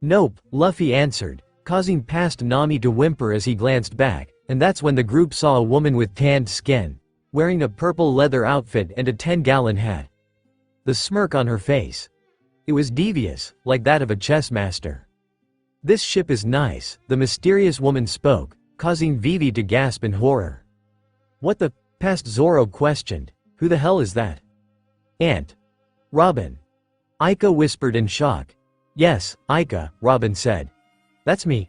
"Nope," Luffy answered, causing past Nami to whimper as he glanced back, and that's when the group saw a woman with tanned skin, wearing a purple leather outfit and a 10-gallon hat. The smirk on her face. It was devious, like that of a chess master. "This ship is nice," the mysterious woman spoke, causing Vivi to gasp in horror. "What the?" past Zoro questioned. "Who the hell is that?" "Aunt Robin," Aika whispered in shock. "Yes, Aika," Robin said. "That's me.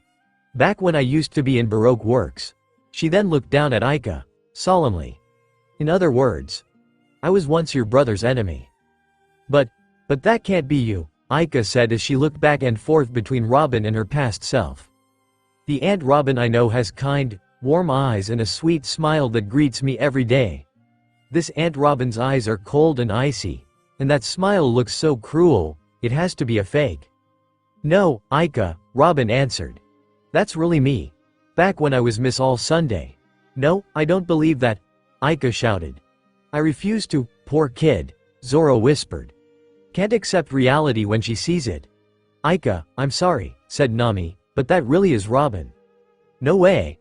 Back when I used to be in Baroque Works." She then looked down at Aika, solemnly. "In other words, I was once your brother's enemy." But that can't be you," Aika said as she looked back and forth between Robin and her past self. "The Aunt Robin I know has kind, warm eyes and a sweet smile that greets me every day. This Aunt Robin's eyes are cold and icy, and that smile looks so cruel, it has to be a fake." "No, Aika," Robin answered. "That's really me. Back when I was Miss All Sunday." "No, I don't believe that," Aika shouted. "I refuse to, poor kid," Zoro whispered. "Can't accept reality when she sees it." "Aika, I'm sorry," said Nami, "but that really is Robin." "No way."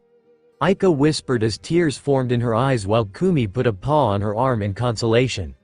Aiko whispered as tears formed in her eyes while Kumi put a paw on her arm in consolation.